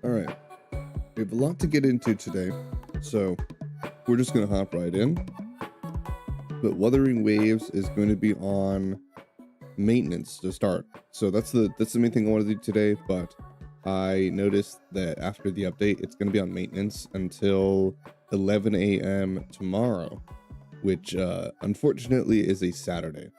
All right, we have a lot to get into today, so we're just gonna hop right in. But Wuthering Waves is going to be on maintenance to start, so that's the main thing I want to do today. But I noticed that after the update, it's going to be on maintenance until 11 a.m. tomorrow, which unfortunately is a Saturday.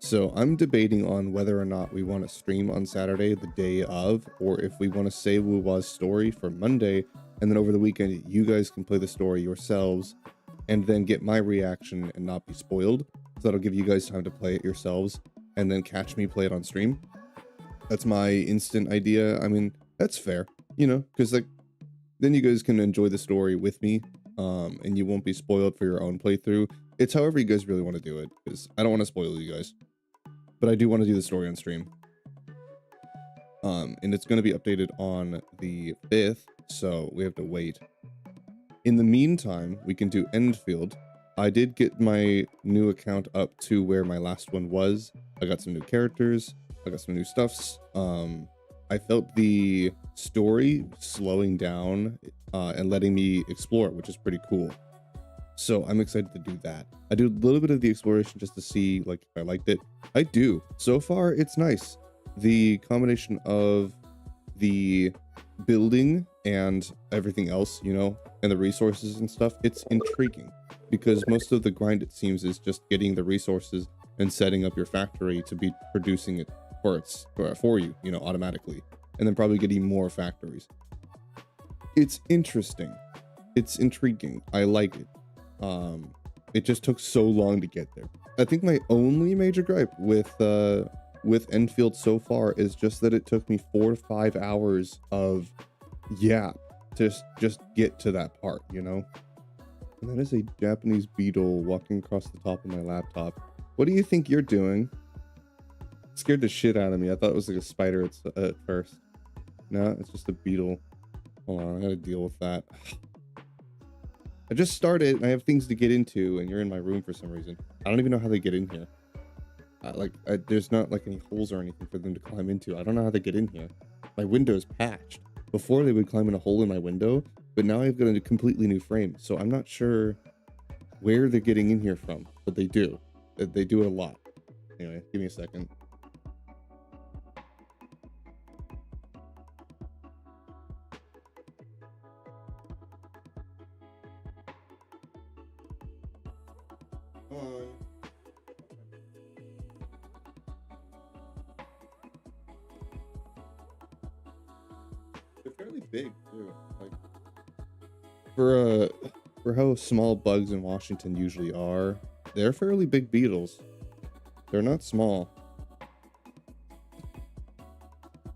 So I'm debating on whether or not we want to stream on Saturday, the day of, or if we want to save Wuwa's story for Monday, and then over the weekend you guys can play the story yourselves, and then get my reaction and not be spoiled. So that'll give you guys time to play it yourselves, and then catch me play it on stream. That's my instant idea. I mean, that's fair, you know, because like then you guys can enjoy the story with me, and you won't be spoiled for your own playthrough. It's however you guys really want to do it, because I don't want to spoil you guys, but I do want to do the story on stream. And it's going to be updated on the 5th, so we have to wait. In the meantime, we can do Endfield. I did get my new account up to where my last one was. I got some new characters. I got some new stuffs. I felt the story slowing down and letting me explore, which is pretty cool. So I'm excited to do that. I do a little bit of the exploration just to see like if I liked it. I do. So far, it's nice. The combination of the building and everything else, you know, and the resources and stuff, it's intriguing because most of the grind, it seems, is just getting the resources and setting up your factory to be producing it for you, you know, automatically, and then probably getting more factories. It's interesting. It's intriguing. I like it. It just took so long to get there. I think my only major gripe with Enfield so far is just that it took me 4 to 5 hours of just get to that part, you know. And that is a Japanese beetle walking across the top of my laptop. What do you think you're doing? It scared the shit out of me. I thought it was like a spider at first. No, it's just a beetle. Hold on, I gotta deal with that. I just started and I have things to get into, and you're in my room for some reason. I don't even know how they get in here. There's not like any holes or anything for them to climb into. I don't know how they get in here. My window's patched. Before they would climb in a hole in my window, but now I've got a completely new frame. So I'm not sure where they're getting in here from, but they do. They do it a lot. Anyway, give me a second. Come on. They're fairly big too. Like for how small bugs in Washington usually are, they're fairly big beetles. They're not small.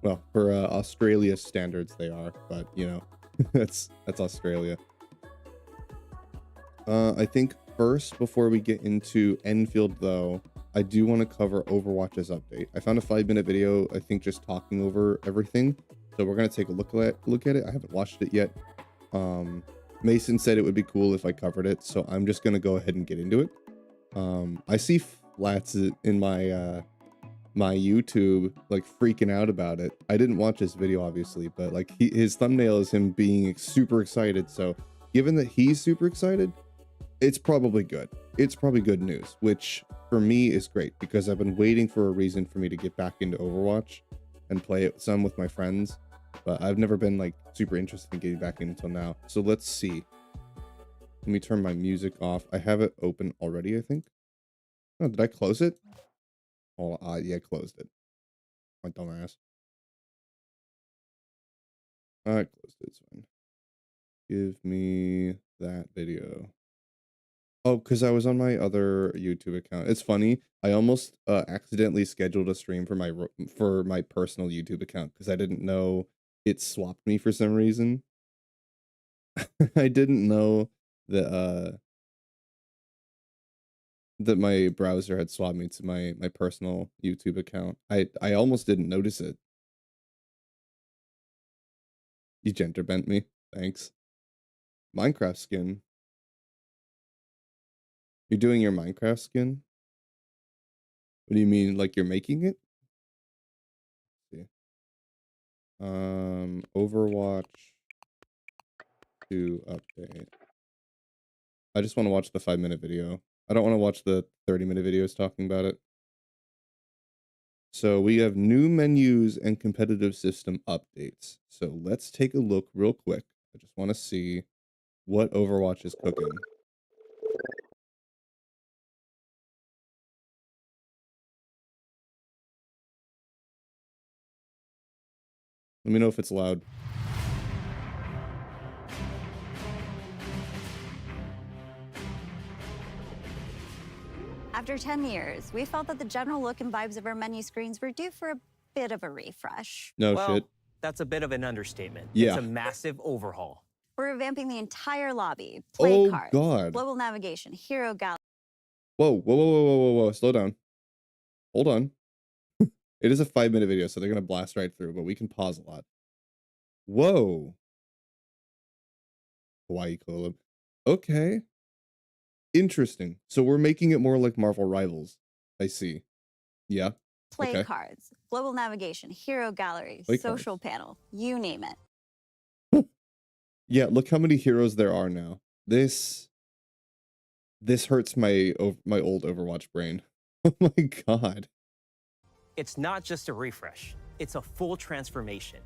Well, for Australia standards, they are, but you know, that's Australia. I think first, before we get into Enfield, though, I do want to cover Overwatch's update. I found a 5-minute video, I think, just talking over everything. So we're gonna take a look at it. I haven't watched it yet. Mason said it would be cool if I covered it, so I'm just gonna go ahead and get into it. I see Flats in my my YouTube like freaking out about it. I didn't watch this video obviously, but like his thumbnail is him being super excited. So given that he's super excited, it's probably good. It's probably good news, which for me is great because I've been waiting for a reason for me to get back into Overwatch and play it some with my friends, but I've never been like super interested in getting back in until now. So let's see. Let me turn my music off. I have it open already, I think. Oh, did I close it? Oh, yeah, I closed it. My dumbass. I closed it. It's fine. Give me that video. Oh, because I was on my other YouTube account. It's funny. I almost accidentally scheduled a stream for my personal YouTube account because I didn't know it swapped me for some reason. I didn't know that that my browser had swapped me to my personal YouTube account. I almost didn't notice it. You gender bent me. Thanks. Minecraft skin. You're doing your Minecraft skin? What do you mean? Like you're making it? Yeah. Overwatch 2 update. I just want to watch the 5-minute video. I don't want to watch the 30-minute videos talking about it. So we have new menus and competitive system updates. So let's take a look real quick. I just want to see what Overwatch is cooking. Let me know if it's loud. After 10 years, we felt that the general look and vibes of our menu screens were due for a bit of a refresh. No Well, shit. that's a bit of an understatement. Yeah. It's a massive overhaul. We're revamping the entire lobby, play cards, God. global navigation, hero gallery. Whoa. Slow down. Hold on. It is a 5-minute video, so they're going to blast right through, but we can pause a lot. Whoa. Hawaii Colab. Okay. Interesting. So we're making it more like Marvel Rivals. I see. Yeah. Play Okay. cards, global navigation, hero gallery, Play social cards. panel, you name it. Yeah, look how many heroes there are now. This hurts my old Overwatch brain. Oh my god. It's not just a refresh, it's a full transformation.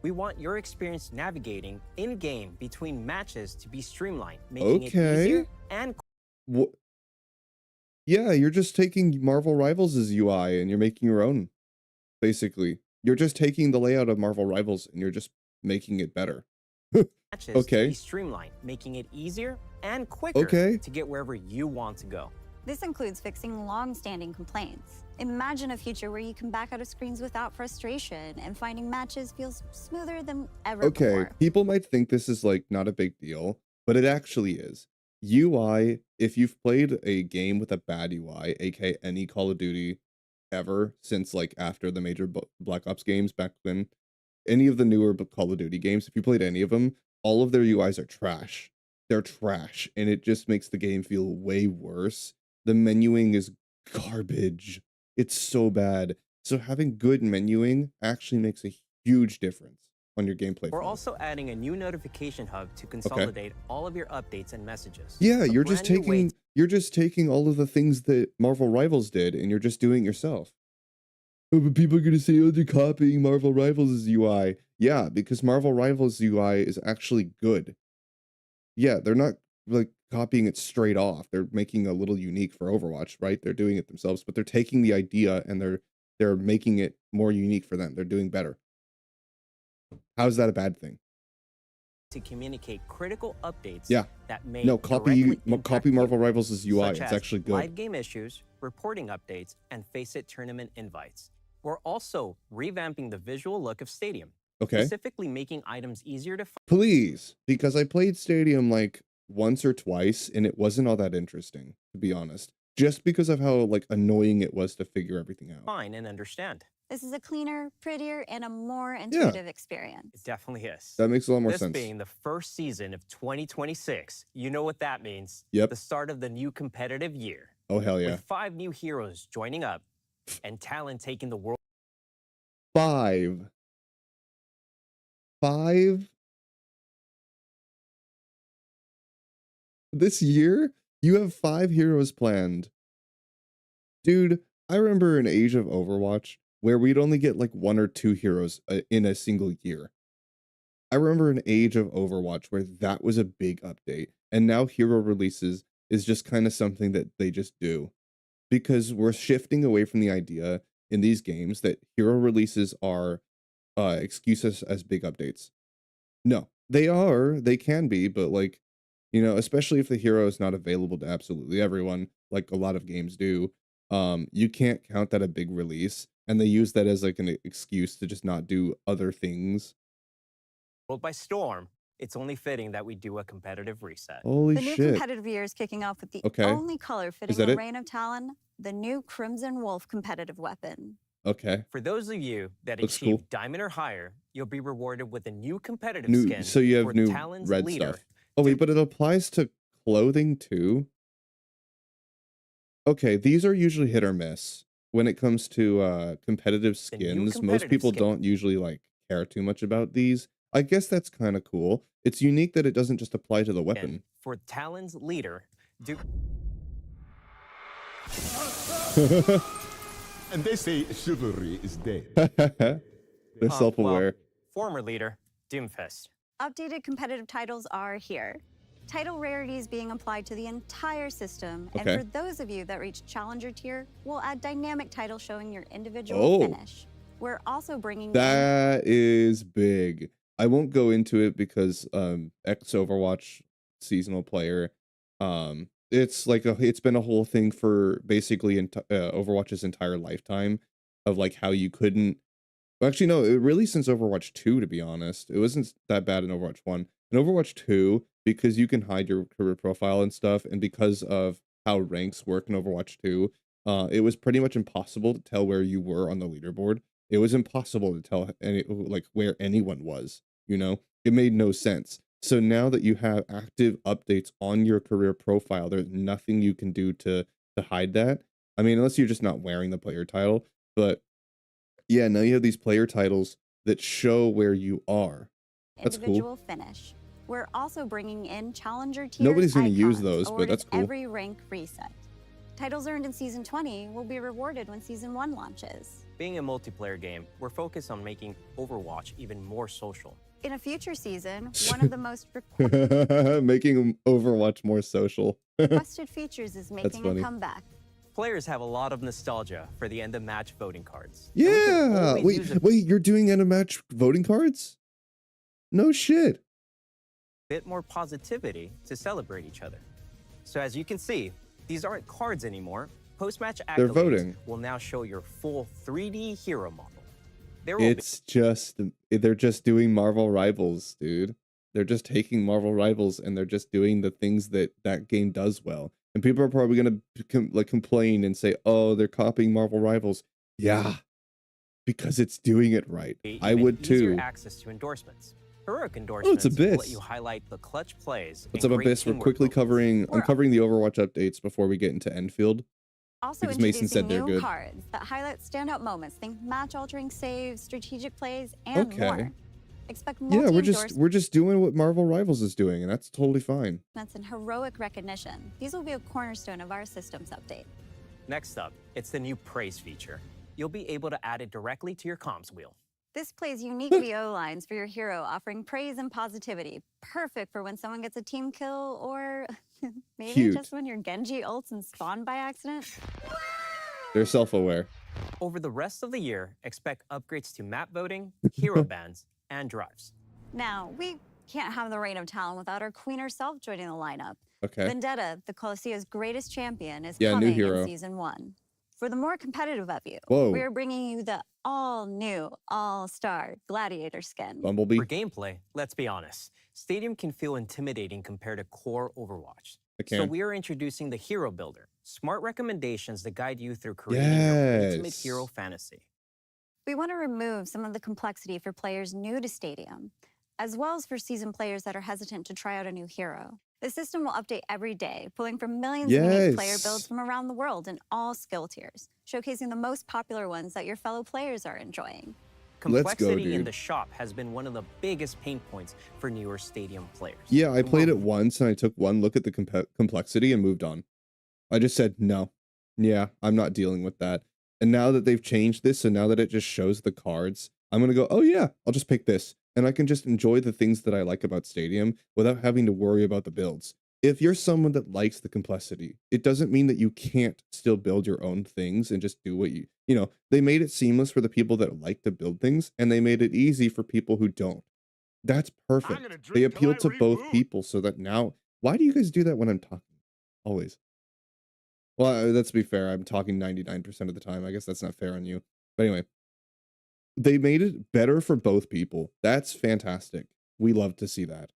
We want your experience navigating in-game between matches to be streamlined, making it easier and What? Yeah, you're just taking Marvel Rivals' UI and you're making your own, basically. You're just taking the layout of Marvel Rivals and you're just making it better. matches to be streamlined, making it easier and quicker to get wherever you want to go. This includes fixing long-standing complaints. Imagine a future where you can back out of screens without frustration and finding matches feels smoother than ever before. People might think this is like not a big deal, but it actually is. UI, if you've played a game with a bad UI, aka any Call of Duty ever since like after the major Black Ops games back then, any of the newer Call of Duty games, if you played any of them, all of their UIs are trash. They're trash, and it just makes the game feel way worse. The menuing is garbage. It's so bad. So having good menuing actually makes a huge difference on your gameplay. We're also adding a new notification hub to consolidate all of your updates and messages. Yeah, you're just taking all of the things that Marvel Rivals did, and you're just doing it yourself. Oh, but people are gonna say, oh, they're copying Marvel Rivals' UI. Yeah, because Marvel Rivals' UI is actually good. Yeah, they're not like copying it straight off. They're making a little unique for Overwatch, right? They're doing it themselves, but they're taking the idea and they're making it more unique for them. They're doing better. How's that a bad thing? To communicate critical updates that may copy Marvel Rivals' UI. It's actually good. Live game issues, reporting updates, and Face It tournament invites. We're also revamping the visual look of Stadium. Specifically making items easier to find. Please, because I played Stadium like once or twice and it wasn't all that interesting, to be honest. Just because of how like annoying it was to figure everything out. Fine and understand. This is a cleaner, prettier, and a more intuitive experience. It definitely is. That makes a lot more sense. This being the first season of 2026, you know what that means. Yep. The start of the new competitive year. Oh, hell yeah. With 5 new heroes joining up and talent taking the world. 5. This year? You have 5 heroes planned. Dude, I remember an Age of Overwatch where we'd only get like 1 or 2 heroes in a single year. I remember an Age of Overwatch where that was a big update. And now hero releases is just kind of something that they just do. Because we're shifting away from the idea in these games that hero releases are excuses as big updates. No, they can be, but like, you know, especially if the hero is not available to absolutely everyone, like a lot of games do, you can't count that a big release, and they use that as like an excuse to just not do other things. World by storm, it's only fitting that we do a competitive reset. Holy shit. The new competitive year is kicking off with the only color fitting the Reign of Talon, the new Crimson Wolf competitive weapon. For those of you that achieve Diamond or higher, you'll be rewarded with a new competitive skin. So you have new Talon's red leader. stuff. Oh wait, but it applies to clothing too? Okay, these are usually hit or miss. When it comes to competitive skins, most people don't usually like care too much about these. I guess that's kind of cool. It's unique that it doesn't just apply to the And weapon. for Talon's leader, And they say chivalry is dead. They're self-aware. former leader, Doomfist. Updated competitive titles are here. Title rarities being applied to the entire system, and Okay. for those of you that reach Challenger tier, we'll add dynamic titles showing your individual finish. We're also bringing in That is big. I won't go into it because ex Overwatch seasonal player, it's like it's been a whole thing for basically Overwatch's entire lifetime of like how you couldn't. Well, actually, no, it really since Overwatch 2, to be honest. It wasn't that bad in Overwatch 1. In Overwatch 2, because you can hide your career profile and stuff, and because of how ranks work in Overwatch 2, it was pretty much impossible to tell where you were on the leaderboard. It was impossible to tell like where anyone was, you know? It made no sense. So now that you have active updates on your career profile, there's nothing you can do to hide that. I mean, unless you're just not wearing the player title, but yeah, now you have these player titles that show where you are. That's cool. individual finish. We're also bringing in Challenger tier Nobody's gonna use icons those, but awarded that's cool. every rank reset. Titles earned in Season 20 will be rewarded when Season 1 launches. Being a multiplayer game, we're focused on making Overwatch even more social. In a future season, one of the most requested Making Overwatch more social. features is That's making funny. a comeback. Players have a lot of nostalgia for the end of match voting cards. And we can Yeah. always use a Wait, you're doing end of match voting cards? No shit. bit more positivity to celebrate each other. So as you can see, these aren't cards anymore. Post-match They're accolades voting. will now show your full 3D hero model. There will They're just doing Marvel Rivals, dude. They're just taking Marvel Rivals and they're just doing the things that game does well. And people are probably gonna complain and say, "Oh, they're copying Marvel Rivals." Yeah, because it's doing it right. be I even would easier too. access to endorsements. Heroic endorsements will Abyss? let you highlight the clutch plays. What's and up, great Abyss? We're teamwork quickly moments. covering. We're I'm covering the Overwatch updates before we get into Endfield. Also Because Mason introducing said they're new good. cards that highlight standout moments, think match-altering saves, strategic plays, and Okay. more. Expect Yeah, we're just doing what Marvel Rivals is doing, and that's totally fine. endorsements and heroic recognition. These will be a cornerstone of our systems update. Next up, it's the new praise feature. You'll be able to add it directly to your comms wheel. This plays unique VO lines for your hero, offering praise and positivity. Perfect for when someone gets a team kill, or maybe Cute. just when your Genji ults and spawn by accident. They're self-aware. Over the rest of the year, expect upgrades to map voting, hero bans, and drives. Now, we can't have the reign of Talon without our queen herself joining the lineup. Okay. Vendetta, the Colossea's greatest champion, is Yeah, new coming hero. in Season 1. For the more competitive of you, Whoa. we are bringing you the all-new, all-star Gladiator skin. Bumblebee. For gameplay, let's be honest, Stadium can feel intimidating compared to core Overwatch. I So can. we are introducing the Hero Builder, smart recommendations that guide you through creating your ultimate Yes. hero fantasy. We want to remove some of the complexity for players new to Stadium, as well as for seasoned players that are hesitant to try out a new hero. The system will update every day, pulling from millions of unique player builds Yes. from around the world in all skill tiers, showcasing the most popular ones that your fellow players are enjoying. Let's go, Complexity in dude. the shop has been one of the biggest pain points for newer Stadium players. Yeah, I And played while it once and I took one look at the complexity and moved on. I just said, no. Yeah, I'm not dealing with that. And now that they've changed this, so now that it just shows the cards, I'm going to go, oh yeah, I'll just pick this. And I can just enjoy the things that I like about Stadium without having to worry about the builds. If you're someone that likes the complexity, it doesn't mean that you can't still build your own things and just do what you know, they made it seamless for the people that like to build things and they made it easy for people who don't. That's perfect. gonna They drink till appeal I to both reboot. people so that now, why do you guys do that when I'm talking? Always. Well, let's be fair. I'm talking 99% of the time. I guess that's not fair on you. But anyway, they made it better for both people. That's fantastic. We love to see that.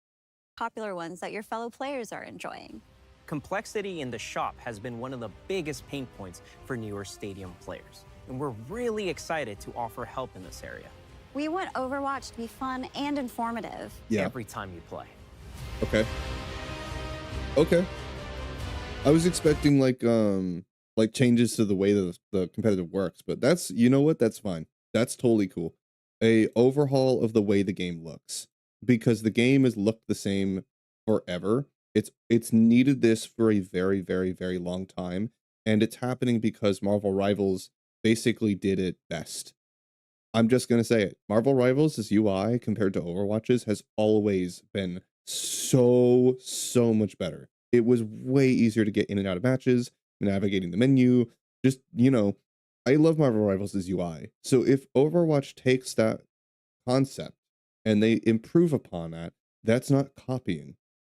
Popular ones that your fellow players are enjoying. Complexity in the shop has been one of the biggest pain points for newer Stadium players. And we're really excited to offer help in this area We want Overwatch to be fun and informative. Yeah. every time you play. Okay. Okay. I was expecting like changes to the way that the competitive works, but that's, you know what? That's fine. That's totally cool. A overhaul of the way the game looks, because the game has looked the same forever. It's needed this for a very, very, very long time, and it's happening because Marvel Rivals basically did it best. I'm just gonna say it. Marvel Rivals' UI compared to Overwatch's has always been so much better. It was way easier to get in and out of matches, navigating the menu, just, I love Marvel Rivals' UI. So if Overwatch takes that concept and they improve upon that, that's not copying.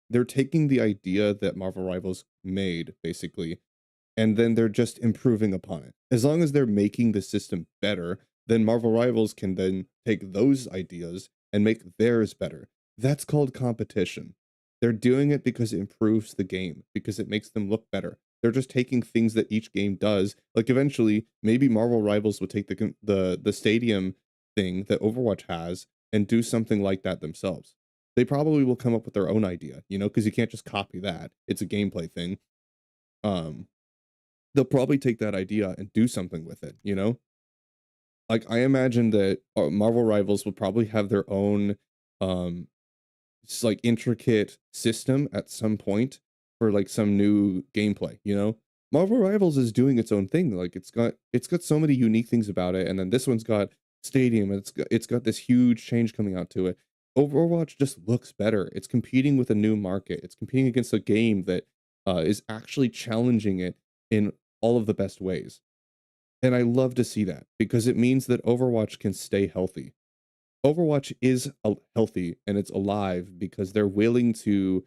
They're taking the idea that Marvel Rivals made, basically, and then they're just improving upon it. As long as they're making the system better, then Marvel Rivals can then take those ideas and make theirs better. That's called competition. They're doing it because it improves the game, because it makes them look better. They're just taking things that each game does. Like eventually, maybe Marvel Rivals would take the stadium thing that Overwatch has and do something like that themselves. They probably will come up with their own idea, because you can't just copy that. It's a gameplay thing. Um, they'll probably take that idea and do something with it. Like, I imagine that Marvel Rivals will probably have their own, like, intricate system at some point for, like, some new gameplay. Marvel Rivals is doing its own thing, like, it's got so many unique things about it, and then this one's got Stadium, and it's got this huge change coming out to it. Overwatch just looks better. It's competing with a new market. It's competing against a game that, is actually challenging it in all of the best ways. And I love to see that because it means that Overwatch can stay healthy. Overwatch is healthy and it's alive because they're willing to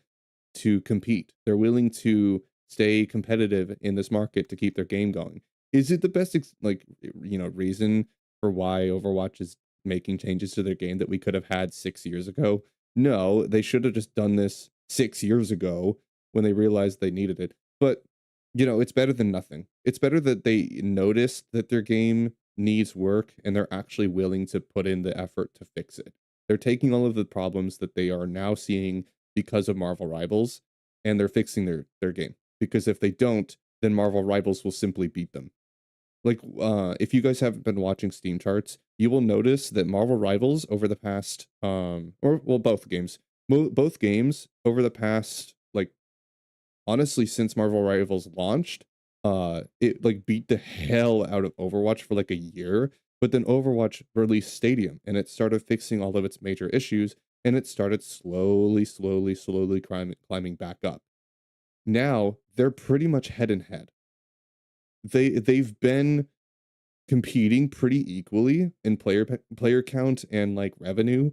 compete. They're willing to stay competitive in this market to keep their game going. Is it the best reason for why Overwatch is making changes to their game that we could have had 6 years ago? No, they should have just done this 6 years ago when they realized they needed it. But it's better than nothing. It's better that they noticed that their game needs work and they're actually willing to put in the effort to fix it. They're taking all of the problems that they are now seeing because of Marvel Rivals, and they're fixing their game. Because if they don't, then Marvel Rivals will simply beat them. Like, if you guys haven't been watching Steam charts, you will notice that Marvel Rivals over the past, both games, both games over the past, like, honestly, since Marvel Rivals launched, it like beat the hell out of Overwatch for like a year. But then Overwatch released Stadium, and it started fixing all of its major issues, and it started slowly climbing back up. Now they're pretty much head and head. They've been competing pretty equally in player count and like revenue,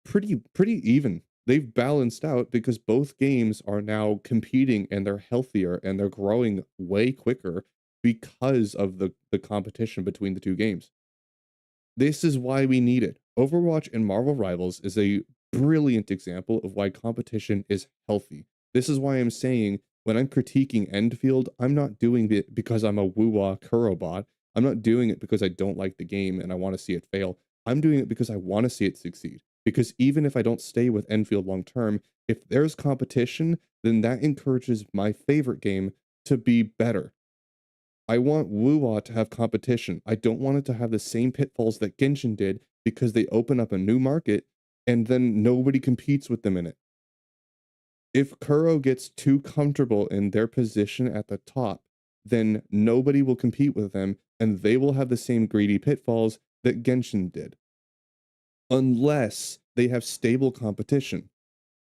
pretty even. They've balanced out because both games are now competing and they're healthier and they're growing way quicker because of the competition between the two games. This is why we need it. Overwatch and Marvel Rivals is a brilliant example of why competition is healthy. This is why I'm saying when I'm critiquing Endfield, I'm not doing it because I'm a woo-wah Kuro bot. I'm not doing it because I don't like the game and I want to see it fail. I'm doing it because I want to see it succeed. Because even if I don't stay with Enfield long term, if there's competition, then that encourages my favorite game to be better. I want Wuwa to have competition. I don't want it to have the same pitfalls that Genshin did because they open up a new market and then nobody competes with them in it. If Kuro gets too comfortable in their position at the top, then nobody will compete with them and they will have the same greedy pitfalls that Genshin did. Unless they have stable competition.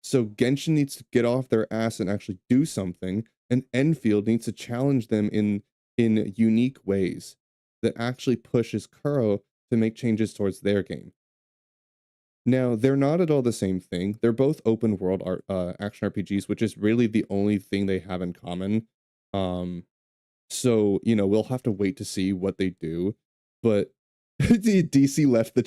So Genshin needs to get off their ass and actually do something, and Enfield needs to challenge them in unique ways that actually pushes Kuro to make changes towards their game. Now, they're not at all the same thing. They're both open world action RPGs, which is really the only thing they have in common. So, we'll have to wait to see what they do. But DC left the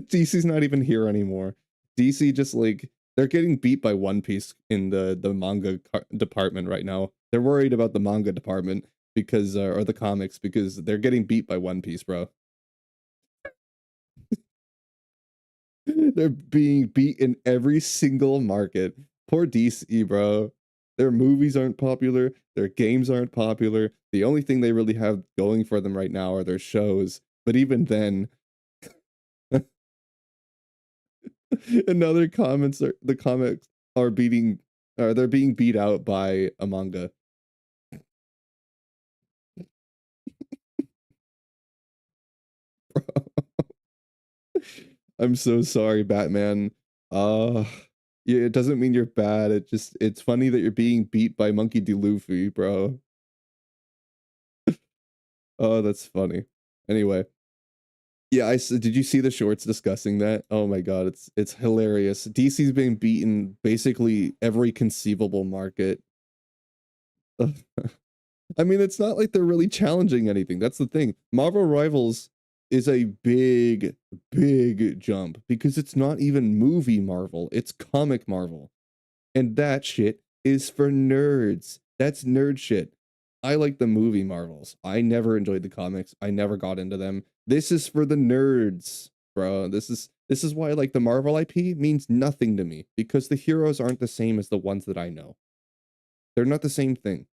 DC's not even here anymore. DC just like they're getting beat by One Piece in the manga department right now. They're worried about the manga department because or the comics because they're getting beat by One Piece, bro. They're being beat in every single market. Poor DC, bro. Their movies aren't popular. Their games aren't popular. The only thing they really have going for them right now are their shows. But even then, And now their comments are the comics are beating they're being beat out by a manga. I'm so sorry, Batman. Uh yeah, it doesn't mean you're bad. It's funny that you're being beat by Monkey D. Luffy, bro. Oh, that's funny. Anyway, yeah, did you see the shorts discussing that? Oh my god, it's hilarious. DC's being beaten basically every conceivable market. I mean, it's not like they're really challenging anything. That's the thing. Marvel Rivals is a big, big jump because it's not even movie Marvel, it's comic Marvel. And that shit is for nerds. That's nerd shit. I like the movie Marvels. I never enjoyed the comics. I never got into them. This is for the nerds, bro. This is why like the Marvel IP means nothing to me because the heroes aren't the same as the ones that I know. They're not the same thing.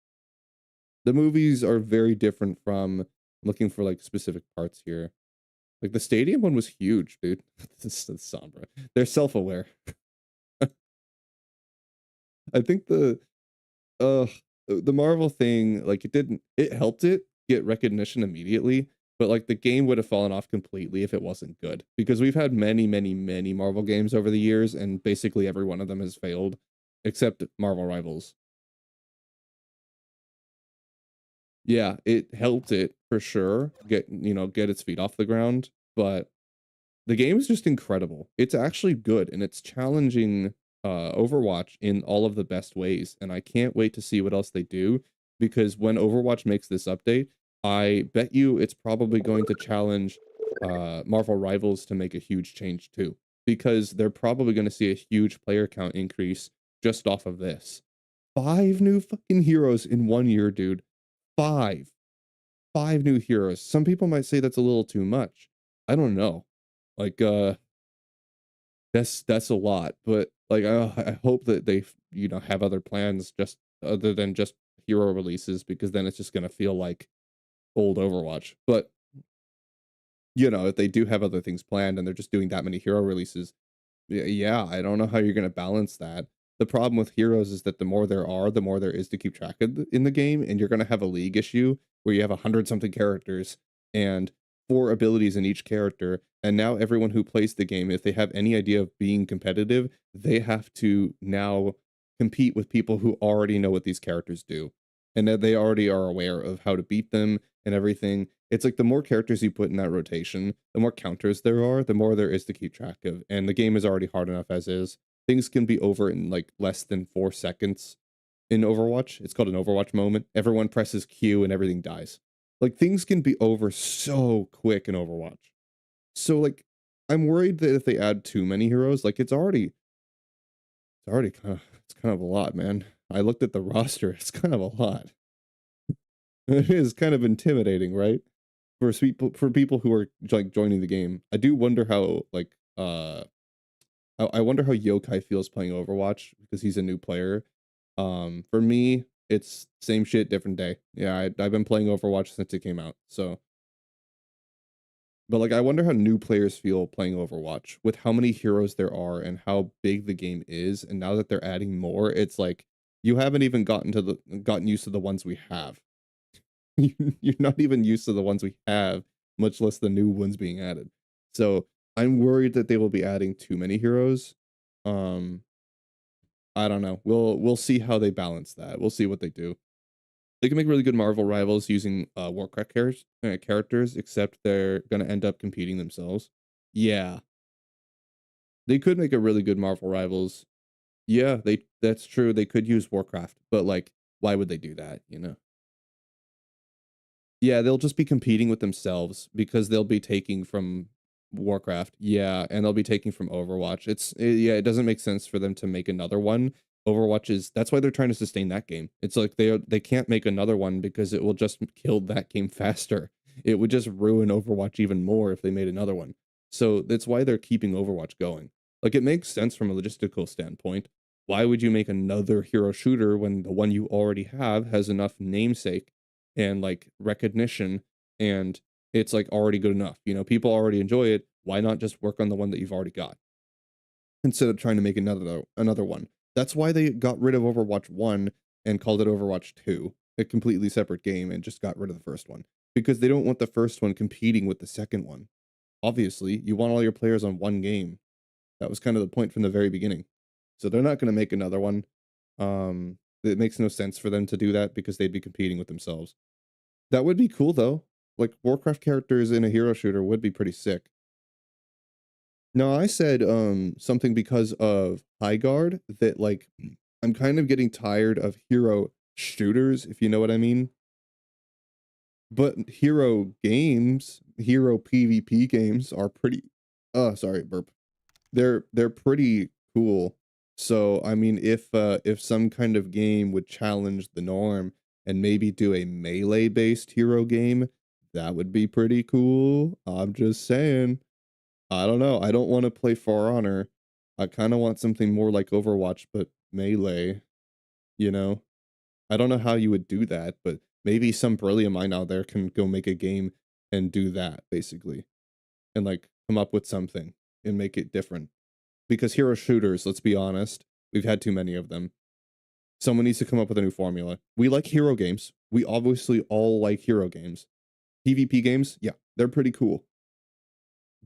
The movies are very different from looking for like specific parts here. Like the stadium one was huge, dude. This is somber. They're self-aware. I think uh the Marvel thing, like it helped it get recognition immediately, but like the game would have fallen off completely if it wasn't good. Because we've had many, many, many Marvel games over the years, and basically every one of them has failed, except Marvel Rivals. Yeah, it helped it for sure get its feet off the ground, but the game is just incredible. It's actually good and it's challenging Overwatch in all of the best ways, and I can't wait to see what else they do because when Overwatch makes this update, I bet you it's probably going to challenge Marvel Rivals to make a huge change too because they're probably going to see a huge player count increase just off of this. 5 new fucking heroes in 1 year, dude. 5. 5 new heroes. Some people might say that's a little too much. I don't know. Like, that's a lot, but, like, I hope that they, have other plans just other than just hero releases because then it's just gonna feel like old Overwatch. But, if they do have other things planned and they're just doing that many hero releases, yeah, I don't know how you're gonna balance that. The problem with heroes is that the more there are, the more there is to keep track of in the game, and you're gonna have a league issue where you have 100 something characters and 4 abilities in each character, and now everyone who plays the game, if they have any idea of being competitive, they have to now compete with people who already know what these characters do, and that they already are aware of how to beat them and everything. It's like the more characters you put in that rotation, the more counters there are, the more there is to keep track of, and the game is already hard enough as is. Things can be over in like less than 4 seconds in Overwatch. It's called an Overwatch moment. Everyone presses Q and everything dies. Like things can be over so quick in Overwatch. So like I'm worried that if they add too many heroes, like it's kind of a lot, man. I looked at the roster, it's kind of a lot. It is kind of intimidating, right? For people who are like joining the game. I do wonder how like I wonder how Yokai feels playing Overwatch because he's a new player. For me, it's same shit, different day. Yeah, I've been playing Overwatch since it came out. So, but like, I wonder how new players feel playing Overwatch with how many heroes there are and how big the game is. And now that they're adding more, it's like you haven't even gotten used to the ones we have. You're not even used to the ones we have, much less the new ones being added. So I'm worried that they will be adding too many heroes. Um, I don't know. We'll see how they balance that. We'll see what they do. They can make really good Marvel rivals using Warcraft characters, except they're gonna end up competing themselves. Yeah, they could make a really good Marvel rivals. Yeah, that's true. They could use Warcraft, but like, why would they do that? Yeah, they'll just be competing with themselves because they'll be taking from Warcraft. Yeah, and they'll be taking from Overwatch. Yeah, it doesn't make sense for them to make another one. Overwatch is that's why they're trying to sustain that game. It's like they can't make another one because it will just kill that game faster. It would just ruin Overwatch even more if they made another one. So that's why they're keeping Overwatch going. Like it makes sense from a logistical standpoint. Why would you make another hero shooter when the one you already have has enough namesake and like recognition and it's like already good enough. People already enjoy it. Why not just work on the one that you've already got? instead of trying to make another one. That's why they got rid of Overwatch 1 and called it Overwatch 2, a completely separate game, and just got rid of the first one because they don't want the first one competing with the second one. Obviously, you want all your players on one game. That was kind of the point from the very beginning. So they're not going to make another one. It makes no sense for them to do that because they'd be competing with themselves. That would be cool though. Like Warcraft characters in a hero shooter would be pretty sick. No, I said something because of High Guard that like I'm kind of getting tired of hero shooters, if you know what I mean. But hero games, hero PvP games are pretty sorry, burp. They're pretty cool. So I mean if some kind of game would challenge the norm and maybe do a melee based hero game, that would be pretty cool. I'm just saying. I don't know. I don't want to play For Honor. I kind of want something more like Overwatch, but melee, you know? I don't know how you would do that, but maybe some brilliant mind out there can go make a game and do that, basically. And like come up with something and make it different. Because hero shooters, let's be honest, we've had too many of them. Someone needs to come up with a new formula. We like hero games. We obviously all like hero games. PvP games, yeah, they're pretty cool.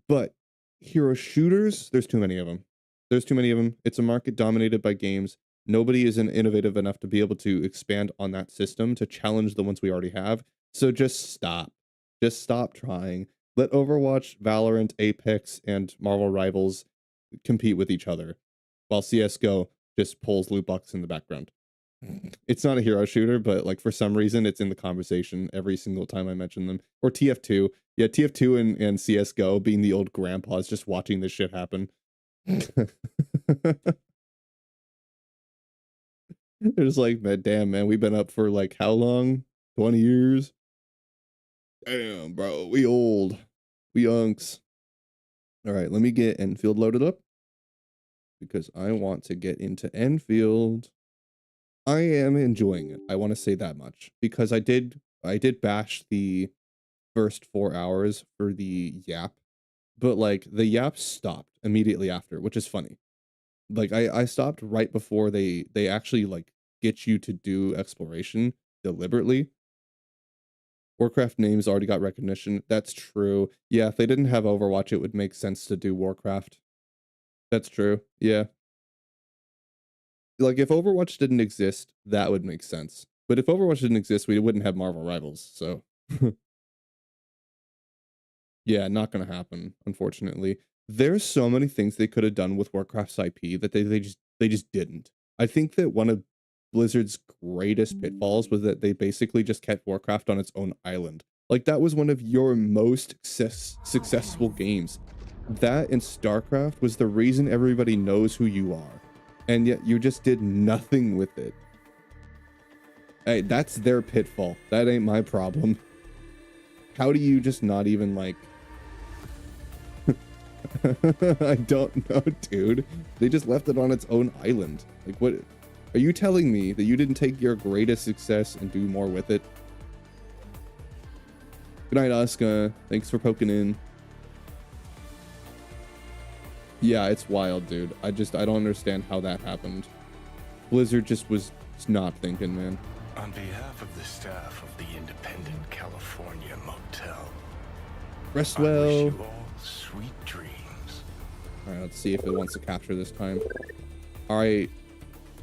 But hero shooters, there's too many of them. There's too many of them. It's a market dominated by games. Nobody is innovative enough to be able to expand on that system to challenge the ones we already have. So just stop. Just stop trying. Let Overwatch, Valorant, Apex, and Marvel Rivals compete with each other, while CSGO just pulls loot boxes in the background. It's not a hero shooter, but like for some reason it's in the conversation every single time I mention them. Or TF2. Yeah, TF2 and CSGO being the old grandpas just watching this shit happen. They're just like, man, damn, man, we've been up for like how long? 20 years? Damn, bro, we old. We unks. All right, let me get Endfield loaded up because I want to get into Endfield. I am enjoying it. I want to say that much because I did bash the first 4 hours for the yap, but like the yap stopped immediately after, which is funny. Like I stopped right before they actually like get you to do exploration deliberately. Warcraft names already got recognition. That's true. Yeah, if they didn't have Overwatch, it would make sense to do Warcraft. That's true. Yeah. Like if Overwatch didn't exist, that would make sense. But if Overwatch didn't exist, we wouldn't have Marvel Rivals. So yeah, not gonna happen, unfortunately. There's so many things they could have done with Warcraft's IP that they just didn't. I think that one of Blizzard's greatest pitfalls was that they basically just kept Warcraft on its own island. Like that was one of your most successful games. That and StarCraft was the reason everybody knows who you are. And yet you just did nothing with it. Hey, that's their pitfall. That ain't my problem. How do you just not even like... I don't know, dude. They just left it on its own island. Like what... Are you telling me that you didn't take your greatest success and do more with it? Good night, Asuka. Thanks for poking in. Yeah, it's wild, dude. I don't understand how that happened. Blizzard just was not thinking, man. On behalf of the staff of the Independent California Motel, Rest I wish well. you all sweet dreams. Alright, let's see if it wants to capture this time. Alright.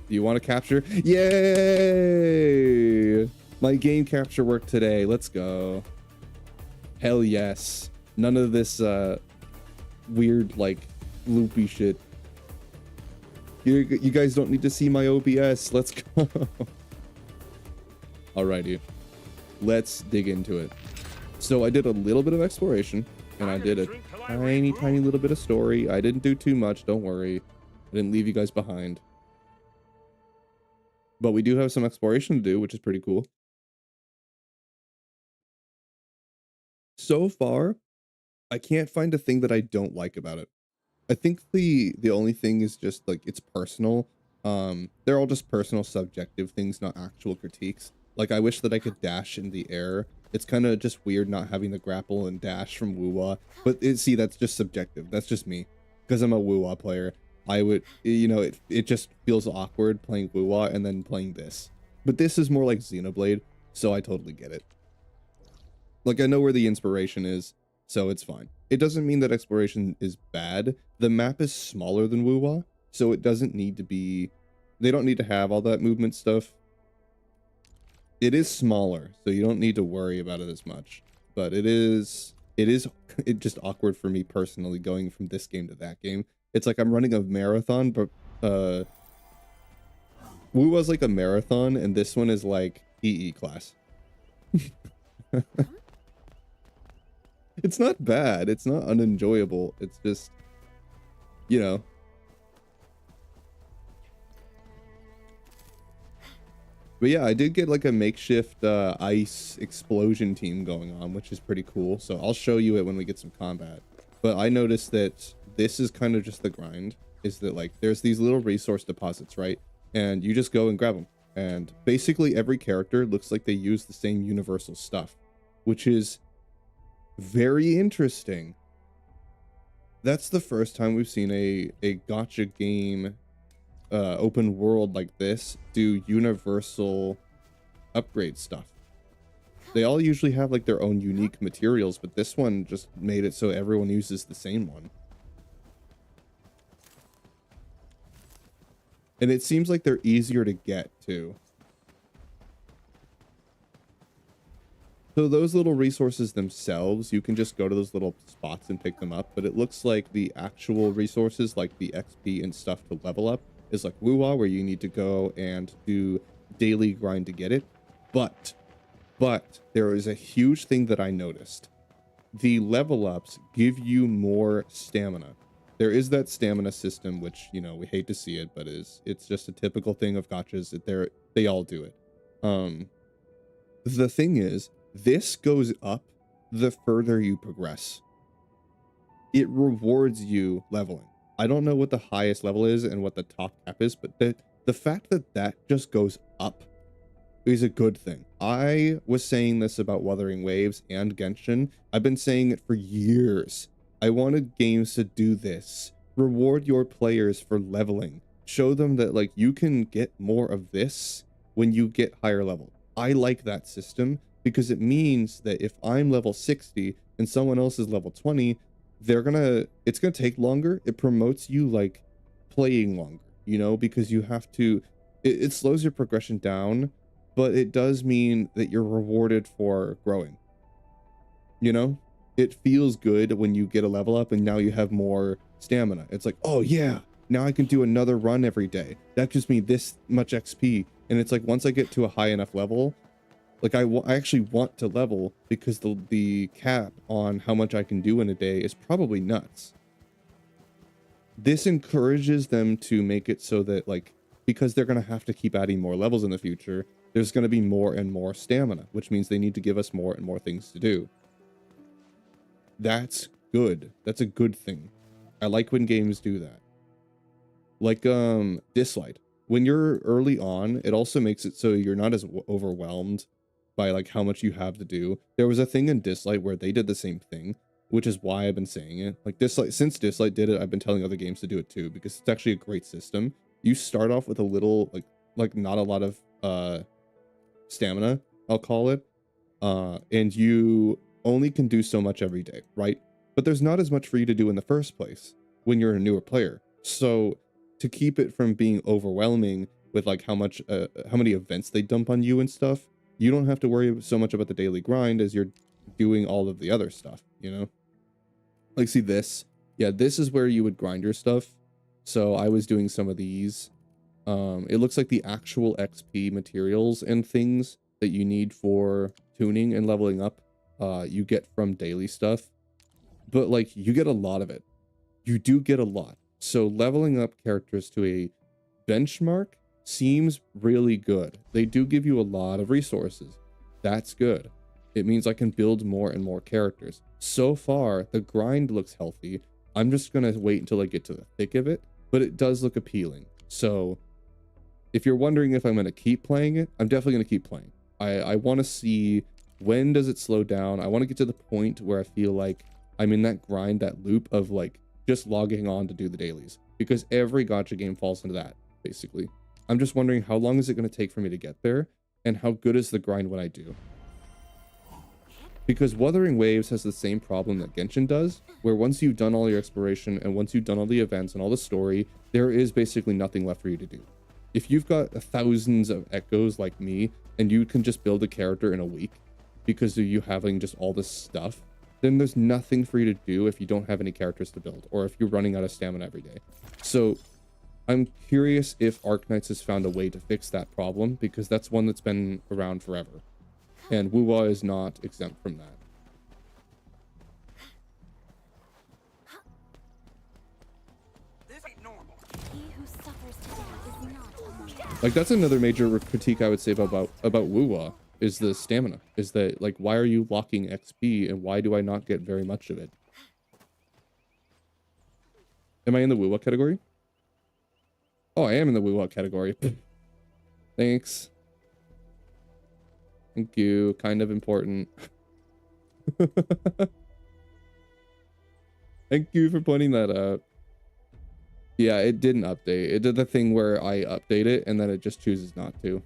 Do you want to capture? Yay! My game capture worked today. Let's go. Hell yes. None of this weird, like, loopy shit. You guys don't need to see my OBS. Let's go. Alrighty. Let's dig into it. So I did a little bit of exploration, and I did a tiny little bit of story. I didn't do too much, don't worry. I didn't leave you guys behind. But we do have some exploration to do, which is pretty cool. So far, I can't find a thing that I don't like about it. I think the only thing is just like it's personal. They're all just personal subjective things, not actual critiques. Like I wish that I could dash in the air. It's kind of just weird not having the grapple and dash from Woo-Wah. But see, that's just subjective. That's just me because I'm a Woo-Wah player. I would, you know, it just feels awkward playing Wuwa and then playing this. But this is more like Xenoblade, so I totally get it. Like, I know where the inspiration is, so it's fine. It doesn't mean that exploration is bad. The map is smaller than Wuwa, so it doesn't need to be... They don't need to have all that movement stuff. It is smaller, so you don't need to worry about it as much. But it's just awkward for me personally going from this game to that game. It's like I'm running a marathon, but Wuwa's like a marathon, and this one is like EE class. It's not bad. It's not unenjoyable. It's just, you know. But yeah, I did get like a makeshift ice explosion team going on, which is pretty cool. So I'll show you it when we get some combat. But I noticed that this is kind of just the grind, is that like there's these little resource deposits, right? And you just go and grab them. And basically every character looks like they use the same universal stuff, which is very interesting. That's the first time we've seen a gacha game open world like this do universal upgrade stuff. They all usually have like their own unique materials, but this one just made it so everyone uses the same one. And it seems like they're easier to get too. So those little resources themselves, you can just go to those little spots and pick them up, but it looks like the actual resources, like the XP and stuff to level up, is like Wuwa, where you need to go and do daily grind to get it. But there is a huge thing that I noticed. The level ups give you more stamina. There is that stamina system, which, you know, we hate to see it, but it's just a typical thing of gachas. They all do it. The thing is, this goes up the further you progress. It rewards you leveling. I don't know what the highest level is and what the top cap is, but the fact that that just goes up is a good thing. I was saying this about Wuthering Waves and Genshin. I've been saying it for years. I wanted games to do this. Reward your players for leveling. Show them that like you can get more of this when you get higher level. I like that system because it means that if I'm level 60 and someone else is level 20, it's gonna take longer. It promotes you like playing longer, you know, because you have to, it slows your progression down, but it does mean that you're rewarded for growing. You know, it feels good when you get a level up and now you have more stamina. It's like, oh yeah, now I can do another run every day. That gives me this much XP. And it's like, once I get to a high enough level, like I actually want to level because the cap on how much I can do in a day is probably nuts. This encourages them to make it so that like, because they're going to have to keep adding more levels in the future, there's going to be more and more stamina, which means they need to give us more and more things to do. That's good. That's a good thing. I like when games do that. Like Dislight. When you're early on, it also makes it so you're not as overwhelmed by like how much you have to do. There was a thing in Dislight where they did the same thing, which is why I've been saying it. Like Dislight, since Dislight did it, I've been telling other games to do it too, because it's actually a great system. You start off with a little like not a lot of stamina, I'll call it, and you only can do so much every day, right? But there's not as much for you to do in the first place when you're a newer player. So to keep it from being overwhelming with like how many events they dump on you and stuff, you don't have to worry so much about the daily grind as you're doing all of the other stuff, you know? Like, see this? Yeah, this is where you would grind your stuff. So I was doing some of these. It looks like the actual XP materials and things that you need for tuning and leveling up, you get from daily stuff. But like, you get a lot of it. You do get a lot. So leveling up characters to a benchmark seems really good. They do give you a lot of resources. That's good. It means I can build more and more characters. So far, the grind looks healthy. I'm just going to wait until I get to the thick of it, but it does look appealing. So if you're wondering if I'm going to keep playing it, I'm definitely going to keep playing. I want to see, when does it slow down? I want to get to the point where I feel like I'm in that grind, that loop of like just logging on to do the dailies, because every gacha game falls into that, basically. I'm just wondering, how long is it going to take for me to get there, and how good is the grind when I do? Because Wuthering Waves has the same problem that Genshin does, where once you've done all your exploration and once you've done all the events and all the story, there is basically nothing left for you to do. If you've got thousands of echoes like me, and you can just build a character in a week because of you having just all this stuff, then there's nothing for you to do if you don't have any characters to build, or if you're running out of stamina every day. So I'm curious if Arknights has found a way to fix that problem, because that's one that's been around forever. And Wuwa is not exempt from that. Like, that's another major critique I would say about Wuwa, is the stamina. Is that, like, why are you locking XP, and why do I not get very much of it? Am I in the Wuwa category? Oh, I am in the Wuwa category. Thanks. Thank you. Kind of important. Thank you for pointing that out. Yeah, it didn't update. It did the thing where I update it and then it just chooses not to.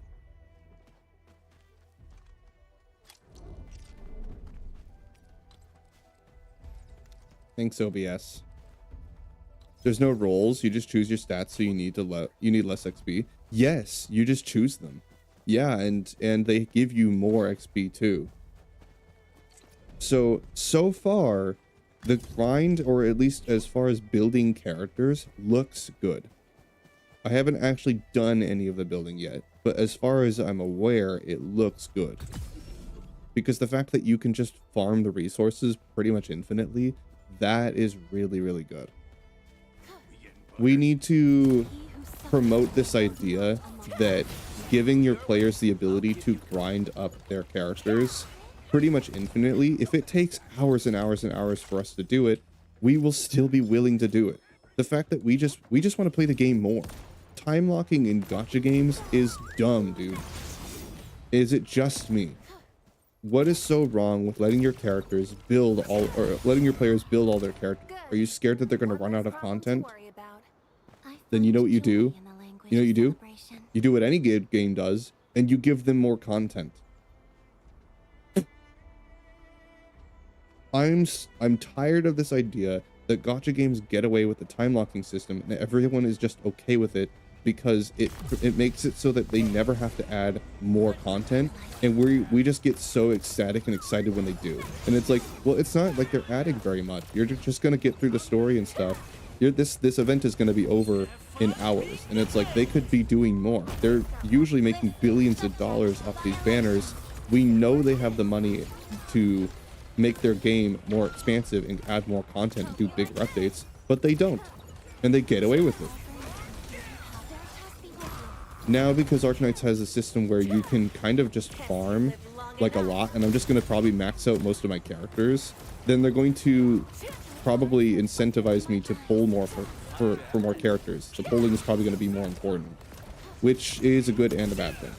Thanks, OBS. There's no roles. You just choose your stats, so you need less XP. Yes, you just choose them. Yeah, and they give you more XP too. So far, the grind, or at least as far as building characters, looks good. I haven't actually done any of the building yet, but as far as I'm aware, it looks good. Because the fact that you can just farm the resources pretty much infinitely, that is really, really good. We need to promote this idea that giving your players the ability to grind up their characters pretty much infinitely, if it takes hours and hours and hours for us to do it, we will still be willing to do it. The fact that we just want to play the game more. Time locking in gacha games is dumb, dude. Is it just me? What is so wrong with letting your characters build all, or letting your players build all their characters? Are you scared that they're going to run out of content? Then you know what you do? You know what you do? You do what any good game does, and you give them more content. I'm tired of this idea that gacha games get away with the time locking system and everyone is just okay with it because it makes it so that they never have to add more content, and we just get so ecstatic and excited when they do. And it's like, well, it's not like they're adding very much. You're just gonna get through the story and stuff. This event is going to be over in hours, and it's like they could be doing more. They're usually making billions of dollars off these banners. We know they have the money to make their game more expansive and add more content and do bigger updates, but they don't, and they get away with it. Now, because Arknights has a system where you can kind of just farm like a lot, and I'm just going to probably max out most of my characters, then they're going to probably incentivize me to pull more for more characters. The polling is probably going to be more important, which is a good and a bad thing.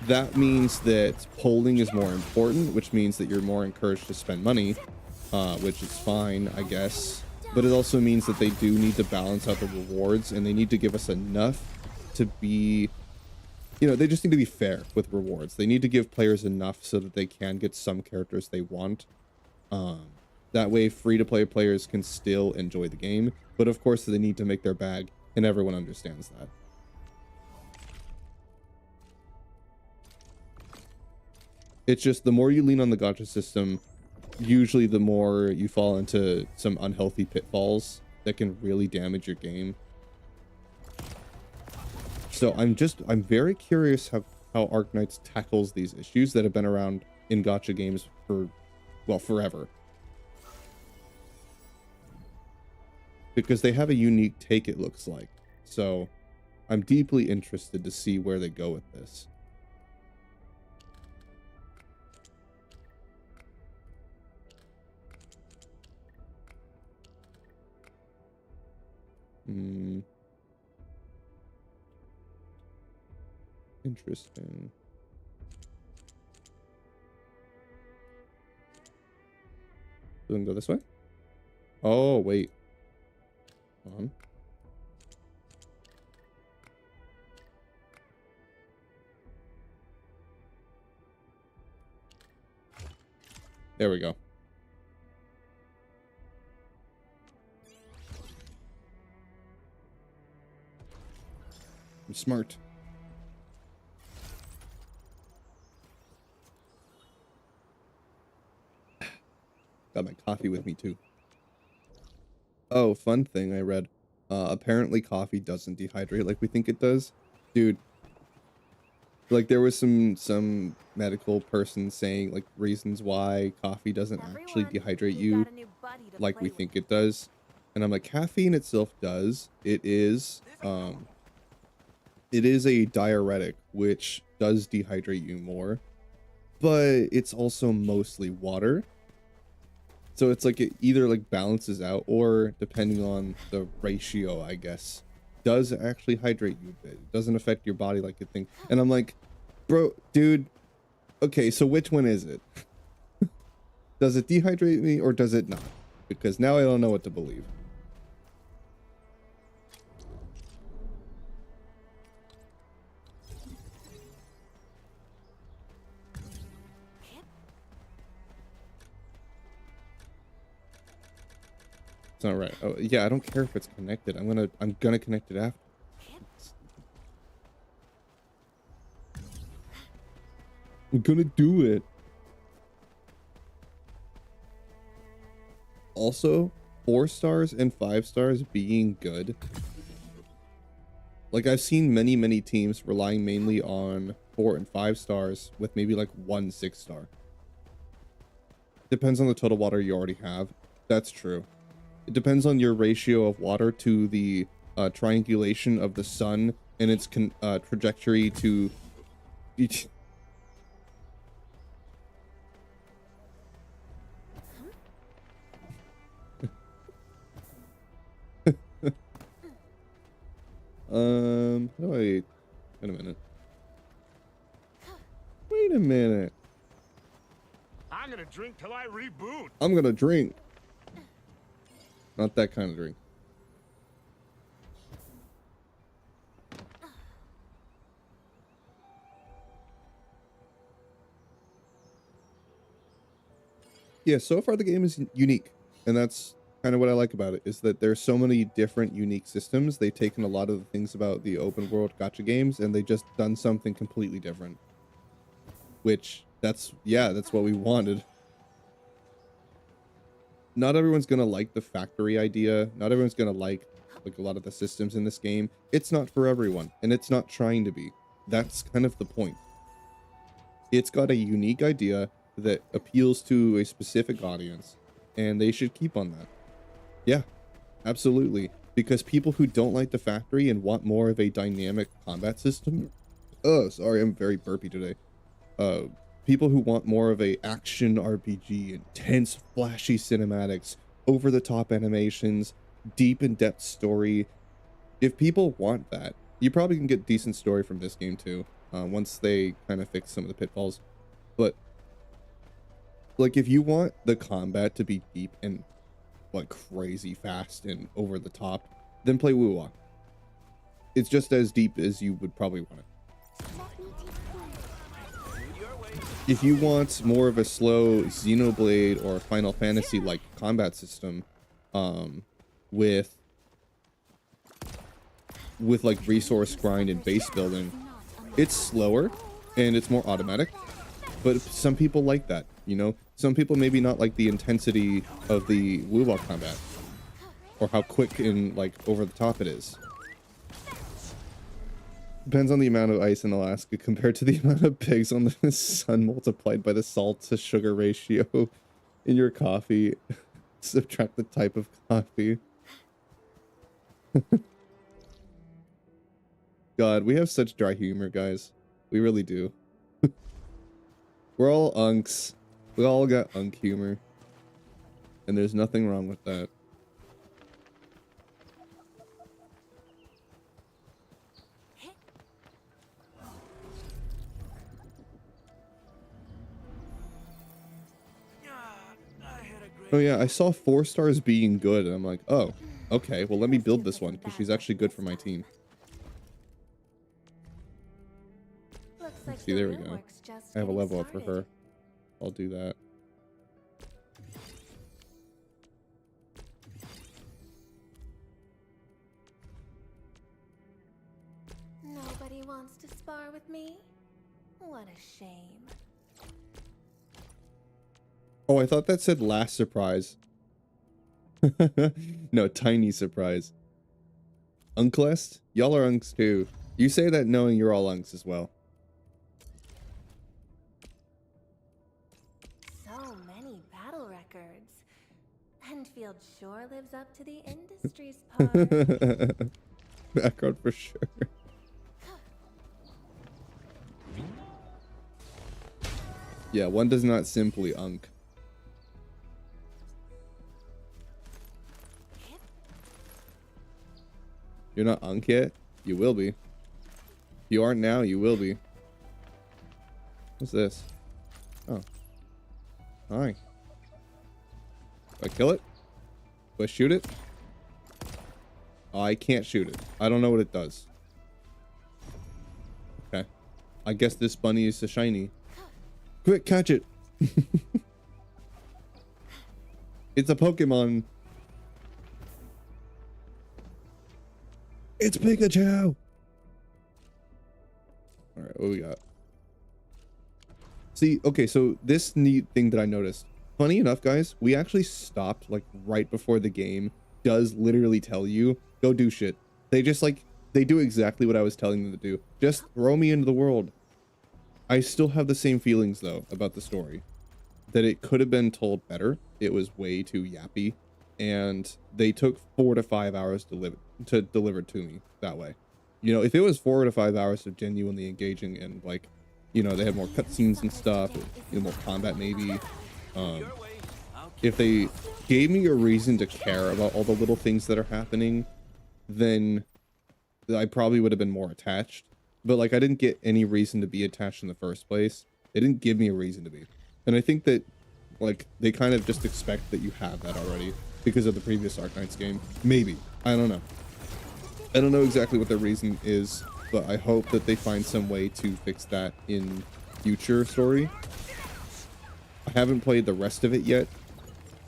That means that polling is more important, which means that you're more encouraged to spend money, which is fine, I guess. But it also means that they do need to balance out the rewards, and they need to give us enough to be, you know, they just need to be fair with rewards. They need to give players enough so that they can get some characters they want. That way, free-to-play players can still enjoy the game, but of course they need to make their bag, and everyone understands that. It's just the more you lean on the gacha system, usually the more you fall into some unhealthy pitfalls that can really damage your game. So I'm very curious how Arknights tackles these issues that have been around in gacha games for, well, forever. Because they have a unique take, it looks like. So I'm deeply interested to see where they go with this. Interesting. We can go this way. Oh, wait. Hold on. There we go. I'm smart. Got my coffee with me too. Oh, fun thing I read. Apparently coffee doesn't dehydrate like we think it does. Dude, like there was some medical person saying like reasons why coffee doesn't actually dehydrate you like we think it does. And I'm like, caffeine itself does. It is a diuretic, which does dehydrate you more, but it's also mostly water. So it's like it either like balances out, or depending on the ratio, I guess, does actually hydrate you a bit. It doesn't affect your body like you think. And I'm like, bro, dude, okay, so which one is it? Does it dehydrate me or does it not? Because now I don't know what to believe. It's not right. Oh yeah, I don't care if it's connected. I'm gonna connect it after. I'm gonna do it. Also, 4 stars and 5 stars being good. Like I've seen many teams relying mainly on 4 and 5 stars with maybe like 1 6-star. Depends on the total water you already have. That's true. It depends on your ratio of water to the triangulation of the sun and its trajectory to each. How do I... Wait a minute. Wait a minute. I'm gonna drink till I reboot. I'm gonna drink. Not that kind of drink. Yeah, so far the game is unique, and that's kind of what I like about it, is that there's so many different unique systems. They've taken a lot of the things about the open world gacha games and they just done something completely different. Which that's what we wanted. Not everyone's gonna like the factory idea. Not everyone's gonna like a lot of the systems in this game. It's not for everyone, and it's not trying to be. That's kind of the point. It's got a unique idea that appeals to a specific audience, and they should keep on that. Yeah, absolutely. Because people who don't like the factory and want more of a dynamic combat system. Oh, sorry, I'm very burpy today. People who want more of a action RPG, intense, flashy cinematics, over-the-top animations, deep in-depth story. If people want that, you probably can get decent story from this game too, once they kind of fix some of the pitfalls. But like, if you want the combat to be deep and like crazy fast and over the top, then play Wuwa. It's just as deep as you would probably want it. If you want more of a slow Xenoblade or Final Fantasy like combat system, with like resource grind and base building, it's slower and it's more automatic, but some people like that, you know. Some people maybe not like the intensity of the Wuwa combat or how quick and like over the top it is. Depends on the amount of ice in Alaska compared to the amount of pigs on the sun multiplied by the salt to sugar ratio in your coffee. Subtract the type of coffee. God, we have such dry humor, guys. We really do. We're all unks. We all got unk humor. And there's nothing wrong with that. Oh yeah, I saw 4 stars being good, and I'm like, oh, okay, well let me build this one, because she's actually good for my team. Let's see, there we go. I have a level up for her. I'll do that. Nobody wants to spar with me? What a shame. Oh, I thought that said last surprise. No, tiny surprise. Caelest? Y'all are unks too. You say that knowing you're all unks as well. So many battle records. Endfield sure lives up to the industry's part. Background for sure. Yeah, one does not simply unk. You're not unk yet? You will be. If you aren't now, you will be. What's this? Oh. Hi. Do I kill it? Do I shoot it? Oh, I can't shoot it. I don't know what it does. Okay. I guess this bunny is a shiny. Quick, catch it. It's a Pokemon. It's Pikachu. All right, what we got? See, okay, so this neat thing that I noticed. Funny enough, guys, we actually stopped like right before the game does literally tell you, go do shit. They just like, they do exactly what I was telling them to do. Just throw me into the world. I still have the same feelings though about the story. That it could have been told better. It was way too yappy. And they took 4 to 5 hours to deliver to me that way. You know, if it was 4 to 5 hours of genuinely engaging and like, you know, they had more cutscenes and stuff, or, you know, more combat maybe. If they gave me a reason to care about all the little things that are happening, then I probably would have been more attached. But like, I didn't get any reason to be attached in the first place. They didn't give me a reason to be. And I think that like they kind of just expect that you have that already because of the previous Arknights game. Maybe. I don't know. I don't know exactly what their reason is, but I hope that they find some way to fix that in future story. I haven't played the rest of it yet.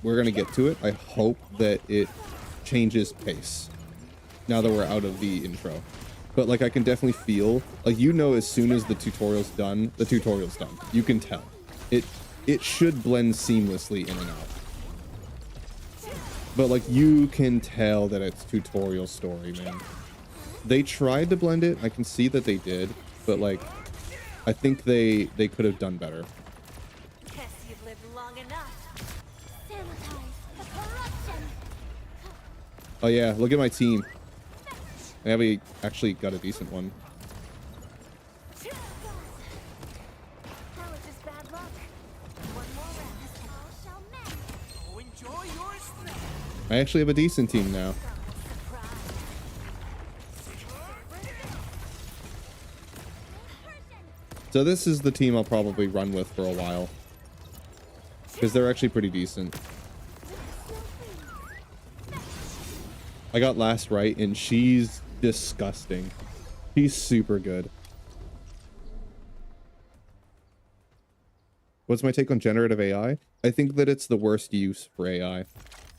We're gonna get to it. I hope that it changes pace now that we're out of the intro. But like, I can definitely feel like, you know, as soon as the tutorial's done, the tutorial's done. You can tell it should blend seamlessly in and out. But like, you can tell that it's tutorial story, man. They tried to blend it. I can see that they did, but like, I think they could have done better. Guess you've lived long enough. Sanitize the corruption. Oh yeah, look at my team. Yeah, we actually got a decent one. That was just bad luck. One more round and all shall mend. Oh, enjoy your strength. I actually have a decent team now. So this is the team I'll probably run with for a while, because they're actually pretty decent. I got last right, and she's disgusting. She's super good. What's my take on generative AI? I think that it's the worst use for AI.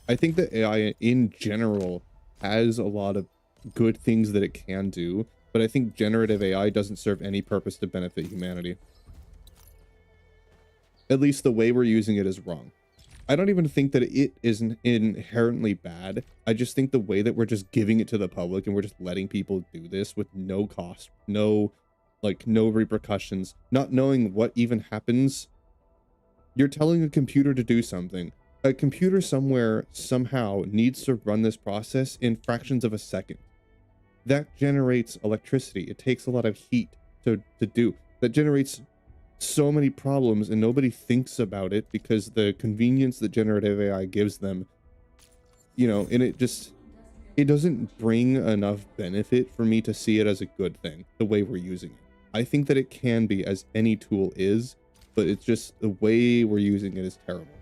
I think that AI in general has a lot of good things that it can do, but I think generative AI doesn't serve any purpose to benefit humanity. At least the way we're using it is wrong. I don't even think that it is inherently bad. I just think the way that we're just giving it to the public and we're just letting people do this with no cost, no repercussions, not knowing what even happens. You're telling a computer to do something. A computer somewhere somehow needs to run this process in fractions of a second. That generates electricity. It takes a lot of heat to do. That generates so many problems, and nobody thinks about it because the convenience that generative AI gives them, you know, and it doesn't bring enough benefit for me to see it as a good thing, the way we're using it. I think that it can be, as any tool is, but it's just the way we're using it is terrible.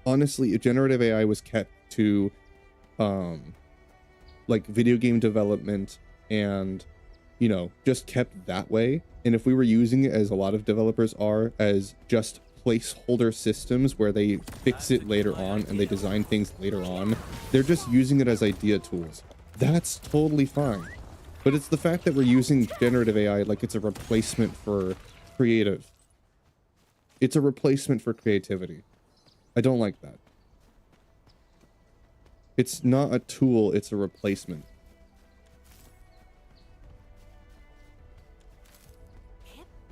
honestly, if generative AI was kept to like video game development and, you know, just kept that way, and if we were using it, as a lot of developers are, as just placeholder systems where they fix it later on and they design things later on, they're just using it as idea tools, that's totally fine. But it's the fact that we're using generative AI like it's a replacement for creative. It's a replacement for creativity. I don't like that. It's not a tool, it's a replacement.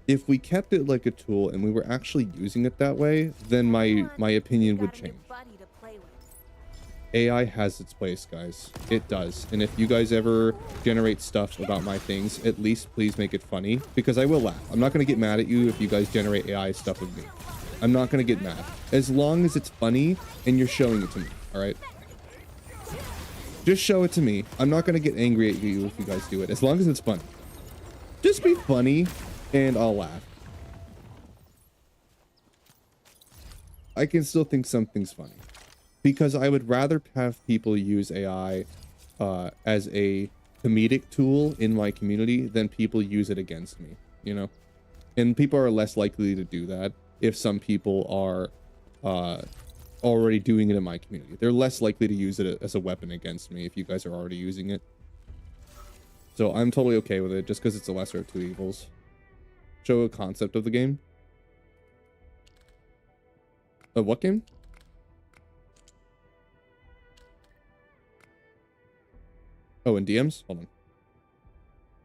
If we kept it like a tool and we were actually using it that way, then my opinion would change. AI has its place, guys. It does. And if you guys ever generate stuff about my things, at least please make it funny, because I will laugh. I'm not going to get mad at you if you guys generate AI stuff with me. I'm not going to get mad. As long as it's funny and you're showing it to me, all right? Just show it to me. I'm not going to get angry at you if you guys do it, as long as it's funny. Just be funny and I'll laugh. I can still think something's funny. Because I would rather have people use AI as a comedic tool in my community than people use it against me, you know? And people are less likely to do that if some people are already doing it in my community. They're less likely to use it as a weapon against me if you guys are already using it. So I'm totally okay with it, just because it's the lesser of two evils. Show a concept of the game. Of what game? Oh, in DMs? Hold on.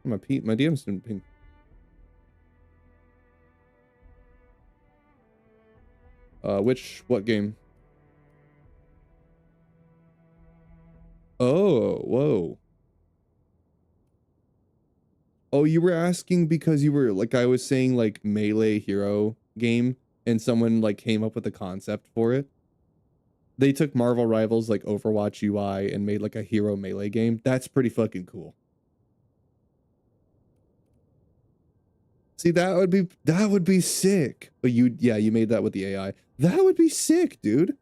My DMs didn't ping. What game? Oh, whoa. Oh, you were asking because you were, like I was saying, like, melee hero game, and someone, like, came up with a concept for it? They took Marvel Rivals, like, Overwatch UI and made, like, a hero melee game. That's pretty fucking cool. See, that would be sick. But you made that with the AI. That would be sick, dude.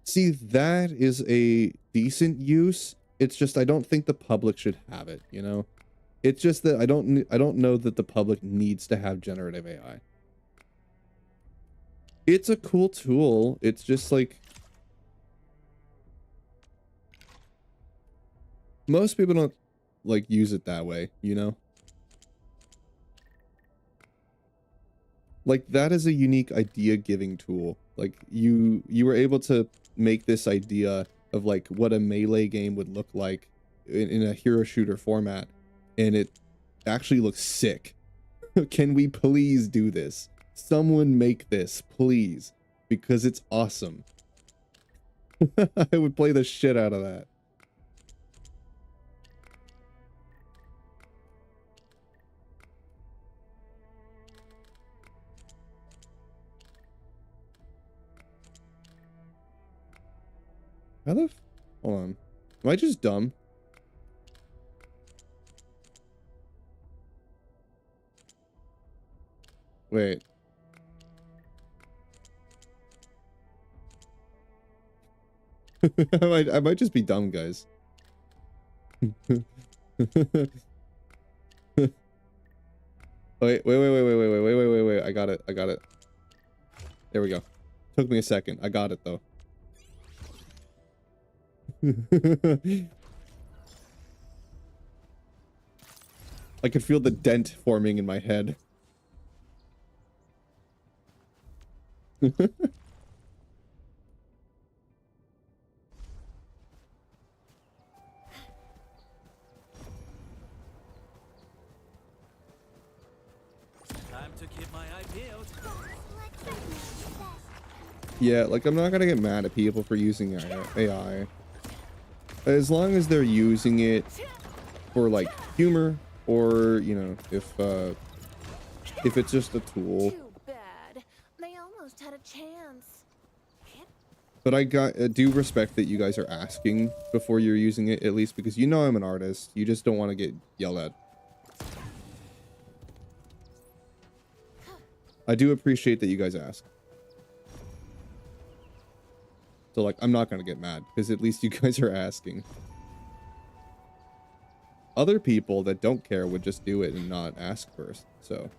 See, that is a decent use. It's just I don't think the public should have it, you know? It's just that I don't know that the public needs to have generative AI. It's a cool tool. It's just like most people don't like use it that way, you know? Like that is a unique idea giving tool. Like you were able to make this idea of like what a melee game would look like in a hero shooter format, and it actually looks sick. Can we please do this? Someone make this, please, because it's awesome. I would play the shit out of that. How the hold on. Am I just dumb? Wait. I might just be dumb, guys. Wait. I got it. There we go. Took me a second. I got it though. I could feel the dent forming in my head. Time to keep my eye peeled. Yeah, like I'm not gonna get mad at people for using AI. As long as they're using it for like humor, or you know, if it's just a tool. Too bad. They almost had a chance. But I do respect that you guys are asking before you're using it, at least because you know I'm an artist. You just don't want to get yelled at. I do appreciate that you guys ask. So like, I'm not gonna get mad because at least you guys are asking. Other people that don't care would just do it and not ask first. So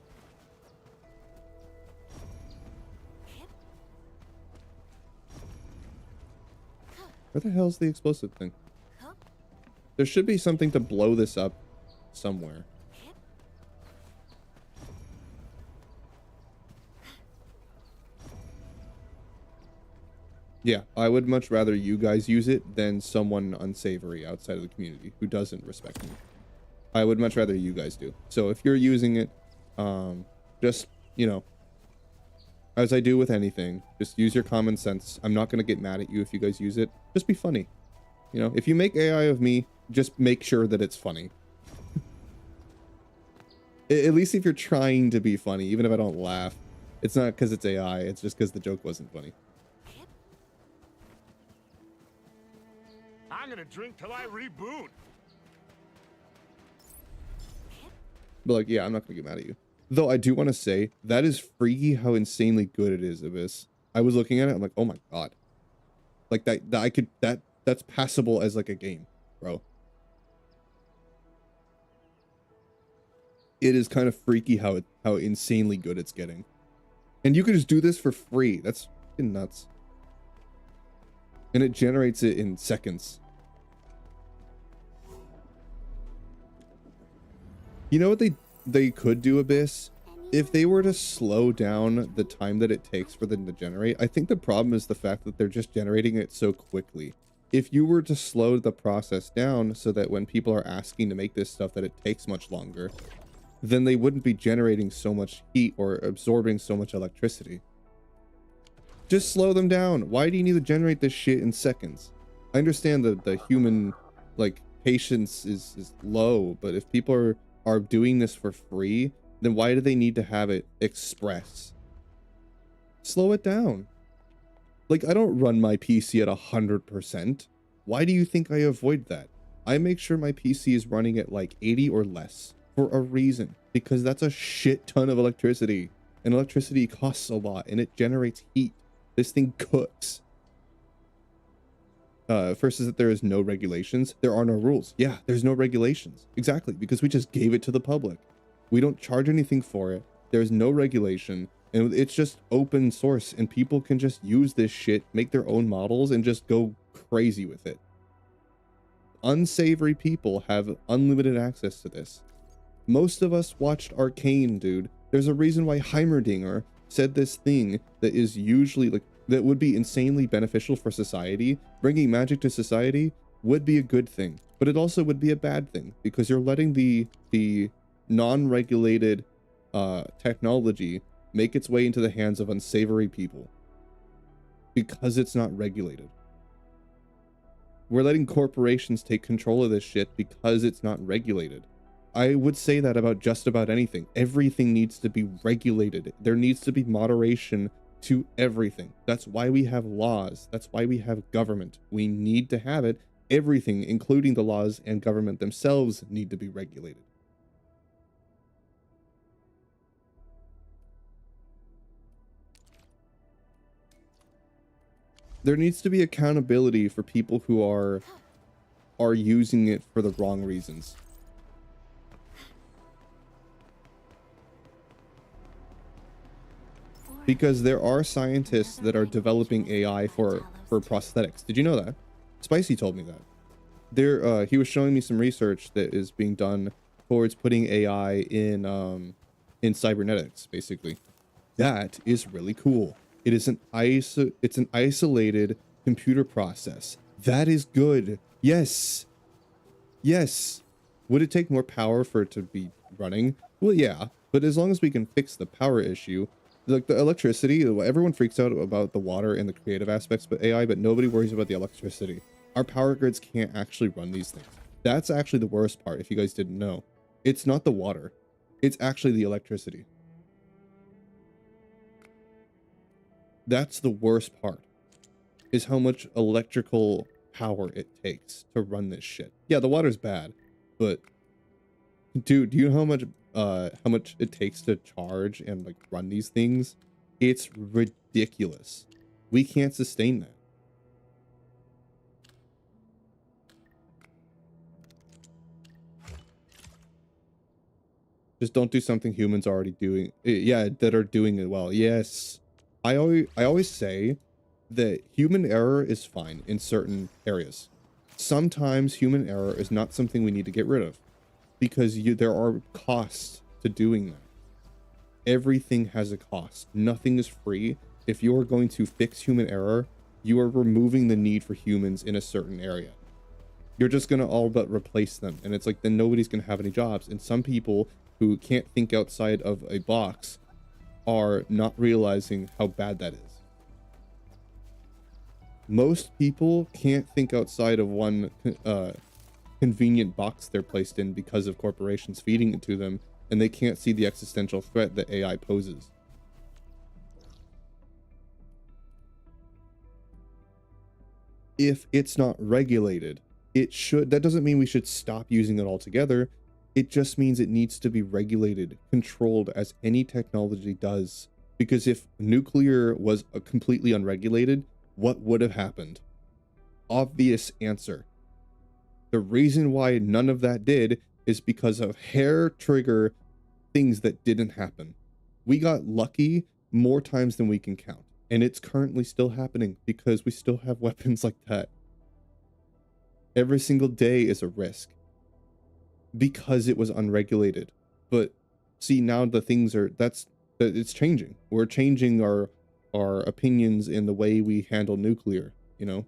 where the hell's the explosive thing? There should be something to blow this up somewhere. Yeah, I would much rather you guys use it than someone unsavory outside of the community who doesn't respect me. I would much rather you guys do. So if you're using it, just, you know, as I do with anything, just use your common sense. I'm not going to get mad at you if you guys use it. Just be funny. You know, if you make AI of me, just make sure that it's funny. At least if you're trying to be funny, even if I don't laugh, it's not because it's AI, it's just because the joke wasn't funny. I'm gonna drink till I reboot. But like, yeah, I'm not gonna get mad at you. Though I do want to say that is freaky how insanely good it is, Abyss. I was looking at it, I'm like, oh my god. Like that's passable as like a game, bro. It is kind of freaky how insanely good it's getting. And you can just do this for free. That's fucking nuts. And it generates it in seconds. You know what they could do, Abyss? If they were to slow down the time that it takes for them to generate, I think the problem is the fact that they're just generating it so quickly. If you were to slow the process down so that when people are asking to make this stuff that it takes much longer, then they wouldn't be generating so much heat or absorbing so much electricity. Just slow them down. Why do you need to generate this shit in seconds? I understand that the human, like, patience is low, but if people are doing this for free, then why do they need to have it express? Slow it down. Like, I don't run my PC at 100%. Why do you think I avoid that? I make sure my PC is running at like 80 or less for a reason, because that's a shit ton of electricity, and electricity costs a lot and it generates heat. This thing cooks. First is that there is no regulations. There are no rules. Yeah, there's no regulations. Exactly, because we just gave it to the public. We don't charge anything for it. There's no regulation, and it's just open source, and people can just use this shit, make their own models, and just go crazy with it. Unsavory people have unlimited access to this. Most of us watched Arcane, dude. There's a reason why Heimerdinger said this thing that is usually like that would be insanely beneficial for society. Bringing magic to society would be a good thing, but it also would be a bad thing because you're letting the non-regulated technology make its way into the hands of unsavory people because it's not regulated. We're letting corporations take control of this shit because it's not regulated. I would say that about just about anything. Everything needs to be regulated. There needs to be moderation to everything. That's why we have laws. That's why we have government. We need to have it. Everything, including the laws and government themselves, need to be regulated. There needs to be accountability for people who are using it for the wrong reasons. Because there are scientists that are developing AI for prosthetics. Did you know that? Spicy told me that. He was showing me some research that is being done towards putting AI in cybernetics, basically. That is really cool. It is it's an isolated computer process. That is good. Yes. Yes. Would it take more power for it to be running? Well, yeah. But as long as we can fix the power issue, like the electricity, everyone freaks out about the water and the creative aspects of AI, but nobody worries about the electricity. Our power grids can't actually run these things. That's actually the worst part, if you guys didn't know. It's not the water. It's actually the electricity. That's the worst part, is how much electrical power it takes to run this shit. Yeah, the water's bad, but dude, do you know how much it takes to charge and like run these things? It's ridiculous. We can't sustain that. Just don't do something humans are already doing. Yeah, that are doing it well. Yes. I always say that human error is fine in certain areas. Sometimes human error is not something we need to get rid of because there are costs to doing that. Everything has a cost. Nothing is free. If you're going to fix human error, you are removing the need for humans in a certain area. You're just going to all but replace them. And it's like, then nobody's going to have any jobs. And some people who can't think outside of a box are not realizing how bad that is. Most people can't think outside of one convenient box they're placed in because of corporations feeding it to them, and they can't see the existential threat that AI poses. If it's not regulated, that doesn't mean we should stop using it altogether. It just means it needs to be regulated, controlled, as any technology does. Because if nuclear was completely unregulated, what would have happened? Obvious answer. The reason why none of that did is because of hair trigger things that didn't happen. We got lucky more times than we can count. And it's currently still happening because we still have weapons like that. Every single day is a risk because it was unregulated. But see, now the things are, it's changing. We're changing our opinions in the way we handle nuclear, you know?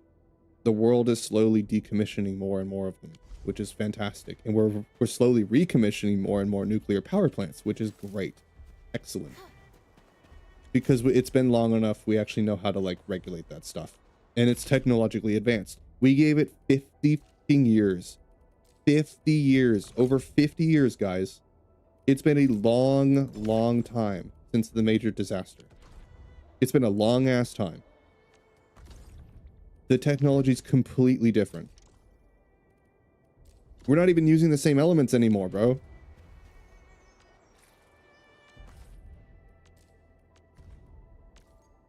The world is slowly decommissioning more and more of them, which is fantastic. And we're slowly recommissioning more and more nuclear power plants, which is great. Excellent. Because it's been long enough, we actually know how to, like, regulate that stuff. And it's technologically advanced. We gave it 50 years. 50 years. Over 50 years, guys. It's been a long, long time since the major disaster. It's been a long-ass time. The technology's completely different. We're not even using the same elements anymore, bro.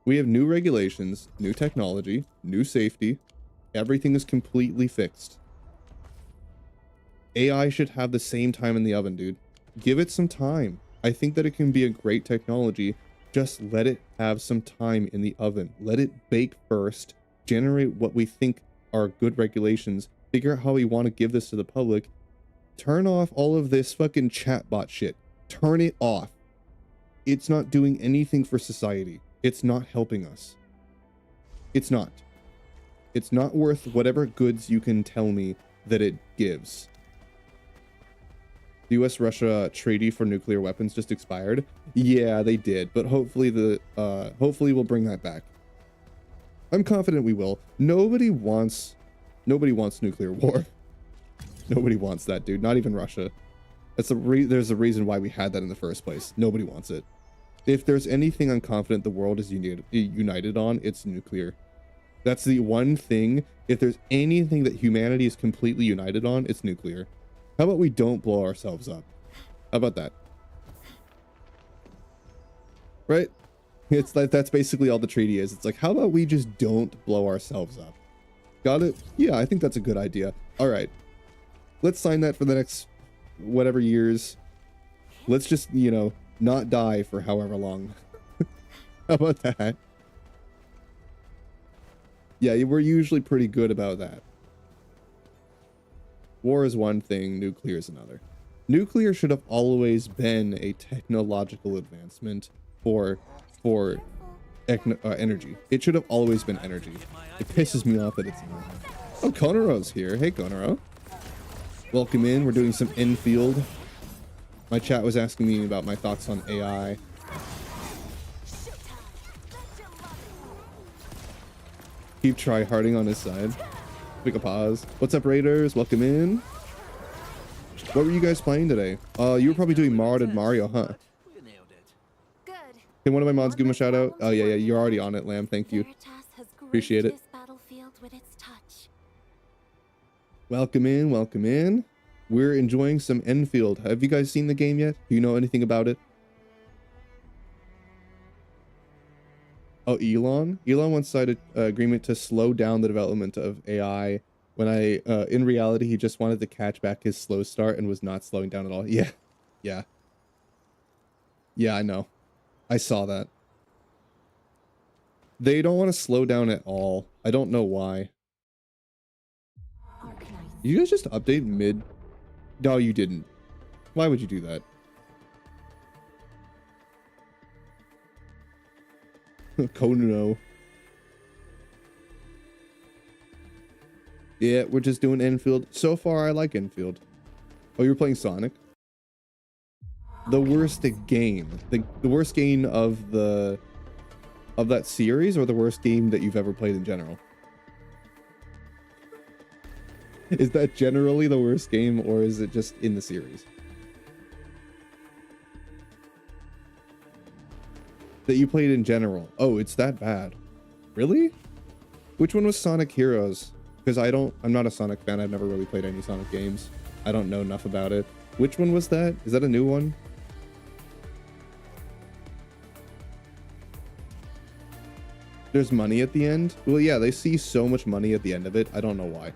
We have new regulations, new technology, new safety. Everything is completely fixed. AI should have the same time in the oven, dude. Give it some time. I think that it can be a great technology. Just let it have some time in the oven. Let it bake first. Generate what we think are good regulations. Figure out how we want to give this to the public. Turn off all of this fucking chatbot shit. Turn it off. It's not doing anything for society. It's not helping us. It's not. It's not worth whatever goods you can tell me that it gives. The US-Russia treaty for nuclear weapons just expired. Yeah, they did, but hopefully hopefully we'll bring that back. I'm confident we will. Nobody wants nuclear war. Nobody wants that, dude. Not even Russia. There's a reason why we had that in the first place. Nobody wants it. If there's anything I'm confident the world is united on, it's nuclear. That's the one thing. If there's anything that humanity is completely united on, it's nuclear. How about we don't blow ourselves up? How about that? Right? It's like, that's basically all the treaty is. It's like, how about we just don't blow ourselves up? Got it? Yeah, I think that's a good idea. All right. Let's sign that for the next whatever years. Let's just, you know, not die for however long. How about that? Yeah, we're usually pretty good about that. War is one thing, nuclear is another. Nuclear should have always been a technological advancement for energy. It should have always been energy. It pisses me off that it's not. Oh, Konaro's here. Hey, Konaro. Welcome in. We're doing some Endfield. My chat was asking me about my thoughts on AI. Keep try-harding on his side. Pick a pause. What's up, Raiders? Welcome in. What were you guys playing today? You were probably doing modded Mario, huh? Good. Can one of my mods give him a shout out? Oh, yeah, you're already on it, Lamb. Thank you. Appreciate it. With its touch. Welcome in, welcome in. We're enjoying some Endfield. Have you guys seen the game yet? Do you know anything about it? Oh, Elon? Elon once signed an agreement to slow down the development of AI when in reality, he just wanted to catch back his slow start and was not slowing down at all. Yeah. Yeah, I know. I saw that. They don't want to slow down at all. I don't know why. You guys just update mid? No, you didn't. Why would you do that? Kono. Yeah, we're just doing Endfield. So far, I like Endfield. Oh, you're playing Sonic? The worst game. The worst game of that series, or the worst game that you've ever played in general? Is that generally the worst game, or is it just in the series? That you played in general. Oh, it's that bad. Really? Which one was Sonic Heroes? Because I'm not a Sonic fan. I've never really played any Sonic games. I don't know enough about it. Which one was that? Is that a new one? There's money at the end? Well, yeah, they see so much money at the end of it. I don't know why.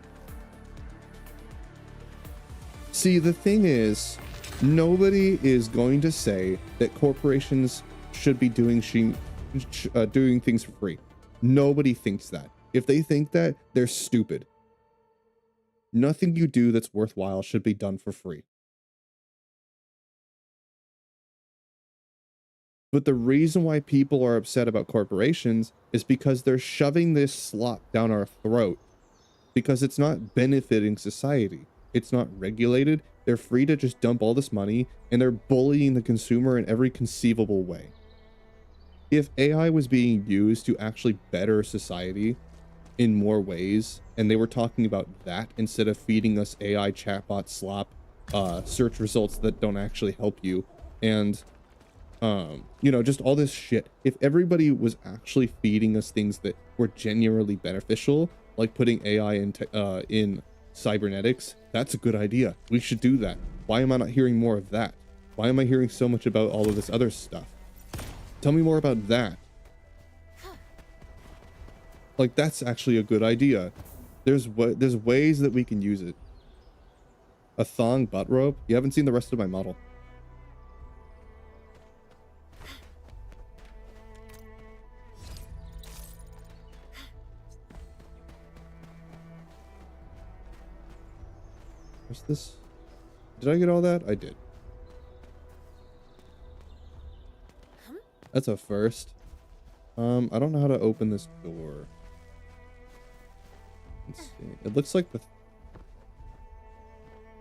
See, the thing is, nobody is going to say that corporations should be doing things for free. Nobody thinks that. If they think that, they're stupid. Nothing you do that's worthwhile should be done for free. But the reason why people are upset about corporations is because they're shoving this slop down our throat. Because it's not benefiting society. It's not regulated. They're free to just dump all this money, and they're bullying the consumer in every conceivable way. If AI was being used to actually better society in more ways, and they were talking about that instead of feeding us AI chatbot slop, search results that don't actually help you, and you know, just all this shit. If everybody was actually feeding us things that were genuinely beneficial, like putting AI in cybernetics, that's a good idea. We should do that. Why am I not hearing more of that? Why am I hearing so much about all of this other stuff? Tell me more about that. Like, that's actually a good idea. There's ways that we can use it. A thong butt rope? You haven't seen the rest of my model. What's this? Did I get all that? I did. That's a first. I don't know how to open this door. Let's see. It looks like the...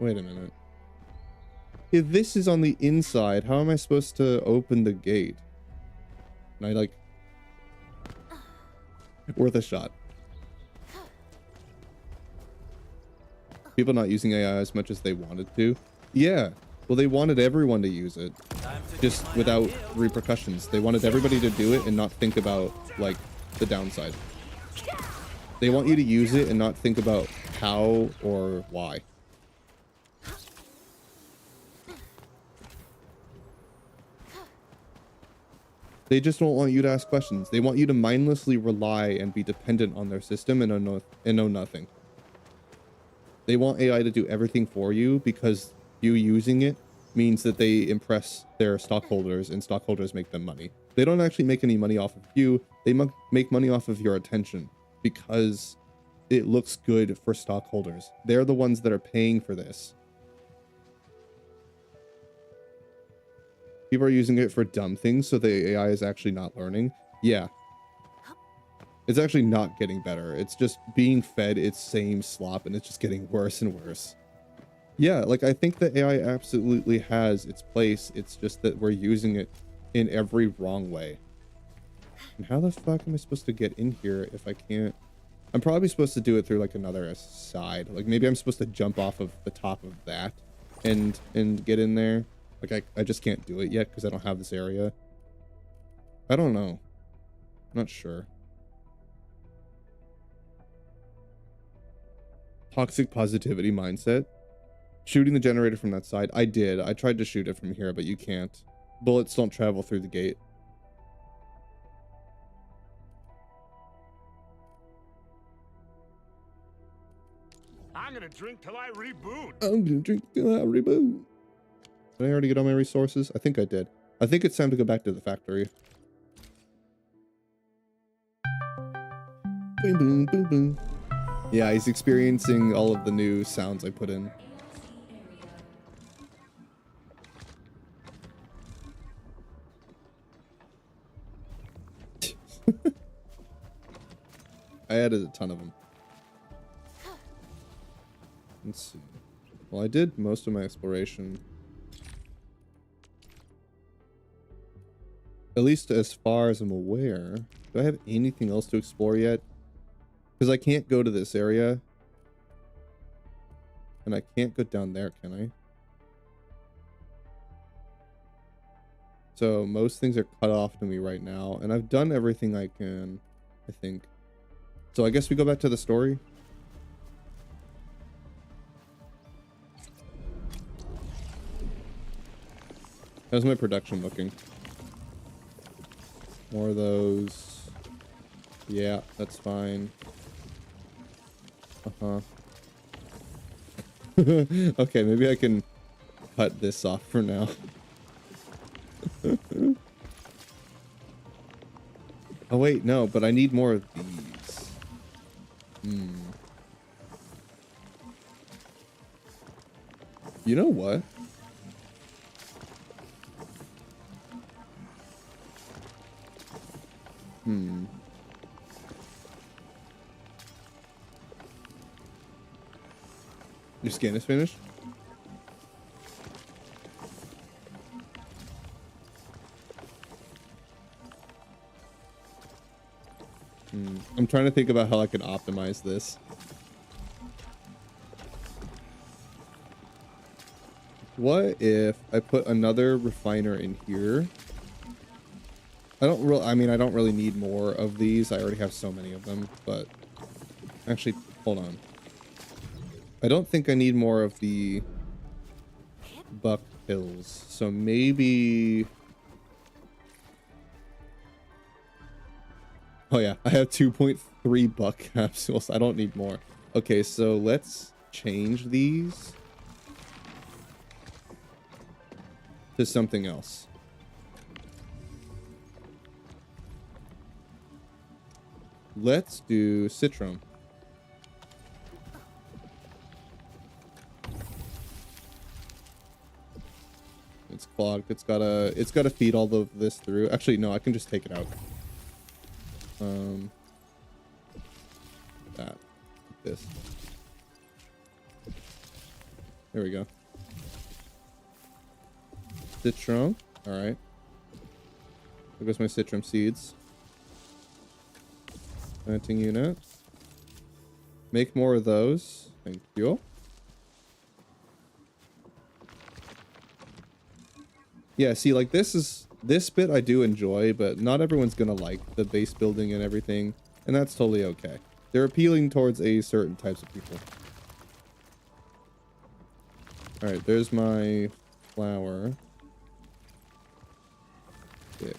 Wait a minute. If this is on the inside, how am I supposed to open the gate? And I like... Worth a shot. People not using AI as much as they wanted to. Yeah. Well, they wanted everyone to use it. Just without repercussions. They wanted everybody to do it and not think about, like, the downside. They want you to use it and not think about how or why. They just don't want you to ask questions. They want you to mindlessly rely and be dependent on their system and know nothing. They want AI to do everything for you because you using it means that they impress their stockholders and stockholders make them money. They don't actually make any money off of you. They make money off of your attention because it looks good for stockholders. They're the ones that are paying for this. People are using it for dumb things, so the AI is actually not learning. Yeah. It's actually not getting better. It's just being fed its same slop, and it's just getting worse and worse. Yeah, like, I think that AI absolutely has its place. It's just that we're using it in every wrong way. And how the fuck am I supposed to get in here if I can't? I'm probably supposed to do it through, like, another side. Like, maybe I'm supposed to jump off of the top of that and get in there. Like, I just can't do it yet because I don't have this area. I don't know. I'm not sure. Toxic positivity mindset. Shooting the generator from that side. I did. I tried to shoot it from here, but you can't. Bullets don't travel through the gate. I'm gonna drink till I reboot. I'm gonna drink till I reboot. Did I already get all my resources? I think I did. I think it's time to go back to the factory. Boom, boom, boom, boom. Yeah, he's experiencing all of the new sounds I put in. I added a ton of them. Let's see. Well, I did most of my exploration. At least as far as I'm aware. Do I have anything else to explore yet? Because I can't go to this area. And I can't go down there, can I? So most things are cut off to me right now. And I've done everything I can, I think. So I guess we go back to the story. How's my production looking? More of those. Yeah, that's fine. Uh-huh. Okay, maybe I can cut this off for now. Oh wait, no, but I need more of these. You know what? Your scan is finished? I'm trying to think about how I can optimize this. What if I put another refiner in here? I don't really need more of these. I already have so many of them, but actually, hold on. I don't think I need more of the buck pills. So maybe... Oh yeah, I have 2.3 buck capsules. I don't need more. Okay, so let's change these to something else. Let's do Citron. It's clogged. It's gotta feed all of this through. Actually, no, I can just take it out. That. This. There we go. Citron. Alright. There goes my citron seeds. Planting unit. Make more of those. Thank you. Yeah, see, like this bit I do enjoy, but not everyone's gonna like the base building and everything, and that's totally okay. They're appealing towards a certain types of people. Alright, there's my flour. Okay.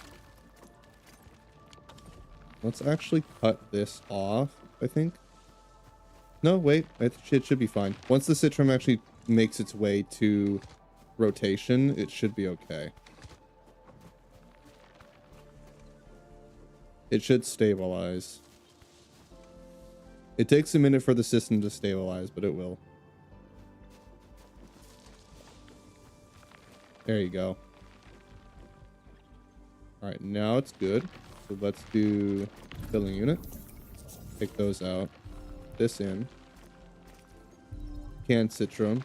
Let's actually cut this off, I think. No, wait, it should be fine. Once the citron actually makes its way to rotation, it should be okay. It should stabilize. It takes a minute for the system to stabilize, but it will. There you go. Alright, now it's good. So let's do filling unit. Take those out. This in. Canned citron.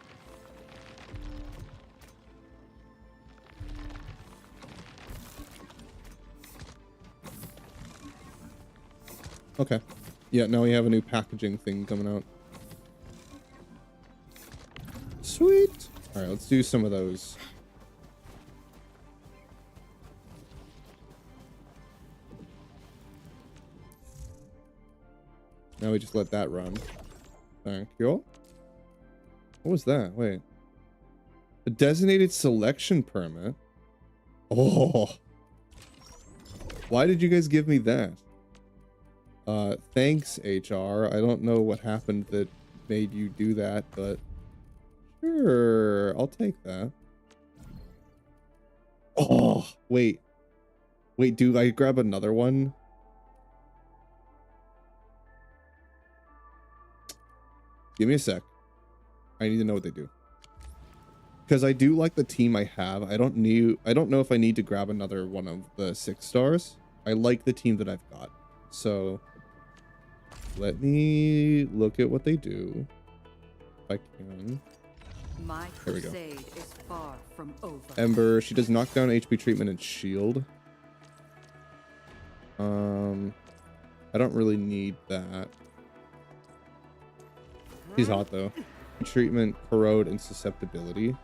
Okay. Yeah, now we have a new packaging thing coming out. Sweet. All right, let's do some of those. Now we just let that run. Thank you. What was that? Wait. A designated selection permit? Oh. Why did you guys give me that? Thanks, HR. I don't know what happened that made you do that, but sure, I'll take that. Oh, wait. Wait, do I grab another one? Give me a sec. I need to know what they do. Because I do like the team I have. I don't know if I need to grab another one of the 6 stars. I like the team that I've got. So let me look at what they do. If I can. My There we go. crusade is far from over. Ember, she does knockdown, HP treatment, and shield. I don't really need that. She's hot though. Treatment, corrode, and susceptibility.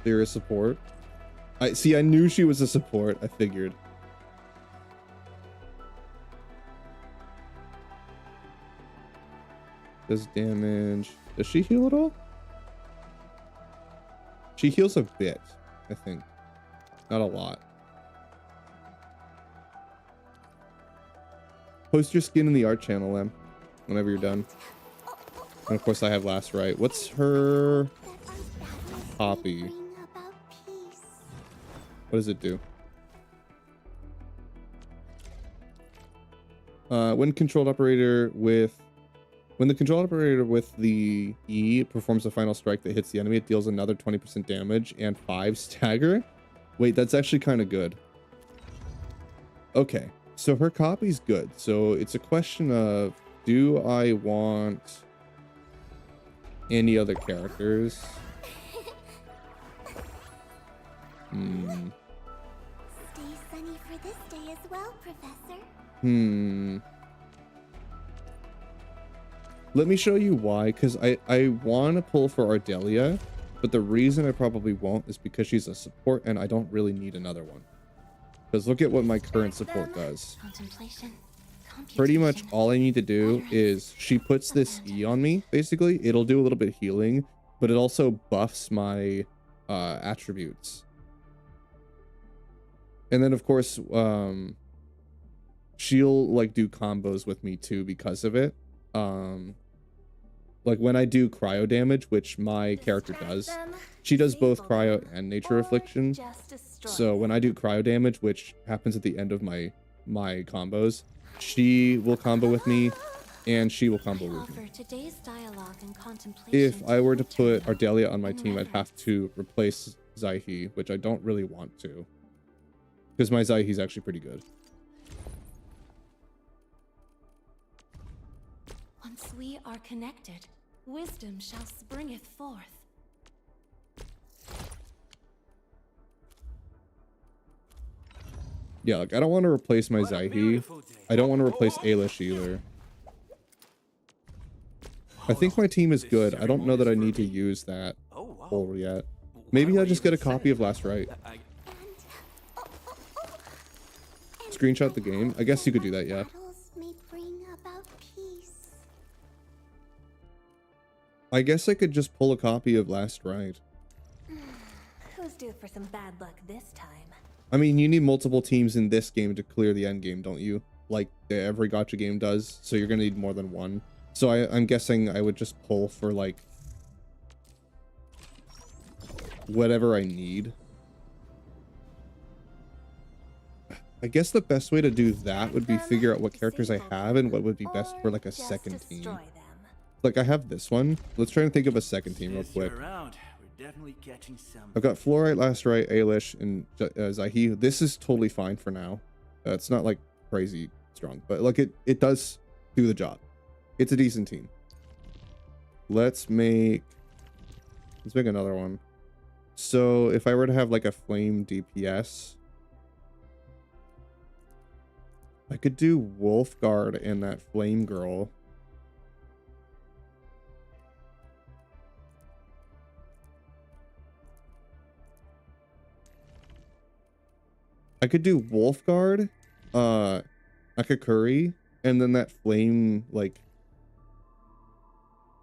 There is support. I knew she was a support. I figured. Does damage. Does she heal at all? She heals a bit, I think. Not a lot. Post your skin in the art channel, Em, whenever you're done. And of course I have last right. What's her copy? What does it do? When the controlled operator with the E performs a final strike that hits the enemy, it deals another 20% damage and 5 stagger. Wait, that's actually kind of good. Okay, so her copy's good. So it's a question of, do I want any other characters? Stay sunny for this day as well, Professor. Let me show you why, because I want to pull for Ardelia, but the reason I probably won't is because she's a support and I don't really need another one. Because look at what my current support does. Pretty much all I need to do is she puts this E on me, basically. It'll do a little bit of healing, but it also buffs my attributes. And then of course, she'll like do combos with me too because of it. Like when I do cryo damage, which my character does, she does both cryo and nature affliction. So when I do cryo damage, which happens at the end of my combos, she will combo with me and she will combo with me. If I were to put Ardelia on my team, I'd have to replace Zaihi, which I don't really want to, because my Zaihi's actually pretty good. Once we are connected, wisdom shall springeth forth. Yeah, like I don't want to replace my Zaihi. I don't want to replace Caelest either. I think my team is good. I don't know that I need to use that pull yet. Maybe I'll just get a copy of Last Right. Screenshot the game. I guess you could do that, yeah. I guess I could just pull a copy of Last Right. Who's due for some bad luck this time? I mean, you need multiple teams in this game to clear the end game, don't you? Like every gacha game does. So you're gonna need more than one. So I'm guessing I would just pull for like whatever I need. I guess the best way to do that would be figure out what characters I have and what would be best for like a second team. Like I have this one. Let's try and think of a second team real quick. I've got Fluorite, Last Right, Caelest, and Zaihi. This is totally fine for now. It's not like crazy strong, but like it does do the job. It's a decent team. Let's make another one. So if I were to have like a flame DPS, I could do Wolfguard and that flame girl. I could do Wolfguard, Akakuri, and then that flame like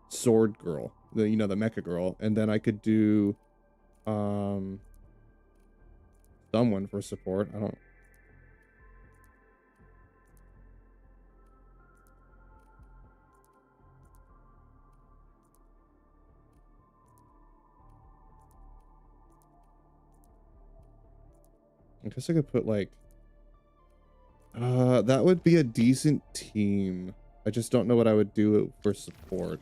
sword girl, the the mecha girl, and then I could do someone for support. I don't. guess I could put like that would be a decent team. I just don't know what I would do for support.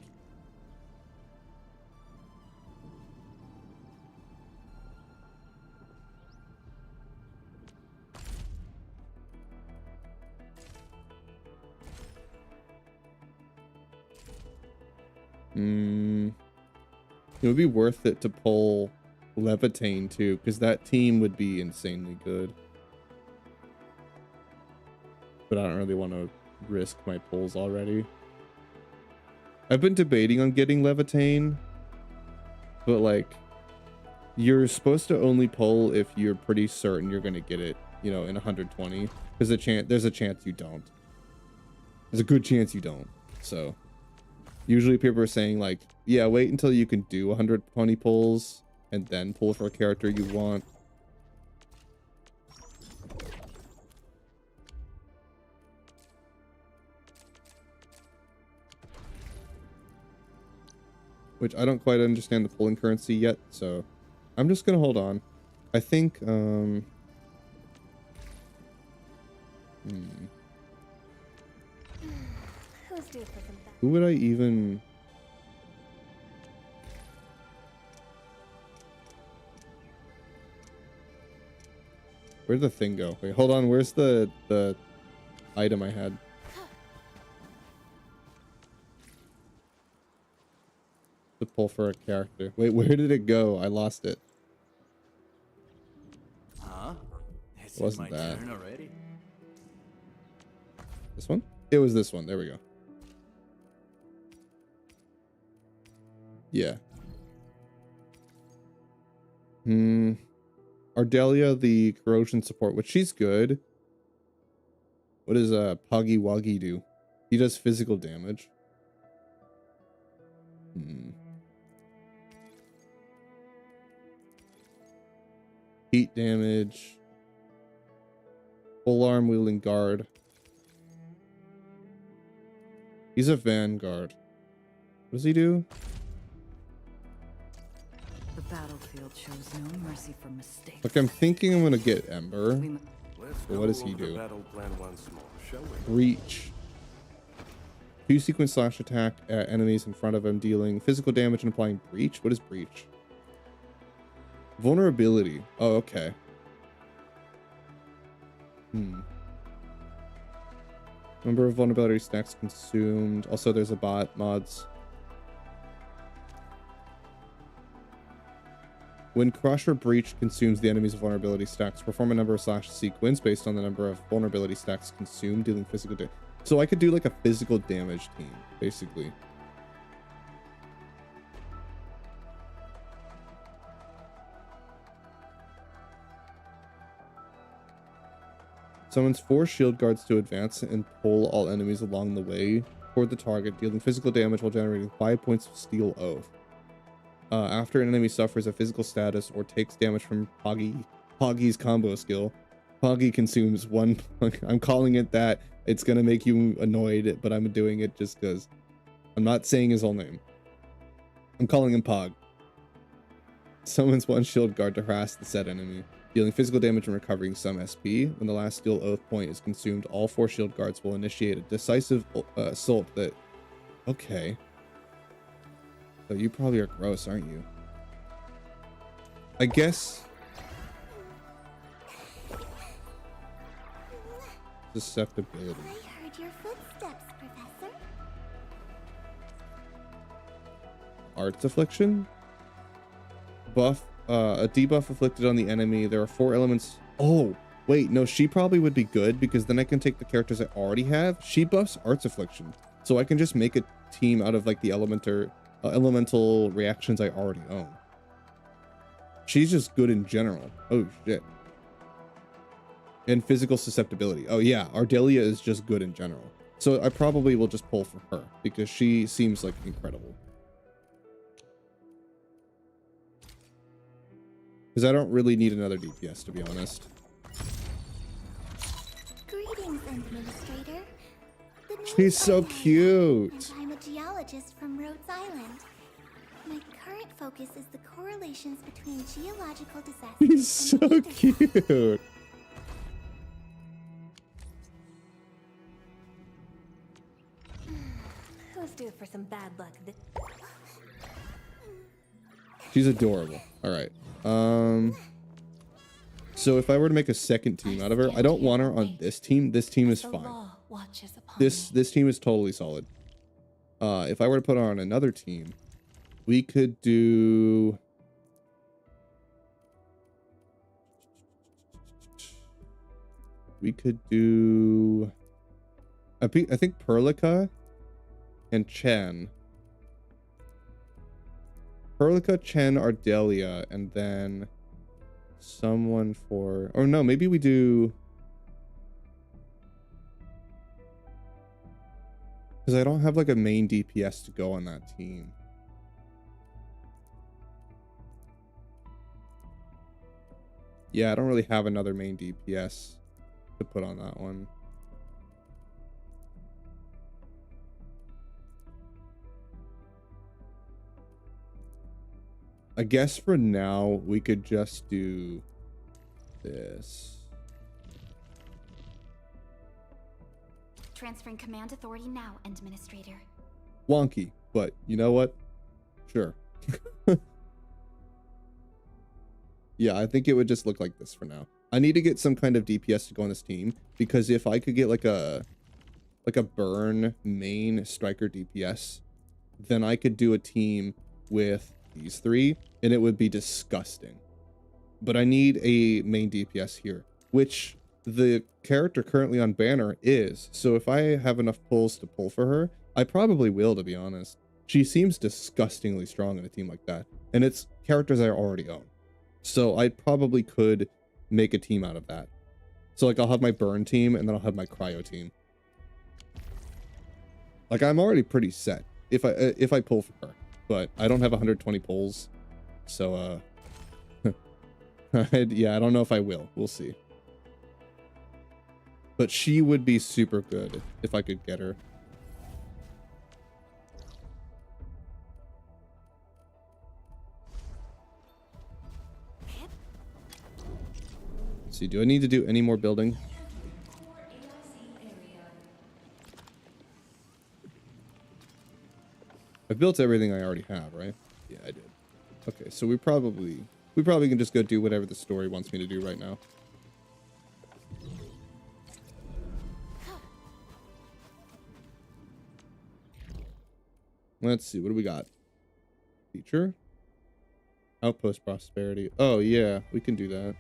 It would be worth it to pull Levitain too, because that team would be insanely good. But I don't really want to risk my pulls already. I've been debating on getting Levitain, but like, you're supposed to only pull if you're pretty certain you're gonna get it, you know, in 120. There's a chance you don't. There's a good chance you don't. So usually people are saying like, yeah, wait until you can do 120 pulls and then pull for a character you want. Which I don't quite understand the pulling currency yet, so I'm just gonna hold on. I think who would I even... Where'd the thing go? Wait, hold on. Where's the item I had? To pull for a character. Wait, where did it go? I lost it. Huh? It Wasn't that already? This one? It was this one. There we go. Yeah. Ardelia, the corrosion support, which she's good. What does Poggy Woggy do? He does physical damage. Heat damage. Full arm wielding guard. He's a vanguard. What does he do? The battlefield shows no mercy for mistakes. Like, I'm thinking I'm gonna get Ember. Let's But what does he do? battle plan once more, shall we? Breach. 2 sequence slash attack at enemies in front of him, dealing physical damage and applying breach. What is breach? Vulnerability. Oh, okay. Number of vulnerability stacks consumed. Also, there's a bot mods. When Crush or Breach consumes the enemy's vulnerability stacks, perform a number of slash sequence based on the number of vulnerability stacks consumed, dealing physical damage. So I could do like a physical damage team, basically. Summons 4 shield guards to advance and pull all enemies along the way toward the target, dealing physical damage while generating 5 points of Steel Oath. After an enemy suffers a physical status or takes damage from Poggy's combo skill, Poggy consumes 1. I'm calling it that. It's gonna make you annoyed, but I'm doing it just because. I'm not saying his whole name. I'm calling him Pog. Summons 1 shield guard to harass the said enemy, dealing physical damage and recovering some SP. When the last Steel Oath point is consumed, all 4 shield guards will initiate a decisive assault that... Okay. So you probably are gross, aren't you? I guess... Susceptibility. I heard your footsteps, Professor. Arts Affliction? Buff, a debuff afflicted on the enemy. There are 4 elements. Oh, wait, no, she probably would be good because then I can take the characters I already have. She buffs Arts Affliction. So I can just make a team out of like the elemental reactions I already own. She's just good in general. Oh, shit. And physical susceptibility. Oh, yeah, Ardelia is just good in general. So I probably will just pull for her because she seems like incredible. Because I don't really need another DPS, to be honest. Greetings, Administrator. The name She's so of my cute. and I'm a geologist from Rhodes Island. My current focus is the correlations between geological disasters He's so and cute. do for some bad luck. She's adorable. All right. So if I were to make a second team out of her, I don't want her on this team. This team is fine. This team is totally solid. If I were to put her on another team, we could do. I think Perlica and Chen. Perlica, Chen, Ardelia, and then someone for. Or no, maybe we do. Because I don't have like a main DPS to go on that team. Yeah, I don't really have another main DPS to put on that one. I guess for now, we could just do this. Transferring command authority now, Administrator. Wonky, but you know what? Sure. Yeah, I think it would just look like this for now. I need to get some kind of DPS to go on this team, because if I could get like a burn main striker DPS, then I could do a team with these three and it would be disgusting. But I need a main DPS here, which the character currently on banner is. So if I have enough pulls to pull for her, I probably will, to be honest. She seems disgustingly strong in a team like that, and it's characters I already own. So I probably could make a team out of that. So like I'll have my burn team and then I'll have my cryo team. Like I'm already pretty set if I pull for her, but I don't have 120 pulls. So yeah, I don't know if I will. We'll see. But she would be super good if I could get her. Let's see, do I need to do any more building? I've built everything I already have, right? Yeah, I did. Okay, so we probably can just go do whatever the story wants me to do right now. Let's see, what do we got? Feature? Outpost prosperity. Oh yeah, we can do that.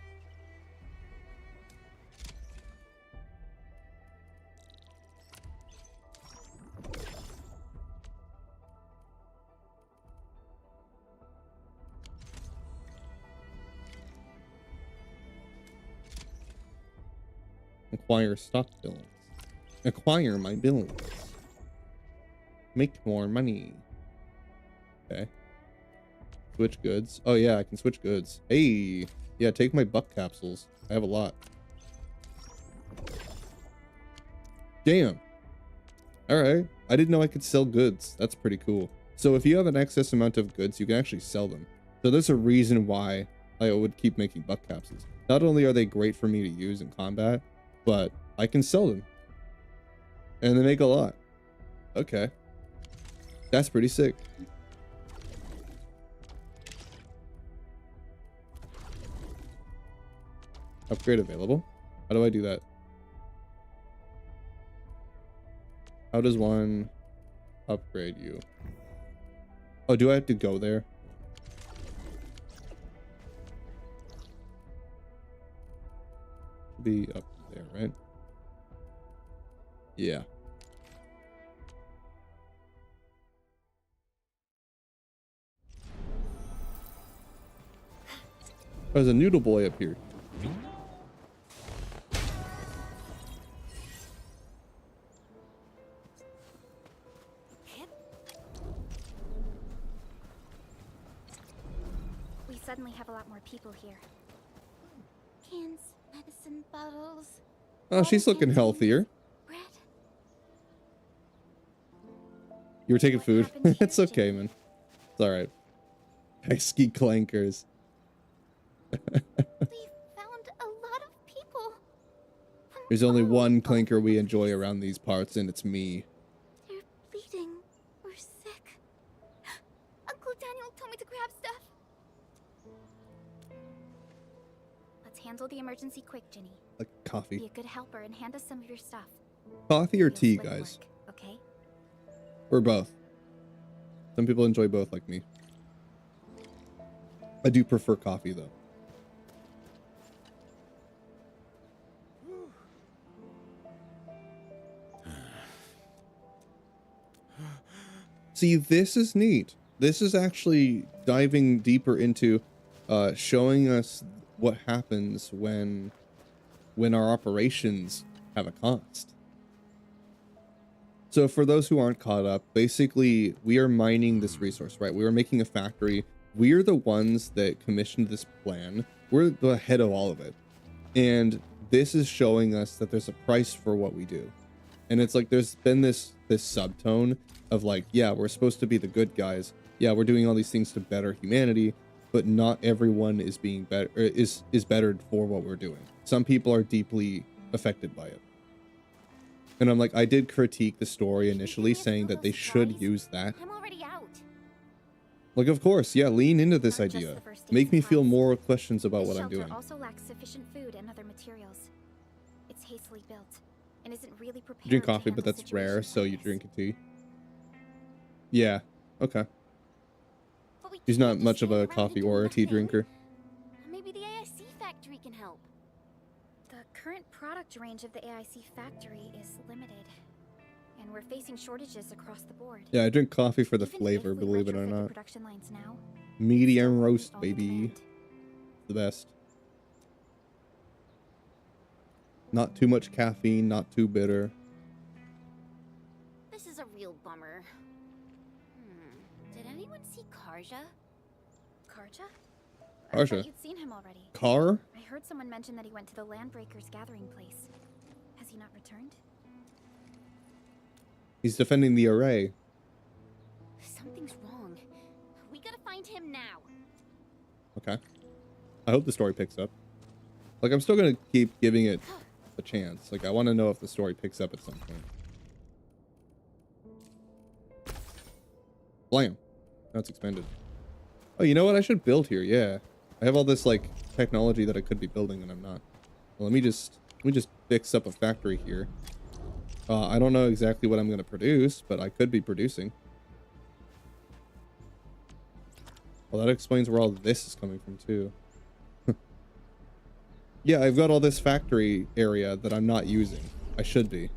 Acquire stock billings. Acquire my billings. Make more money. Okay. Switch goods. Oh yeah, I can switch goods. Hey, yeah, take my buck capsules. I have a lot. Damn. All right. I didn't know I could sell goods. That's pretty cool. So if you have an excess amount of goods, you can actually sell them. So there's a reason why I would keep making buck capsules. Not only are they great for me to use in combat, but I can sell them. And they make a lot. Okay. That's pretty sick. Upgrade available. How do I do that? How does one upgrade you? Oh, do I have to go there? Be up there, right? Yeah. There's a noodle boy up here. We suddenly have a lot more people here. Cans, medicine bottles. Oh, she's looking healthier. Bread. You were taking food? It's okay, man. It's alright. Pesky clankers. We found a lot of people. There's only one clanker we enjoy around these parts, and it's me. They're bleeding or coffee. Be a good helper and hand us some of your stuff. Coffee or You'll tea, split guys? work, okay? Or both. Some people enjoy both like me. I do prefer coffee though. See, this is neat. This is actually diving deeper into showing us what happens when our operations have a cost. So for those who aren't caught up, basically we are mining this resource, right? We are making a factory. We're the ones that commissioned this plan. We're the head of all of it. And this is showing us that there's a price for what we do. And it's like there's been this subtone of like, yeah, we're supposed to be the good guys. Yeah, we're doing all these things to better humanity, but not everyone is being better, is bettered for what we're doing. Some people are deeply affected by it. And I'm like, I did critique the story initially, saying that they should use that. I'm already out. Like, of course, yeah, lean into this Not just idea. the first Make me feel supplies. more questions about This what I'm shelter doing. also lacks sufficient food and other materials. It's hastily built and isn't really prepared. You drink to coffee, but handle that's rare, situations so like you this. drink a tea. Yeah, okay. But we He's can't not just much of stand a around coffee and do or a tea nothing. drinker. Maybe the AIC factory can help. The current product range of the AIC factory is limited, and we're facing shortages across the board. Yeah, I drink coffee for the Even flavor, if we believe it or retrofit the not. production lines now, Medium still won't roast, meet all the baby. demand. The best. Not too much caffeine, not too bitter. This is a real bummer. Did anyone see Karja? Karja? I Karja? thought you'd seen him already. Car? I heard someone mention that he went to the Landbreakers gathering place. Has he not returned? He's defending the array. Something's wrong. We gotta find him now. Okay. I hope the story picks up. Like, I'm still gonna keep giving it a chance. Like, I want to know if the story picks up at some point. Blam. Now it's expanded. Oh, you know what? I should build here. Yeah. I have all this, like, technology that I could be building and I'm not. Well, let me just fix up a factory here. I don't know exactly what I'm going to produce, but I could be producing. Well, that explains where all this is coming from, too. Yeah, I've got all this factory area that I'm not using. I should be.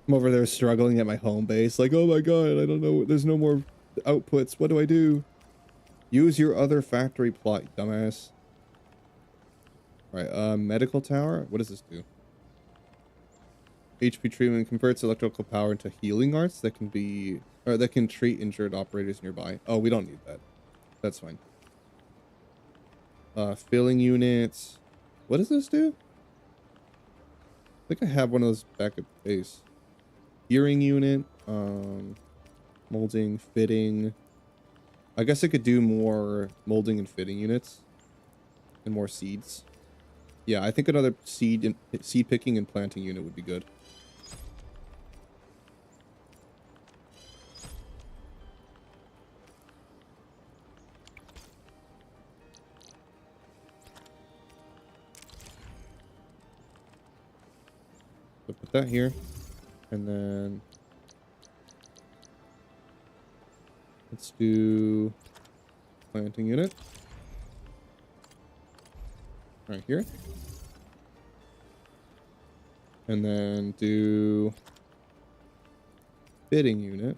I'm over there struggling at my home base. Like, oh my god, I don't know. There's no more outputs. What do I do? Use your other factory plot, dumbass. Alright, medical tower. What does this do? HP treatment converts electrical power into healing arts that can be, or that can treat injured operators nearby. Oh, we don't need that. That's fine. Filling units. What does this do? I think I have one of those back at base. Gearing unit, molding, fitting. I guess I could do more molding and fitting units and more seeds. Yeah, I think another seed picking and planting unit would be good. So put that here, and then let's do planting unit right here, and then do fitting unit.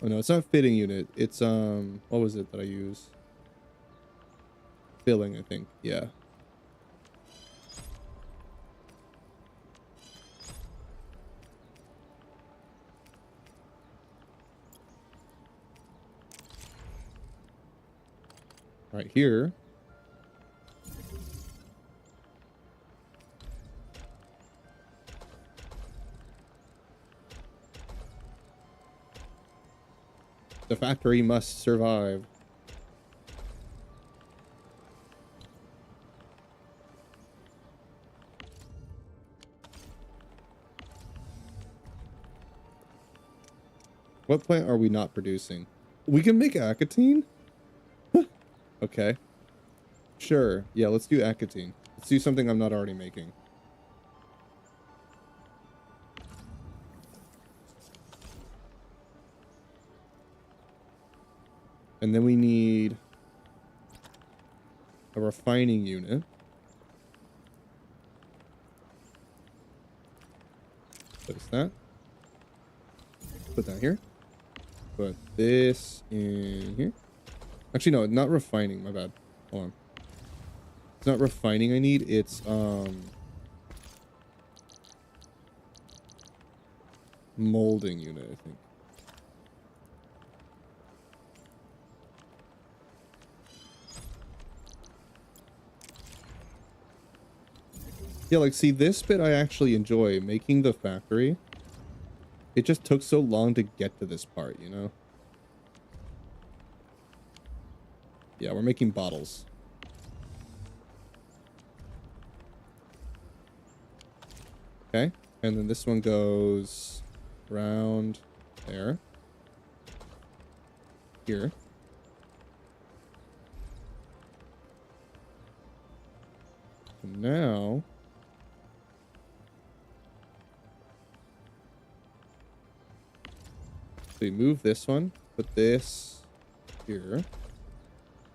Oh no, it's not fitting unit. It's what was it that I use? Filling, I think. Yeah. Right here. The factory must survive. What plant are we not producing? We can make Acatine? Okay. Sure. Yeah, let's do Akatine. Let's do something I'm not already making. And then we need a refining unit. Place that. Put that here. Put this in here. Actually, no, not refining. My bad. Hold on. It's not refining I need. It's molding unit, I think. Yeah, like, see, this bit I actually enjoy, making the factory. It just took so long to get to this part, you know? Yeah, we're making bottles. Okay, and then this one goes around there. Here. And now... So we move this one, put this here,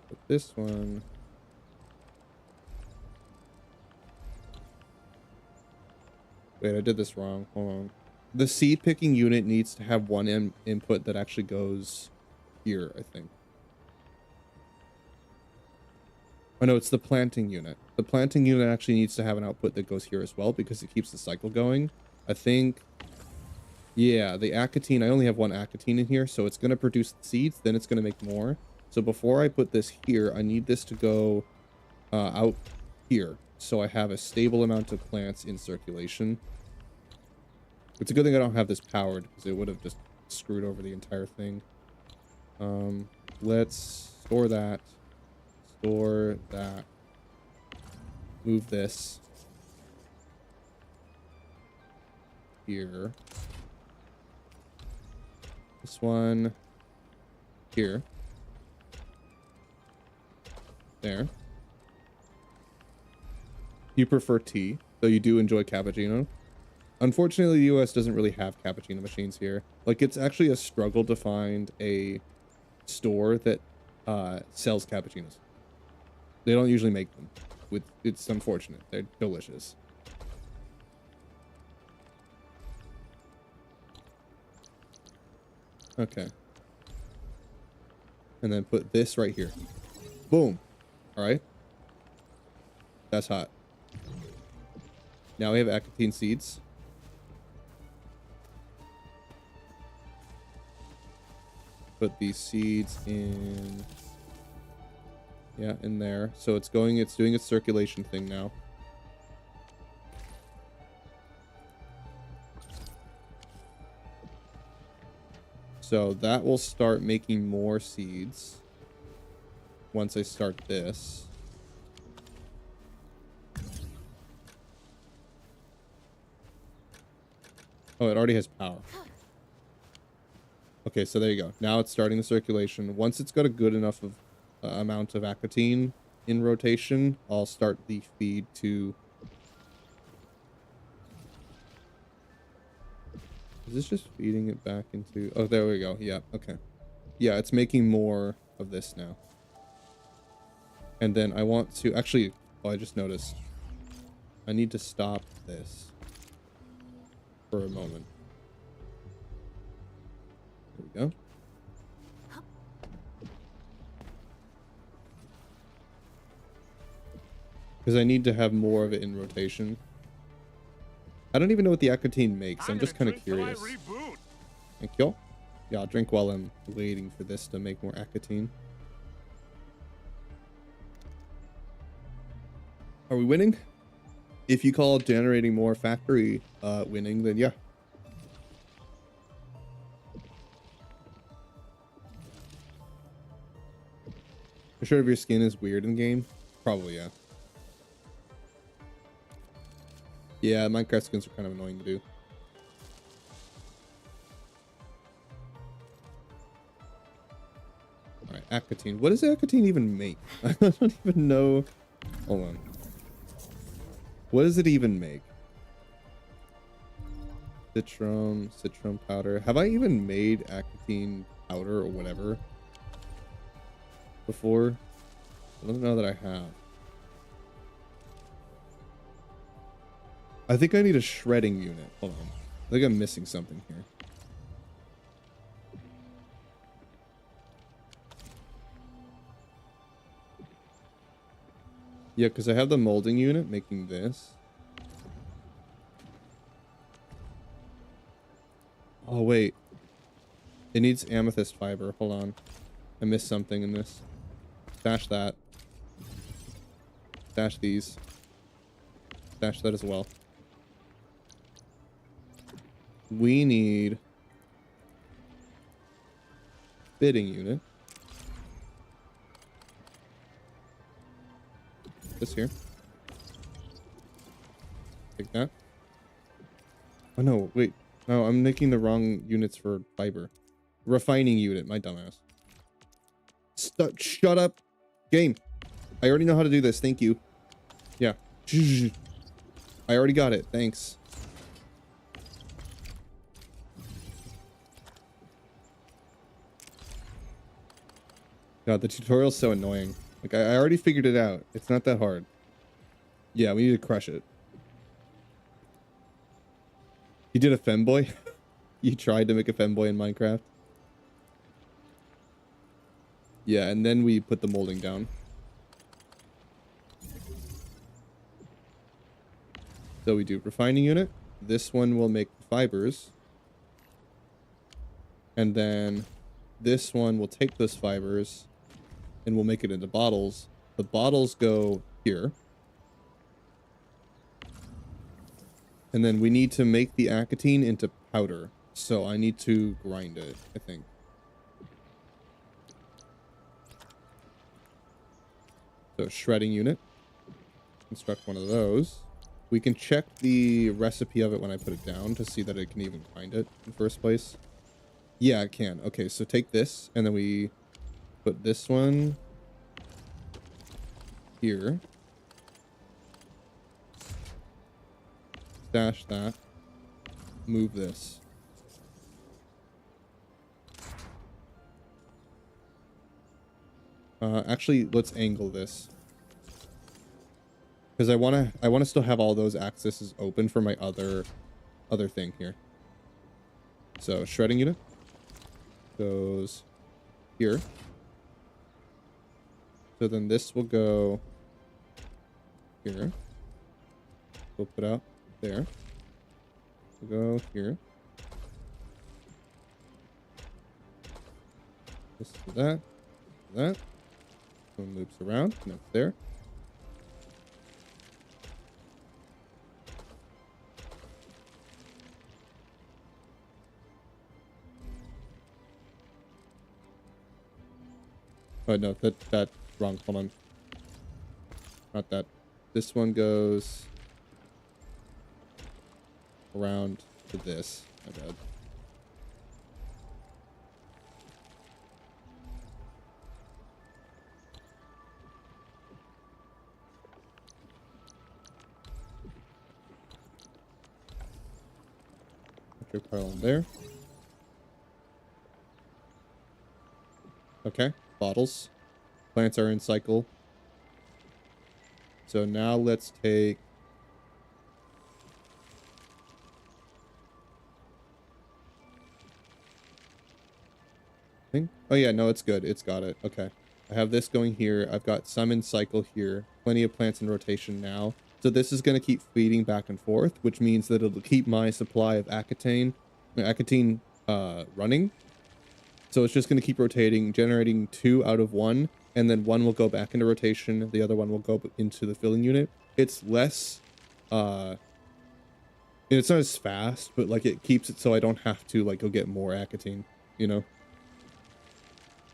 put this one. Wait, I did this wrong. Hold on. The seed picking unit needs to have one input that actually goes here, I think. Oh no, it's the planting unit. The planting unit actually needs to have an output that goes here as well because it keeps the cycle going. I think... Yeah, the Akatine, I only have one Akatine in here, so it's going to produce seeds, then it's going to make more. So before I put this here, I need this to go out here, so I have a stable amount of plants in circulation. It's a good thing I don't have this powered, because it would have just screwed over the entire thing. Let's store that. Store that. Move this. Here. This one here. There. You prefer tea, though you do enjoy cappuccino. Unfortunately, the US doesn't really have cappuccino machines here. Like, it's actually a struggle to find a store that sells cappuccinos. They don't usually make them. It's unfortunate. They're delicious. Okay. And then put this right here. Boom. All right. That's hot. Now we have Akatine seeds. Put these seeds in. Yeah, in there. So it's doing its circulation thing now. So that will start making more seeds once I start this. Oh, it already has power. Okay, so there you go. Now it's starting the circulation. Once it's got a good enough of amount of Akatine in rotation, I'll start the feed to... Is this just feeding it back into... Oh, there we go. Yeah, okay. Yeah, it's making more of this now. And then I want to... Actually, oh, I just noticed. I need to stop this for a moment. There we go. Because I need to have more of it in rotation. I don't even know what the Akatine makes. I'm just kind of curious. Thank you. Yeah, I'll drink while I'm waiting for this to make more Akatine. Are we winning? If you call generating more factory winning, then yeah. I'm sure if your skin is weird in game, probably yeah. Yeah, Minecraft skins are kind of annoying to do. Alright, Acatine. What does Acatine even make? I don't even know. Hold on. What does it even make? Citron powder. Have I even made Acatine powder or whatever before? I don't know that I have. I think I need a shredding unit. Hold on. I think I'm missing something here. Yeah, because I have the molding unit making this. Oh, wait. It needs amethyst fiber. Hold on. I missed something in this. Stash that. Stash these. Stash that as well. We need fitting unit. This here. Take that. Oh no, wait. No, I'm making the wrong units for fiber. Refining unit, my dumbass. Shut up. Game. I already know how to do this. Thank you. Yeah. I already got it. Thanks. God, the tutorial's so annoying. Like, I already figured it out. It's not that hard. Yeah, we need to crush it. You did a femboy? You tried to make a femboy in Minecraft? Yeah, and then we put the molding down. So we do refining unit. This one will make fibers. And then this one will take those fibers and we'll make it into bottles. The bottles go here. And then we need to make the Acatine into powder. So I need to grind it, I think. So shredding unit. Construct one of those. We can check the recipe of it when I put it down to see that it can even grind it in the first place. Yeah, it can. Okay, so take this and then we put this one here. Stash that. Move this. Actually, let's angle this. Because I wanna still have all those accesses open for my other thing here. So shredding unit goes here. So then this will go here. We'll put out there. We'll go here. This to that. That. One loops around, and it's there. Oh no, that's wrong. Hold on. Not that. This one goes around to this. My bad. Put your pile in there. Okay. Bottles. Plants are in cycle. So now let's take thing. Oh yeah, no, it's good. It's got it. Okay. I have this going here. I've got some in cycle here. Plenty of plants in rotation now. So this is going to keep feeding back and forth, which means that it'll keep my supply of Acatine running. So it's just going to keep rotating, generating 2 out of 1, and then 1 will go back into rotation. The other one will go into the filling unit. It's less, it's not as fast, but like it keeps it so I don't have to like go get more Acatine, you know?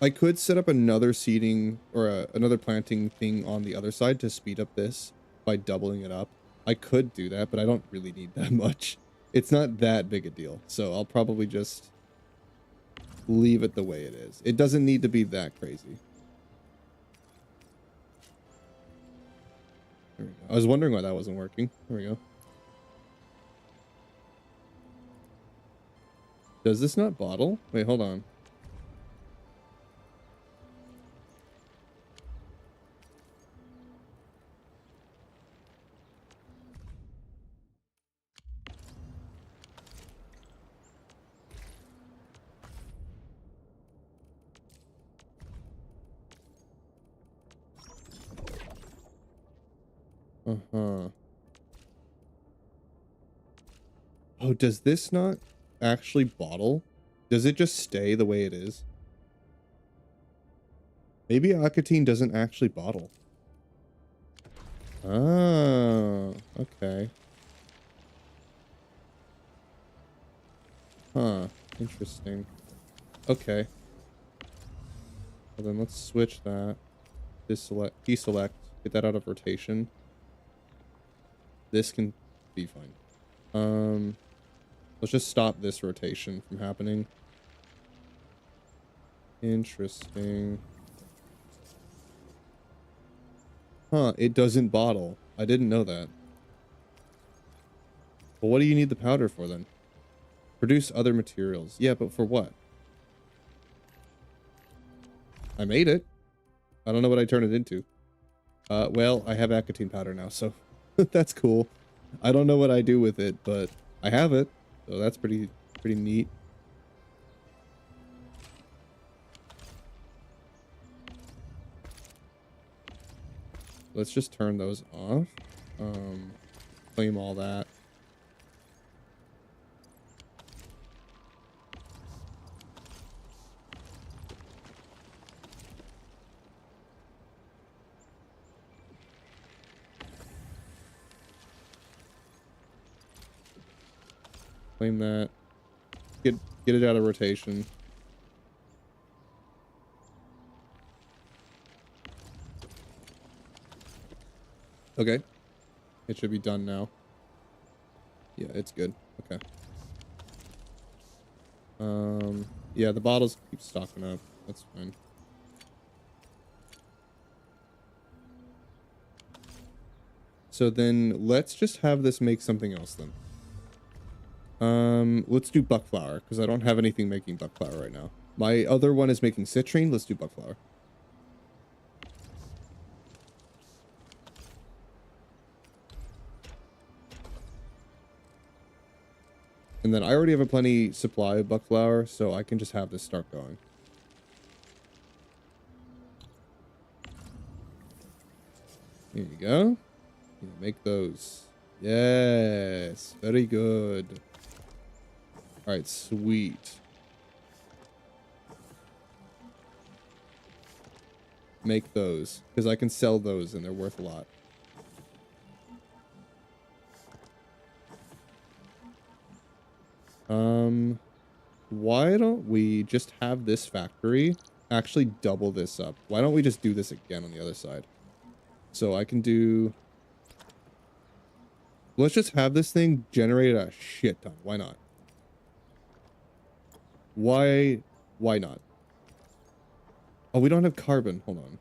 I could set up another seeding or another planting thing on the other side to speed up this by doubling it up. I could do that, but I don't really need that much. It's not that big a deal. So I'll probably just leave it the way it is. It doesn't need to be that crazy. I was wondering why that wasn't working. There we go. Does this not bottle? Wait, hold on. Uh-huh. Oh, does this not actually bottle? Does it just stay the way it is? Maybe Aquatine doesn't actually bottle. Oh, okay. Huh, interesting. Okay. Well then let's switch that. Deselect, get that out of rotation. This can be fine. Let's just stop this rotation from happening. Interesting. Huh, it doesn't bottle. I didn't know that. Well, what do you need the powder for then? Produce other materials. Yeah, but for what? I made it. I don't know what I turned it into. Well, I have Aquatine powder now, so that's cool. I don't know what I do with it, but I have it. So that's pretty neat. Let's just turn those off. Claim all that. Claim that. Get it out of rotation. Okay. It should be done now. Yeah, it's good. Okay. Yeah, the bottles keep stocking up. That's fine. So then let's just have this make something else then. Let's do buck flower because I don't have anything making buck flower right now. My other one is making citrine. Let's do buck flower. And then I already have a plenty supply of buck flower, so I can just have this start going. Here you go. Yeah, make those. Yes, very good. All right, sweet. Make those, because I can sell those and they're worth a lot. Why don't we just have this factory actually double this up? Why don't we just do this again on the other side? So I can do... Let's just have this thing generate a shit ton. Why not? Why not? Oh, we don't have carbon. Hold on.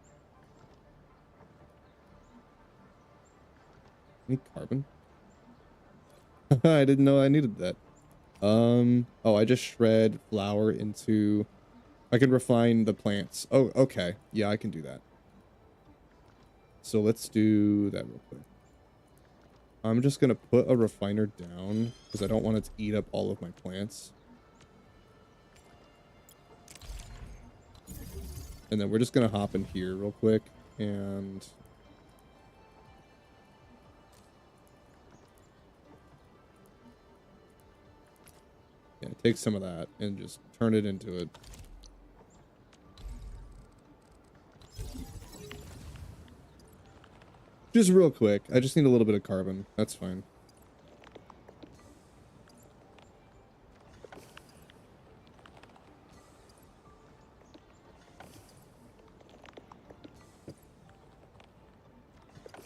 Need carbon? I didn't know I needed that. Oh, I just shred flour into... I can refine the plants. Oh, okay. Yeah, I can do that. So let's do that real quick. I'm just going to put a refiner down because I don't want it to eat up all of my plants. And then we're just going to hop in here real quick and... Yeah, take some of that and just turn it into it. Just real quick. I just need a little bit of carbon. That's fine.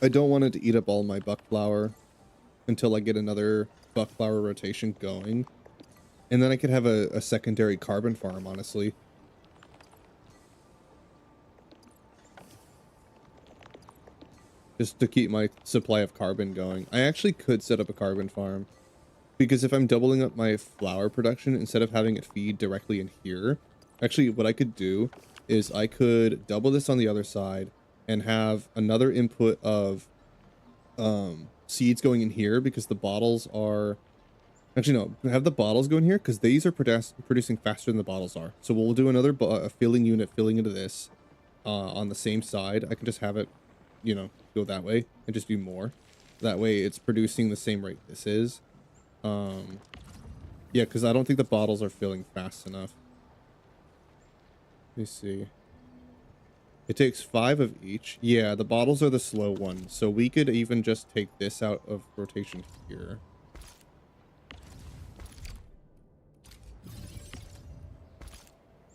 I don't want it to eat up all my buck flower until I get another buck flower rotation going. And then I could have a secondary carbon farm, honestly. just to keep my supply of carbon going. I actually could set up a carbon farm, because if I'm doubling up my flour production, instead of having it feed directly in here, actually what I could do is I could double this on the other side and have another input of seeds going in here, because the bottles are actually, no, have the bottles go in here because these are producing faster than the bottles are. So we'll do another filling unit filling into this on the same side. I can just have it, you know, go that way and just do more. That way it's producing the same rate this is. Yeah, because I don't think the bottles are filling fast enough. Let me see. It takes 5 of each. Yeah, the bottles are the slow ones. So we could even just take this out of rotation here.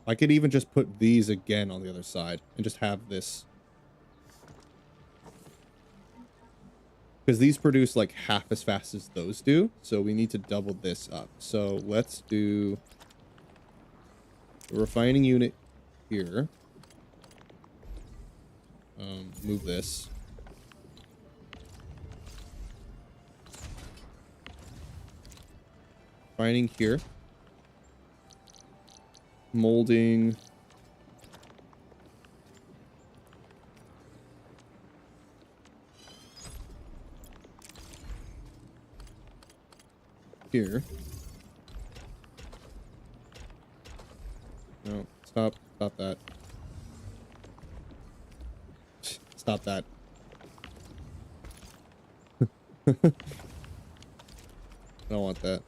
I could even just put these again on the other side and just have this. Because these produce like half as fast as those do. So we need to double this up. So let's do a refining unit here. Move this. Refining here. Molding. Here. No, stop that. Stop that. I don't want that.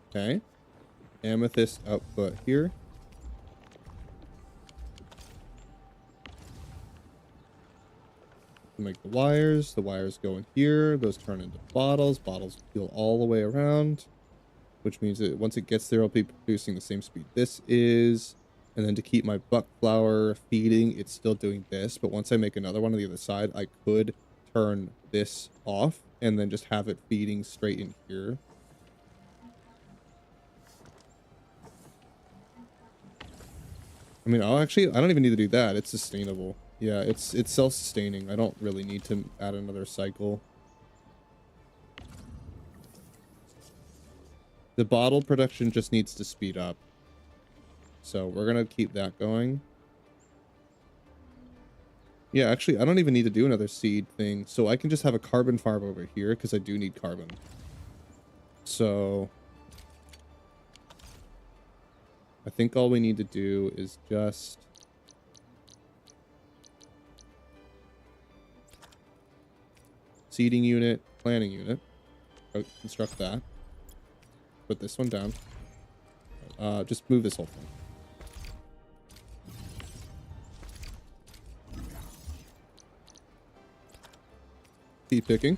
Okay. Amethyst output here. Make the wires go in here. Those turn into bottles. Bottles peel all the way around, which means that once it gets there, I'll be producing the same speed this is. And then to keep my buck flour feeding, it's still doing this. But once I make another one on the other side, I could turn this off and then just have it feeding straight in here. I mean, I don't even need to do that. It's sustainable. Yeah, it's self-sustaining. I don't really need to add another cycle. The bottle production just needs to speed up. So we're going to keep that going. Yeah, actually, I don't even need to do another seed thing. So I can just have a carbon farm over here because I do need carbon. So I think all we need to do is just seeding unit, planning unit. Construct that. Put this one down. Just move this whole thing. Keep picking.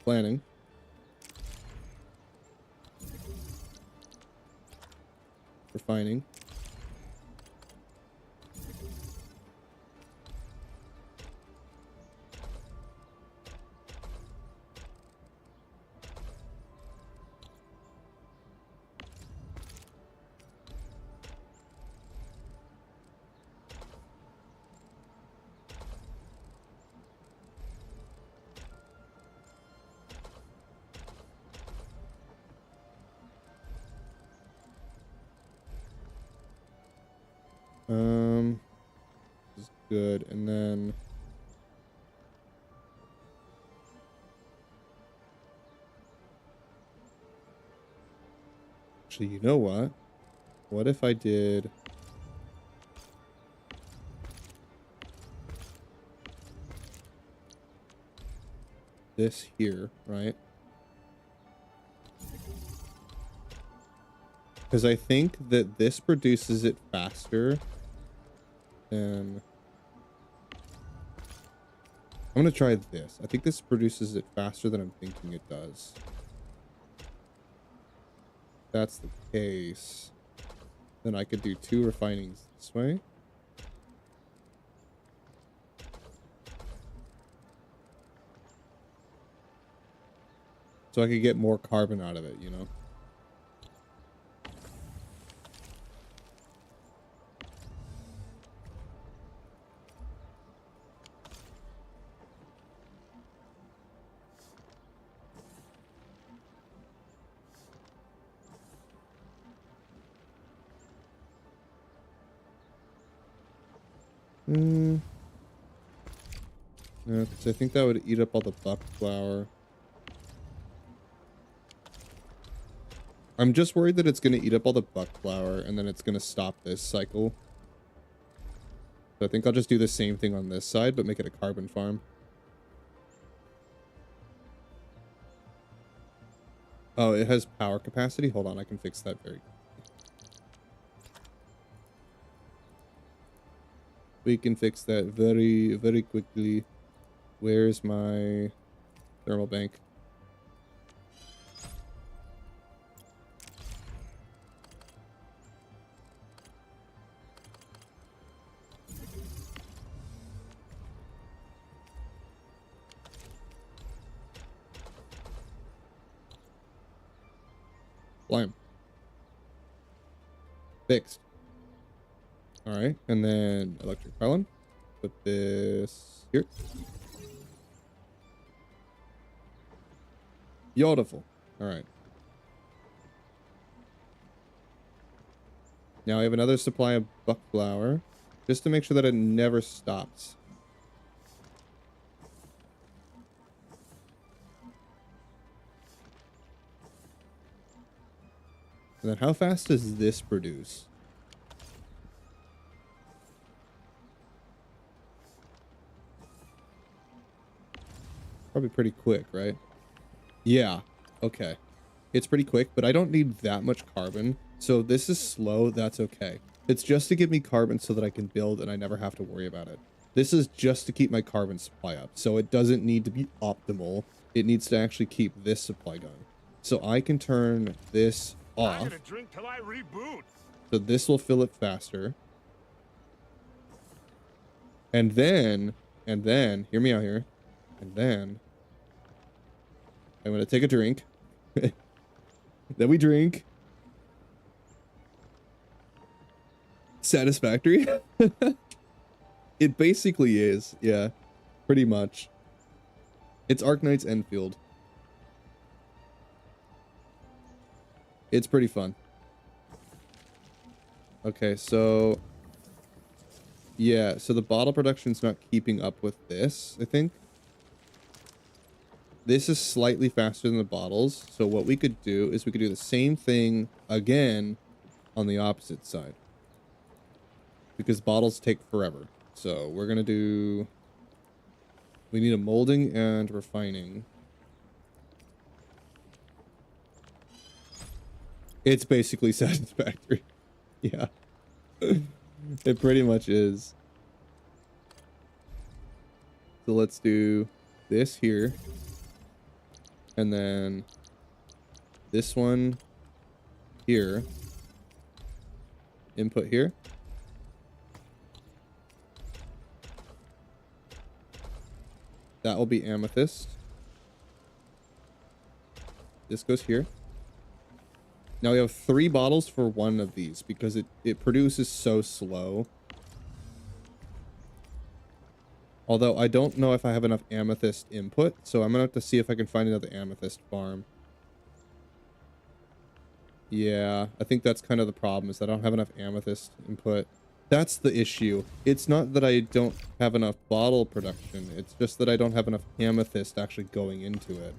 Planning. Refining. This is good. And then actually, you know what? What if I did this here, right? Because I think that this produces it faster than... I'm going to try this. I think this produces it faster than I'm thinking it does. If that's the case, then I could do 2 refinings this way. so I could get more carbon out of it, you know? No, because I think that would eat up all the buck flour. I'm just worried that it's going to eat up all the buck flour and then it's going to stop this cycle. So I think I'll just do the same thing on this side, but make it a carbon farm. Oh, it has power capacity? Hold on, I can fix that very quickly. We can fix that very, very quickly. Where's my thermal bank? Blam. Fixed. All right, and then electric pylon. Put this here. Beautiful. All right. Now I have another supply of buck flour, just to make sure that it never stops. And then how fast does this produce? Probably pretty quick, right? Yeah. Okay. It's pretty quick, but I don't need that much carbon. So this is slow. That's okay. It's just to give me carbon so that I can build and I never have to worry about it. This is just to keep my carbon supply up. So it doesn't need to be optimal. It needs to actually keep this supply going. So I can turn this off. I'm gonna drink till I reboot. So this will fill it faster. And then, hear me out here. And then I'm going to take a drink. Then we drink. Satisfactory. It basically is. Yeah, pretty much. It's Arknight's Endfield. It's pretty fun. Okay, so yeah, so the bottle production's not keeping up with this, I think. This is slightly faster than the bottles. So what we could do is we could do the same thing again on the opposite side. Because bottles take forever. So we're going to do... We need a molding and refining. It's basically satisfactory. Yeah. It pretty much is. So let's do this here. And then this one here. Input here. That will be amethyst. This goes here. Now we have 3 bottles for one of these because it produces so slow. Although I don't know if I have enough amethyst input, so I'm gonna have to see if I can find another amethyst farm. Yeah, I think that's kind of the problem, is I don't have enough amethyst input. That's the issue. It's not that I don't have enough bottle production, it's just that I don't have enough amethyst actually going into it.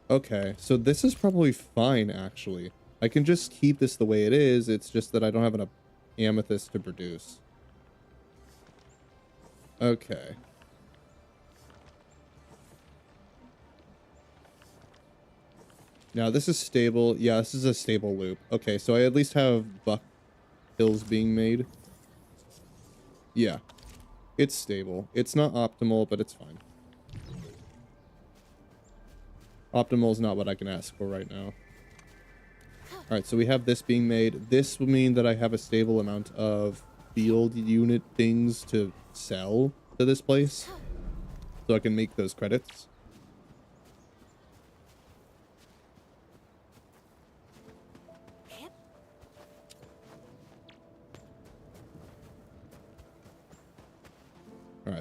Okay, so this is probably fine, actually. I can just keep this the way it is, it's just that I don't have enough amethyst to produce. Okay. Now this is stable. Yeah, this is a stable loop. Okay, so I at least have buck hills being made. Yeah. It's stable. It's not optimal, but it's fine. Optimal is not what I can ask for right now. Alright, so we have this being made. This will mean that I have a stable amount of field unit things to sell to this place. So I can make those credits.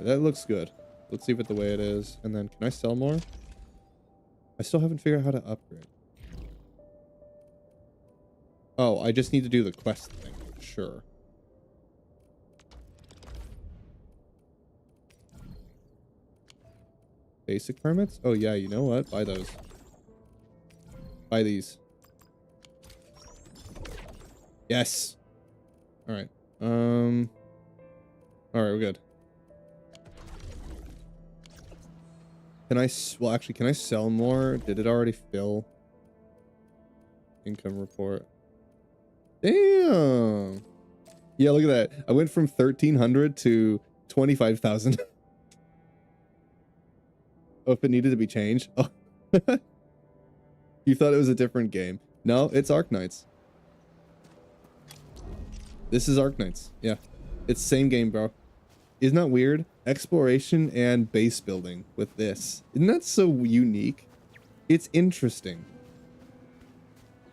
right, that looks good. Let's leave it the way it is. And then can I sell more? I still haven't figured out how to upgrade. Oh, I just need to do the quest thing. Sure. Basic permits? Oh yeah, you know what? Buy those. Buy these. Yes. All right. All right, we're good. Can I? Well, actually, can I sell more? Did it already fill? Income report. Damn. Yeah, look at that. I went from 1,300 to 25,000. Oh, if it needed to be changed. Oh. You thought it was a different game. No, it's Arknights. This is Arknights. Yeah. It's same game, bro. Isn't that weird? Exploration and base building with this. Isn't that so unique? It's interesting.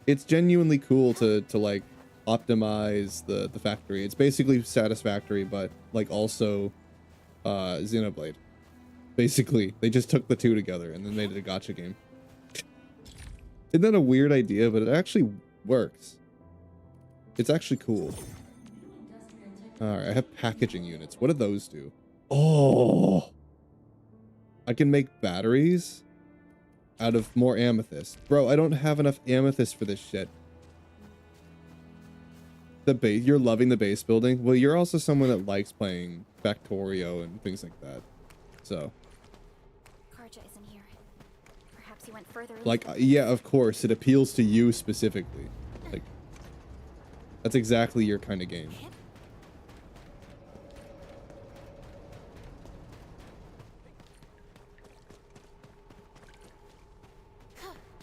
It's genuinely cool to like optimize the factory. It's basically Satisfactory, but like also Xenoblade. Basically, they just took the two together and then made it a gacha game. Isn't that a weird idea? But it actually works. It's actually cool. Alright, I have packaging units. What do those do? Oh! I can make batteries out of more amethyst. Bro, I don't have enough amethyst for this shit. The base, you're loving the base building? Well, you're also someone that likes playing Factorio and things like that. So... Karja isn't here. Perhaps he went further. Like, yeah, of course, it appeals to you specifically. Like, that's exactly your kind of game.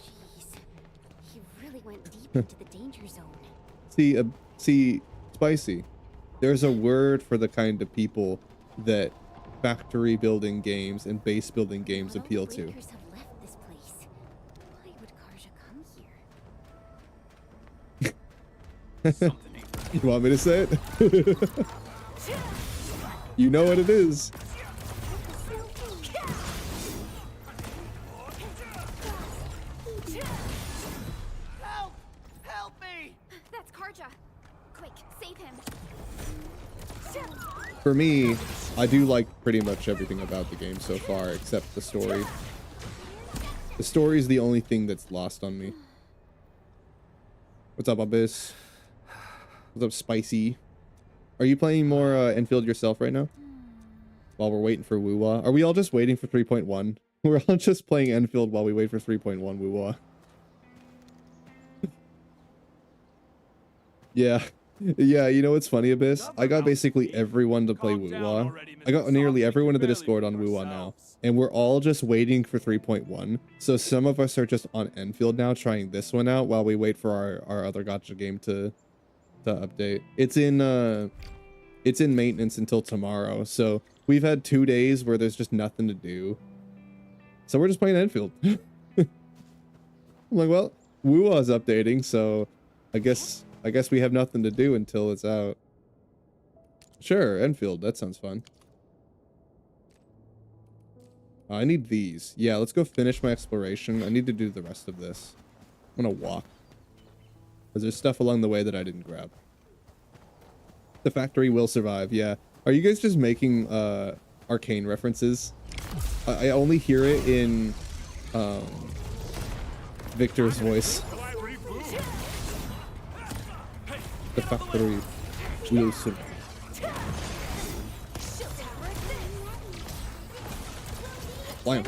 Jeez, he really went deep into the danger zone. See, Spicy. There's a word for the kind of people that factory building games and base building games appeal to. Breakers have left this place. Why would Karja come here? You want me to say it? You know what it is. Help! Help me! That's Karja. Quick, save him. For me, I do like pretty much everything about the game so far, except the story. The story is the only thing that's lost on me. What's up, Abyss? What's up, Spicy? Are you playing more Endfield yourself right now? While we're waiting for Woo-Wah? Are we all just waiting for 3.1? We're all just playing Endfield while we wait for 3.1 Woo-Wah. Yeah. Yeah, you know what's funny, Abyss? I got basically everyone to play Woo-Wah. I got nearly everyone in the Discord on Woo-Wah now. And we're all just waiting for 3.1. So some of us are just on Endfield now trying this one out while we wait for our other gacha game to update. It's in maintenance until tomorrow. So we've had 2 days where there's just nothing to do. So we're just playing Endfield. I'm like, well, Woo-Wah's updating, so I guess we have nothing to do until it's out. Sure, Endfield. That sounds fun. I need these. Yeah, let's go finish my exploration. I need to do the rest of this. I'm gonna walk. Because there's stuff along the way that I didn't grab. The factory will survive, yeah. Are you guys just making arcane references? I only hear it in Victor's voice. The factory will survive. Blam.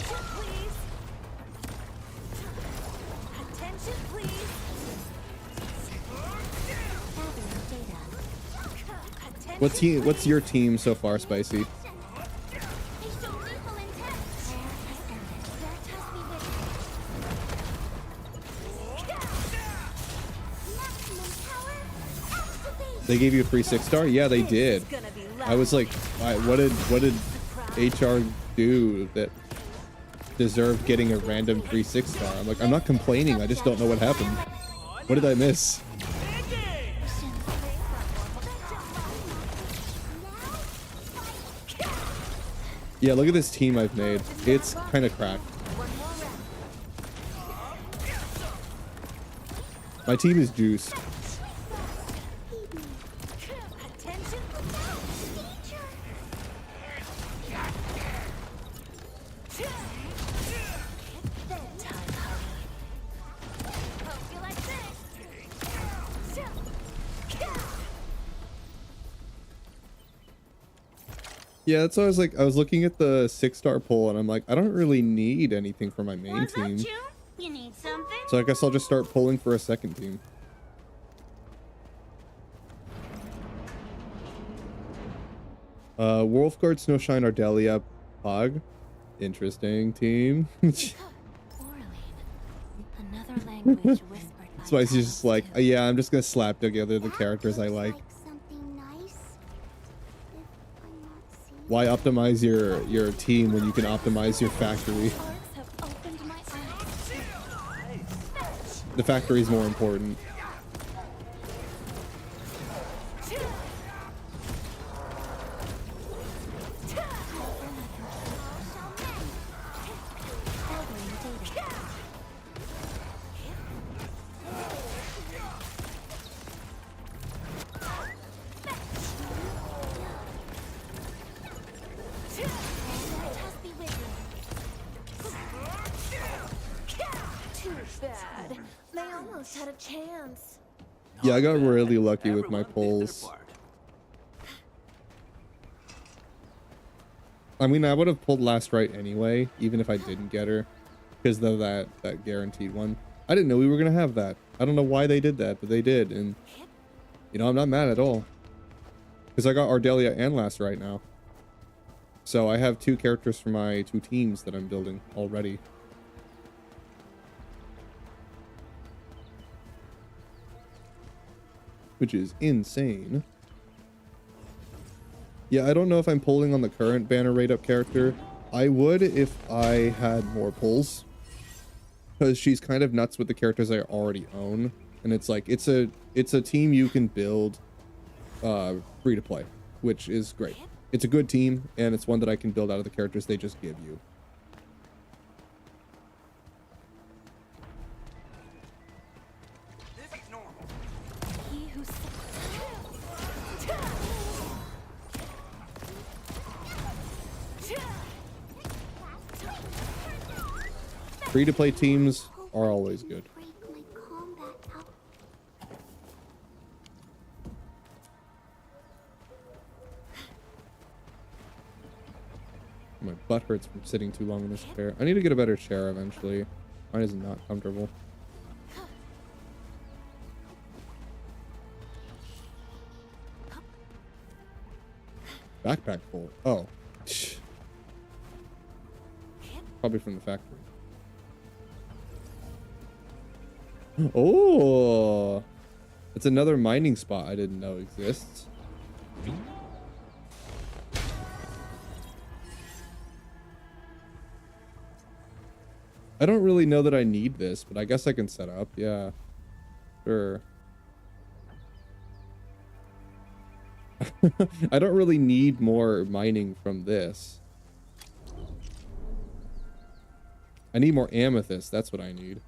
What's your team so far, Spicy? They gave you a free 6-star? Yeah, they did. I was like, what did HR do that deserved getting a random free 6-star? I'm like, I'm not complaining. I just don't know what happened. What did I miss? Yeah, look at this team I've made. It's kind of cracked. My team is juiced. Yeah, that's why I was like, I was looking at the 6-star poll and I'm like, I don't really need anything for my main team. You need something? So I guess I'll just start pulling for a second team. Wolfguard, Snowshine, Ardelia, Pog. Interesting team. Another language whispered by Spicy's just like, yeah, I'm just gonna slap together the characters I like. something nice. If I'm not seeing Why optimize your team when you can optimize your factory? Arcs have opened my eyes. The factory is more important. Too bad. They almost had a chance. Yeah, I got really lucky with my pulls. I mean, I would have pulled last right anyway, even if I didn't get her, because of that guaranteed one. I didn't know we were gonna have that. I don't know why they did that, but they did, and you know, I'm not mad at all, because I got Ardelia and last right now. So I have 2 characters for my 2 teams that I'm building already. Which is insane. Yeah, I don't know if I'm pulling on the current banner rate up character. I would if I had more pulls, because she's kind of nuts with the characters I already own, and it's like it's a team you can build free to play, which is great. It's a good team, and it's one that I can build out of the characters they just give you. He who Free to play teams are always good. break my combat up. My butt hurts from sitting too long in this chair. I need to get a better chair eventually. Mine is not comfortable. Backpack full. Oh. Probably from the factory. Oh. It's another mining spot I didn't know exists. I don't really know that I need this, but I guess I can set up. Yeah. Sure. I don't really need more mining from this. I need more amethyst. That's what I need.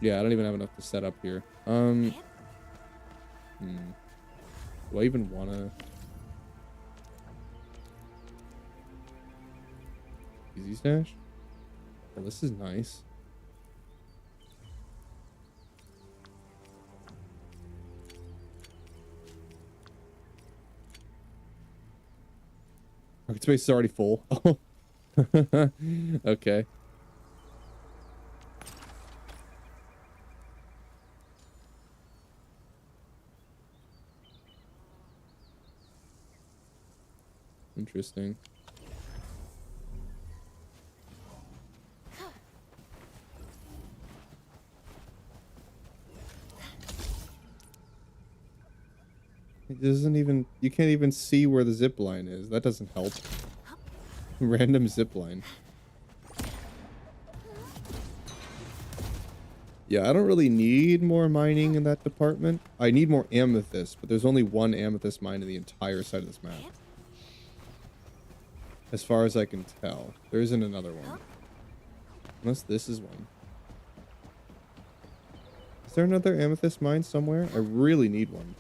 Yeah, I don't even have enough to set up here. Do I even wanna? Easy stash? Well, this is nice. Market space is already full. Oh. Okay. Interesting. It doesn't even, you can't even see where the zip line is. That doesn't help. Random zip line. Yeah, I don't really need more mining in that department. I need more amethyst, but there's only one amethyst mine in the entire side of this map. as far as I can tell. There isn't another one. Unless this is one. Is there another amethyst mine somewhere? I really need one.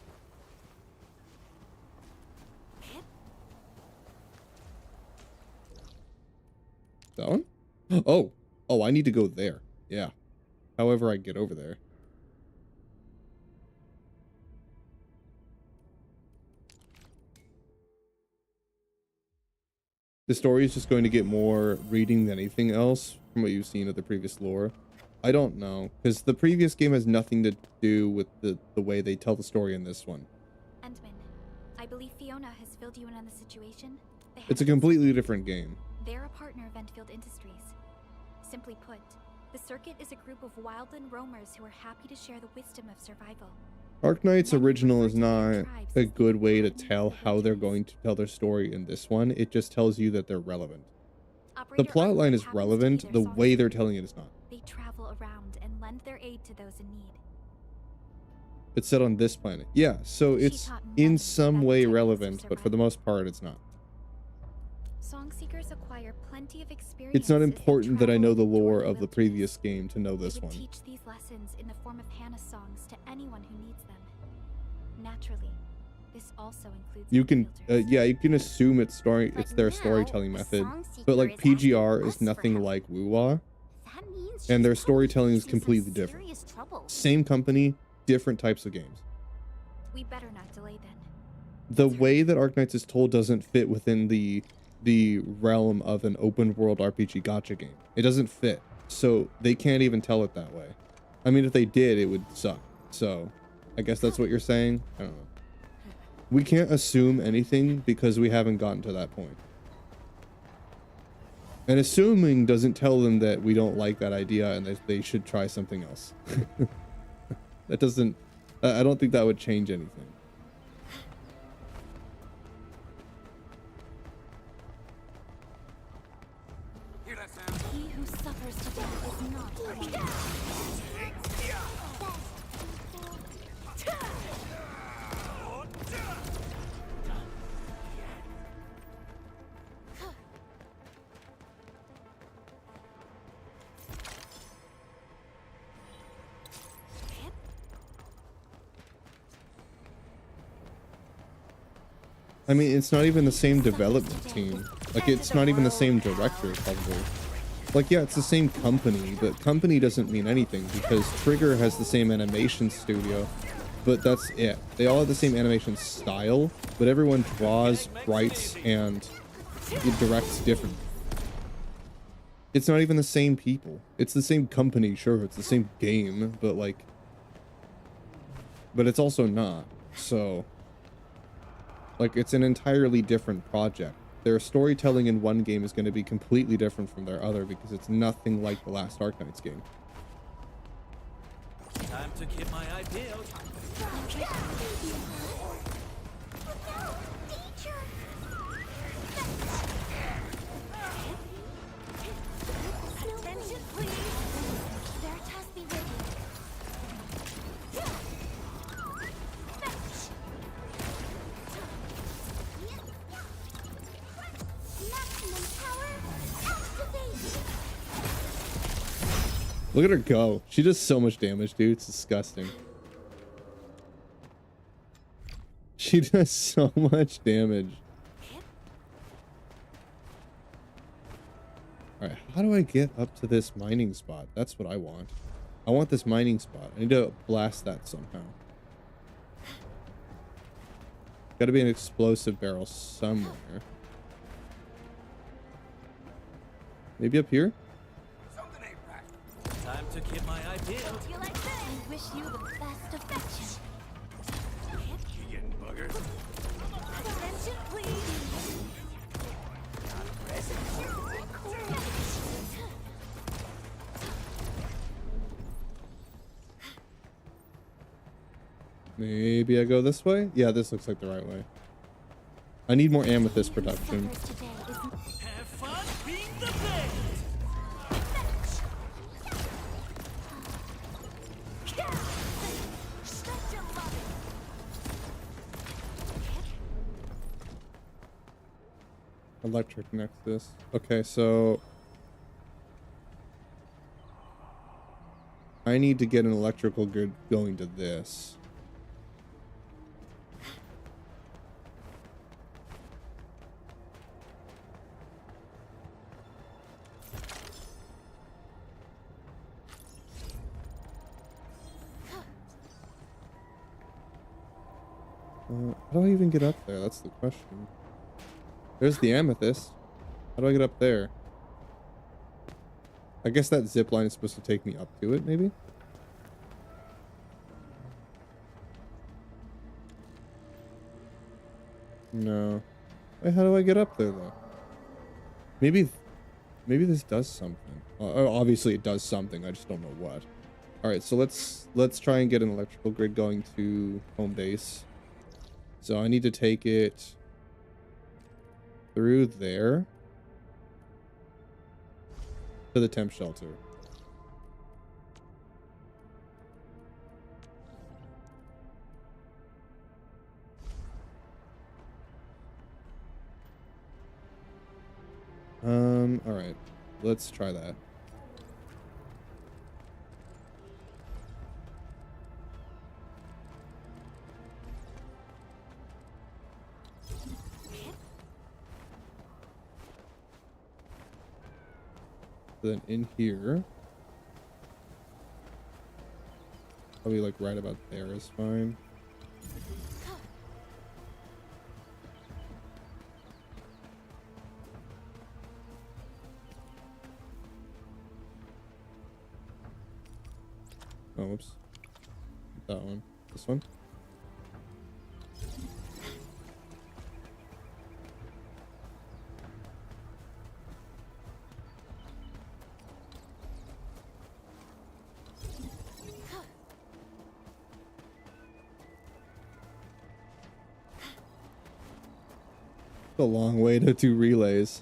That one? Oh. Oh, I need to go there. Yeah. However I get over there. The story is just going to get more reading than anything else from what you've seen of the previous lore. I don't know, because the previous game has nothing to do with the way they tell the story in this one. Endman, I believe Fiona has filled you in on the situation. It's a completely different game. They're a partner of Endfield Industries. Simply put, the Circuit is a group of wildland roamers who are happy to share the wisdom of survival. Arknight's original is not a good way to tell how they're going to tell their story in this one. It just tells you that they're relevant. The plot line is relevant, the way they're telling it is not. They travel around and lend their aid to those in need. It's set on this planet. Yeah, so it's in some way relevant, but for the most part it's not. Song seekers acquire plenty of experience. It's not important that I know the lore of the previous game to know this one. Teach these lessons in the form of Hannah's songs to anyone who needs them. Naturally, this also includes you can yeah, you can assume it's their storytelling method, but like PGR is nothing like Wuwa, and their storytelling is completely different. Same company, different types of games. We better not delay then. The way that Arknights is told doesn't fit within the realm of an open world RPG gacha game. It doesn't fit, so they can't even tell it that way. I mean, if they did, it would suck. So I guess that's what you're saying. I don't know. We can't assume anything because we haven't gotten to that point. And assuming doesn't tell them that we don't like that idea and that they should try something else. That doesn't, I don't think that would change anything. He who suffers today is not alone. I mean, it's not even the same development team. Like, it's not even the same director, probably. Like, yeah, it's the same company, but company doesn't mean anything because Trigger has the same animation studio, but that's it. They all have the same animation style, but everyone draws, writes, and it directs differently. It's not even the same people. It's the same company, sure, it's the same game, but like, but it's also not. So, like, it's an entirely different project. Their storytelling in one game is going to be completely different from their other because it's nothing like the last Arknights game. Time to keep my ideals. Attention, please. Veritas be with you. Maximum power activate. Look at her go. She does so much damage, dude. It's disgusting. She does so much damage. Alright, how do I get up to this mining spot? That's what I want. I want this mining spot. I need to blast that somehow. Gotta be an explosive barrel somewhere. Maybe up here? Time to keep my ideals. You like this? I wish you the best of fortune. You getting buggers? Attention, please. Maybe I go this way? Yeah, this looks like the right way. I need more amethyst production. Have fun being the best. Electric nexus. Okay, so I need to get an electrical grid going to this. How do I even get up there? That's the question. There's the amethyst. How do I get up there? I guess that zip line is supposed to take me up to it, maybe? No. Wait, how do I get up there, though? Maybe this does something. Obviously, it does something. I just don't know what. All right, so let's try and get an electrical grid going to home base. So I need to take it through there to the temp shelter. All right, let's try that. Then in here, probably like right about there is fine. Oh, whoops. That one. This one. A long way to do relays.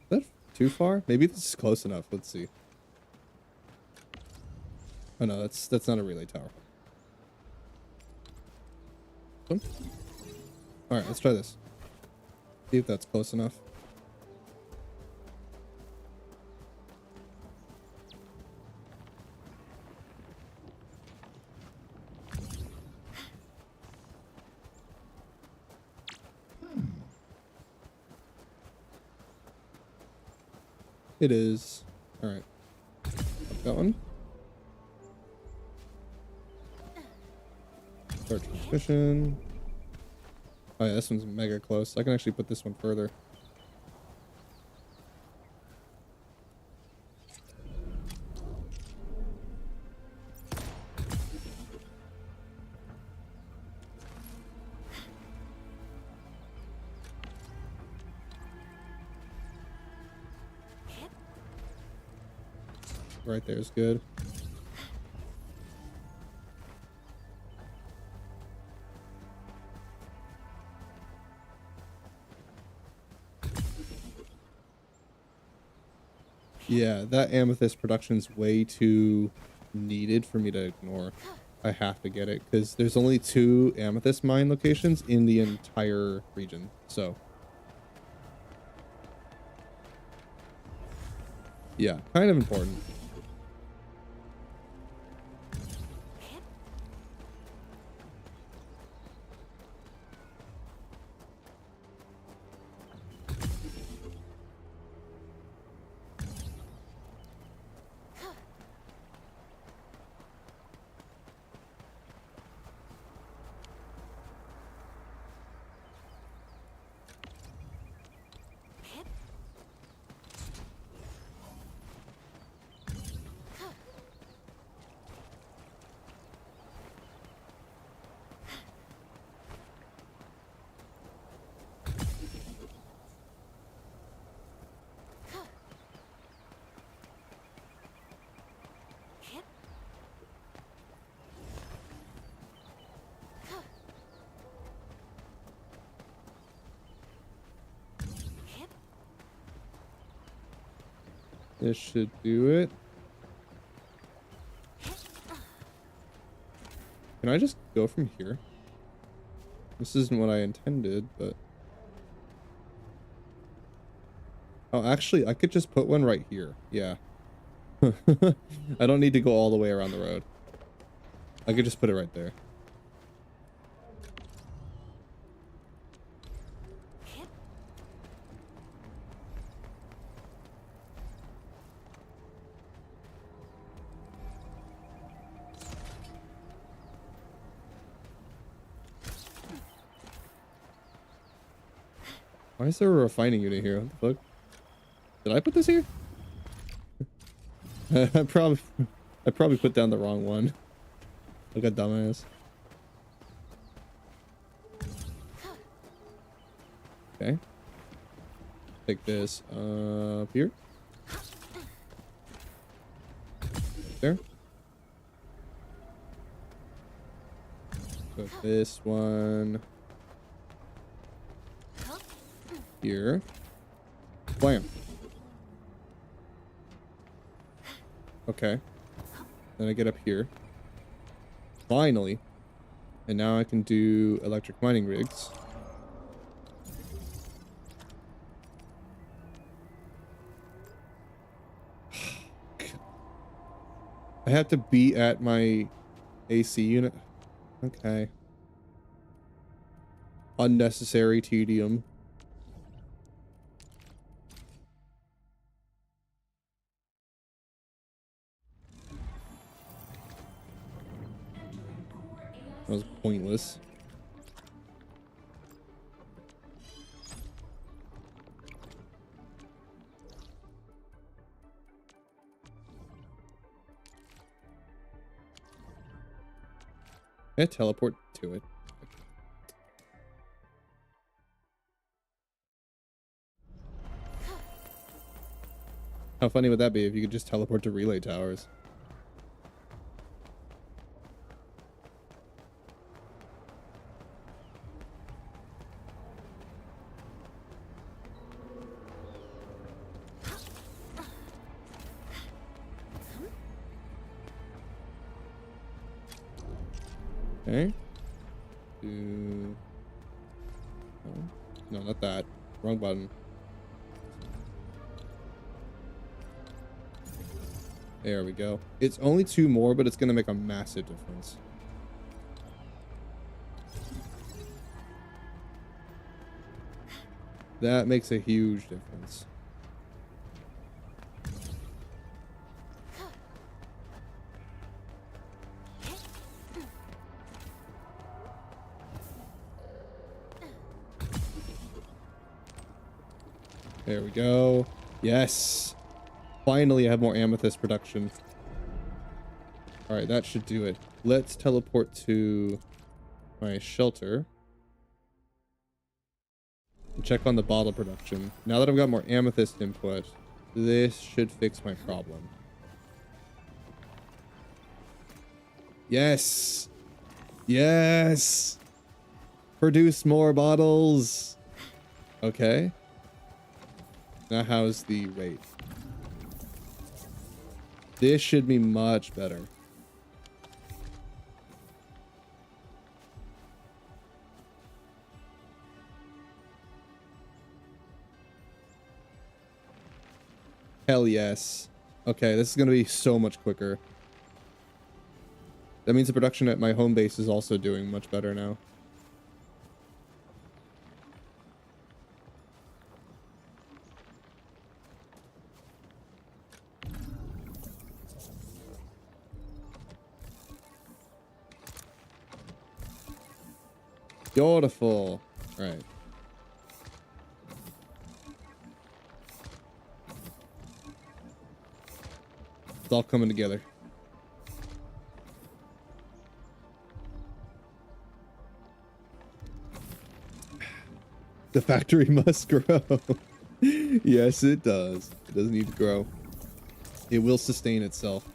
Is that too far? Maybe this is close enough. Let's see. Oh no, that's not a relay tower. All right, let's try this. See if that's close enough. It is. All right. That one. Start transmission. Oh yeah, this one's mega close. I can actually put this one further. Right there is good. Yeah, that amethyst production's way too needed for me to ignore. I have to get it because there's only 2 amethyst mine locations in the entire region. So yeah, kind of important. This should do it. Can I just go from here? This isn't what I intended, but... Oh, actually, I could just put one right here. Yeah. I don't need to go all the way around the road. I could just put it right there. Why is there a refining unit here? What the fuck? Did I put this here? I probably put down the wrong one. Like a dumbass. Okay. Take this up here. There. Put this one here. Blam. Okay. Then I get up here. Finally. And now I can do electric mining rigs. I have to be at my AC unit. Okay. Unnecessary tedium. That was pointless. Can I teleport to it? How funny would that be if you could just teleport to relay towers? Okay. No, not that. Wrong button. There we go. It's only 2 more, but it's going to make a massive difference. That makes a huge difference. There we go. Yes. Finally, I have more amethyst production. All right, that should do it. Let's teleport to my shelter. And check on the bottle production. Now that I've got more amethyst input, this should fix my problem. Yes. Yes. Produce more bottles. Okay. Now how's the rate? This should be much better. Hell yes. Okay, this is going to be so much quicker. That means the production at my home base is also doing much better now. Beautiful. All right. It's all coming together. The factory must grow. Yes, it does. It doesn't need to grow. It will sustain itself.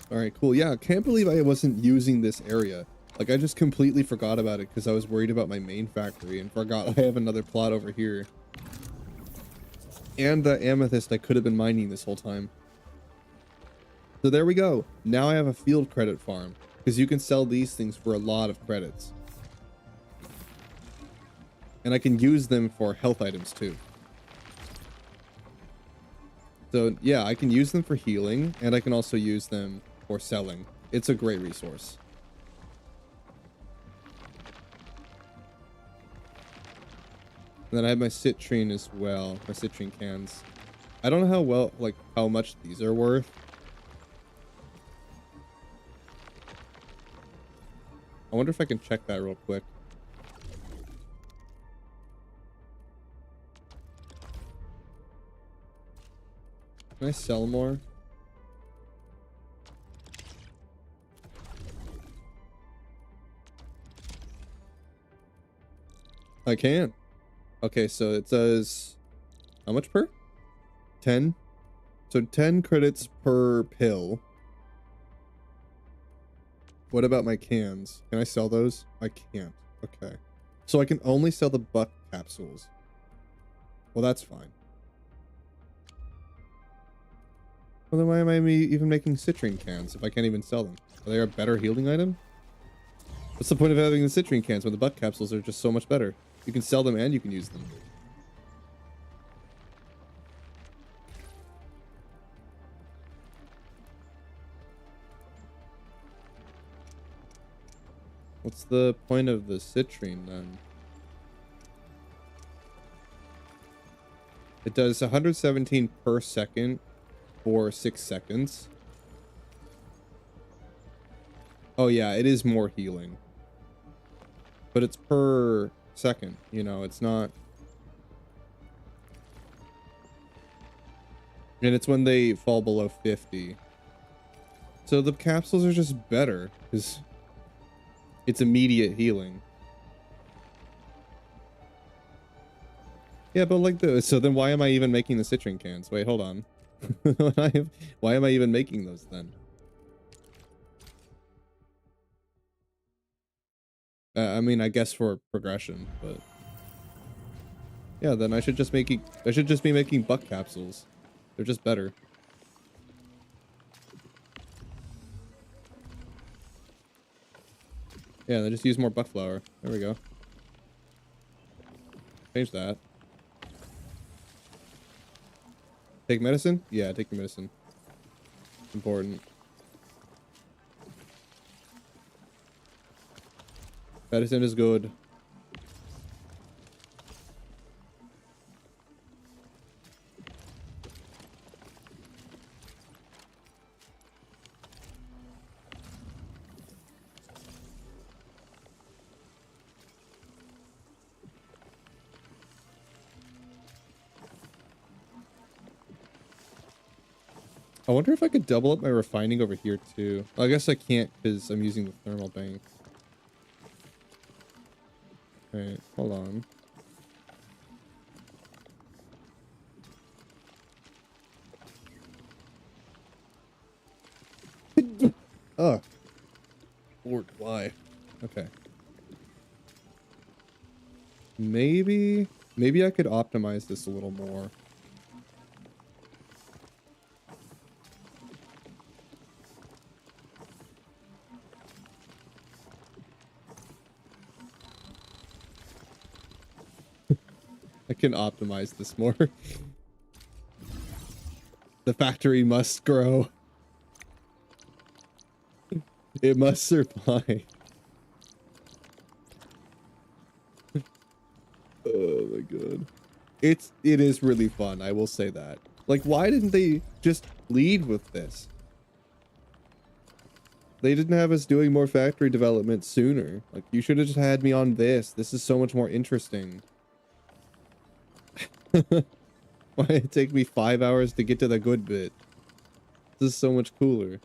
All right, cool. Yeah, I can't believe I wasn't using this area. Like, I just completely forgot about it because I was worried about my main factory and forgot I have another plot over here. And the amethyst I could have been mining this whole time. So there we go. Now I have a field credit farm, because you can sell these things for a lot of credits. And I can use them for health items too. So yeah, I can use them for healing, and I can also use them for selling. It's a great resource. And then I have my citrine as well, my citrine cans. I don't know how much these are worth. I wonder if I can check that real quick. Can I sell more? I can. Okay, so it says how much per? 10. So 10 credits per pill. What about my cans? Can I sell those? I can't. Okay. So I can only sell the buck capsules. Well, that's fine. Well, then why am I even making citrine cans if I can't even sell them? Are they a better healing item? What's the point of having the citrine cans when the buck capsules are just so much better? You can sell them and you can use them. What's the point of the citrine then? It does 117 per second for 6 seconds. Oh yeah, it is more healing. But it's per second, you know, it's not. And it's when they fall below 50. So the capsules are just better because it's immediate healing. Yeah, but like so then why am I even making the citrine cans? Wait, hold on. Why am I even making those then? I mean, I guess for progression, but yeah, then I should just be making buck capsules. They're just better. Yeah, they just use more buck flour. There we go. Change that. Take medicine? Yeah, take your medicine. Important. Medicine is good. I wonder if I could double up my refining over here too. Well, I guess I can't because I'm using the thermal bank. Alright, hold on. Oh. Lord, why? Okay. Maybe I could optimize this a little more. I can optimize this more. The factory must grow. It must survive. Oh my god. It is really fun, I will say that. Like, why didn't they just lead with this? They didn't have us doing more factory development sooner. Like, you should have just had me on this. This is so much more interesting. Why did it take me 5 hours to get to the good bit? This is so much cooler.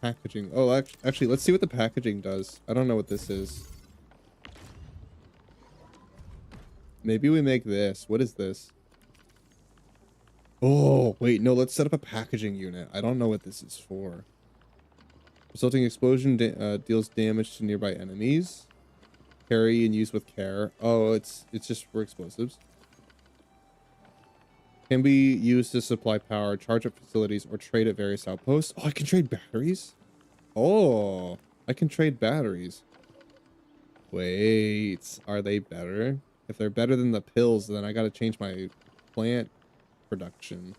packaging. Oh, actually, let's see what the packaging does. I don't know what this is. Maybe we make this. What is this? Oh, wait, no, let's set up a packaging unit. I don't know what this is for. Resulting explosion deals damage to nearby enemies. Carry and use with care. Oh, it's just for explosives. Can be used to supply power, charge up facilities, or trade at various outposts. Oh, I can trade batteries? Oh, I can trade batteries. Wait, are they better? If they're better than the pills, then I gotta change my plant production.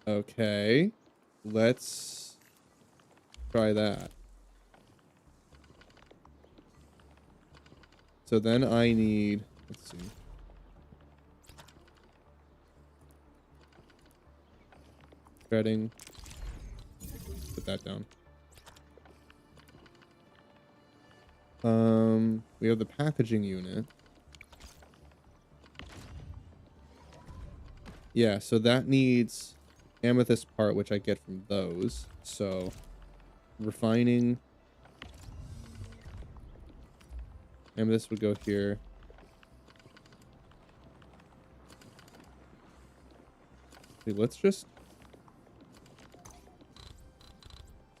Okay, let's try that. So then I need, let's see. Shredding. Put that down. We have the packaging unit. Yeah, so that needs amethyst part, which I get from those. So refining. Amethyst would go here. Okay, let's just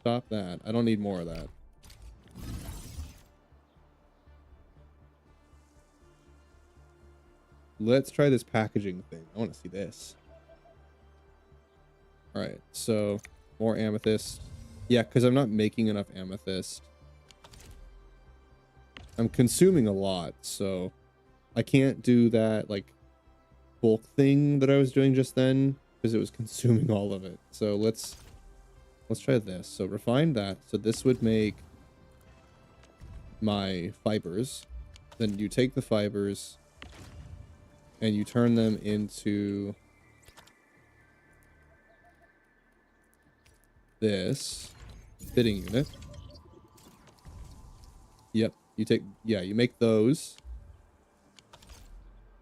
stop that. I don't need more of that. Let's try this packaging thing. I want to see this. All right, so more amethyst. Yeah, because I'm not making enough amethyst. I'm consuming a lot, so I can't do that like bulk thing that I was doing just then because it was consuming all of it. So let's try this. So refine that. So this would make my fibers. Then you take the fibers and you turn them into this fitting unit. Yep. You make those.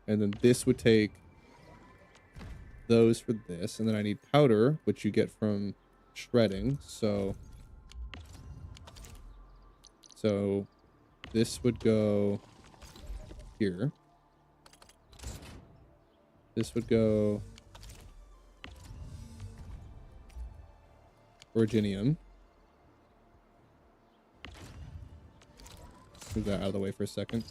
And then this would take those for this. And then I need powder, which you get from shredding. So this would go here. This would go Virginium. Move that out of the way for a second.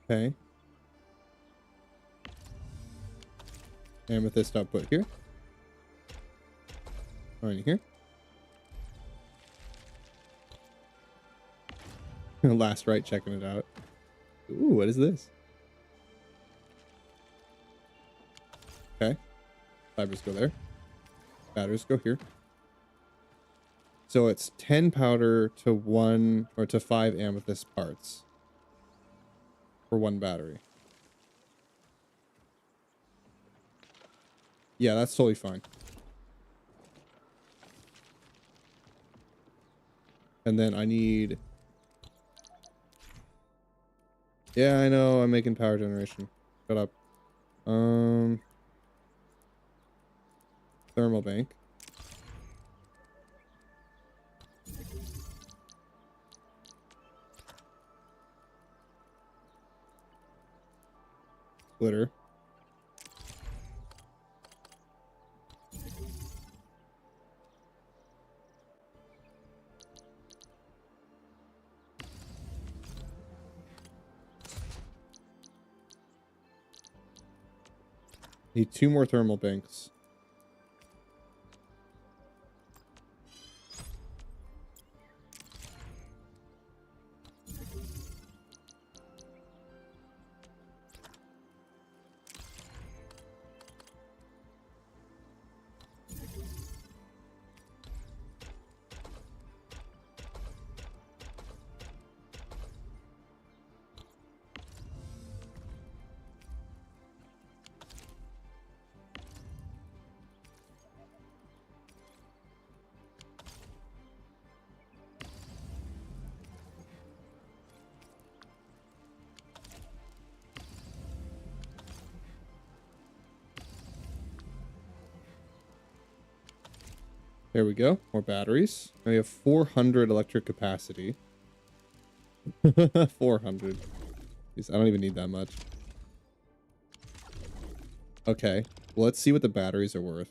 Okay. Amethyst output here. Alright, here. Last right, checking it out. Ooh, what is this? Okay. Fibers go there. Batteries go here. So it's 10 powder to 1 or to 5 amethyst parts for 1 battery. Yeah, that's totally fine. And then I need... Yeah, I know, I'm making power generation. Shut up. Thermal bank. Glitter. Need 2 more thermal banks. There we go. More batteries. We have 400 electric capacity. 400. Jeez, I don't even need that much. Okay. Well, let's see what the batteries are worth.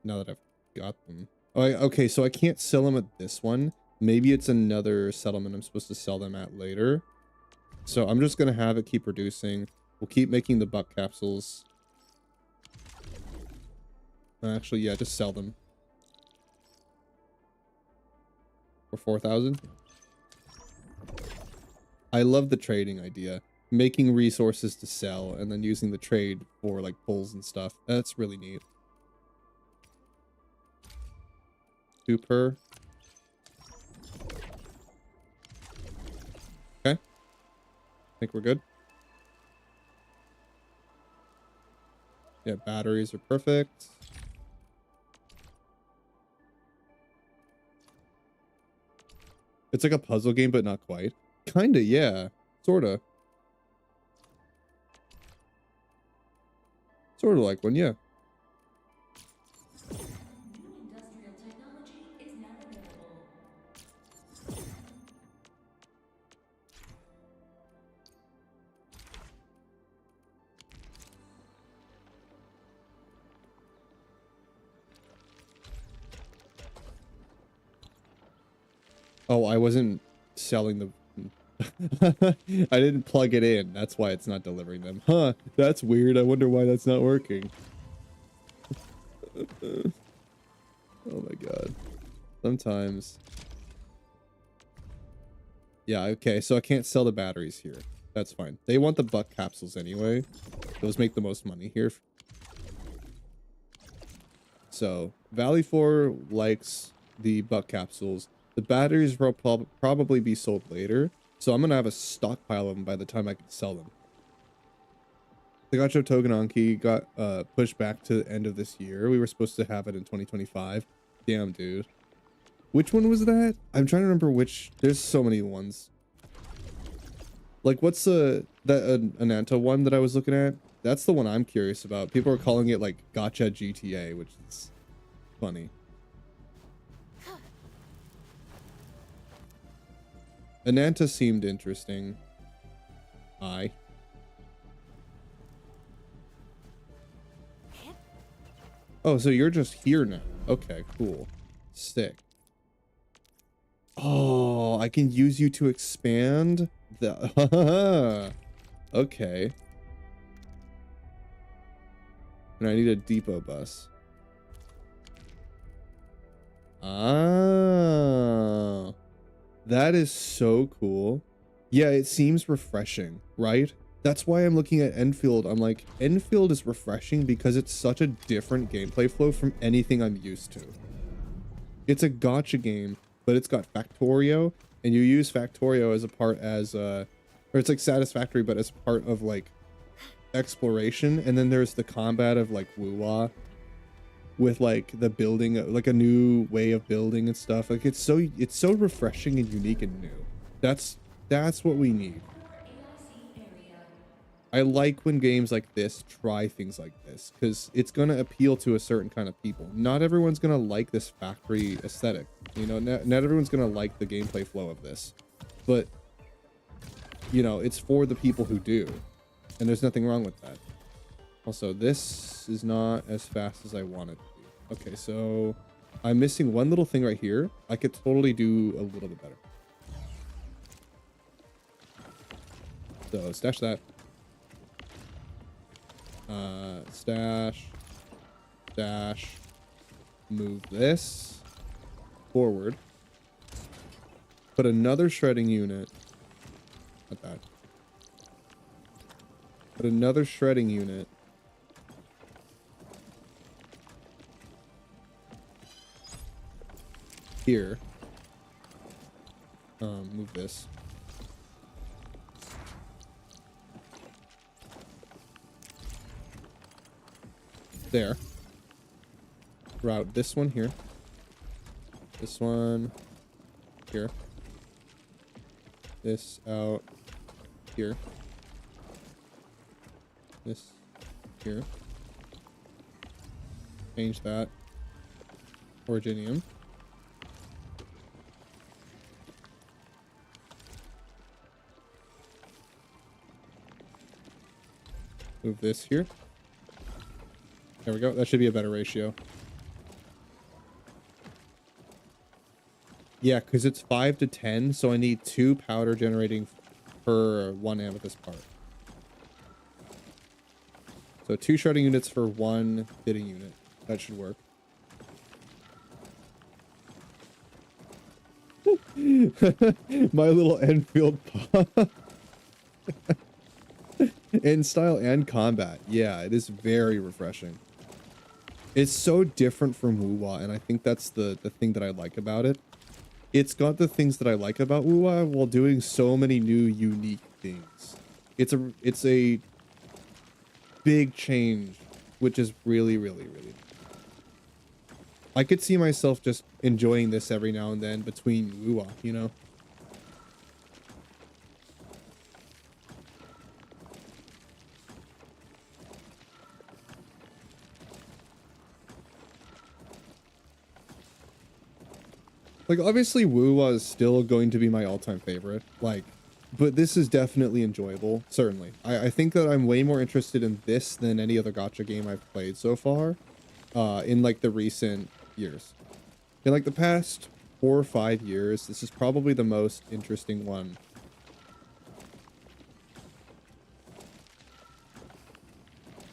Now that I've got them. Oh, okay, so I can't sell them at this one. Maybe it's another settlement I'm supposed to sell them at later. So I'm just going to have it keep producing. We'll keep making the buck capsules. Actually, yeah, just sell them. For 4,000. I love the trading idea. Making resources to sell and then using the trade for like pulls and stuff. That's really neat. 2 per. Okay. Think we're good. Yeah, batteries are perfect. It's like a puzzle game, but not quite. Kinda, yeah. Sorta. Sorta like one, yeah. Oh, I wasn't selling the... I didn't plug it in. That's why it's not delivering them. Huh, that's weird. I wonder why that's not working. Oh my god. Sometimes. Yeah, okay, so I can't sell the batteries here. That's fine. They want the buck capsules anyway. Those make the most money here. So, Valley 4 likes the buck capsules. The batteries will probably be sold later. So I'm going to have a stockpile of them by the time I can sell them. The Gacho Togenanki got pushed back to the end of this year. We were supposed to have it in 2025. Damn, dude. Which one was that? I'm trying to remember which. There's so many ones. Like, what's that Ananta one that I was looking at? That's the one I'm curious about. People are calling it, like, Gacha GTA, which is funny. Ananta seemed interesting. Aye. Oh, so you're just here now. Okay, cool. Sick. Oh, I can use you to expand the... Okay. And I need a depot bus. Ah. That is so cool. Yeah, it seems refreshing, right? That's why I'm looking at Endfield. I'm like, Endfield is refreshing because it's such a different gameplay flow from anything I'm used to. It's a gacha game, but it's got Factorio, and you use Factorio as a part as or it's like Satisfactory, but as part of like exploration. And then there's the combat of like Wuwa with like the building, like a new way of building and stuff. Like it's so refreshing and unique and new. That's what we need. I like when games like this try things like this because it's going to appeal to a certain kind of people. Not everyone's going to like this factory aesthetic. You know, not everyone's going to like the gameplay flow of this. But, you know, it's for the people who do. And there's nothing wrong with that. Also, this is not as fast as I want it to be. Okay, so I'm missing one little thing right here. I could totally do a little bit better. So, stash that. Stash, move this forward, put another shredding unit, not that, put another shredding unit here, move this. There. Route this one here. This one here. This out here. This here. Change that. Originium. Move this here. There we go. That should be a better ratio. Yeah, because it's 5 to 10, so I need 2 powder generating per 1 amethyst part. So 2 shredding units for 1 hitting unit. That should work. My little Enfield paw. In style and combat. Yeah, it is very refreshing. It's so different from Wuwa, and I think that's the thing that I like about it. It's got the things that I like about Wuwa while doing so many new unique things. It's a big change, which is really, really, really. I could see myself just enjoying this every now and then between Wuwa, you know? Like, obviously, Wuwa is still going to be my all-time favorite. Like, but this is definitely enjoyable, certainly. I think that I'm way more interested in this than any other gacha game I've played so far, in, like, the recent years. In, like, the past 4 or 5 years, this is probably the most interesting one.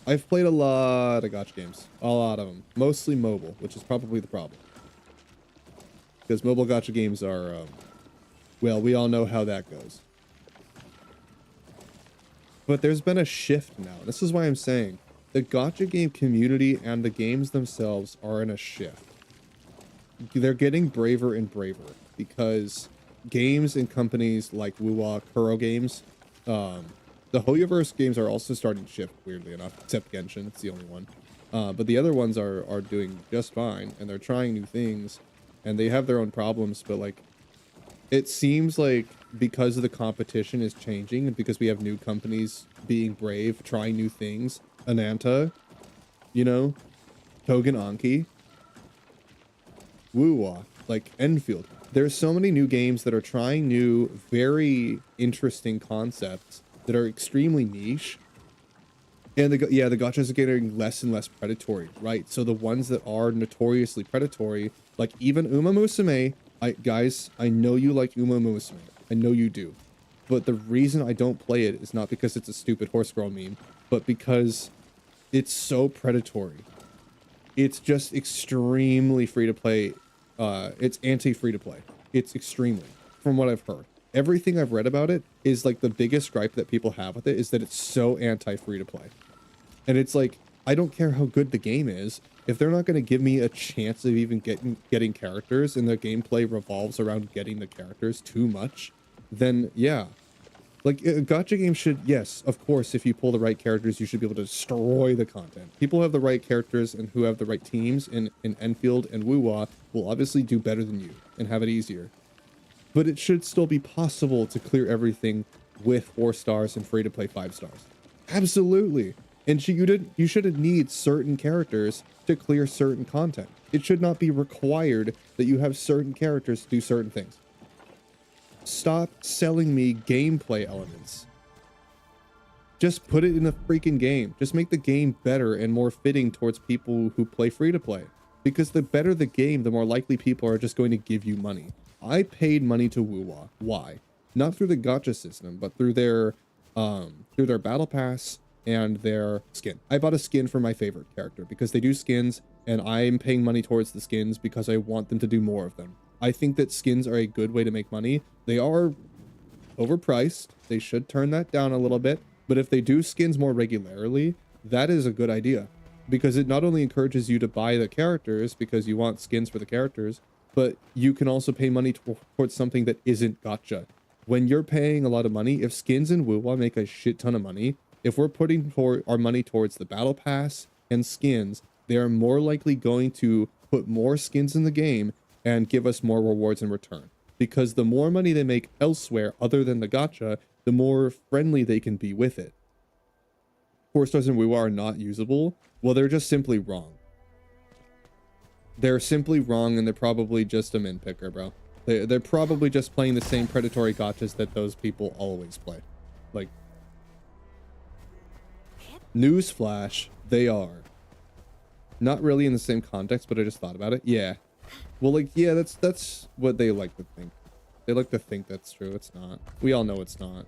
I've played a lot of gacha games. A lot of them. Mostly mobile, which is probably the problem. Because mobile gacha games are, well, we all know how that goes. But there's been a shift now. This is why I'm saying the gacha game community and the games themselves are in a shift. They're getting braver and braver because games and companies like Wuwa, Kuro Games, the Hoyoverse games are also starting to shift, weirdly enough, except Genshin. It's the only one. But the other ones are doing just fine, and they're trying new things. And they have their own problems, but like, it seems like because of the competition is changing and because we have new companies being brave, trying new things, Ananta, you know, Togen Anki, Wuwa, like Endfield. There's so many new games that are trying new, very interesting concepts that are extremely niche. And the gachas are getting less and less predatory, right? So the ones that are notoriously predatory, like even Uma Musume, guys, I know you like Uma Musume. I know you do. But the reason I don't play it is not because it's a stupid horse girl meme, but because it's so predatory. It's just extremely free to play. It's anti-free to play. It's extremely, from what I've heard. Everything I've read about it is like the biggest gripe that people have with it is that it's so anti-free to play. And it's like, I don't care how good the game is. If they're not going to give me a chance of even getting characters and the gameplay revolves around getting the characters too much, then yeah. Like, a gacha game should, yes, of course, if you pull the right characters, you should be able to destroy the content. People who have the right characters and who have the right teams in Enfield and Wuwa will obviously do better than you and have it easier. But it should still be possible to clear everything with 4 stars and free to play 5 stars. Absolutely. And you shouldn't need certain characters to clear certain content. It should not be required that you have certain characters to do certain things. Stop selling me gameplay elements. Just put it in the freaking game. Just make the game better and more fitting towards people who play free to play. Because the better the game, the more likely people are just going to give you money. I paid money to Wuwa. Why? Not through the gacha system, but through their battle pass and their skin. I bought a skin for my favorite character because they do skins, and I'm paying money towards the skins because I want them to do more of them. I think that skins are a good way to make money. They are overpriced. They should turn that down a little bit, but if they do skins more regularly, that is a good idea because it not only encourages you to buy the characters because you want skins for the characters, but you can also pay money towards something that isn't gacha. When you're paying a lot of money, if skins in Wuwa make a shit ton of money, if we're putting our money towards the battle pass and skins, they are more likely going to put more skins in the game and give us more rewards in return. Because the more money they make elsewhere other than the gacha, the more friendly they can be with it. 4 stars in Wuwa are not usable. Well, they're just simply wrong. They're simply wrong, and they're probably just a min picker, bro. They're probably just playing the same predatory gotchas that those people always play. Like, newsflash, they are. Not really in the same context, but I just thought about it. Yeah. Well, like, yeah, that's what they like to think. They like to think that's true. It's not. We all know it's not.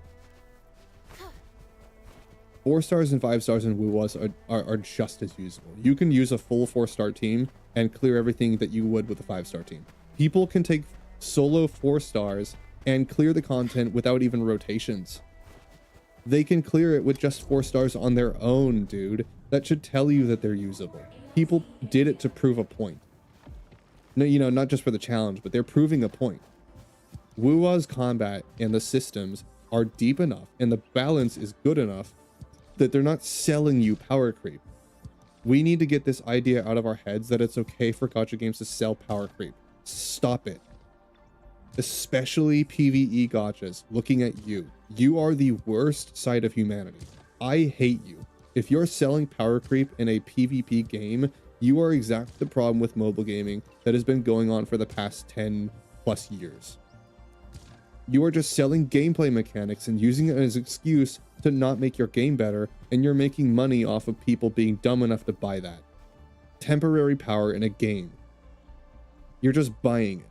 4 stars and 5 stars in WUWAs are just as usable. You can use a full 4-star team and clear everything that you would with a 5-star team. People can take solo 4 stars and clear the content without even rotations. They can clear it with just 4 stars on their own, dude. That should tell you that they're usable. People did it to prove a point. No, you know, not just for the challenge, but they're proving a point. WUWA's combat and the systems are deep enough and the balance is good enough that they're not selling you power creep. We need to get this idea out of our heads that it's okay for gacha games to sell power creep. Stop it. Especially PvE gachas looking at you. You are the worst side of humanity. I hate you. If you're selling power creep in a PvP game, you are exactly the problem with mobile gaming that has been going on for the past 10 plus years. You are just selling gameplay mechanics and using it as an excuse to not make your game better, and you're making money off of people being dumb enough to buy that. Temporary power in a game. You're just buying it.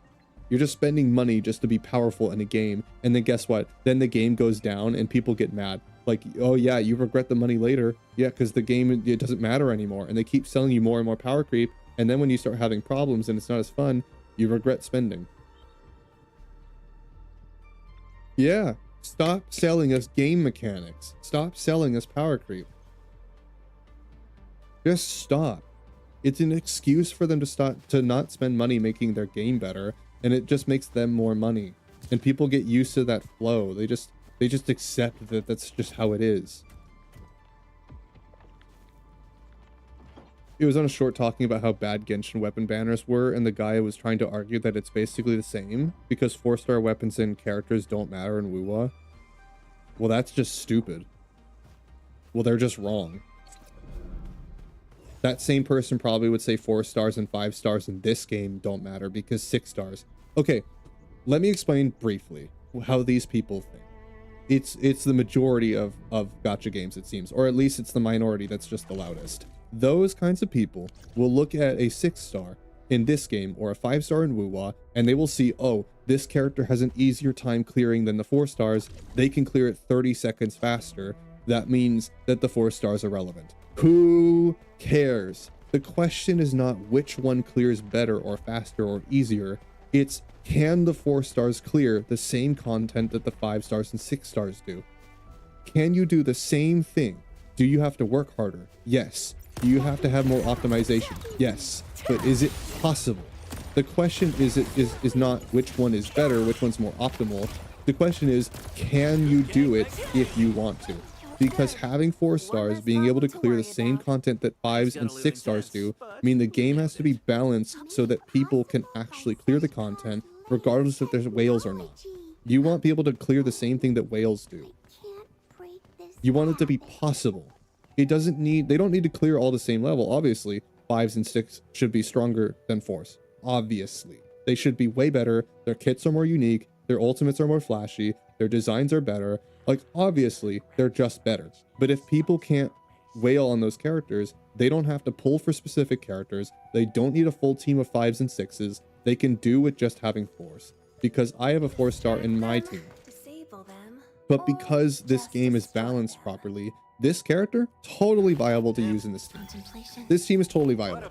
You're just spending money just to be powerful in a game, and then guess what? Then the game goes down and people get mad. Like, oh yeah, you regret the money later. Yeah, because the game, it doesn't matter anymore, and they keep selling you more and more power creep, and then when you start having problems and it's not as fun, you regret spending. Yeah, stop selling us game mechanics. Stop selling us power creep. Just stop. It's an excuse for them to not spend money making their game better, and it just makes them more money. And people get used to that flow. They just accept that that's just how it is. It was on a short talking about how bad Genshin weapon banners were, and the guy was trying to argue that it's basically the same because 4-star weapons and characters don't matter in WUWA. Well, that's just stupid. Well, they're just wrong. That same person probably would say 4 stars and 5 stars in this game don't matter because 6 stars. Okay, let me explain briefly how these people think. It's the majority of gacha games, it seems, or at least it's the minority that's just the loudest. Those kinds of people will look at a 6-star in this game or a 5-star in WUWA, and they will see, oh, this character has an easier time clearing than the 4 stars. They can clear it 30 seconds faster. That means that the 4 stars are relevant. Who cares? The question is not which one clears better or faster or easier. It's, can the 4 stars clear the same content that the 5 stars and 6 stars do? Can you do the same thing? Do you have to work harder? Yes. Do you have to have more optimization? Yes. But is it possible? The question is not which one is better, which one's more optimal. The question is, can you do it if you want to? Because having 4 stars being able to clear the same content that 5s and 6 stars do mean the game has to be balanced so that people can actually clear the content regardless if there's whales or not. You want people to clear the same thing that whales do. You want it to be possible. They don't need to clear all the same level. Obviously, 5s and 6 should be stronger than 4s. Obviously. They should be way better. Their kits are more unique. Their ultimates are more flashy. Their designs are better. Like, obviously, they're just better. But if people can't wail on those characters, they don't have to pull for specific characters. They don't need a full team of 5s and 6s. They can do with just having 4s. Because I have a 4-star in my team. But because this game is balanced properly, this character, totally viable to use in this team. This team is totally viable.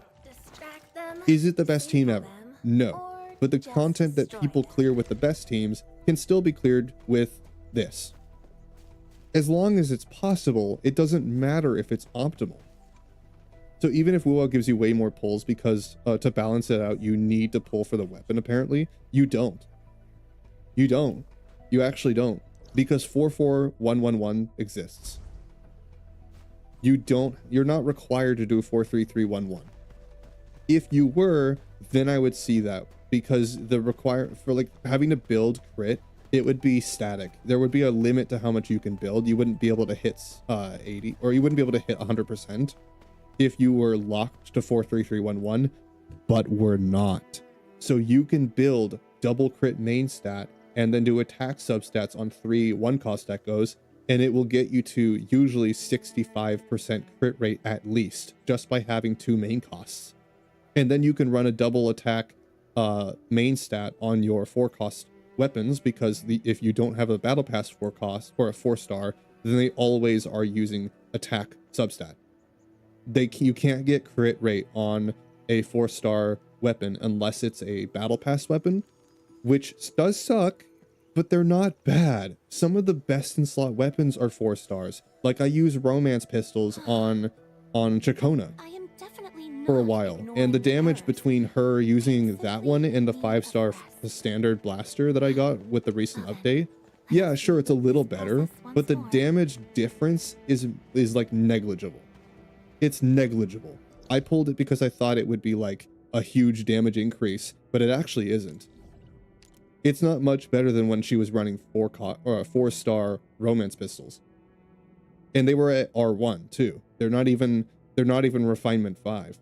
Is it the best team ever? No. But the content that people clear with the best teams can still be cleared with this. As long as it's possible, it doesn't matter if it's optimal. So even if WUWA gives you way more pulls because to balance it out, you need to pull for the weapon, apparently, you don't. You don't. You actually don't. Because 44111 exists. You're not required to do 43311. If you were, then I would see that, because for like having to build crit, it would be static. There would be a limit to how much you can build. You wouldn't be able to hit 80, or you wouldn't be able to hit 100% if you were locked to 43311. but we're not. So you can build double crit main stat and then do attack substats on 3 1-cost echoes, and it will get you to usually 65% crit rate at least, just by having 2 main costs. And then you can run a double attack main stat on your 4-cost weapons, because if you don't have a battle pass 4 cost or a 4-star, then they always are using attack substat. You can't get crit rate on a 4-star weapon unless it's a battle pass weapon, which does suck, but they're not bad. Some of the best in slot weapons are 4 stars. Like I use romance pistols on Chacona for a while, and the damage between her using that one and the 5-star standard blaster that I got with the recent update, yeah, sure, it's a little better, but the damage difference is like negligible. It's negligible. I pulled it because I thought it would be like a huge damage increase, but it actually isn't. It's not much better than when she was running 4-star romance pistols, and they were at R1 too. They're not even refinement 5.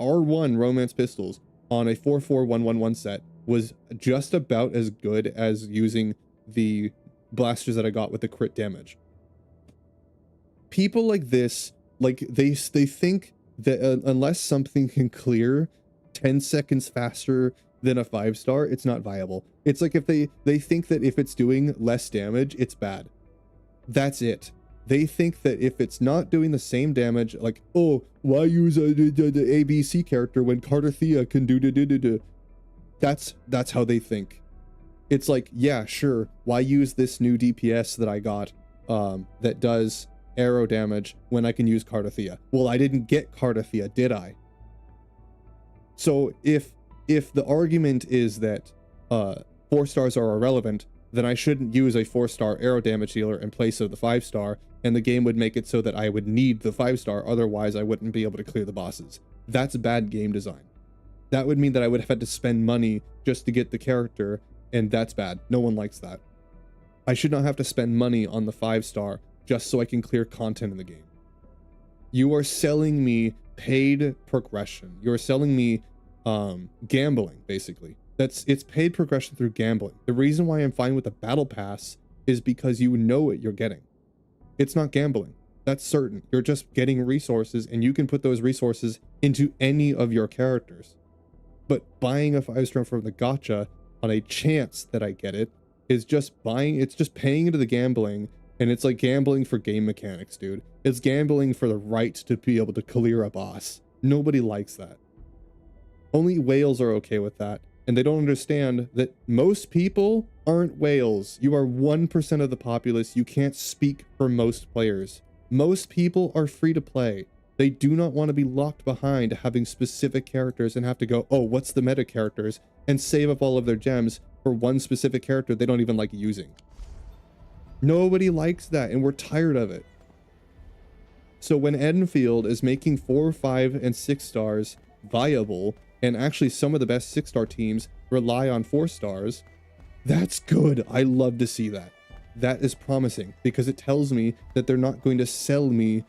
R1 romance pistols on a 44111 set was just about as good as using the blasters that I got with the crit damage. People like this, like they think that unless something can clear 10 seconds faster than a 5-star, it's not viable. It's like if they think that if it's doing less damage, it's bad. That's it. They think that if it's not doing the same damage, like, oh, why use the ABC character when Cardathea can do. That's how they think. It's like, yeah, sure, why use this new DPS that I got that does arrow damage when I can use Cardathea? Well, I didn't get Cardathea, did I? So if the argument is that 4 stars are irrelevant, then I shouldn't use a 4-star arrow damage dealer in place of the 5-star, and the game would make it so that I would need the 5-star, otherwise I wouldn't be able to clear the bosses. That's bad game design. That would mean that I would have had to spend money just to get the character, and that's bad. No one likes that. I should not have to spend money on the 5-star just so I can clear content in the game. You are selling me paid progression. You're selling me gambling, basically. It's paid progression through gambling. The reason why I'm fine with the battle pass is because you know what you're getting. It's not gambling. That's certain. You're just getting resources, and you can put those resources into any of your characters. But buying a 5-star from the gacha on a chance that I get it is just it's just paying into the gambling, and it's like gambling for game mechanics, dude. It's gambling for the right to be able to clear a boss. Nobody likes that. Only whales are okay with that, and they don't understand that most people aren't whales. You are 1% of the populace. You can't speak for most players. Most people are free to play. They do not want to be locked behind having specific characters and have to go, oh, what's the meta characters, and save up all of their gems for one specific character they don't even like using. Nobody likes that, and we're tired of it. So when Endfield is making 4, 5, and 6 stars viable, and actually some of the best 6-star teams rely on 4 stars, that's good. I love to see that. That is promising, because it tells me that they're not going to sell me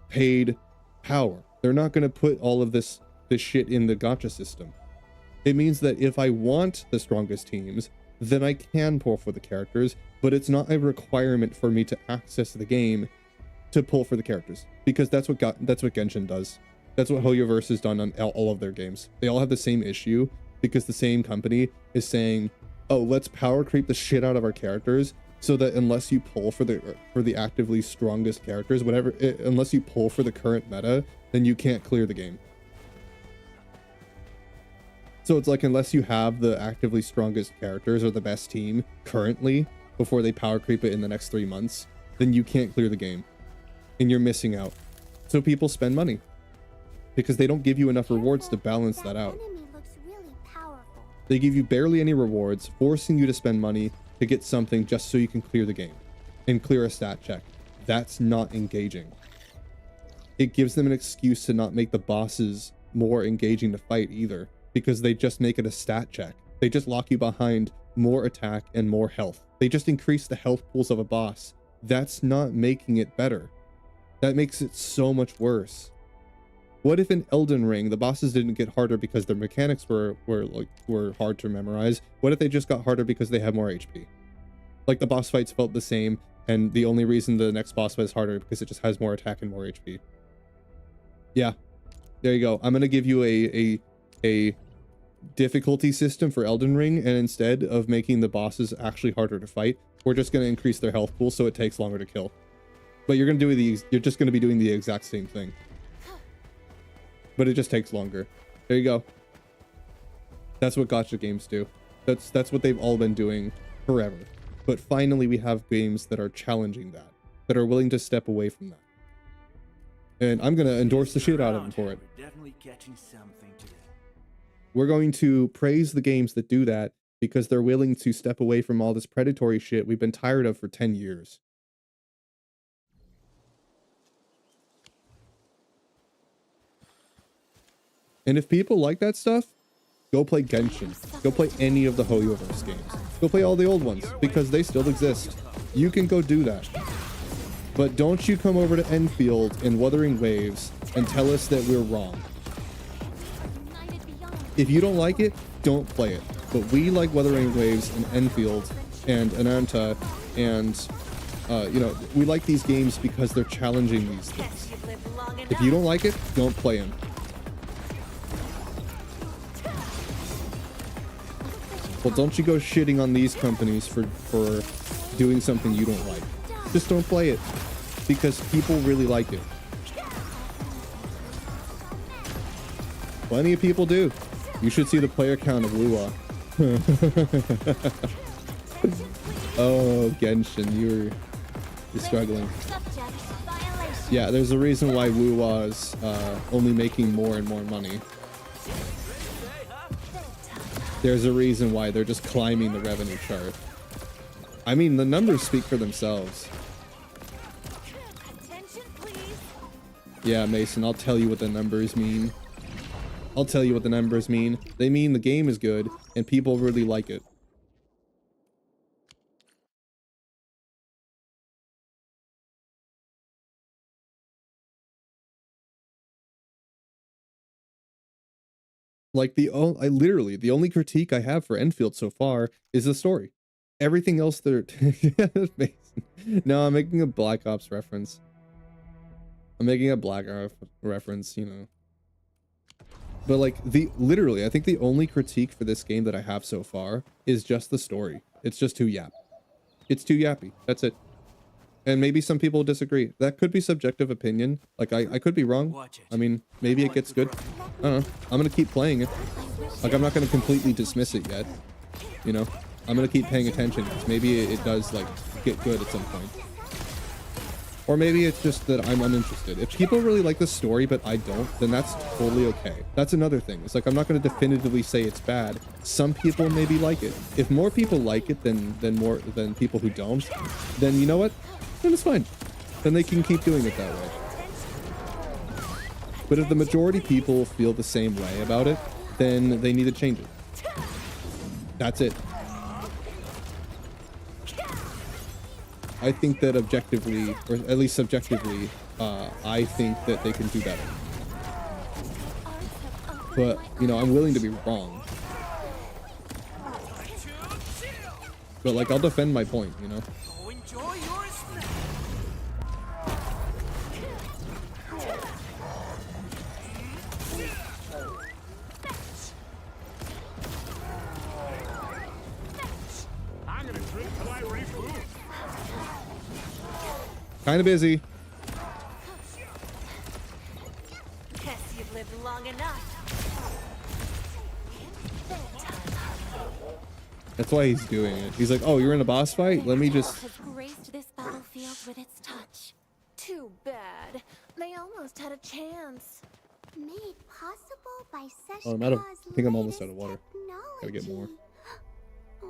paid power. They're not going to put all of this shit in the gacha system. It means that if I want the strongest teams, then I can pull for the characters, but it's not a requirement for me to access the game to pull for the characters, because that's what Genshin does. That's what Hoyoverse has done on all of their games. They all have the same issue, because the same company is saying, oh, let's power creep the shit out of our characters, so that unless you pull for the actively strongest characters, unless you pull for the current meta, then you can't clear the game. So it's like, unless you have the actively strongest characters or the best team currently before they power creep it in the next 3 months, then you can't clear the game, and you're missing out. So people spend money because they don't give you enough rewards to balance that out. They give you barely any rewards, forcing you to spend money to get something just so you can clear the game and clear a stat check. That's not engaging. It gives them an excuse to not make the bosses more engaging to fight either, because they just make it a stat check. They just lock you behind more attack and more health. They just increase the health pools of a boss. That's not making it better. That makes it so much worse. What if in Elden Ring the bosses didn't get harder because their mechanics were hard to memorize? What if they just got harder because they have more HP? Like the boss fights felt the same, and the only reason the next boss fight is harder because it just has more attack and more HP. Yeah, there you go. I'm gonna give you a difficulty system for Elden Ring, and instead of making the bosses actually harder to fight, we're just gonna increase their health pool so it takes longer to kill. But you're just gonna be doing the exact same thing, but it just takes longer. There you go. That's what gacha games do. That's what they've all been doing forever. But finally we have games that are challenging that are willing to step away from that. And I'm gonna endorse the shit out of them for it. We're definitely catching something today. We're going to praise the games that do that because they're willing to step away from all this predatory shit we've been tired of for 10 years. And if people like that stuff, go play Genshin. Go play any of the Hoyoverse games. Go play all the old ones because they still exist. You can go do that. But don't you come over to Endfield and Wuthering Waves and tell us that we're wrong. If you don't like it, don't play it. But we like Wuthering Waves and Endfield and Ananta and, you know, we like these games because they're challenging these things. If you don't like it, don't play them. Well, don't you go shitting on these companies for doing something you don't like. Just don't play it because people really like it. Plenty of people do. You should see the player count of Wuwa. Oh, Genshin, you're struggling. Yeah, there's a reason why Wuwa's only making more and more money. There's a reason why they're just climbing the revenue chart. I mean, the numbers speak for themselves. Yeah, Mason, I'll tell you what the numbers mean. I'll tell you what the numbers mean. They mean the game is good and people really like it. Like literally the only critique I have for Enfield so far is the story. Everything else they're no, I'm making a Black Ops reference. I'm making a Black Ops reference, you know. But like literally, I think the only critique for this game that I have so far is just the story. It's just too yappy. It's too yappy. That's it. And maybe some people disagree. That could be subjective opinion. Like I could be wrong. I mean, maybe it gets good. I don't know. I'm gonna keep playing it. Like I'm not gonna completely dismiss it yet. You know, I'm gonna keep paying attention because maybe it does like get good at some point. Or maybe it's just that I'm uninterested. If people really like the story but I don't, then that's totally okay. That's another thing. It's like I'm not going to definitively say it's bad. Some people maybe like it. If more people like it than people who don't, then you know what? Then it's fine. Then they can keep doing it that way. But if the majority people feel the same way about it, then they need to change it. That's it. I think that objectively, or at least subjectively, I think that they can do better. But, you know, I'm willing to be wrong. But, like, I'll defend my point, you know? Kind of busy. Guess you've lived long enough. That's why he's doing it. He's like, oh, you're in a boss fight? Let me just... Has graced this battlefield with its touch. Too bad. They almost had a chance. Made possible by such Oh, I think I'm almost out of water. Gotta get more. Oh,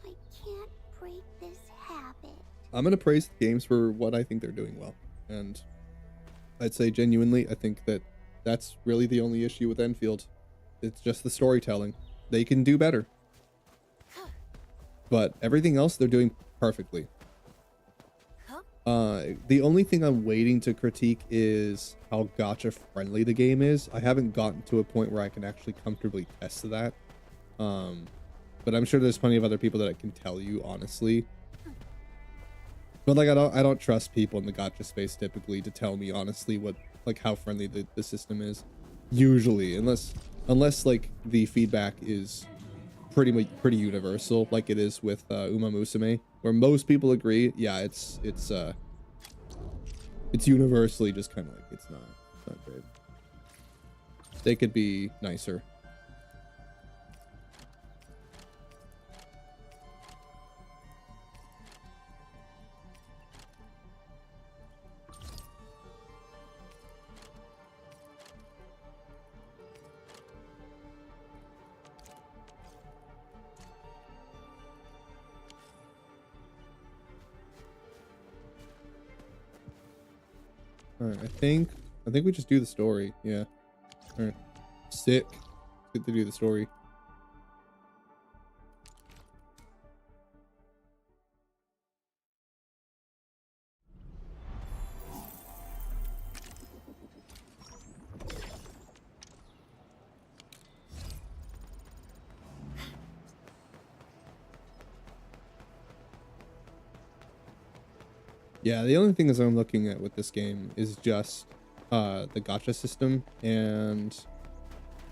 I can't break this habit. I'm gonna praise the games for what I think they're doing well. And I'd say genuinely, I think that that's really the only issue with Enfield. It's just the storytelling. They can do better. But everything else they're doing perfectly. The only thing I'm waiting to critique is how gacha friendly the game is. I haven't gotten to a point where I can actually comfortably test that. But I'm sure there's plenty of other people that I can tell you honestly. But like I don't trust people in the gacha space typically to tell me honestly what like how friendly the system is. Usually, unless like the feedback is pretty universal, like it is with Uma Musume, where most people agree, yeah, it's universally just kind of like it's not great. They could be nicer. All right, I think we just do the story. Yeah. All right. Sick. Good to do the story. Yeah, the only thing is I'm looking at with this game is just the gacha system, and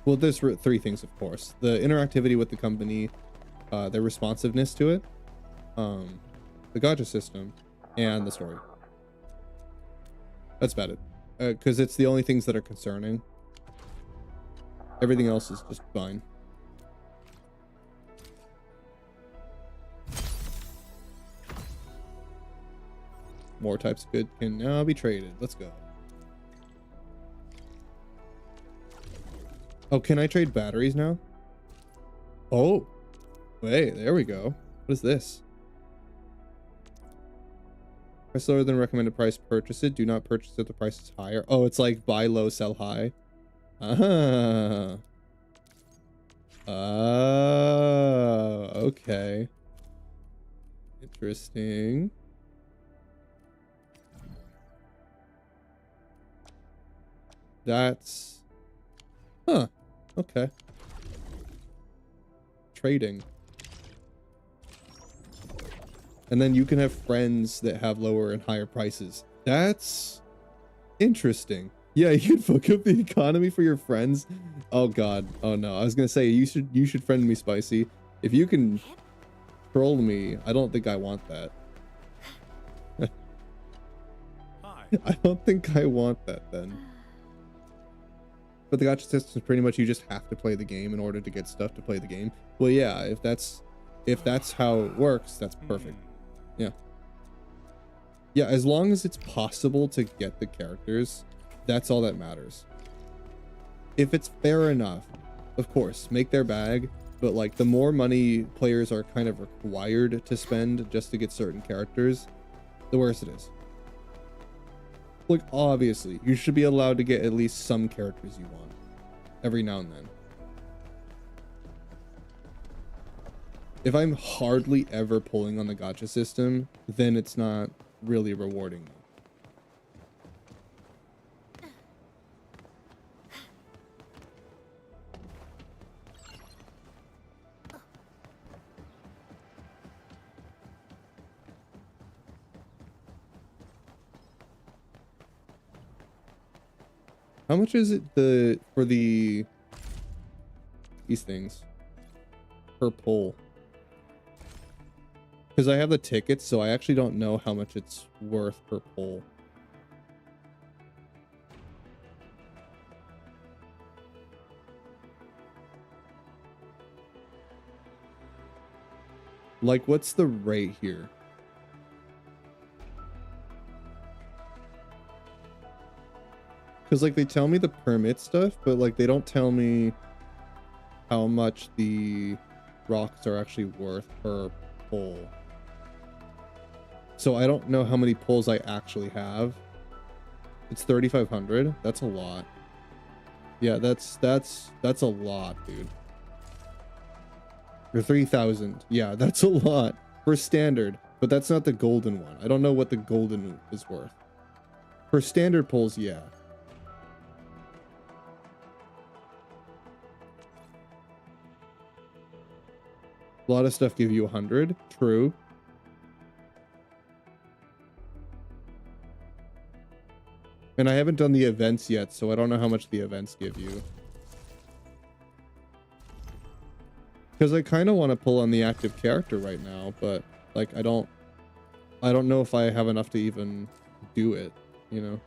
well, there's three things, of course: the interactivity with the company, their responsiveness to it, the gacha system, and the story. That's about it, because it's the only things that are concerning. Everything else is just fine. More types of good can now be traded. Let's go. Oh, can I trade batteries now? Oh, wait, there we go. What is this? Price lower than recommended price, purchase it. Do not purchase if the price is higher. Oh, it's like buy low, sell high. Ah. Oh, okay. Interesting. That's... Huh. Okay. Trading. And then you can have friends that have lower and higher prices. That's interesting. Yeah, you can fuck up the economy for your friends. Oh god. Oh no. I was gonna say you should friend me, Spicy. If you can troll me, I don't think I want that. I don't think I want that then. But the gacha system is pretty much you just have to play the game in order to get stuff to play the game. Well, yeah, if that's how it works, that's perfect. Yeah. Yeah, as long as it's possible to get the characters, that's all that matters. If it's fair enough, of course, make their bag, but like the more money players are kind of required to spend just to get certain characters, the worse it is. Like, obviously, you should be allowed to get at least some characters you want every now and then. If I'm hardly ever pulling on the gacha system, then it's not really rewarding me. How much is it for these things per pull? Because I have the tickets, so I actually don't know how much it's worth per pull. Like, what's the rate here? Because like they tell me the permit stuff, but like they don't tell me how much the rocks are actually worth per pull. So I don't know how many pulls I actually have. It's 3,500. That's a lot. Yeah, that's a lot, dude. Or 3,000. Yeah, that's a lot for standard. But that's not the golden one. I don't know what the golden is worth. For standard pulls, yeah. A lot of stuff give you 100. True. And I haven't done the events yet, so I don't know how much the events give you. Because I kind of want to pull on the active character right now, but like I don't know if I have enough to even do it, you know.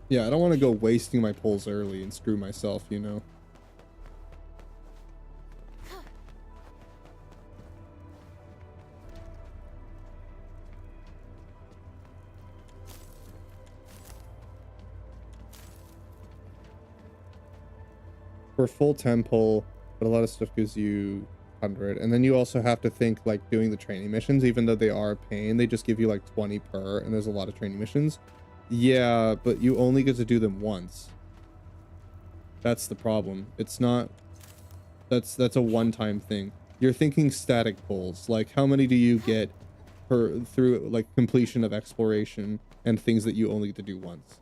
Yeah, I don't want to go wasting my pulls early and screw myself, you know. For full 10 pull, but a lot of stuff gives you 100. And then you also have to think like doing the training missions, even though they are a pain, they just give you like 20 per, and there's a lot of training missions. Yeah, but you only get to do them once. That's the problem. It's not... That's a one-time thing. You're thinking static pulls. Like, how many do you get through, like, completion of exploration and things that you only get to do once?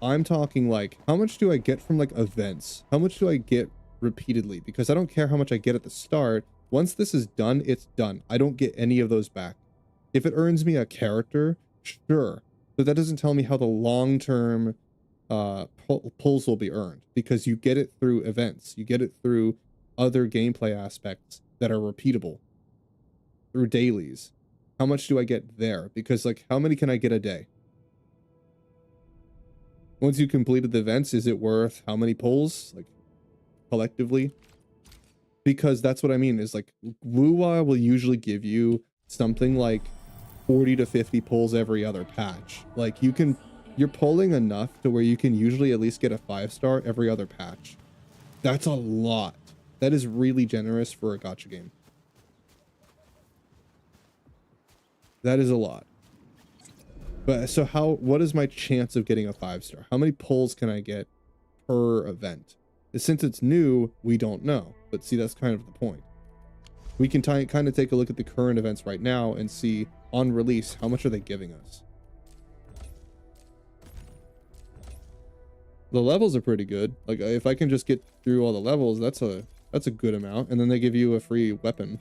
I'm talking, like, how much do I get from, like, events? How much do I get repeatedly? Because I don't care how much I get at the start. Once this is done, it's done. I don't get any of those back. If it earns me a character, sure. But that doesn't tell me how the long-term pulls will be earned, because you get it through events. You get it through other gameplay aspects that are repeatable, through dailies. How much do I get there? Because, like, how many can I get a day? Once you completed the events, is it worth how many pulls, like, collectively? Because that's what I mean, is like, Wuwa will usually give you something like 40 to 50 pulls every other patch. Like, you're pulling enough to where you can usually at least get a 5-star every other patch. That's a lot. That is really generous for a gacha game. That is a lot. But so what is my chance of getting a 5-star? How many pulls can I get per event? Since it's new, we don't know. But see, that's kind of the point. We can kind of take a look at the current events right now and see on release, how much are they giving us? The levels are pretty good. Like, if I can just get through all the levels, that's a good amount. And then they give you a free weapon,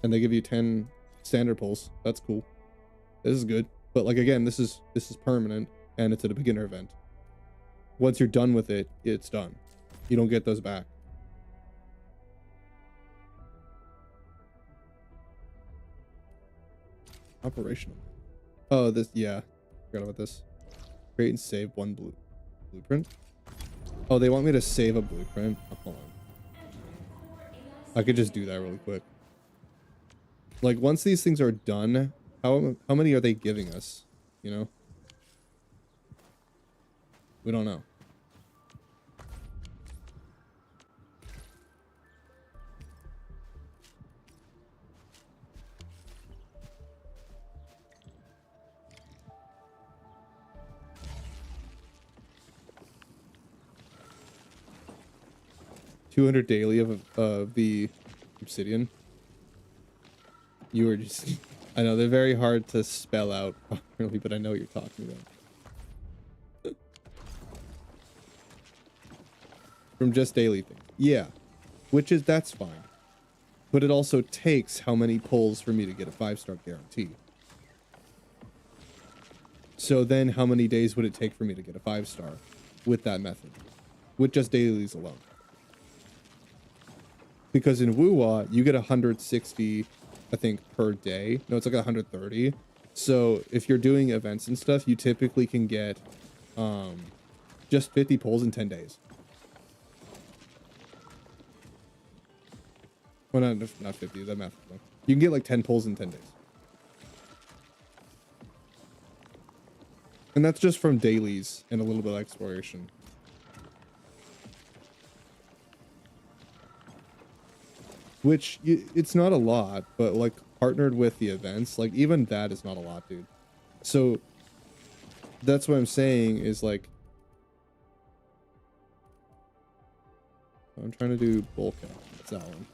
and they give you 10 standard pulls. That's cool. This is good. But like, again, this is permanent, and it's at a beginner event. Once you're done with it, it's done. You don't get those back. Operational. Oh, this, yeah. Forgot about this. Create and save one blueprint. Oh, they want me to save a blueprint. Oh, hold on. I could just do that really quick. Like, once these things are done, how many are they giving us? You know? We don't know. $200 daily of the obsidian. You were just... I know, they're very hard to spell out, really, but I know what you're talking about. From just daily things. Yeah. That's fine. But it also takes how many pulls for me to get a 5-star guarantee. So then how many days would it take for me to get a 5-star with that method? With just dailies alone. Because in Wuwa, you get 160, I think, per day. No, it's like 130. So if you're doing events and stuff, you typically can get just 50 pulls in 10 days. Well, not 50, that math. You can get like 10 pulls in 10 days. And that's just from dailies and a little bit of exploration. Which, it's not a lot, but like partnered with the events, like even that is not a lot, dude. So that's what I'm saying is like, I'm trying to do bulk out. That's that one.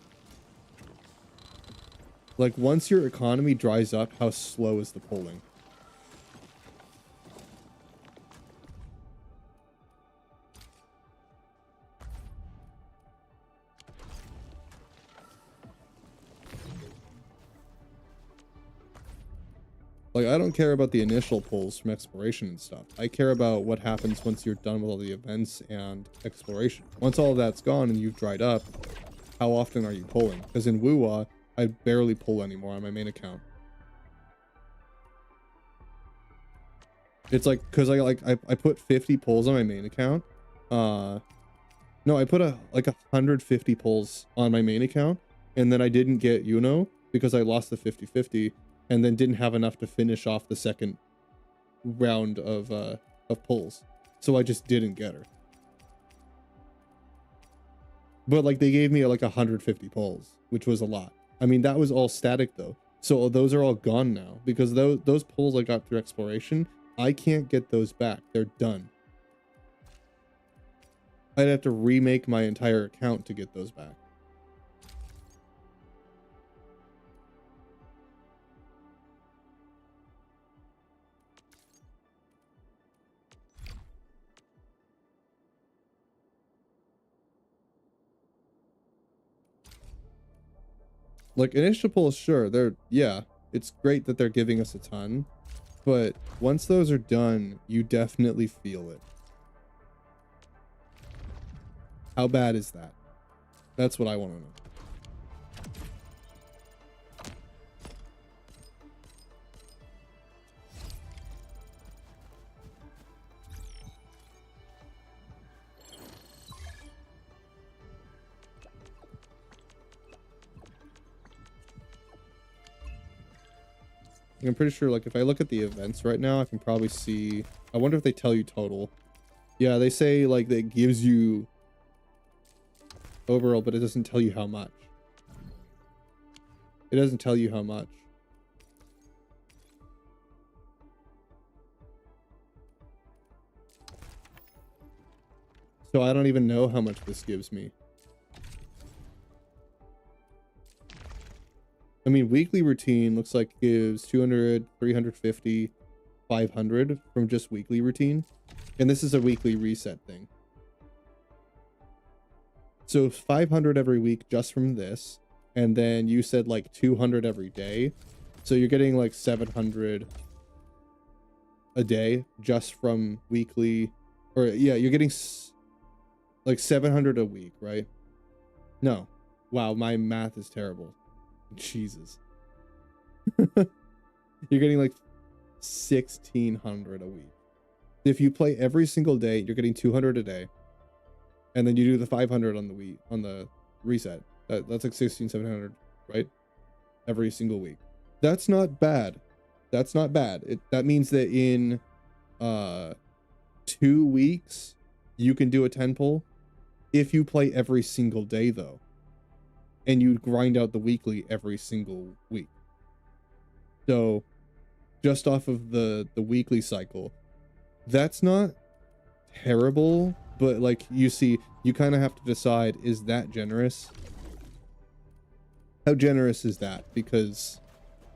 Like once your economy dries up, how slow is the polling? Like, I don't care about the initial pulls from exploration and stuff. I care about what happens once you're done with all the events and exploration. Once all of that's gone and you've dried up, how often are you pulling? Because in Wuwa, I barely pull anymore on my main account. It's like, because I put 50 pulls on my main account. No, I put like 150 pulls on my main account, and then I didn't get because I lost the 50-50. And then didn't have enough to finish off the second round of pulls. So I just didn't get her. But like they gave me like 150 pulls, which was a lot. I mean, that was all static though. So those are all gone now because those pulls I got through exploration, I can't get those back. They're done. I'd have to remake my entire account to get those back. Like initial pulls, sure, it's great that they're giving us a ton, but once those are done, you definitely feel it. How bad is that? That's what I want to know. I'm pretty sure, like, if I look at the events right now, I can probably see... I wonder if they tell you total. Yeah, they say, like, that gives you overall, but it doesn't tell you how much. It doesn't tell you how much. So I don't even know how much this gives me. I mean, weekly routine looks like it gives 200, 350, 500 from just weekly routine. And this is a weekly reset thing. So 500 every week just from this. And then you said like 200 every day. So you're getting like 700 a day just from weekly. Or yeah, you're getting like 700 a week, right? No. Wow, my math is terrible. Jesus. You're getting like 1,600 a week. If you play every single day, you're getting 200 a day. And then you do the 500 on the reset. That's like 1,700, right? Every single week. That's not bad. That's not bad. That means that in 2 weeks you can do a 10 pull if you play every single day though. And you grind out the weekly every single week. So just off of the weekly cycle, that's not terrible, but like you see, you kind of have to decide, is that generous? How generous is that? Because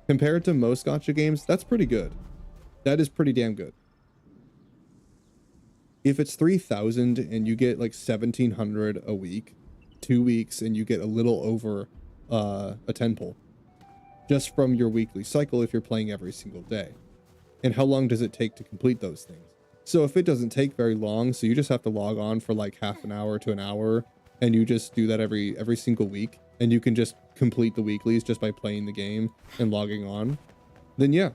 compared to most gacha games, that's pretty good. That is pretty damn good. If it's 3,000 and you get like 1,700 a week, 2 weeks, and you get a little over a 10 pull just from your weekly cycle if you're playing every single day. And how long does it take to complete those things? So if it doesn't take very long, so you just have to log on for like half an hour to an hour, and you just do that every single week, and you can just complete the weeklies just by playing the game and logging on, then yeah,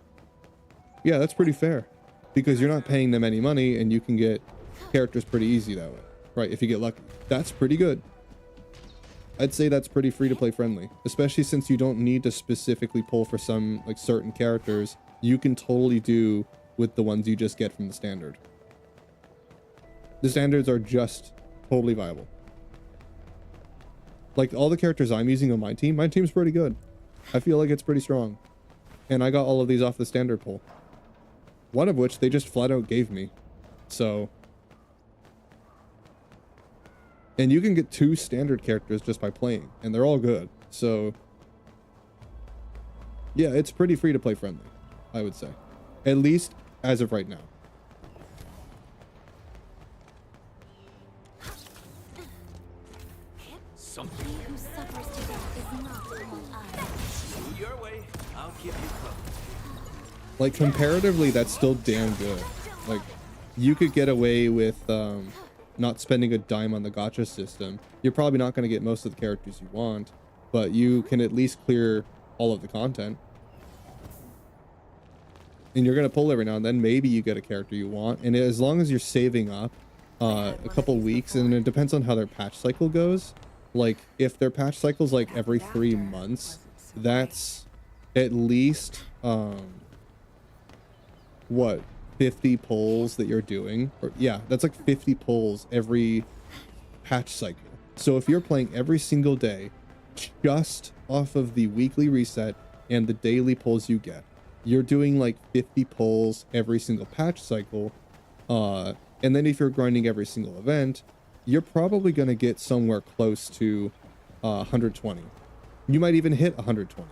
that's pretty fair, because you're not paying them any money and you can get characters pretty easy that way, right? If you get lucky, that's pretty good. I'd say that's pretty free to play friendly, especially since you don't need to specifically pull for some like certain characters. You can totally do with the ones you just get from the standard. The standards are just totally viable. Like all the characters I'm using on my team's pretty good. I feel like it's pretty strong. And I got all of these off the standard pull. One of which they just flat out gave me. So. And you can get 2 standard characters just by playing, and they're all good. So. Yeah, it's pretty free to play friendly, I would say. At least as of right now. Something who suffers to death is not among us. Your way, I'll keep you covered. Like comparatively, that's still damn good. Like you could get away with not spending a dime on the gacha system. You're probably not going to get most of the characters you want, but you can at least clear all of the content. And you're going to pull every now and then. Maybe you get a character you want, and as long as you're saving up a couple weeks, and it depends on how their patch cycle goes. Like if their patch cycle's like every 3 months, that's at least what, 50 pulls that you're doing? Or yeah, that's like 50 pulls every patch cycle. So if you're playing every single day just off of the weekly reset and the daily pulls you get, you're doing like 50 pulls every single patch cycle. And then if you're grinding every single event, you're probably going to get somewhere close to 120. You might even hit 120.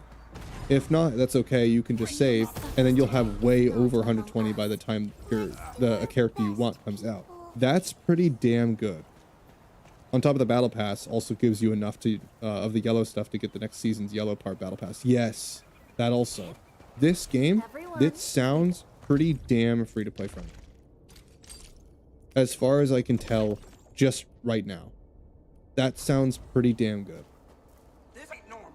If not, that's okay. You can just save, and then you'll have way over 120 by the time a character you want comes out. That's pretty damn good. On top of the battle pass, also gives you enough to of the yellow stuff to get the next season's yellow part battle pass. Yes, that also. This game, it sounds pretty damn free to play friendly. As far as I can tell, just right now, that sounds pretty damn good. This ain't normal.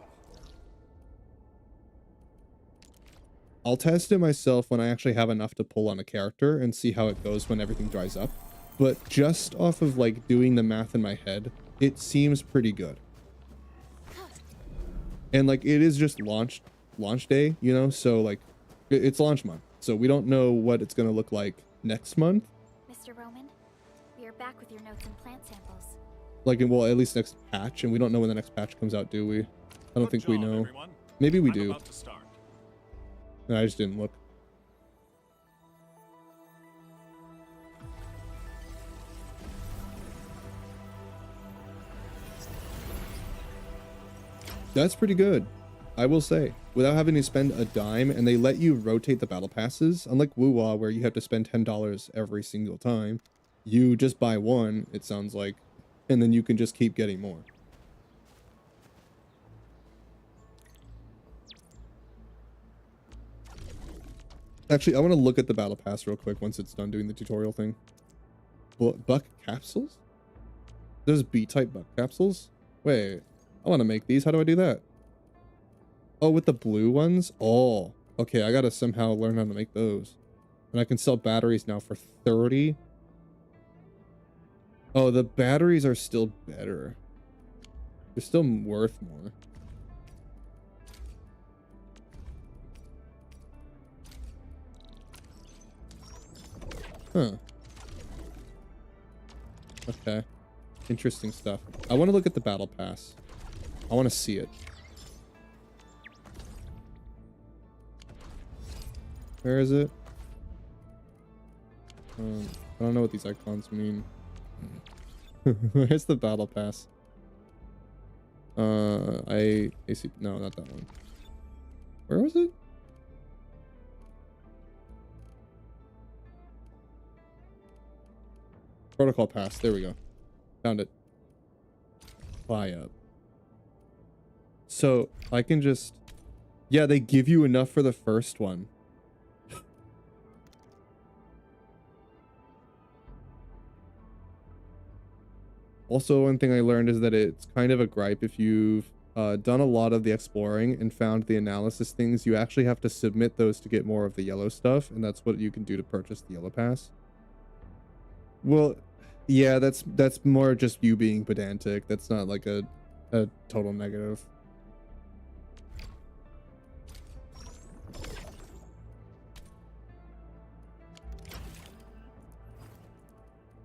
I'll test it myself when I actually have enough to pull on a character and see how it goes when everything dries up. But just off of like doing the math in my head, it seems pretty good. And like it is just launch day, you know, so like it's launch month. So we don't know what it's gonna look like next month. Mr. Roman, we are back with your notes and plant samples. Like, well, at least next patch, and we don't know when the next patch comes out, do we? I don't think we know. Maybe we do. No, I just didn't look. That's pretty good, I will say, without having to spend a dime, and they let you rotate the battle passes, unlike Woo-Wah, where you have to spend $10 every single time. You just buy one, it sounds like, and then you can just keep getting more. Actually, I want to look at the battle pass real quick once it's done doing the tutorial thing. Buck capsules? There's B-type buck capsules? Wait, I want to make these. How do I do that? Oh, with the blue ones? Oh, okay. I got to somehow learn how to make those. And I can sell batteries now for 30. Oh, the batteries are still better. They're still worth more. Huh. Okay. Interesting stuff. I want to look at the battle pass. I want to see it. Where is it? I don't know what these icons mean. Where's the battle pass? I see. No, not that one. Where was it? Protocol pass. There we go. Found it. Buy up. So I can just, yeah, they give you enough for the first one. Also, one thing I learned is that it's kind of a gripe if you've done a lot of the exploring and found the analysis things, you actually have to submit those to get more of the yellow stuff, and that's what you can do to purchase the yellow pass. Well, yeah, that's more just you being pedantic. That's not like a total negative.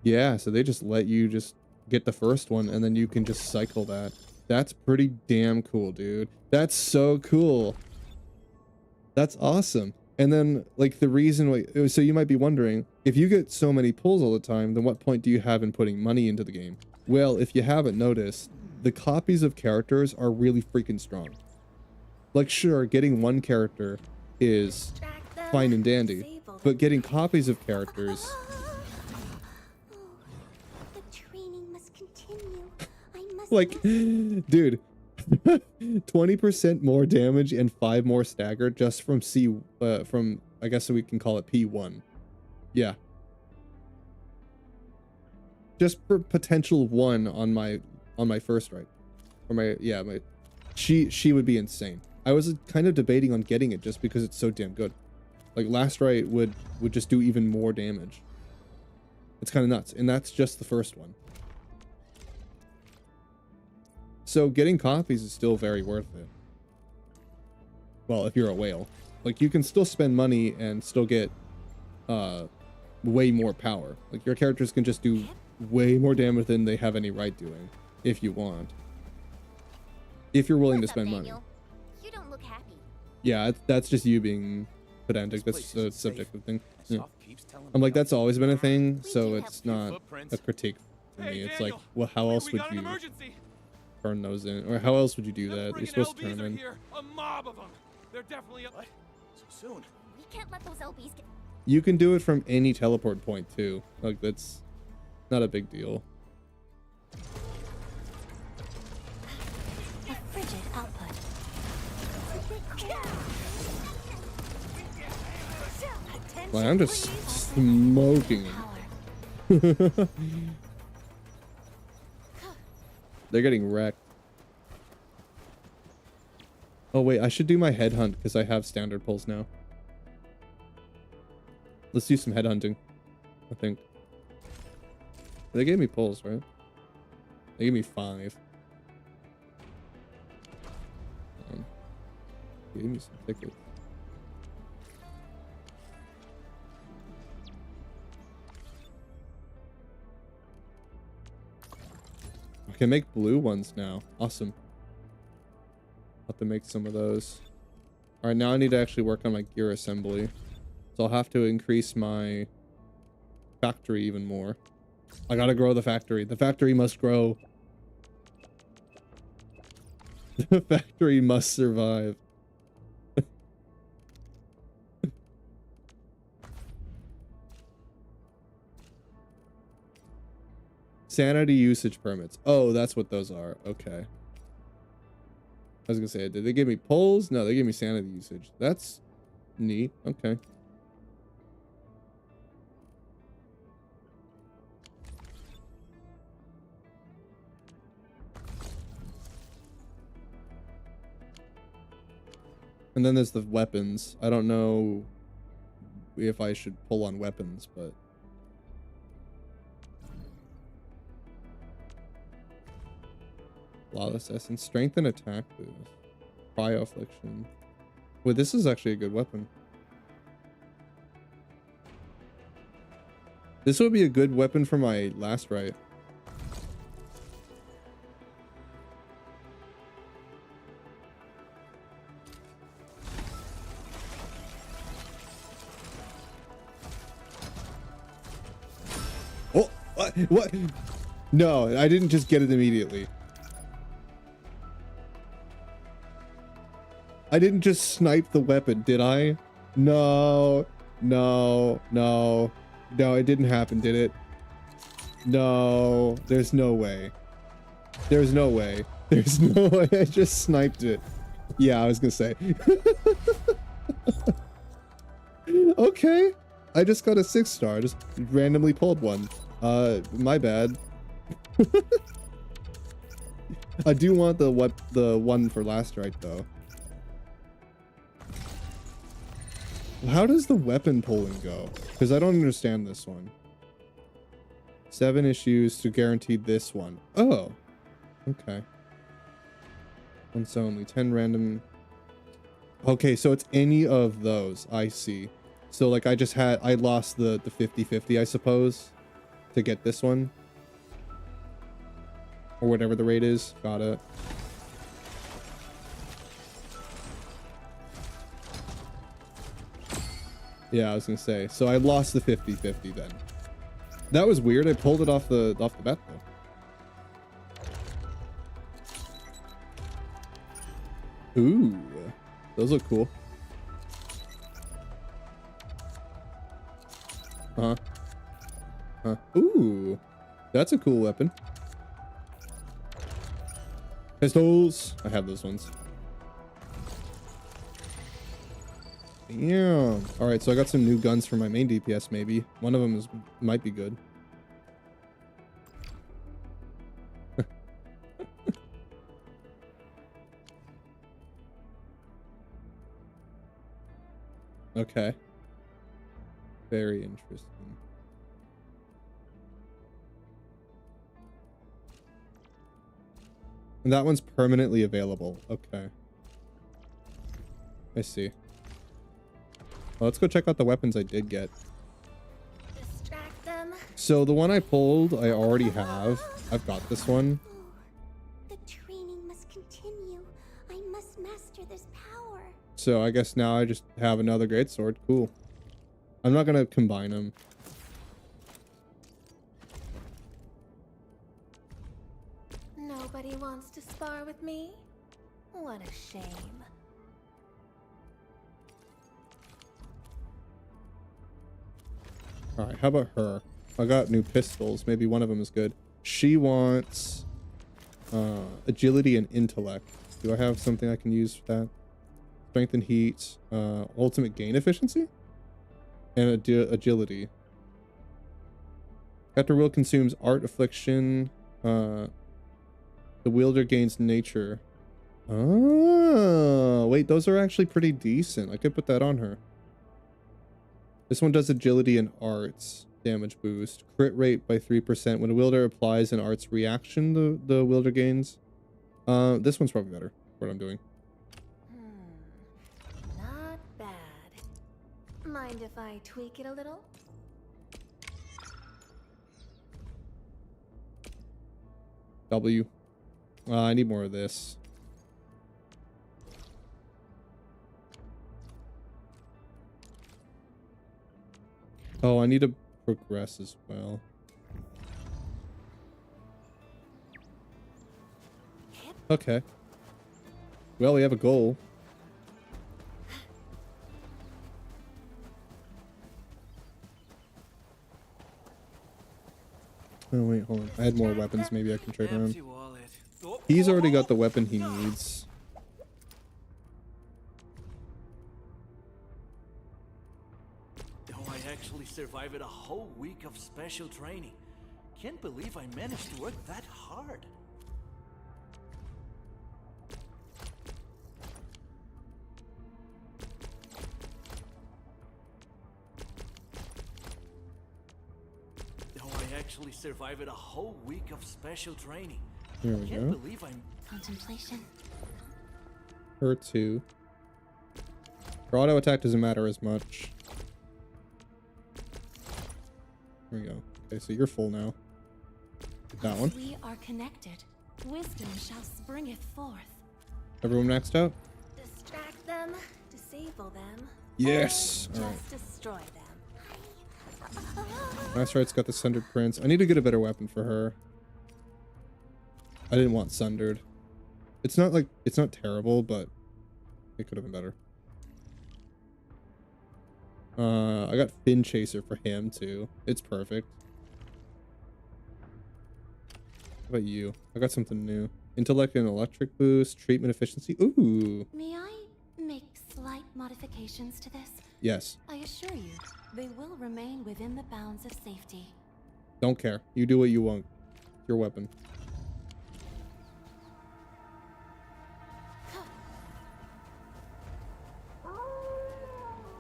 Yeah, so they just let you just get the first one and then you can just cycle that. That's pretty damn cool, dude. That's so cool. That's awesome. And then, like, the reason why, so you might be wondering, if you get so many pulls all the time, then what point do you have in putting money into the game? Well, if you haven't noticed, the copies of characters are really freaking strong. Like, sure, getting one character is fine and dandy, but getting copies of characters... The training must continue. I must Like, dude, 20% more damage and 5 more stagger just from from, I guess we can call it P1. Yeah. Just for potential 1 on my first right. Or my she would be insane. I was kind of debating on getting it just because it's so damn good. Like, last right would just do even more damage. It's kind of nuts, and that's just the first one. So getting copies is still very worth it. Well, if you're a whale. Like, you can still spend money and still get way more power. Like, your characters can just do way more damage than they have any right doing, if you want. If you're willing to spend money. You don't look happy. Yeah, that's just you being pedantic. That's a subjective thing. Yeah. I'm like, that's always been a thing, so it's not a critique for me. It's like, well, how else would you turn those in? Or how else would you do that? You're supposed to turn them in. A mob of them. They're definitely what? So soon. We can't let those LBs get... You can do it from any teleport point too. Like, that's not a big deal. a frigid output. Like, I'm just smoking them. They're getting wrecked. Oh wait, I should do my headhunt because I have standard pulls now. Let's do some headhunting, I think. They gave me pulls, right? They gave me 5. They gave me some tickets. I can make blue ones now. Awesome. I'll have to make some of those. Alright, now I need to actually work on my gear assembly. So I'll have to increase my factory even more. I gotta grow the factory. The factory must grow. The factory must survive. Sanity usage permits. Oh, that's what those are. Okay. I was gonna say, did they give me pulls? No, they gave me sanity usage. That's neat. Okay. And then there's the weapons. I don't know if I should pull on weapons, but... Flawless Essence. Strength and attack boost. Cryo Affliction. Wait, this is actually a good weapon. This would be a good weapon for my last right. Oh, what? No, I didn't just get it immediately. I didn't just snipe the weapon, did I? No, no, no. No, it didn't happen, did it? No, there's no way. There's no way. There's no way. I just sniped it. Yeah, I was gonna say. Okay. I just got a 6-star. Just randomly pulled one. My bad. I do want the one for last right though. How does the weapon pulling go? Because I don't understand this one. 7 issues to guarantee this one. Oh. Okay. Once only. 10 random. Okay, so it's any of those. I see. So like I lost the 50-50, I suppose. to get this one. Or whatever the rate is. Got it. Yeah, I was gonna say. So I lost the 50-50 then. That was weird. I pulled it off the bet though. Ooh, those look cool. Ooh, that's a cool weapon. Pistols. I have those ones. Yeah. All right, so I got some new guns for my main DPS. Maybe one of them might be good. Okay. Very interesting. And that one's permanently available. Okay. I see. Well, let's go check out the weapons I did get. Distract them. So the one I pulled, I already have. I've got this one. The training must continue. I must master this power. So I guess now I just have another greatsword. Cool. I'm not gonna combine them. Nobody wants to spar with me? What a shame. All right, how about her? I got new pistols. Maybe one of them is good. She wants agility and intellect. Do I have something I can use for that? Strength and heat, ultimate gain efficiency, and agility. After will consumes art affliction. The wielder gains nature. Oh, wait, those are actually pretty decent. I could put that on her. This one does agility and arts damage boost. Crit rate by 3%. When a wielder applies an arts reaction, the wielder gains. This one's probably better. What I'm doing. Not bad. Mind if I tweak it a little? W. I need more of this. Oh, I need to progress as well. Okay. Well, we have a goal. Oh, wait, hold on. I had more weapons. Maybe I can trade around. He's already got the weapon he needs. Oh, I actually survived a whole week of special training. Can't believe I managed to work that hard. Oh, I actually survived a whole week of special training. Here we Can't go. believe I'm Contemplation. Her too. Her auto attack doesn't matter as much. There we go. Okay, so you're full now. That one. We are connected. Wisdom shall springeth forth. Everyone maxed out? Distract them, disable them. Yes. Or All right. just destroy them. That's right. It's got the Sundered Prince. I need to get a better weapon for her. I didn't want Sundered. It's not like it's not terrible, but it could have been better. I got Fin Chaser for him too. It's perfect. How about you? I got something new. Intellect and electric boost, treatment efficiency. Ooh. May I make slight modifications to this? Yes. I assure you, they will remain within the bounds of safety. Don't care. You do what you want. Your weapon.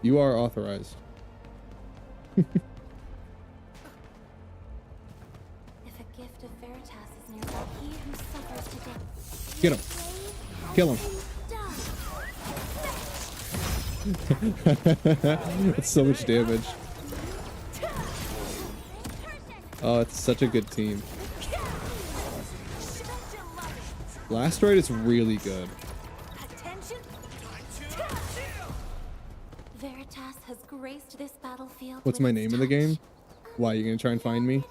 You are authorized. If a gift of Veritas is nearby, he who suffers today. Get him. Kill him. That's so much damage. Oh, it's such a good team. Blastoid is really good. Attention. Veritas has graced this battlefield. What's my name in the game? Why, you gonna try and find me?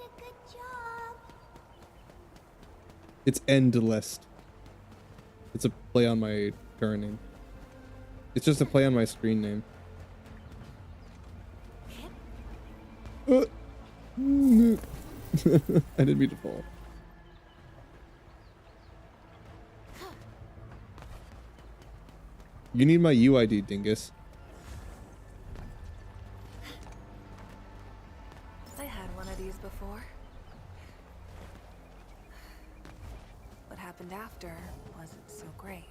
It's Endless. It's a play on my current name. It's just a play on my screen name. I didn't mean to fall. You need my UID, dingus. I had one of these before. What happened after wasn't so great.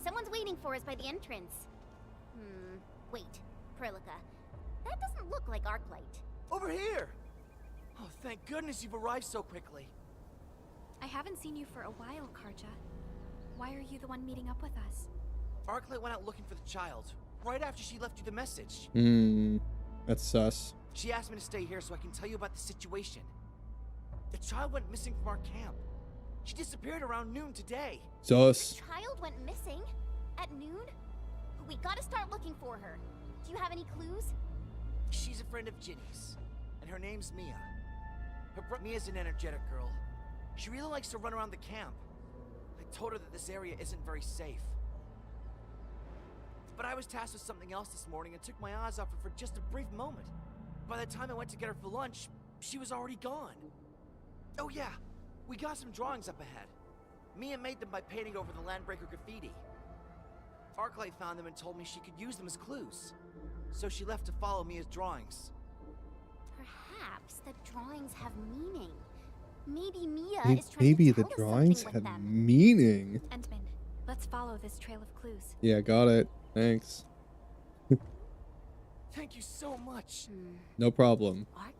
Someone's waiting for us by the entrance. Wait, Prilica. That doesn't look like Arclight. Over here! Oh, thank goodness you've arrived so quickly. I haven't seen you for a while, Karja. Why are you the one meeting up with us? Arclight went out looking for the child, right after she left you the message. That's sus. She asked me to stay here so I can tell you about the situation. The child went missing from our camp. She disappeared around noon today. Sus. The child went missing? At noon? We gotta start looking for her. Do you have any clues? She's a friend of Ginny's, and her name's Mia. Mia's an energetic girl. She really likes to run around the camp. I told her that this area isn't very safe. But I was tasked with something else this morning and took my eyes off her for just a brief moment. By the time I went to get her for lunch, she was already gone. Oh yeah, we got some drawings up ahead. Mia made them by painting over the Landbreaker graffiti. Arclight found them and told me she could use them as clues. So she left to follow Mia's drawings. Perhaps the drawings have meaning. Maybe Mia is trying Maybe to the tell us drawings something with had them. meaning. Endman, let's follow this trail of clues. Yeah, got it. Thanks. Thank you so much. No problem. Output.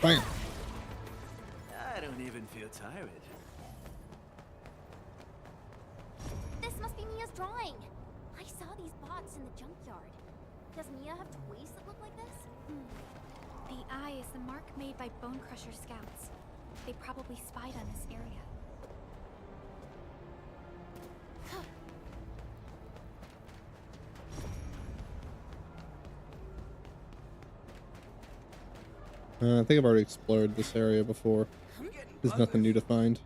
Bam. I don't even feel tired. This must be Mia's drawing. I saw these bots in the junkyard. Does Mia have toys that look like this? The eye is the mark made by Bone Crusher scouts. They probably spied on this area. I think I've already explored this area before. There's nothing new to find.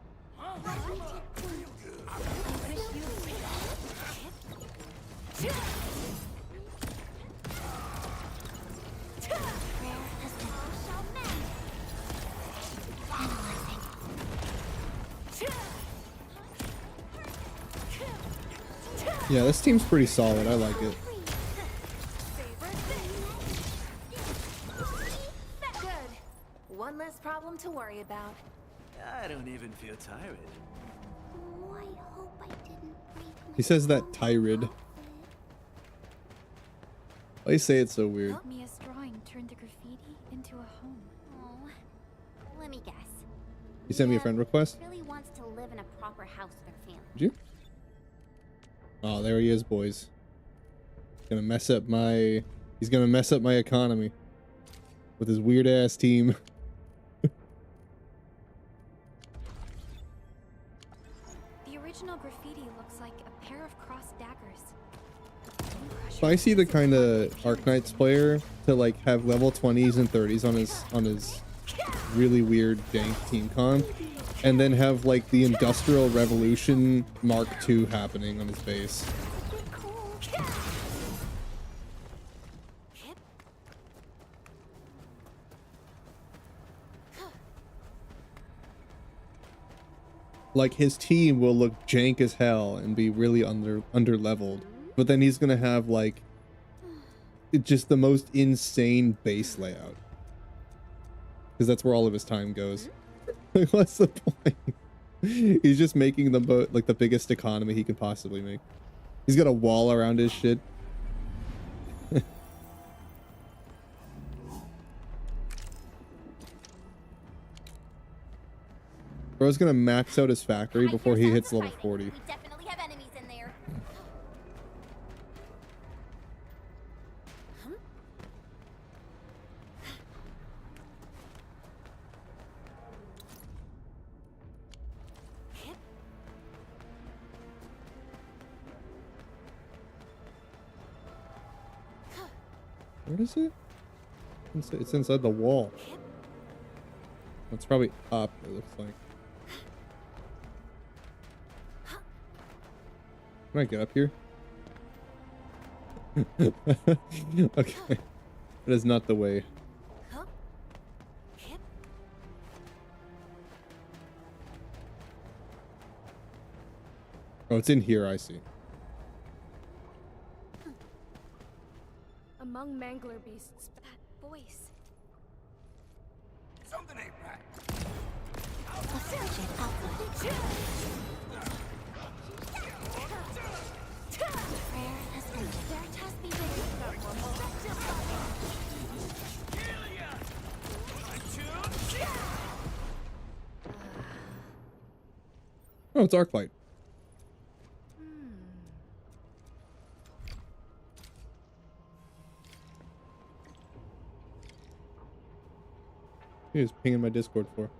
Yeah, this team's pretty solid. I like it. Good. One less problem to worry about. I don't even feel tired. Oh, I hope I didn't break my He says that tired. Why you say it so weird? Mia's drawing turned the graffiti into a home. Oh, let me guess. You sent me a friend request? Really wants to live in a proper house with her family. Did you? Oh, there he is, boys. He's gonna mess up my economy with his weird ass team. The original graffiti looks like a pair of crossed daggers. If I see the kind of Arknights player to like have level 20s and 30s on his really weird dank team comp, and then have like the Industrial Revolution Mark II happening on his base. Like his team will look jank as hell and be really under leveled, but then he's gonna have like it's just the most insane base layout. Because that's where all of his time goes. Like, what's the point? He's just making the boat like the biggest economy he could possibly make. He's got a wall around his shit. Bro's gonna max out his factory before he hits level 40. We definitely have enemies in there. Where is it? It's inside the wall. It's probably up, it looks like. Can I get up here? Okay. That is not the way. Oh, it's in here, I see. Among mangler beasts, that voice. Something ain't right. Oh, it's Arclight. He was pinging my Discord for.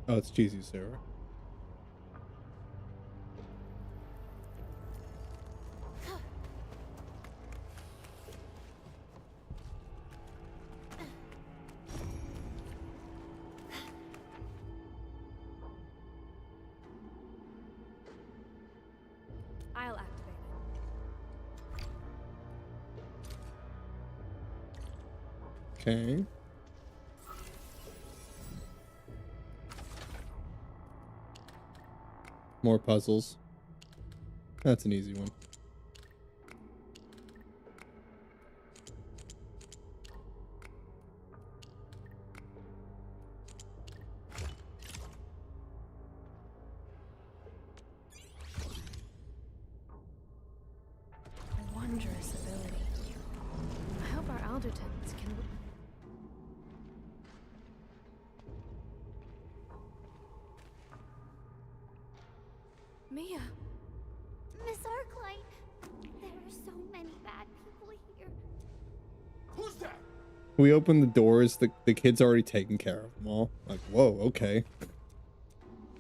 Oh, it's cheesy, Sarah. I'll activate it. Okay. More puzzles. That's an easy one. A wondrous ability. I hope our Aldertons can... Mia! Miss Arclight, there are so many bad people here. Who's that? We open the doors, the kid's already taken care of them all. Like, whoa, okay.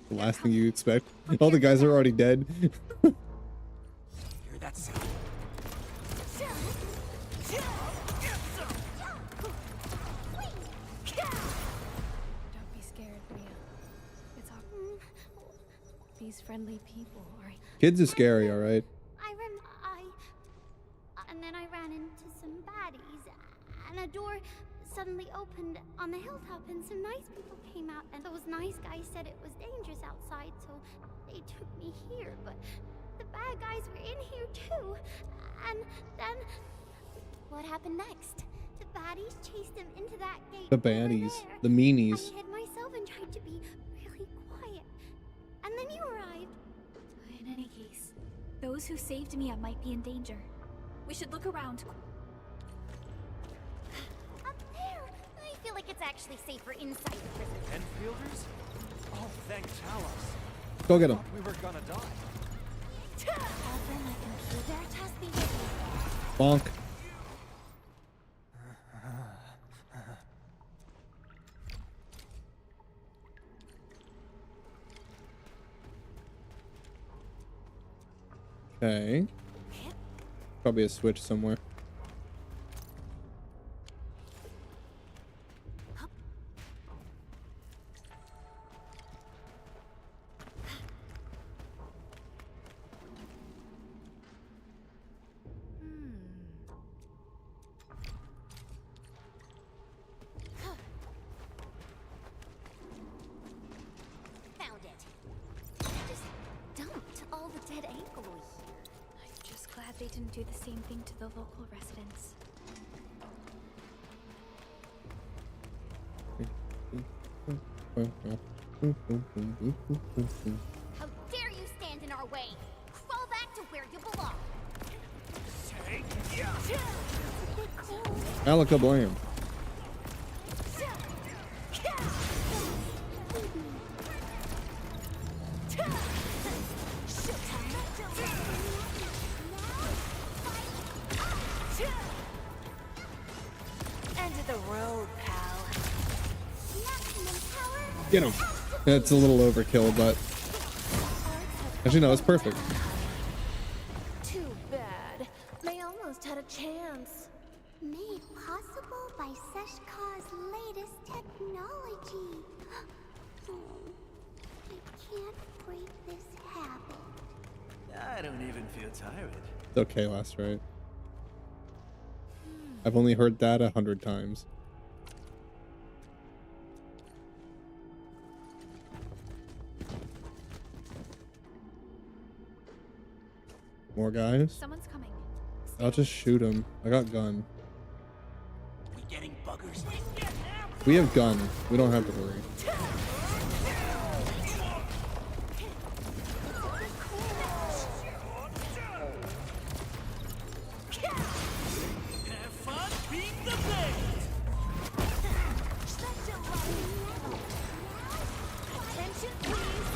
The last thing you expect. All the guys are already dead. Hear that sound? Don't be scared, Mia. It's all... These friendly people are... Kids are scary, alright. And then I ran into some baddies, and a door suddenly opened on the hilltop, and some nice people came out, and those nice guys said it was dangerous outside, so they took me here, but the bad guys were in here too. And then what happened next? The baddies chased him into that gate. The over baddies. there. The meanies. I hid myself and tried to be really quiet. And then you arrived. In any case, those who saved Mia might be in danger. We should look around. Up there! I feel like it's actually safer inside the prison. Enfielders? Oh, thank Talos. Go get him. We were gonna die. Over my computer, toss me with you. Bonk. Okay. Probably a switch somewhere. Found it. I just dumped all the they didn't do the same thing to the local residents. How dare you stand in our way? Crawl back to where you belong. Alaka blam. End of the road, pal. Get him. It's a little overkill, but actually no, it's perfect. Too bad. They almost had a chance. Made possible by Seshkar's latest technology. Oh, I can't break this habit. I don't even feel tired. It's okay, last right. I've only heard that 100 times. More guys? Someone's coming. I'll just shoot him. I got gun. We getting buggers? We have gun. We don't have to worry. Have fun being the best. Attention, please.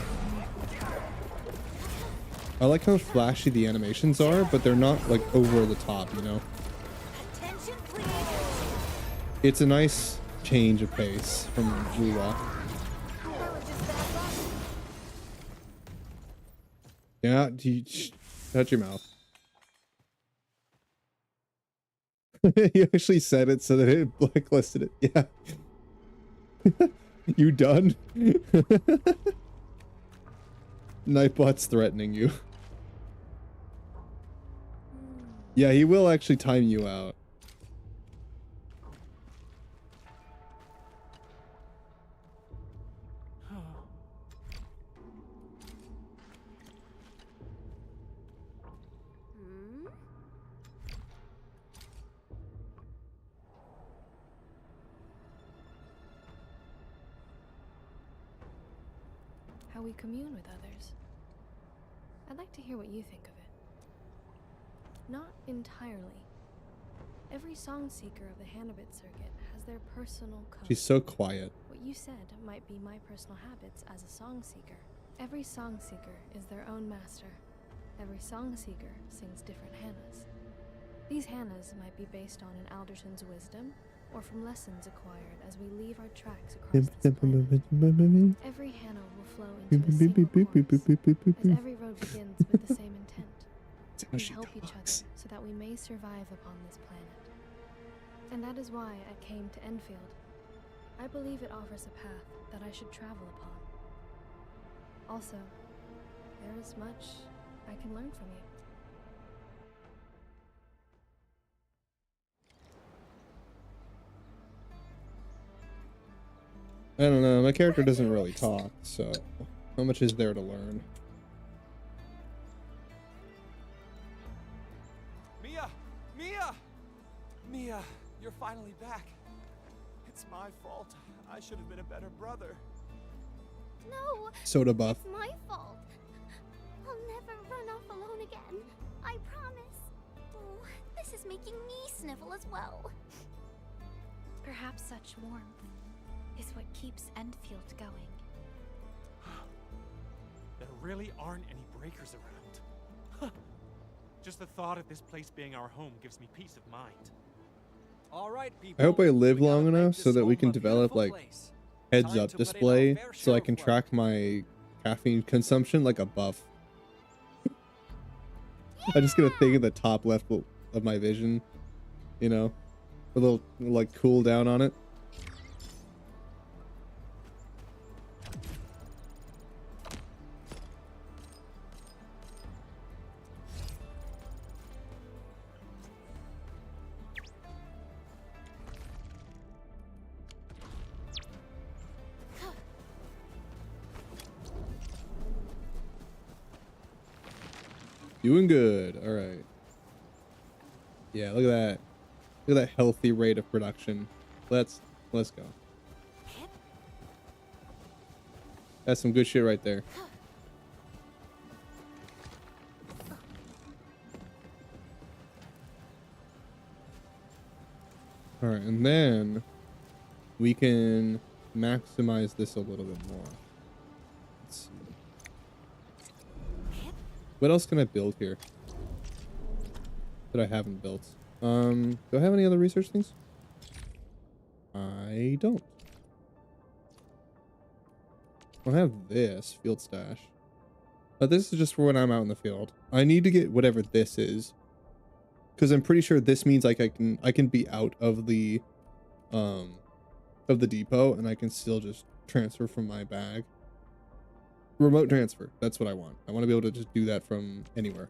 I like how flashy the animations are, but they're not like over the top, you know? Attention, please. It's a nice change of pace from Wuwa. Yeah, shut your mouth. You actually said it so that it blacklisted it. Yeah. You done? Nightbot's threatening you. Yeah, he will actually time you out. How we commune with others. I'd like to hear what you think of it. Not entirely. Every song seeker of the Hanabit circuit has their personal code. She's so quiet. What you said might be my personal habits as a song seeker. Every song seeker is their own master. Every song seeker sings different Hanas. These Hanas might be based on an Alderson's wisdom, or from lessons acquired as we leave our tracks across this planet. Every Hana will flow into a single chorus, as every road begins with the same intent. We help each other so that we may survive upon this planet. And that is why I came to Endfield. I believe it offers a path that I should travel upon. Also, there is much I can learn from you. I don't know, my character doesn't really talk, so how much is there to learn? Mia! Mia! Mia, you're finally back. It's my fault. I should have been a better brother. No! Soda buff. It's my fault. I'll never run off alone again. I promise. Oh, this is making me snivel as well. Perhaps such warmth is what keeps Endfield going. There really aren't any breakers around. Just the thought of this place being our home gives me peace of mind. All right, people. I hope I live long enough so that we can develop like heads up display so I can track my caffeine consumption like a buff. I just get a thing in the top left of my vision, you know, a little like cool down on it. Doing good. All right. Yeah, look at that. Look at that healthy rate of production. Let's go. That's some good shit right there. All right, and then we can maximize this a little bit more. Let's see. What else can I build here that I haven't built? Do I have any other research things? I don't. I have this field stash. But this is just for when I'm out in the field. I need to get whatever this is, because I'm pretty sure this means like I can be out of the depot and I can still just transfer from my bag. Remote transfer. That's what I want. I want to be able to just do that from anywhere.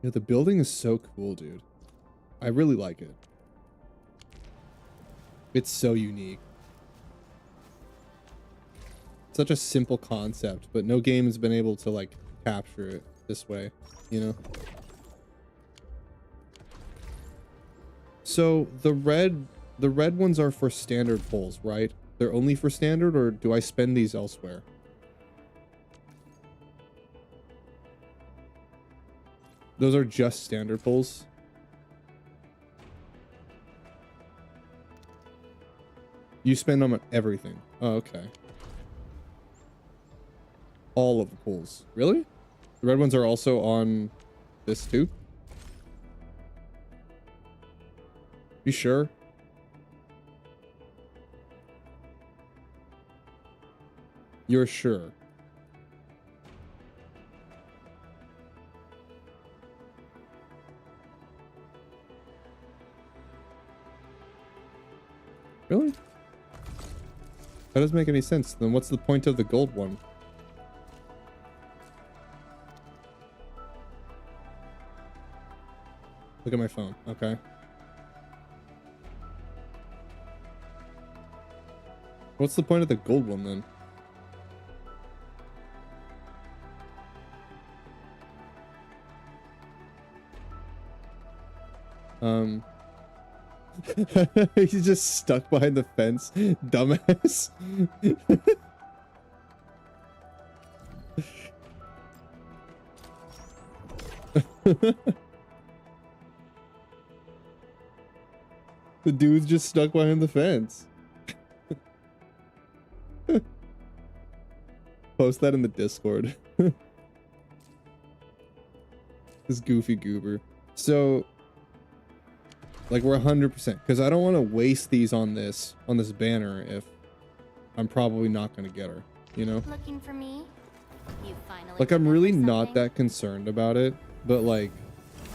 Yeah, the building is so cool, dude. I really like it. It's so unique. Such a simple concept, but no game has been able to like capture it this way, you know? So the red ones are for standard poles, right? They're only for standard, or do I spend these elsewhere? Those are just standard poles. You spend them on everything. Oh, okay. All of the poles. Really? The red ones are also on this too? You sure? You're sure? Really? That doesn't make any sense. Then what's the point of the gold one? Look at my phone. Okay. What's the point of the gold one then? He's just stuck behind the fence, dumbass. The dude's just stuck behind the fence. Post that in the Discord. This goofy goober. So, like, we're 100%, because I don't want to waste these on this banner if I'm probably not going to get her, you know? Looking for me? You finally Like, I'm really not that concerned about it, but like,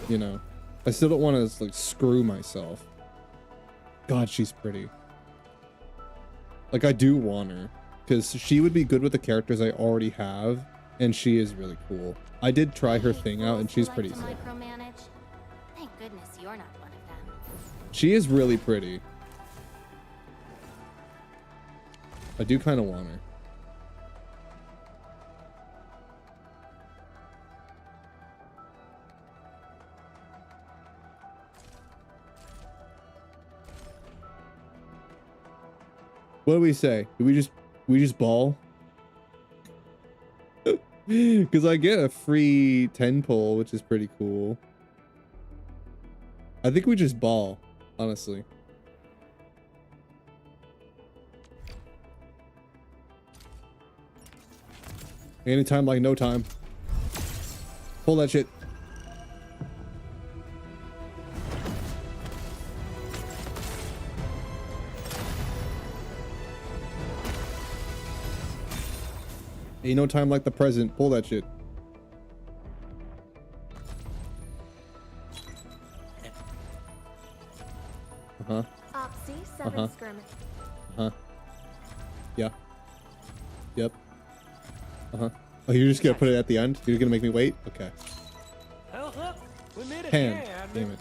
you know, I still don't want to like screw myself. God, she's pretty. Like, I do want her because she would be good with the characters I already have, and she is really cool. I did try her thing out, and she's pretty sick. Thank goodness you're not one of them. She is really pretty. I do kind of want her. What do we say? Do we just ball? Because I get a free 10 pull, which is pretty cool. I think we just ball, honestly. Anytime like no time. Pull that shit. Ain't no time like the present. Pull that shit. Uh-huh. Uh-huh. Uh-huh. Yeah. Yep. Uh-huh. Oh, you're just gonna put it at the end? You're gonna make me wait? Okay. We made it. Hand. Damn it.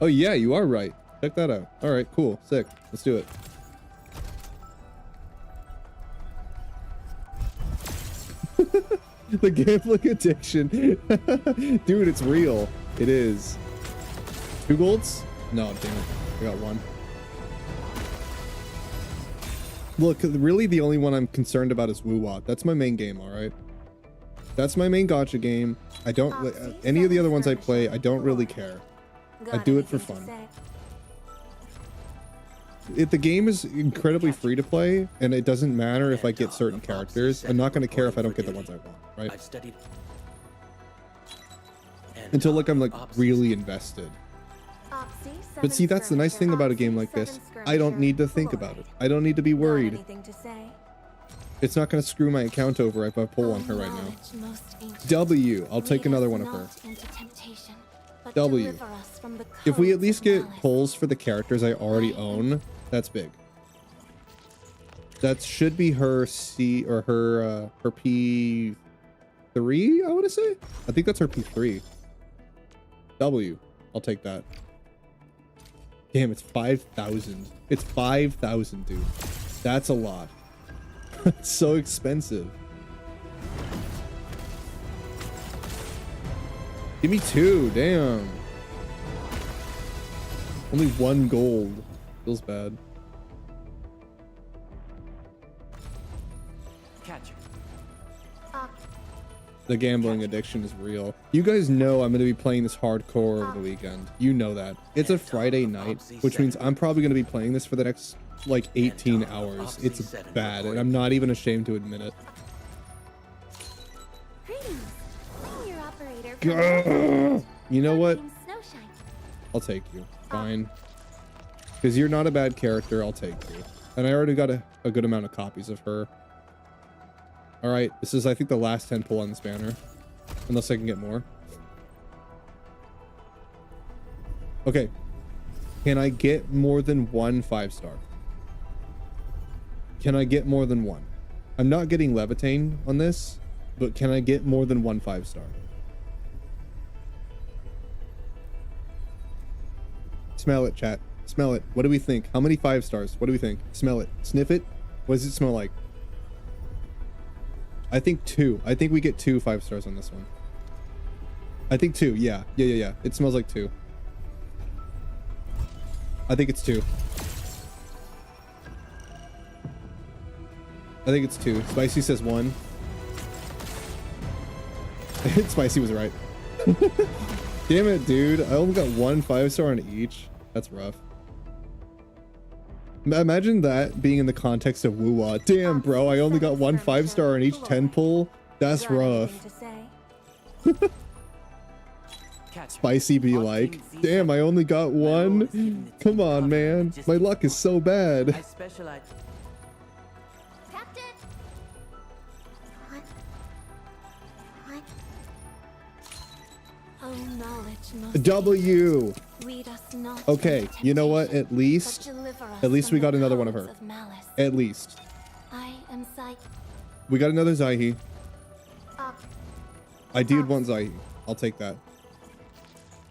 Oh yeah, you are right. Check that out. All right, cool, sick. Let's do it. The gambling addiction. Dude, it's real. It is. 2 golds? No, damn it. I got 1. Look, really the only one I'm concerned about is Woo-Wah. That's my main game, all right? That's my main gacha game. I don't... any of the other ones I play, I don't really care. I do it for fun. The game is incredibly free to play, and it doesn't matter if I get certain characters. I'm not going to care if I don't get the ones I want, right? Until like I'm like really invested. But see, that's the nice thing about a game like this. I don't need to think about it. I don't need to be worried. It's not going to screw my account over if I pull on her right now. W. I'll take another one of her. W. If we at least get pulls for the characters I already own, that's big. That should be her C or her P3, I want to say. I think that's her P3. W. I'll take that. Damn, it's 5,000. It's 5,000, dude. That's a lot. It's so expensive. Give me 2, damn. Only 1 gold. Feels bad. Catch. The gambling addiction is real. You guys know I'm going to be playing this hardcore over the weekend. You know that. It's a Friday night, which means I'm probably going to be playing this for the next, like, 18 hours. It's bad, and I'm not even ashamed to admit it. You know what? I'll take you. Fine. Because you're not a bad character, I'll take you. And I already got a good amount of copies of her. Alright, this is, I think, the last 10 pull on this banner. Unless I can get more. Okay. Can I get more than 1 5-star? Can I get more than 1? I'm not getting Levitain on this, but can I get more than 1 5-star? Smell it, chat. Smell it. What do we think? How many 5 stars? What do we think? Smell it. Sniff it. What does it smell like? I think 2. I think we get 2 5 stars on this one. I think 2. Yeah. Yeah. It smells like 2. I think it's 2. I think it's 2. Spicy says 1. Spicy was right. Damn it, dude. I only got 1 5-star on each. That's rough. Imagine that being in the context of Woo-Wah. Damn, bro, I only got 1 5-star on each 10 pull. That's rough. Spicy be like, damn, I only got 1. Come on, man. My luck is so bad. W. Okay, you know what? At least we got another one of her. At least. We got another Zaihi. I did want Zaihi. I'll take that.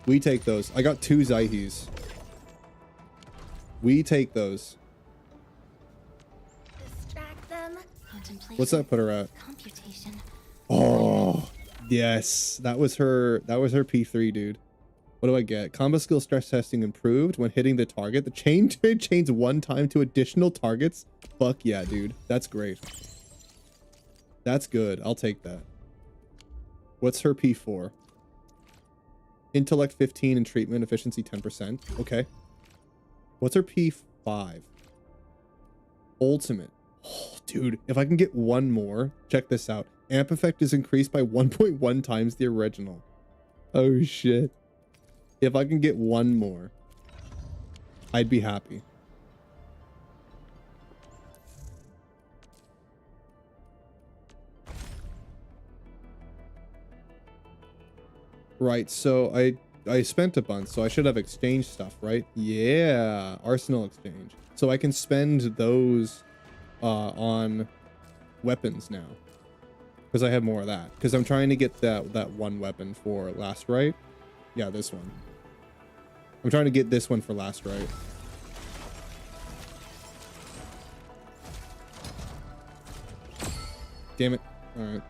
We take those. I got 2 Zaihis. We take those. What's that put her at? Oh, yes. That was her P3, dude. What do I get? Combo skill stress testing improved when hitting the target. The chain chains 1 time to additional targets. Fuck yeah, dude. That's great. That's good. I'll take that. What's her P4? Intellect 15 and treatment efficiency 10%. Okay. What's her P5? Ultimate. Oh, dude, if I can get 1 more, check this out. Amp effect is increased by 1.1 times the original. Oh shit. If I can get 1 more, I'd be happy. Right, so I spent a bunch, so I should have exchange stuff, right? Yeah, Arsenal exchange. So I can spend those on weapons now. Because I have more of that. Because I'm trying to get that 1 weapon for last right. Yeah, this one. I'm trying to get this one for last, right? Damn it. Alright.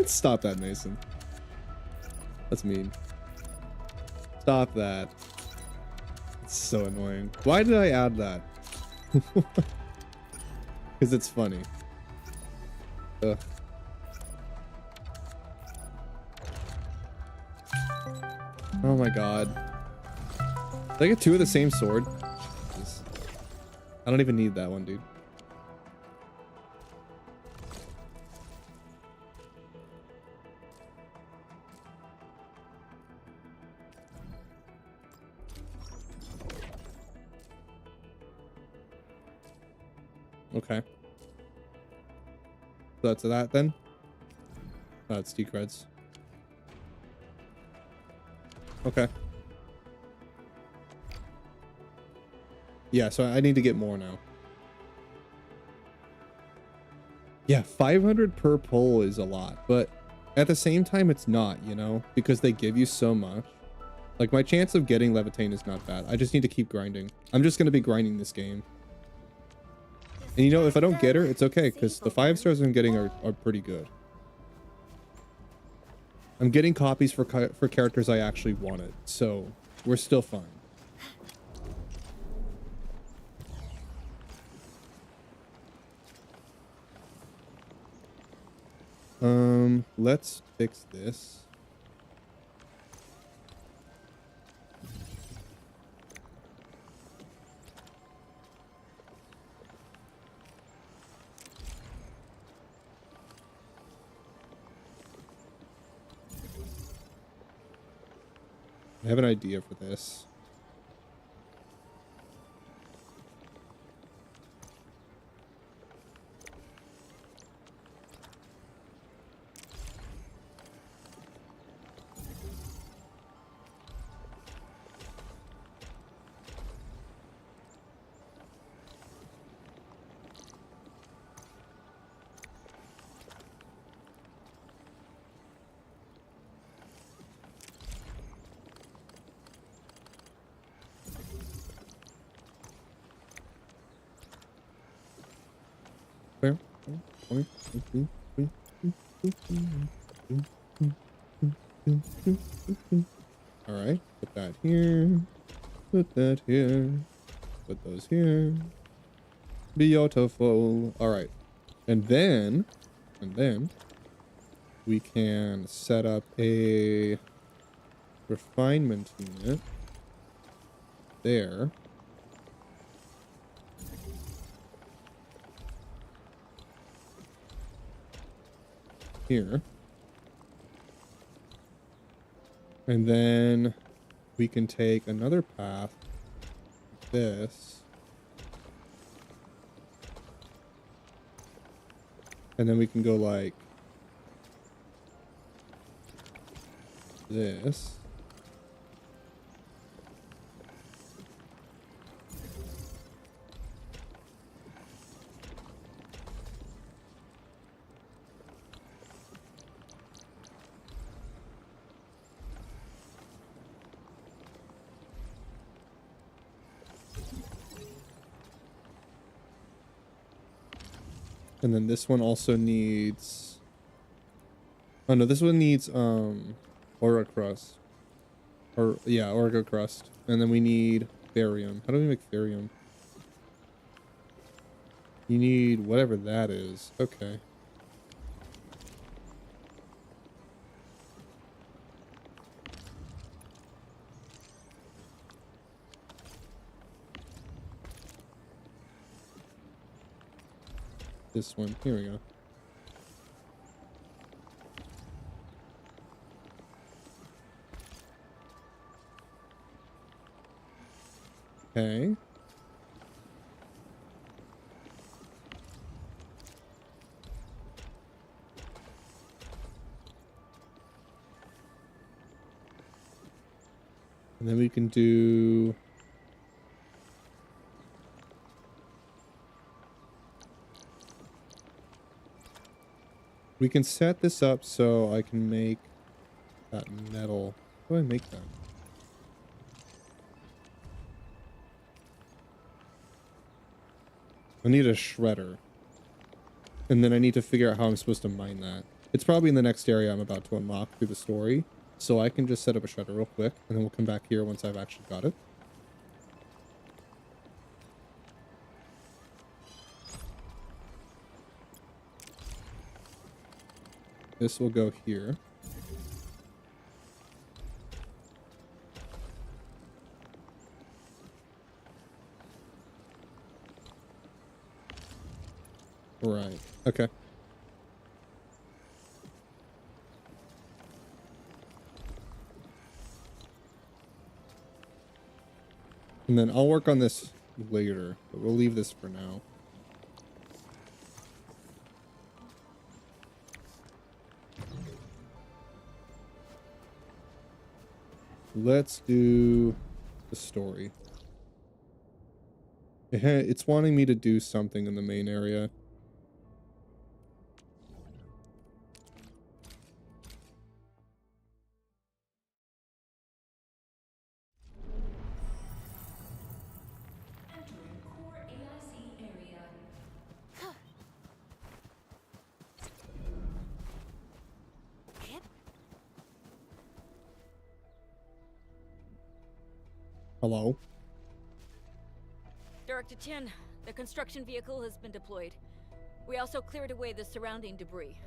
Stop that, Mason. That's mean. Stop that. It's so annoying. Why did I add that? Because it's funny. Ugh. Oh my god. Did I get 2 of the same sword? Jesus. I don't even need that one, dude. Okay. So that's that then? That's decreds. Okay. Yeah, so I need to get more now. Yeah, 500 per pull is a lot, but at the same time, it's not, you know, because they give you so much. Like, my chance of getting Levitate is not bad. I just need to keep grinding. I'm just going to be grinding this game. And you know, if I don't get her, it's okay, because the 5 stars I'm getting are pretty good. I'm getting copies for characters I actually wanted, so we're still fine. Let's fix this. I have an idea for this. All right, put that here, put that here, put those here. Beautiful. All right, and then we can set up a refinement unit there. Here. And then we can take another path, like this. And then we can go like this. And then this one also needs... Oh no, this one needs Aura Crust. Or yeah, Aura Crust. And then we need Therium. How do we make Therium? You need whatever that is. Okay. This one. Here we go. Okay. And then we can do... We can set this up so I can make that metal. How do I make that? I need a shredder. And then I need to figure out how I'm supposed to mine that. It's probably in the next area I'm about to unlock through the story. So I can just set up a shredder real quick, and then we'll come back here once I've actually got it. This will go here. Right. Okay. And then I'll work on this later, but we'll leave this for now. Let's do the story. It's wanting me to do something in the main area. Hello? Director Chen, the construction vehicle has been deployed. We also cleared away the surrounding debris.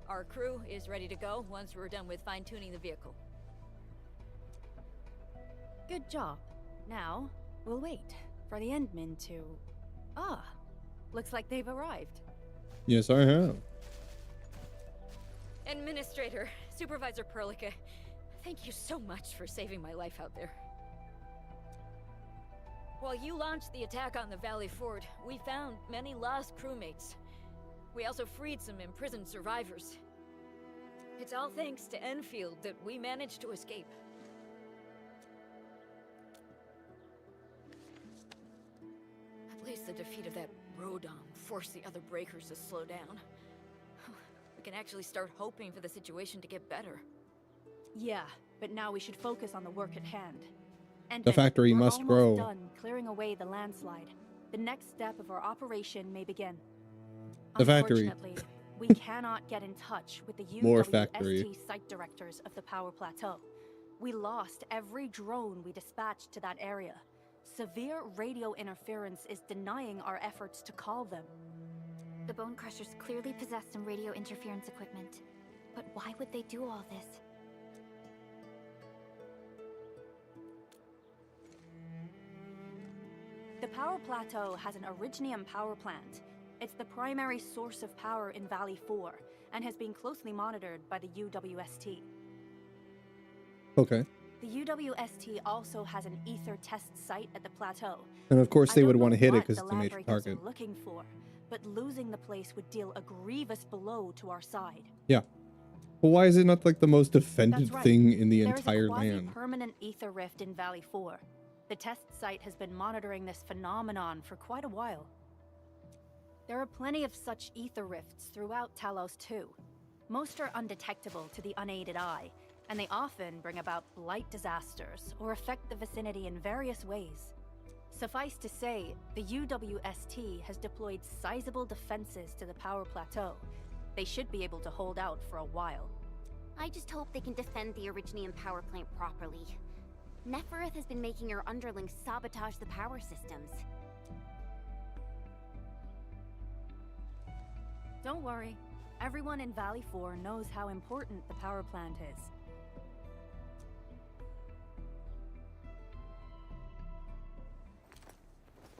Our crew is ready to go once we're done with fine-tuning the vehicle. Good job. Now, we'll wait for the Endmen to... Ah, looks like they've arrived. Yes, I have. Administrator, Supervisor Perlica, thank you so much for saving my life out there. While you launched the attack on the Valley Fort, we found many lost crewmates. We also freed some imprisoned survivors. It's all thanks to Enfield that we managed to escape. At least the defeat of that Rodom forced the other breakers to slow down. We can actually start hoping for the situation to get better. Yeah, but now we should focus on the work at hand. The factory must grow. We're almost done clearing away the landslide. The next step of our operation may begin. The factory. Unfortunately, we cannot get in touch with the More UWST factory. site directors of the power plateau. We lost every drone we dispatched to that area. Severe radio interference is denying our efforts to call them. The Bone Crushers clearly possess some radio interference equipment. But why would they do all this? The power plateau has an Originium power plant. It's the primary source of power in Valley 4 and has been closely monitored by the UWST. Okay. The UWST also has an ether test site at the plateau. And of course they would want to hit it what because the it's a major land breakers target. are looking for, but losing the place would deal a grievous blow to our side. Yeah. Well, why is it not like the most defended That's right. thing in the There is entire a land? permanent ether rift in Valley 4. The test site has been monitoring this phenomenon for quite a while. There are plenty of such ether rifts throughout Talos too. Most are undetectable to the unaided eye, and they often bring about blight disasters or affect the vicinity in various ways. Suffice to say, the UWST has deployed sizable defenses to the power plateau. They should be able to hold out for a while. I just hope they can defend the Originium power plant properly. Nefereth has been making her underlings sabotage the power systems. Don't worry. Everyone in Valley 4 knows how important the power plant is.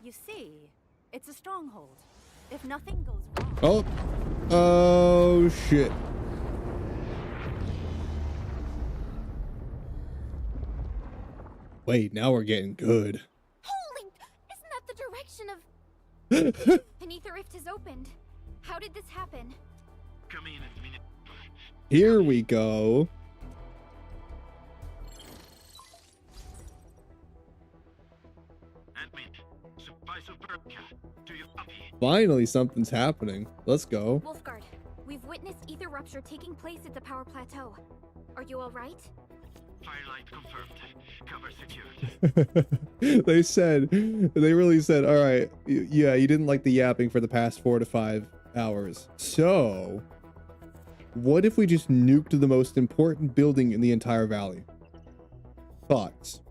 You see, it's a stronghold. If nothing goes wrong... Oh shit. Wait, now we're getting good. Holy! Isn't that the direction of... An ether rift has opened. How did this happen? Come in a minute. Here we go. Finally, something's happening. Let's go. Wolfguard, we've witnessed ether rupture taking place at the power plateau. Are you all right? Firelight confirmed. Cover secured. They really said, all right, yeah, you didn't like the yapping for the past 4 to 5 hours. So what if we just nuked the most important building in the entire valley? Thoughts?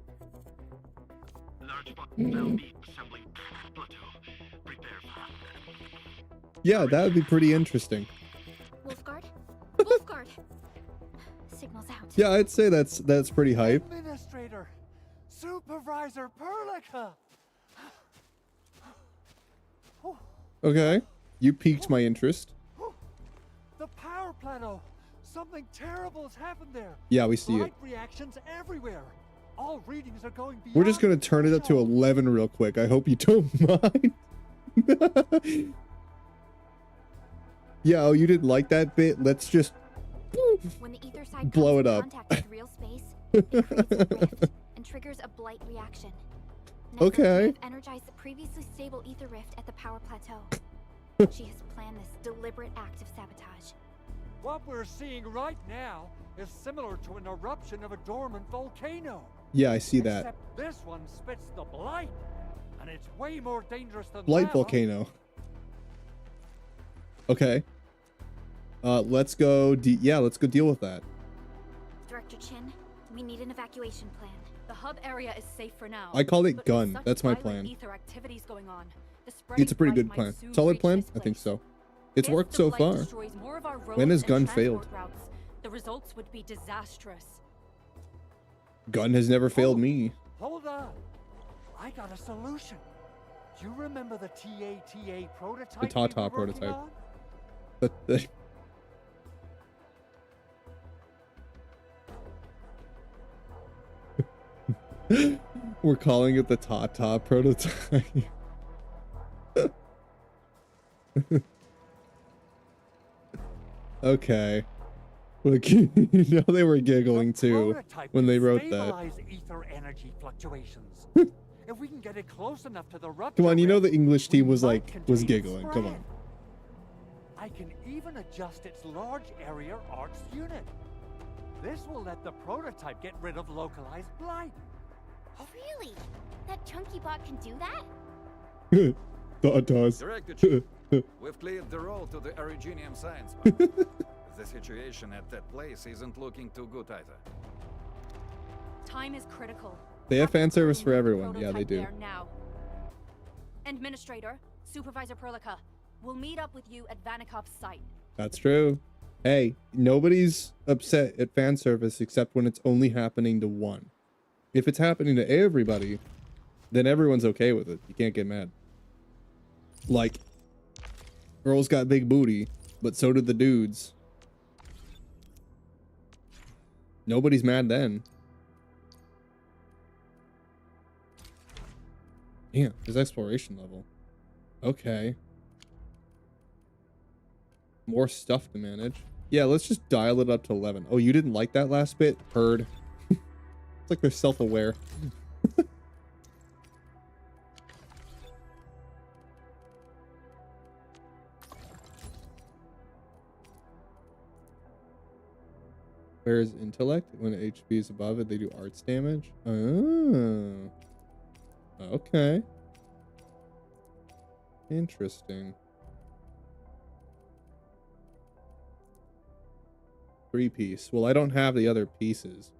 Yeah, that would be pretty interesting. Wolfguard? Wolfguard! Signals out. Yeah, I'd say that's pretty hype. Administrator, Supervisor Perlica. Okay, you piqued my interest. The power plateau. Something terrible has happened there. Yeah, we see it. Light reactions everywhere. All readings are going beyond. We're just gonna turn it up to 11 real quick. I hope you don't mind. Yeah, oh, you didn't like that bit? Let's just When the ether side blow it comes up. in contact with real space, it creates a rift and triggers a blight reaction. Okay. May have energized the previously stable ether rift at the power plateau. She has planned this deliberate act of sabotage. What we're seeing right now is similar to an eruption of a dormant volcano. Yeah, I see that. Except this one spits the blight, and it's way more dangerous than Blight lava. volcano. Okay. Let's go. Let's go deal with that. Director Chin, we need an evacuation plan. The hub area is safe for now. I called it but with gun. such That's my violent plan. Ether activities going on, the It's a spreading pretty blight good might plan. soon Solid reach plan? this I think place. so. It's If worked the so blight far. destroys more of our When has roads gun and failed? transport routes, the results would be disastrous. Gun has never failed me. Hold on. I got a solution. Do you remember the TATA prototype? The Tata we were working prototype. on? But we're calling it the Tata prototype. Okay. Look, you know they were giggling too when they wrote that. Stabilize ether energy fluctuations. If we can get it close enough to the rupture Come on, you know rift, the English team was we like might was contain giggling. Come spread. on. I can even adjust its large area arcs unit. This will let the prototype get rid of localized blight. Really? That chunky bot can do that? Tatas. Director Chief, we've cleared the road to the Originium Science Park. The situation at that place isn't looking too good either. Time is critical. They have fan service for Move the everyone. Yeah, they prototype do. there now. Administrator, Supervisor Perlica, we'll meet up with you at Vanikov's site. That's true. Hey, nobody's upset at fan service except when it's only happening to one. If it's happening to everybody, then everyone's okay with it. You can't get mad. Like, girls got big booty, but so did the dudes. Nobody's mad then. Yeah, his exploration level. Okay. More stuff to manage. Yeah, let's just dial it up to 11. Oh, you didn't like that last bit? Heard. It's like they're self-aware. Where's intellect? When HP is above it, they do arts damage. Oh. Okay. Interesting. 3-piece. Well, I don't have the other pieces.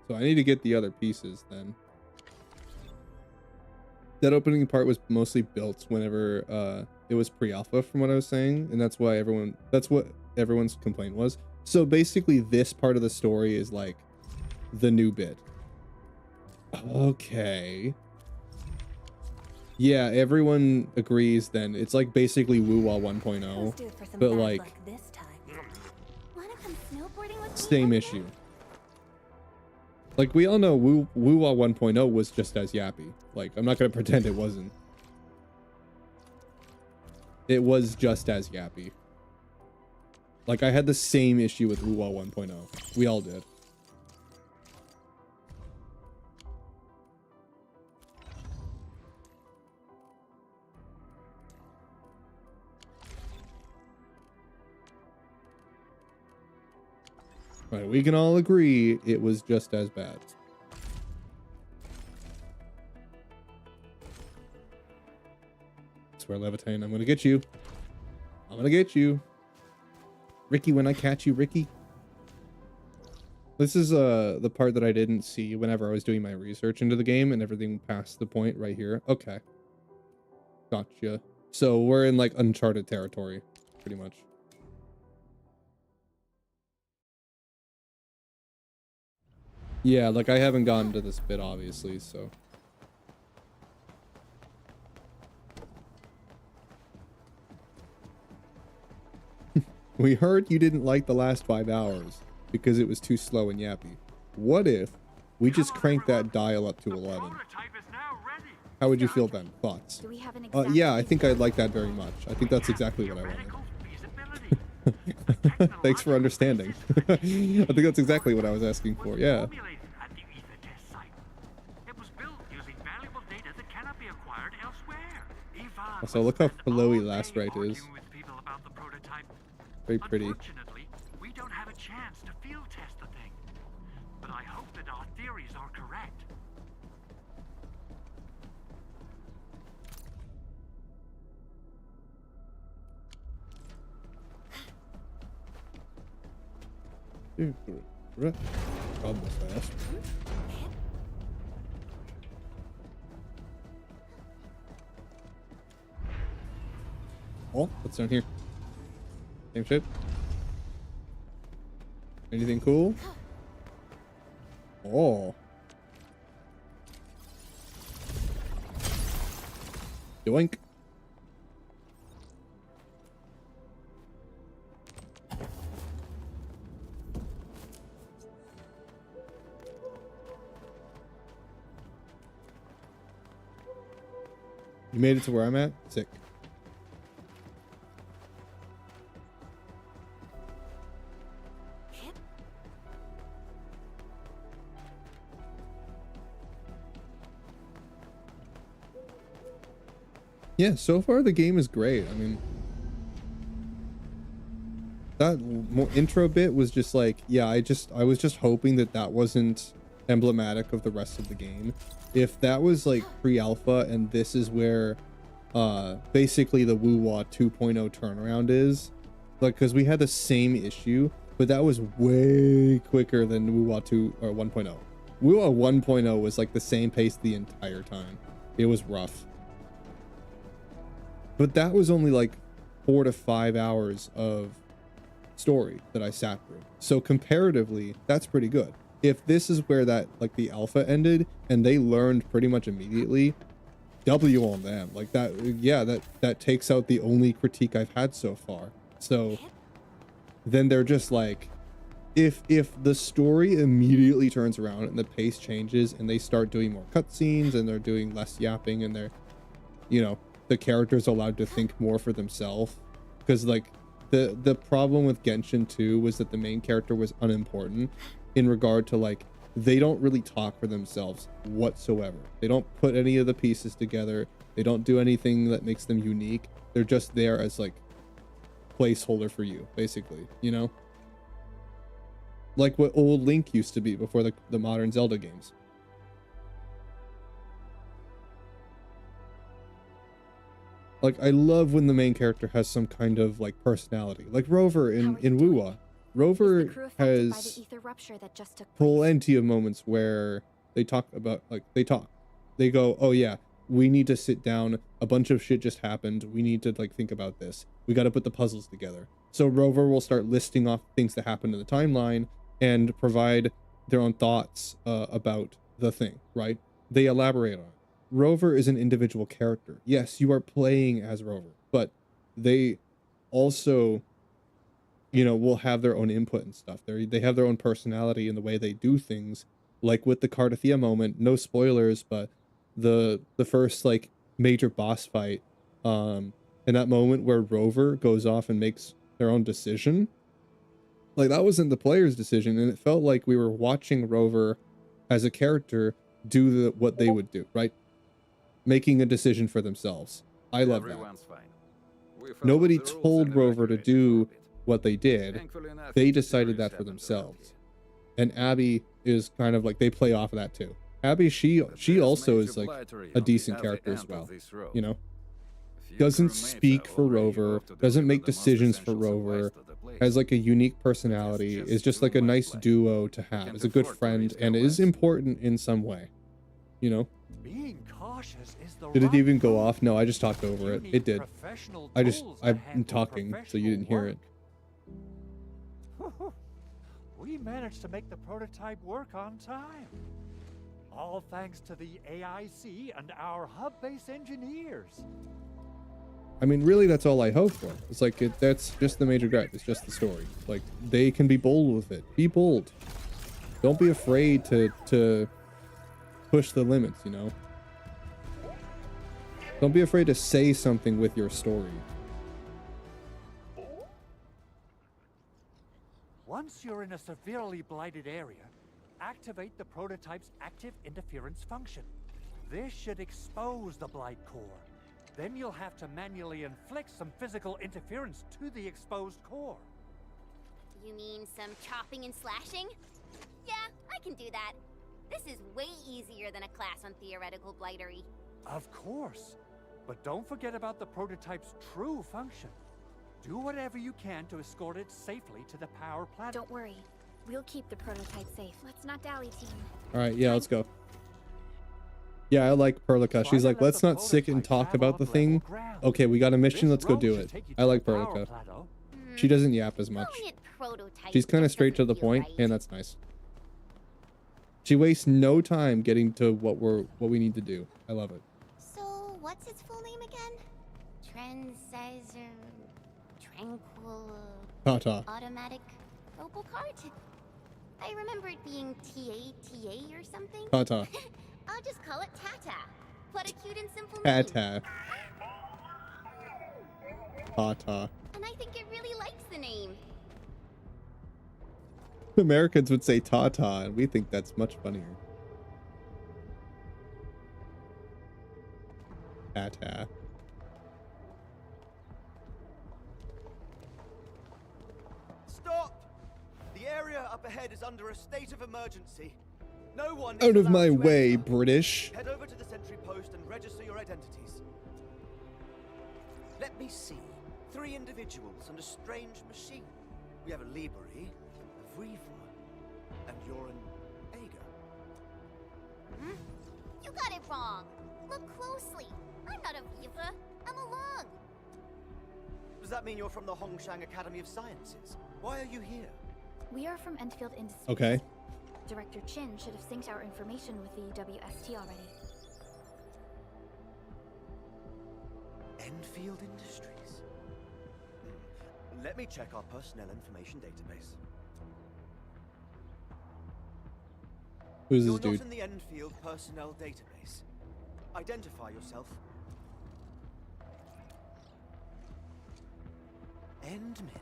So I need to get the other pieces then. That opening part was mostly built whenever it was pre-alpha from what I was saying, and that's what everyone's complaint was. So basically this part of the story is like the new bit. Okay. Yeah, everyone agrees then. It's like basically Woo-Wah 1.0, but like Wanna come snowboarding with me? same issue. Like we all know Woo-Wah 1.0 was just as yappy. Like I'm not gonna pretend it wasn't. It was just as yappy. Like I had the same issue with Woo-Wah 1.0. We all did. Right, we can all agree it was just as bad. I swear, Levitane, I'm gonna get you. I'm gonna get you. Ricky, when I catch you, Ricky. This is the part that I didn't see whenever I was doing my research into the game and everything past the point right here. Okay. Gotcha. So we're in like uncharted territory, pretty much. Yeah, like I haven't gotten to this bit, obviously, so. We heard you didn't like the last 5 hours because it was too slow and yappy. What if we just cranked that dial up to 11? How would you feel then? Thoughts? Do we have an Yeah, I think I'd like that very much. I think that's exactly what I wanted. Thanks for understanding. I think that's exactly what I was asking for, yeah. Also, look how flowy last right is. Very pretty. Unfortunately, we don't have a chance to field test the thing. But I hope that our theories are correct. Almost fast. Oh, what's down here? Same shit. Anything cool? Oh. Yoink. You made it to where I'm at? Sick. Yeah, so far the game is great. I mean, that intro bit was just like, yeah, I was just hoping that that wasn't emblematic of the rest of the game. If that was like pre-alpha and this is where basically the Woo-Wah 2.0 turnaround is, like, because we had the same issue, but that was way quicker than Woo-Wah 2 or 1.0. Woo-Wah 1.0 was like the same pace the entire time. It was rough. But that was only like 4 to 5 hours of story that I sat through. So comparatively, that's pretty good. If this is where that, like, the alpha ended and they learned pretty much immediately, W on them. Like that, yeah, that takes out the only critique I've had so far. So then they're just like, if the story immediately turns around and the pace changes and they start doing more cutscenes and they're doing less yapping and they're, you know, the characters are allowed to think more for themselves, because like the problem with Genshin 2 was that the main character was unimportant in regard to, like, they don't really talk for themselves whatsoever. They don't put any of the pieces together. They don't do anything that makes them unique. They're just there as like placeholder for you, basically, you know, like what old Link used to be before the modern Zelda games. Like, I love when the main character has some kind of, like, personality. Like Rover in Woo-Wah. Rover has plenty of moments where they talk about, like, they go, oh yeah, we need to sit down. A bunch of shit just happened. We need to, like, think about this. We got to put the puzzles together. So Rover will start listing off things that happened in the timeline and provide their own thoughts about the thing, right? They elaborate on it. Rover is an individual character. Yes, you are playing as Rover, but they also, you know, will have their own input and stuff. They have their own personality in the way they do things. Like with the Cardathia moment, no spoilers, but the first, like, major boss fight, in that moment where Rover goes off and makes their own decision, like, that wasn't the player's decision, and it felt like we were watching Rover as a character do what they would do, right? Making a decision for themselves. I love that. Nobody told Rover to do what they did. They decided that for themselves. and Abby is kind of like, they play off of that too. Abby, she also is like a decent character as well, you know. Doesn't speak for Rover, doesn't make decisions for Rover, has like a unique personality, is just like a nice duo to have, is a good friend, and is important in some way, you know. Being cautious is the Did it right even go move. off? No, I just talked over it. You It need did. professional I just, tools to I'm handle talking, so you didn't hear it. We managed to make the prototype work on time. All thanks to the AIC and our hub-based engineers. I mean, really, that's all I hope for. It's like, that's just the major gripe. It's just the story. Like, they can be bold with it. Be bold. Don't be afraid to push the limits, you know? Don't be afraid to say something with your story. Once you're in a severely blighted area, activate the prototype's active interference function. This should expose the blight core. Then you'll have to manually inflict some physical interference to the exposed core. You mean some chopping and slashing? Yeah, I can do that. This is way easier than a class on theoretical blightery. Of course. But don't forget about the prototype's true function. Do whatever you can to escort it safely to the power platform. Don't worry. We'll keep the prototype safe. Let's not dally, team. Alright, yeah, let's go. Yeah, I like Perlica. She's like, let's not sit and talk about the thing. Okay, we got a mission, let's go do it. I like Perlica. She doesn't yap as much. She's kind of straight to the point, and that's nice. She wastes no time getting to what we need to do. I love it. So, what's its full name again? Transizer... Tranquil... Ta-ta. Automatic... Opal card? I remember it being TA or something. Ta-ta. I'll just call it Tata. What a cute and simple name. Ta-ta. Ta-ta. And I think it really likes the name. Americans would say ta-ta, and we think that's much funnier. Ta-ta. Stop! The area up ahead is under a state of emergency. No one is Out of allowed my to way, enter. British. Head over to the sentry post and register your identities. Let me see. 3 individuals and a strange machine. We have a Liberi, a Vriva, and you're an Ager. Hmm? You got it wrong. Look closely. I'm not a Viva. I'm a Lung. Does that mean you're from the Hongshang Academy of Sciences? Why are you here? We are from Endfield Industries. Okay. Director Chin should have synced our information with the WST already. Endfield Industries. Let me check our personnel information database. Who's You're this dude? not in the Endfield personnel database. Identify yourself. Endmin.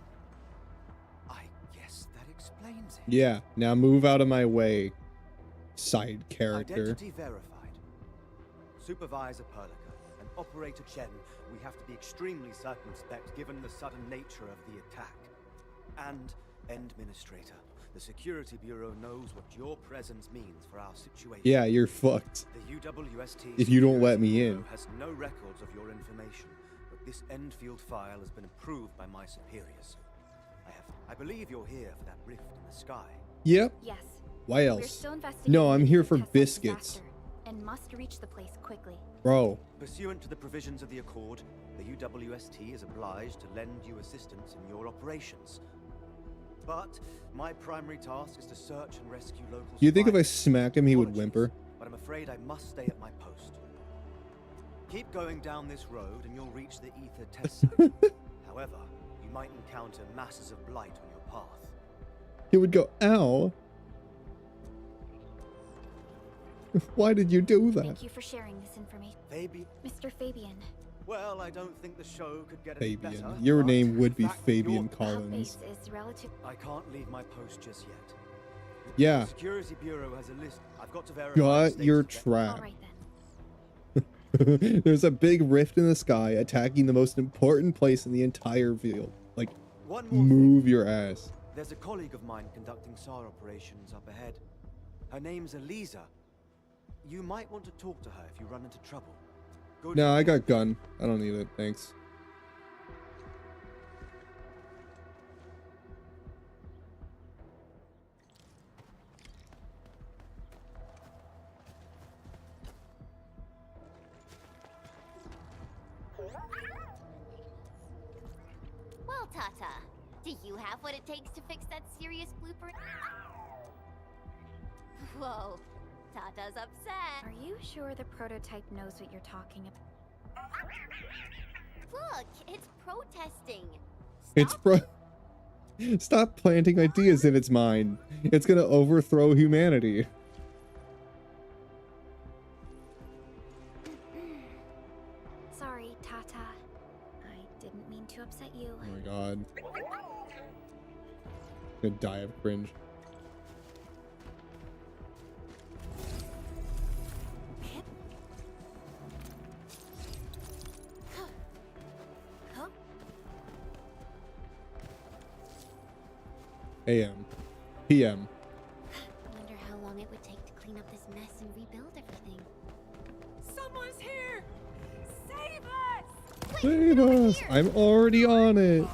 I guess that explains it. Yeah, now move out of my way, side character. Identity verified. Supervisor Perlica and Operator Chen, we have to be extremely circumspect given the sudden nature of the attack. And Administrator, the Security Bureau knows what your presence means for our situation. Yeah, you're fucked. The UWST if you don't let me Bureau in. has no records of your information, but this Endfield file has been approved by my superiors. I believe you're here for that rift in the sky. Yep. Yes. Why We're else? still investigating No, I'm here the for Tesla biscuits. disaster and must reach the place quickly. Bro. Pursuant to the provisions of the Accord, the UWST is obliged to lend you assistance in your operations. But my primary task is to search and rescue local You think if I survivors. smack him, he would whimper? But I'm afraid I must stay at my post. Keep going down this road and you'll reach the ether test site. However, you might encounter masses of blight on your path. He would go, ow. Why did you do that? Thank you for sharing this information. Mr. Fabian. Well, I don't think the show could get any Fabian. better. Your but name would be the fact that Fabian you're- Collins. Is relative. I can't leave my post just yet. Yeah. The Security Bureau has a list. I've got to verify. Got the your status of trap. All right then. There's a big rift in the sky attacking the most important place in the entire field. Like, One more move your ass. There's a colleague of mine conducting SAR operations up ahead. Her name's Eliza. You might want to talk to her if you run into trouble. No, I got gun. I don't need it. Thanks. Well, Tata, do you have what it takes to fix that serious blooper? Whoa, Tata's upset. Are you sure the prototype knows what you're talking about? Look, it's protesting. It's Stop planting ideas in its mind. It's gonna overthrow humanity. Sorry, Tata. I didn't mean to upset you. Oh my god. I'm gonna die of cringe. AM. PM. Wonder how long it would take to clean up this mess and rebuild everything. Someone's here! Save us! Save us! I'm already on it.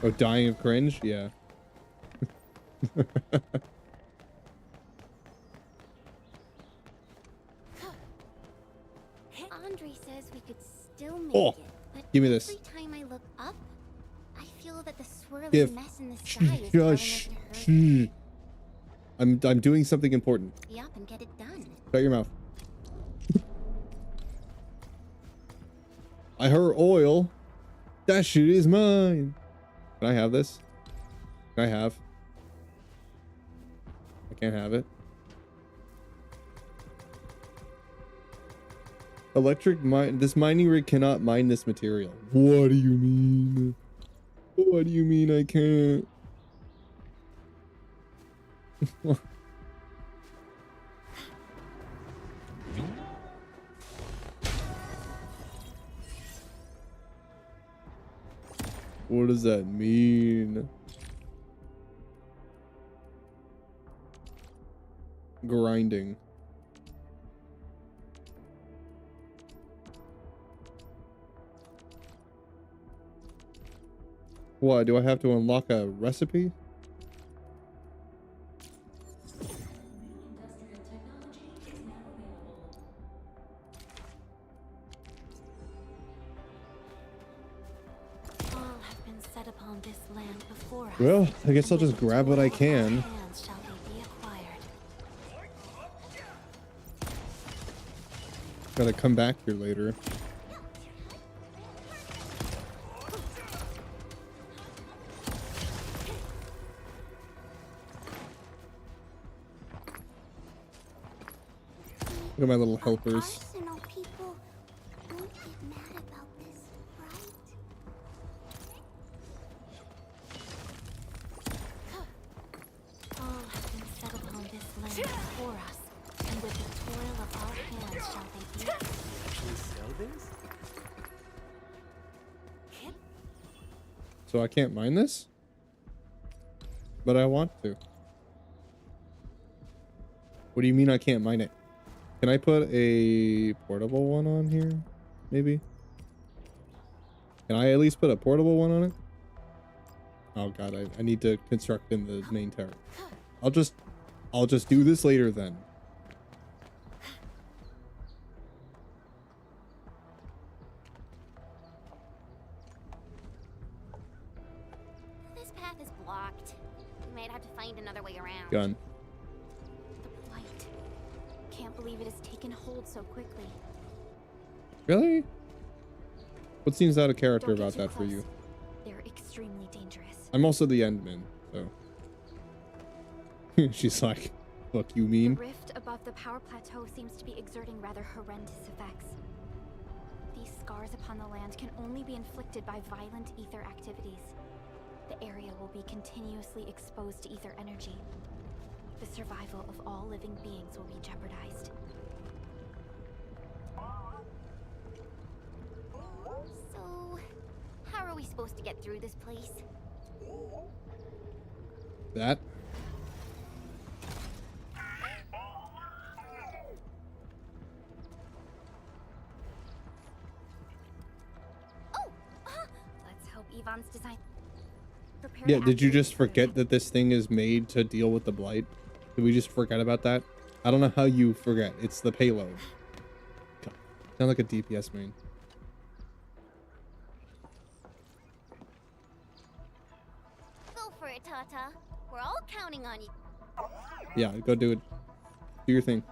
Oh, dying of cringe? Yeah. Andre says we could still make Oh, it, but give me this. every time I look up, I feel that the swirly Give. mess in the sky is telling us to hurry. I'm doing something important. Hurry up and get it done. Shut your mouth. I heard oil. That shit is mine. Can I have this? Can I have? I can't have it. Electric mine. This mining rig cannot mine this material. What do you mean? What do you mean I can't? What does that mean? Grinding. What, do I have to unlock a recipe? All have been set upon this land before us. Well, I guess I'll just grab what I can. Hands shall they be acquired. Gotta come back here later. Look at my little helpers. Arsenal people won't get mad about this, right? All have been set upon this land before us, and with the toil of our hands shall they be. Can we sell this? So I can't mine this? But I want to. What do you mean I can't mine it? Can I put a portable one on here? Maybe? Can I at least put a portable one on it? Oh god, I need to construct in the main tower. I'll just do this later then. This path is blocked. We might have to find another way around. Gun. The blight. Can't believe it has taken hold so quickly. Really? What seems out of character Don't get about too that for close. you? They're extremely dangerous. I'm also the Endman, so. She's like, fuck you The mean? rift above the power plateau seems to be exerting rather horrendous effects. These scars upon the land can only be inflicted by violent ether activities. The area will be continuously exposed to ether energy. The survival of all living beings will be jeopardized. we supposed to get through this place? That. Let's hope Yvonne's design. Yeah, did you just forget that this thing is made to deal with the blight? Did we just forget about that? I don't know how you forget. It's the payload. God, sound like a DPS main. Go for it, Tata. We're all counting on you. Yeah, go do it. Do your thing.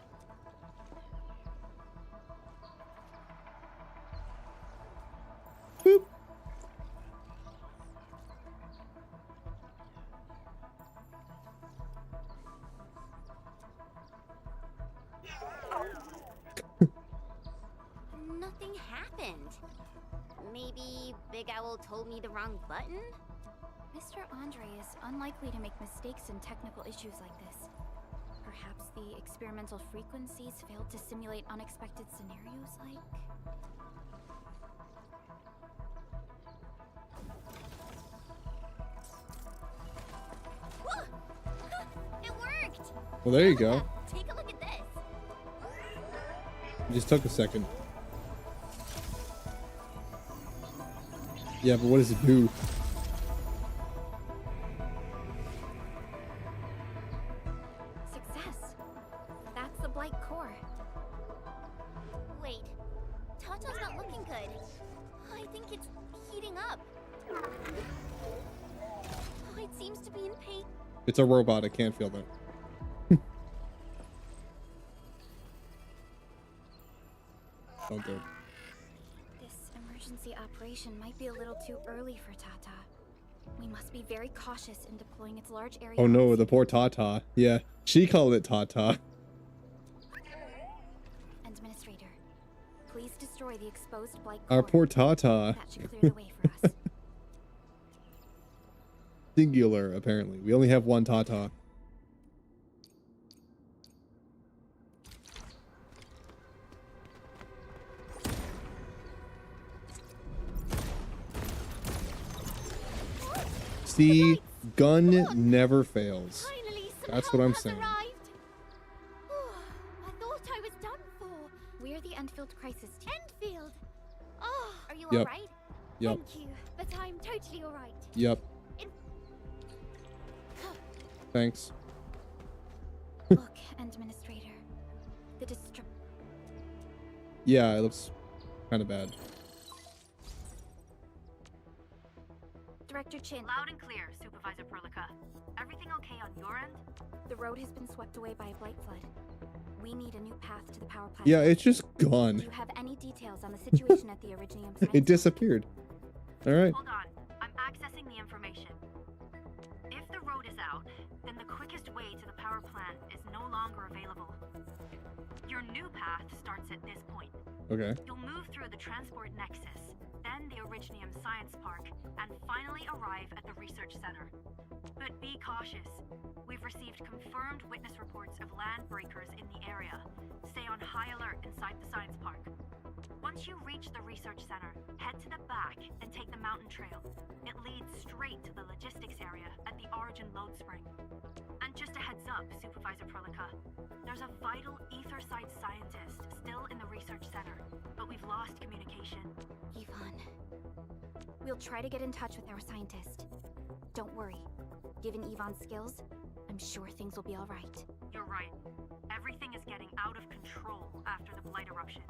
Boop. Nothing happened. Maybe Big Owl told me the wrong button? Mr. Andre is unlikely to make mistakes in technical issues like this. Perhaps the experimental frequencies failed to simulate unexpected scenarios like... It worked! Well, there you go. Take a look at this. It just took a second. Yeah, but what does it do? Success. That's the Blight core. Wait, Tata's not looking good. I think it's heating up. Oh, it seems to be in pain. It's a robot. I can't feel that. Don't do it. This emergency operation might be a little too early for Tata. We must be very cautious in deploying its large area. Oh no, the poor Tata. Yeah, she called it Tata. Administrator, please destroy the exposed Blight Our core. poor Tata. That should clear the way for us. Singular, apparently. We only have one Tata. See, gun never fails. That's what I'm saying. I thought I was done for. We're the Endfield crisis team. Endfield! Oh, are you Yep. alright? Yep. Thank you, but I'm totally alright. Yep. Thanks. Look, Administrator. The Yeah, it looks kind of bad. Director Chin. Loud and clear, Supervisor Perlica. Everything okay on your end? The road has been swept away by a blight flood. We need a new path to the power plant. Yeah, it's just gone. Do you have any details on the situation at the Originium site? It disappeared. All right. Hold on. I'm accessing the information. If the road is out, then the quickest way to the power plant is no longer available. Your new path starts at this point. Okay. You'll move through the transport nexus, then the Originium Science Park, and finally arrive at the research center. But be cautious. We've received confirmed witness reports of land breakers in the area. Stay on high alert inside the science park. Once you reach the research center, head to the back and take the mountain trail. It leads straight to the logistics area at the Origin load spring. And just a heads up, Supervisor Perlica, there's a vital ether site scientist still in the research center, but we've lost communication. Yvonne. We'll try to get in touch with our scientist. Don't worry. Given Yvonne's skills, I'm sure things will be all right. You're right. Everything is getting out of control after the blight eruption.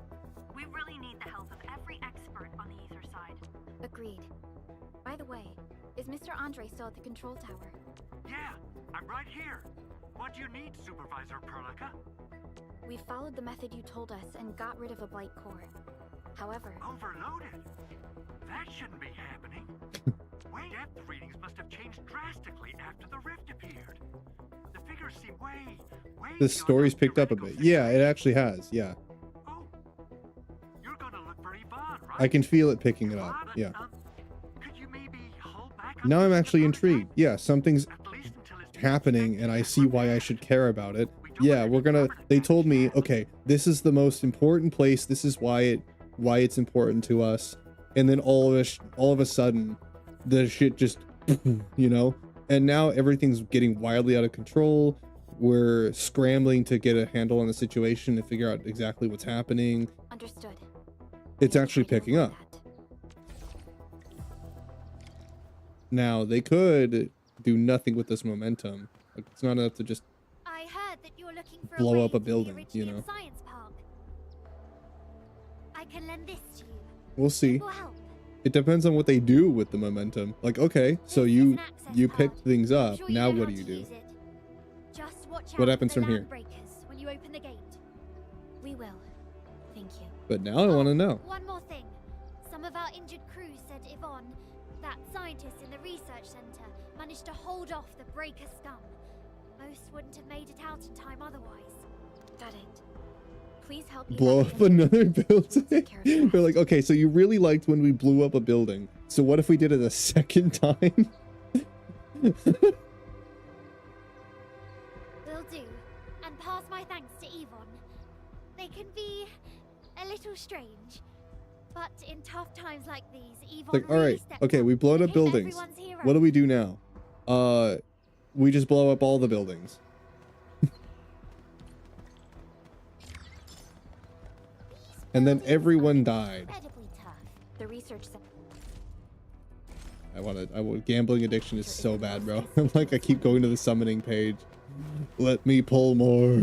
We really need the help of every expert on the ether side. Agreed. By the way, is Mr. Andre still at the control tower? Yeah, I'm right here. What do you need, Supervisor Perlica? We followed the method you told us and got rid of a blight core. However... Overloaded? That shouldn't be happening. Depth readings must have changed drastically after the rift appeared. The figures seem way The story's picked up a bit. Yeah, it actually has. Yeah. You're gonna look for Yvonne, right? I can feel it picking it up. Yeah. Now I'm actually intrigued. Yeah, something's happening and I see why I should care about it. Yeah, they told me, okay, this is the most important place. This is why it's important to us. and then all of a sudden the shit just you know, and now everything's getting wildly out of control. We're scrambling to get a handle on the situation and figure out exactly what's happening. Understood. It's actually picking up. Now they could do nothing with this momentum. Like, it's not enough to just I heard that you're looking for blow a up a way to the building, you Iridium know. Science Park. I can lend this to you. We'll see. It will help. It depends on what they do with the momentum. Like, okay, so you picked things up. Sure you Now know what how do you to do? use it. Just watch What out happens for the from here? land breakers when you open the gate. We will. Thank you. But now I want to know. One more thing. Some of our injured crew said Yvonne, that scientist in the research center, managed to hold off the breaker scum. Most wouldn't have made it out in time otherwise. Got it. Please help me Blow up another building. They're like, okay, so you really liked when we blew up a building. So what if we did it a second time? Will do. And pass my thanks to Yvonne. They can be a little strange. But in tough times like these, Yvonne Like, all really right, stepped okay, up we blown and up became buildings. everyone's hero. What do we do now? We just blow up all the buildings. And then everyone died. Incredibly tough. The research center. Gambling addiction is so bad, bro. I'm like, I keep going to the summoning page. Let me pull more,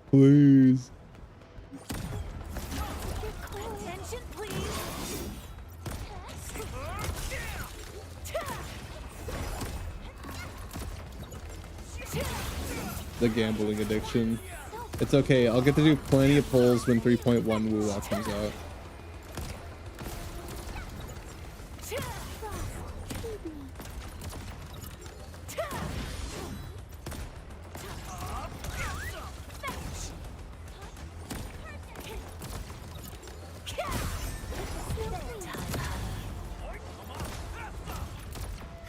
please. Attention, please. The gambling addiction. It's okay. I'll get to do plenty of pulls when 3.1 Woo-Wah comes out.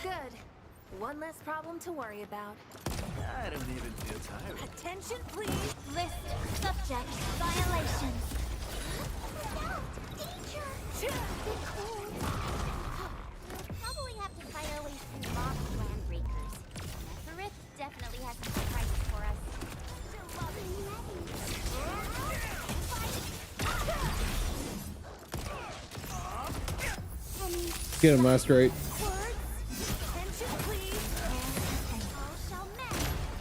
Good. One less problem to worry about. I don't even feel tired. Attention, please. List subject violations. Danger! We'll probably have to fight our way through lots of land breakers. Neferith definitely has some surprises for us. Get him last right.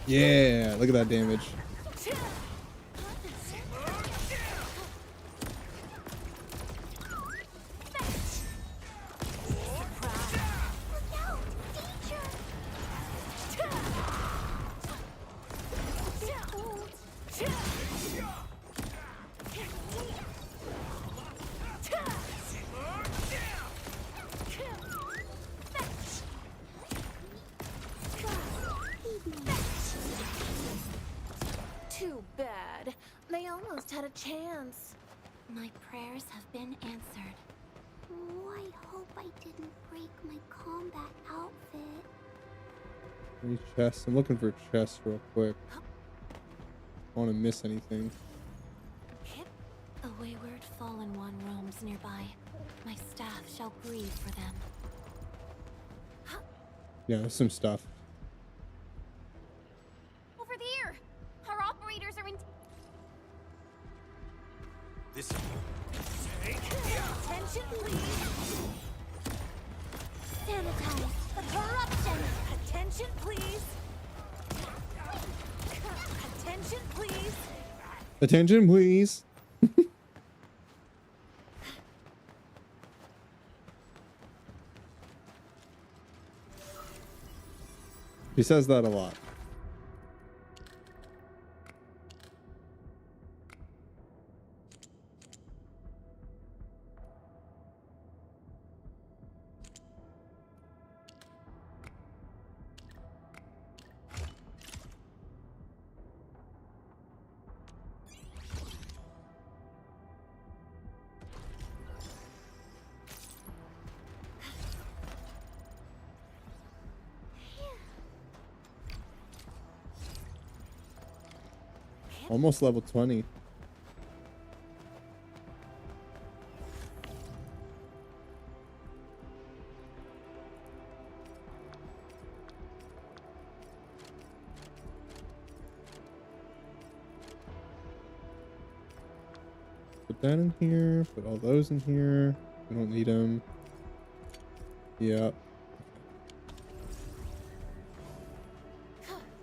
Yeah, look at that damage. Too bad. They almost had a chance. My prayers have been answered. Oh, I hope I didn't break my combat outfit. Any chests? I'm looking for chests real quick. I don't want to miss anything. A wayward fallen one roams nearby. My staff shall grieve for them. Yeah, there's some stuff. Over there! Our operators are in. This. Attention, please! Sanitize the corruption! Attention, please. Attention, please. Attention, please. He says that a lot. Almost level 20. Put that in here. Put all those in here. We don't need them. Yep.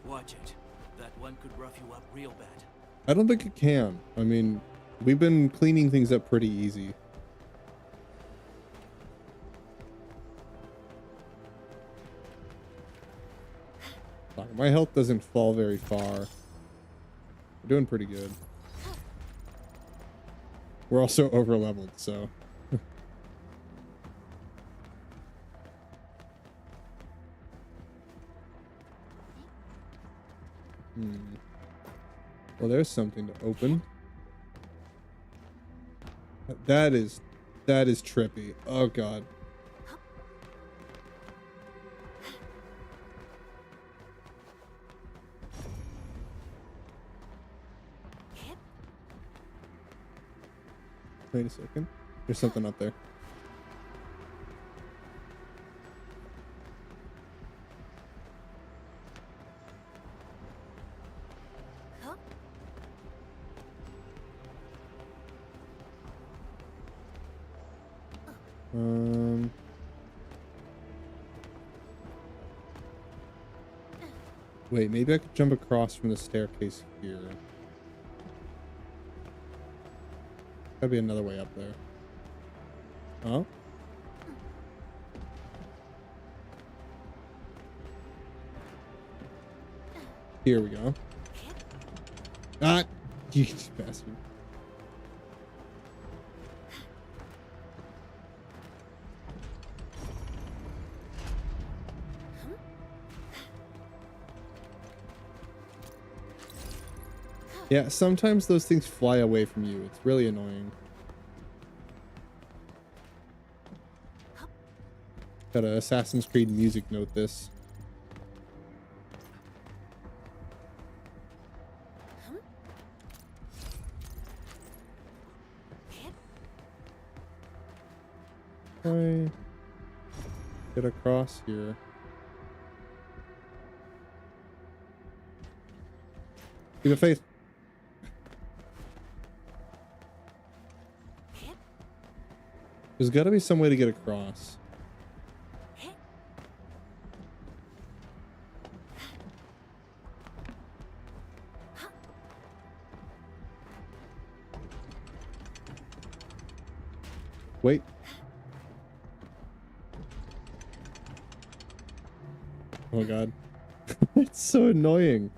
Watch it. That one could rough you up real bad. I don't think it can. I mean, we've been cleaning things up pretty easy. My health doesn't fall very far. We're doing pretty good. We're also over leveled, so. Well, there's something to open. That is trippy. Oh god. Wait a second. There's something up there. Wait, maybe I could jump across from the staircase here. Gotta be another way up there. Oh? Here we go. Ah! You bastard. Yeah, sometimes those things fly away from you. It's really annoying. Gotta Assassin's Creed music note this. I get across here. Give a face. There's got to be some way to get across. Wait. Oh god. It's so annoying.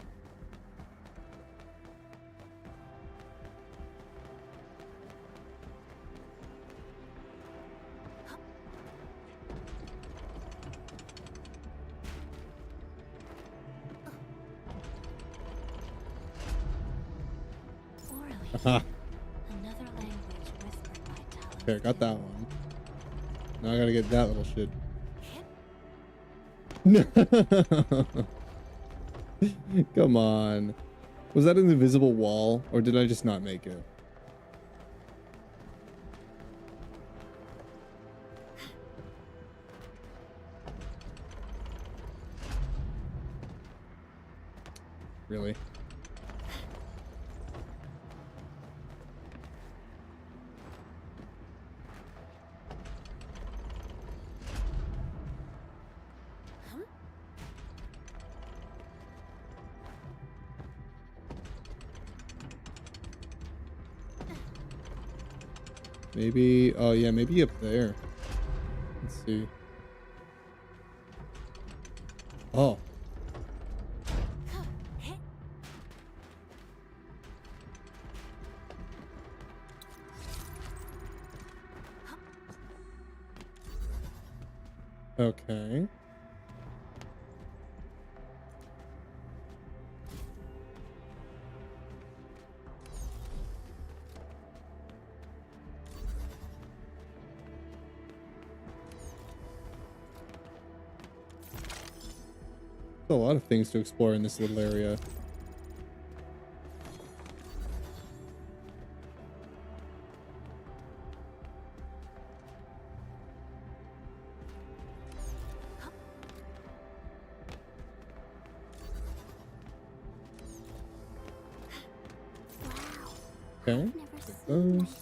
Aha. Okay, I got that one. Now I gotta get that little shit. Come on. Was that an invisible wall, or did I just not make it? Really? Maybe, oh yeah, maybe up there. Let's see. Oh. Okay. A lot of things to explore in this little area. Okay, take those.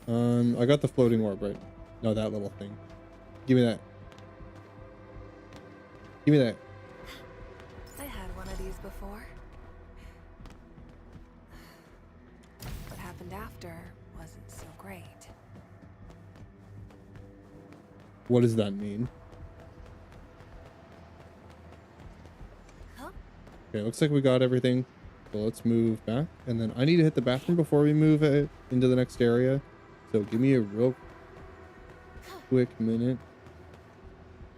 I got the floating orb, right? No, that little thing. Give me that. Give me that. I had one of these before. What happened after wasn't so great. What does that mean? Huh? Okay, looks like we got everything. So let's move back. And then I need to hit the bathroom before we move into the next area. So give me a real quick minute.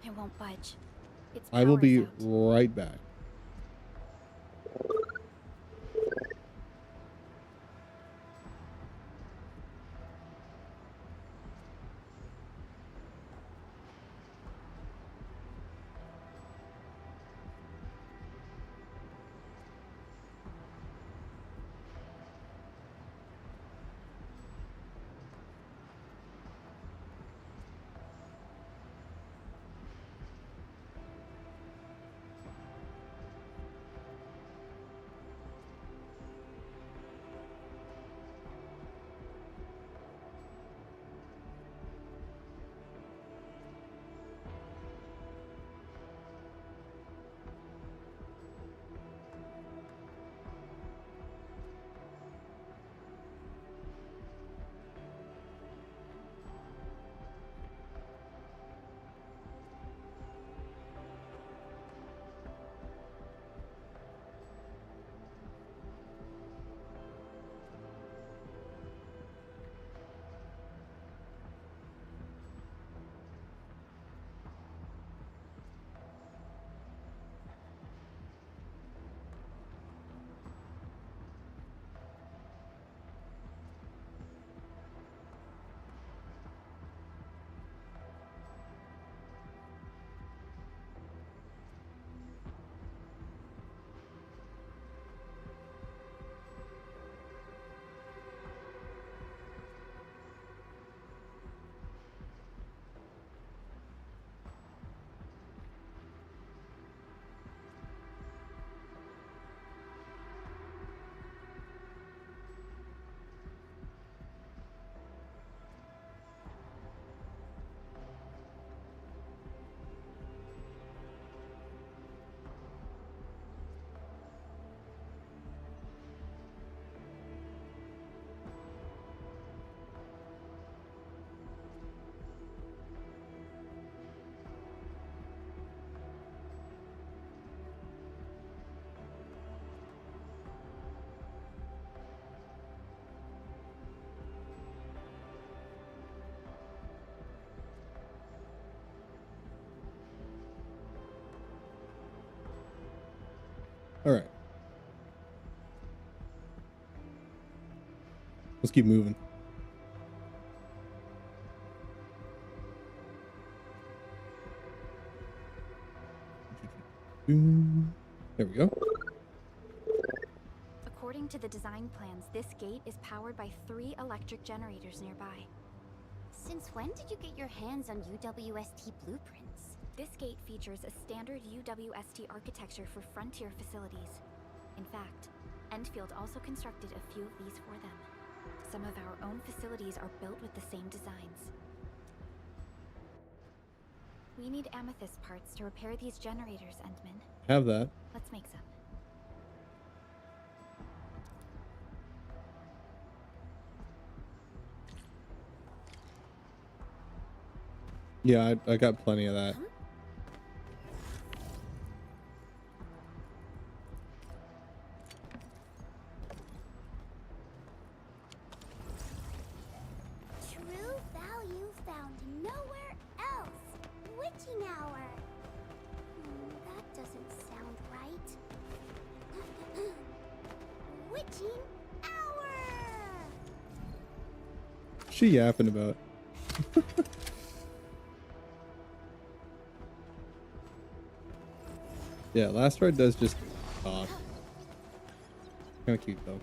It won't budge. Its I will power's be out. right back. All right. Let's keep moving. There we go. According to the design plans, this gate is powered by 3 electric generators nearby. Since when did you get your hands on UWST blueprints? This gate features a standard UWST architecture for frontier facilities. In fact, Endfield also constructed a few of these for them. Some of our own facilities are built with the same designs. We need amethyst parts to repair these generators, Endman. Have that. Let's make some. Yeah, I got plenty of that. True value found nowhere else. Witching hour. That doesn't sound right. Witching hour. She yapping about. Yeah, last ride does just talk. Kind of cute though.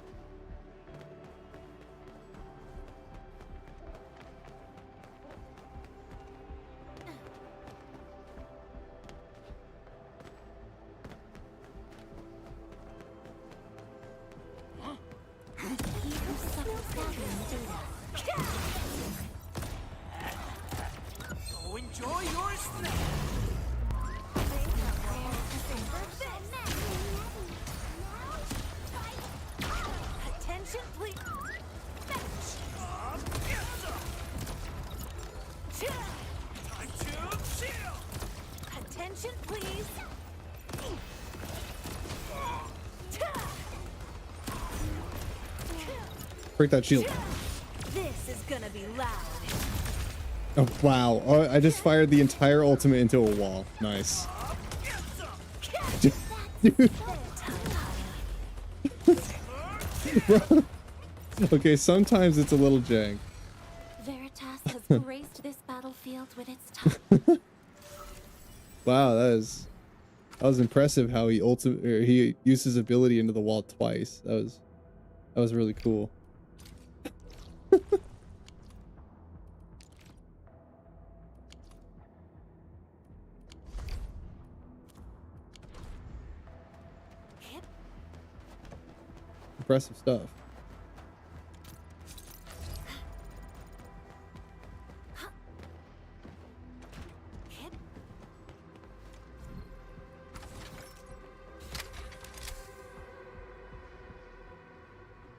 Break that shield. This is gonna be loud. Oh, wow. Oh, I just fired the entire ultimate into a wall. Nice. Dude. Bro. Okay, sometimes it's a little jank. Veritas has graced this battlefield with its tongue. Wow, that was impressive how he used his ability into the wall twice. That was really cool. Impressive stuff.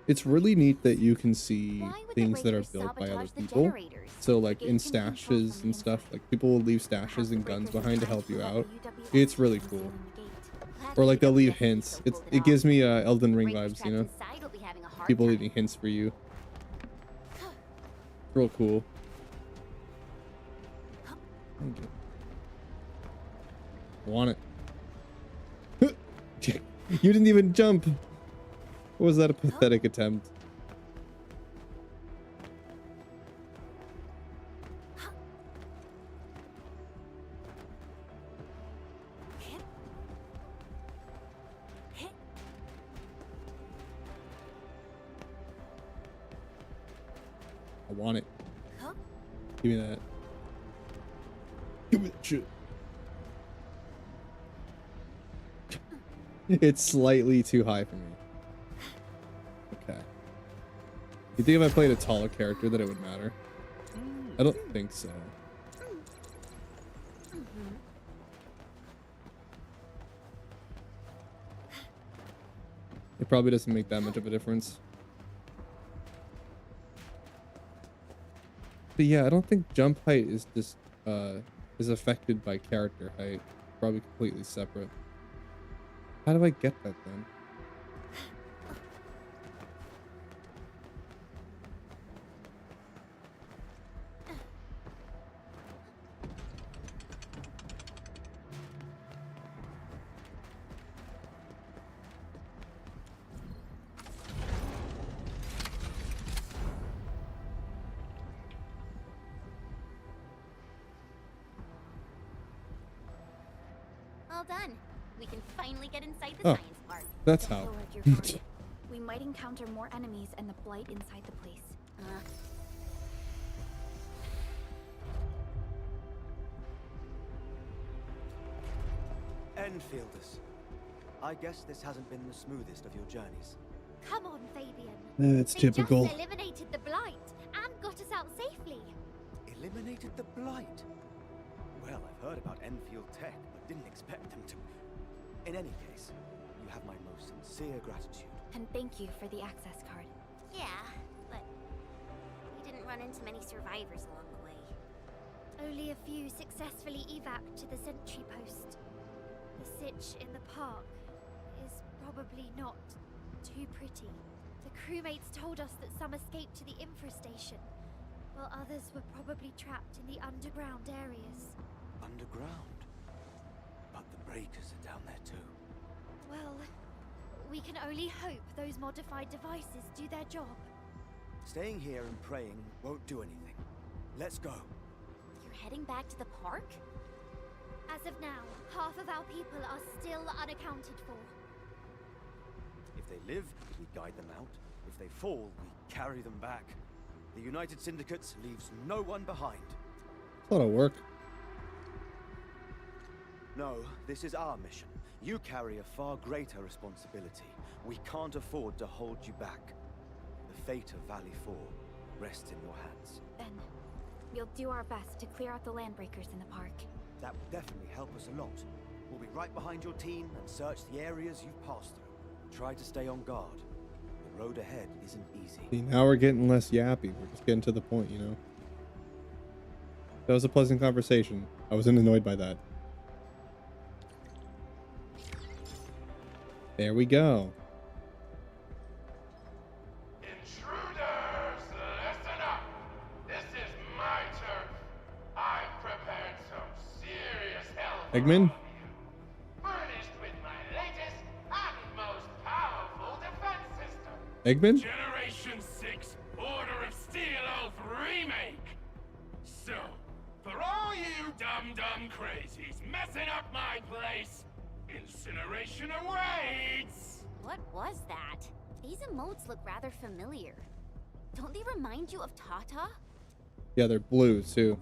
It's really neat that you can see things that are built by other people. So like in stashes and stuff, like people will leave stashes and guns behind to help you out. It's really cool. Or like they'll leave hints. It gives me Elden Ring vibes, you know? People leaving hints for you. It's real cool. Thank you. I want it. You didn't even jump. Or was that a pathetic attempt? I want it. Give me that. Give me that shit. It's slightly too high for me. Okay. You think if I played a taller character that it would matter? I don't think so. It probably doesn't make that much of a difference. But yeah, I don't think jump height is just is affected by character height. Probably completely separate. How do I get that then? All done. We can finally get inside the Oh, science park. that's how. We might encounter more enemies and the blight inside the place. Endfielders. I guess this hasn't been the smoothest of your journeys. Come on, Fabian. That's They typical. just eliminated the blight and got us out safely. Eliminated the blight? Well, I've heard about Enfield tech, but didn't expect them to. In any case, you have my most sincere gratitude. And thank you for the access card. Yeah, but we didn't run into many survivors along the way. Only a few successfully evac'd to the sentry post. The sitch in the park is probably not too pretty. The crewmates told us that some escaped to the infrastation, while others were probably trapped in the underground areas. Underground? But the breakers are down there too. Well, we can only hope those modified devices do their job. Staying here and praying won't do anything. Let's go. You're heading back to the park? As of now, half of our people are still unaccounted for. If they live, we guide them out. If they fall, we carry them back. The United Syndicate leaves no one behind. It's a lot of work. No, this is our mission. You carry a far greater responsibility. We can't afford to hold you back. The fate of Valley 4 rests in your hands. Then, we'll do our best to clear out the landbreakers in the park. That will definitely help us a lot. We'll be right behind your team and search the areas you've passed through. Try to stay on guard. The road ahead isn't easy. See, now we're getting less yappy. We're just getting to the point, you know? That was a pleasant conversation. I wasn't annoyed by that. There we go. Intruder! Eggman? Eggman? Generation 6 Order of Steel Oath Remake. So, for all you dumb crazies messing up my place, incineration awaits. What was that? These emotes look rather familiar. Don't they remind you of Tata? Yeah, they're blue too.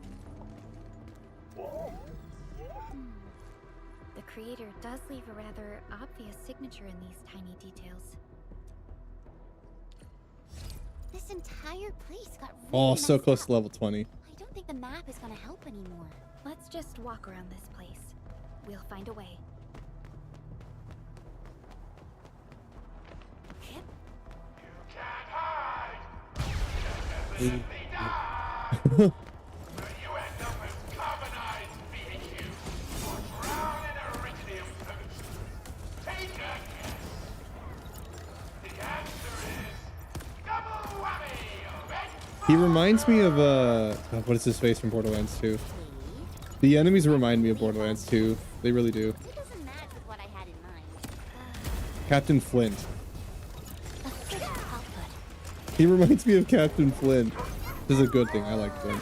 The creator does leave a rather obvious signature in these tiny details. This entire place got really Oh, so messed close up. to level 20. I don't think the map is gonna help anymore. Let's just walk around this place. We'll find a way. He reminds me of what is his face from Borderlands 2? The enemies remind me of Borderlands 2. They really do. Captain Flint. He reminds me of Captain Flint. This is a good thing. I like Flint.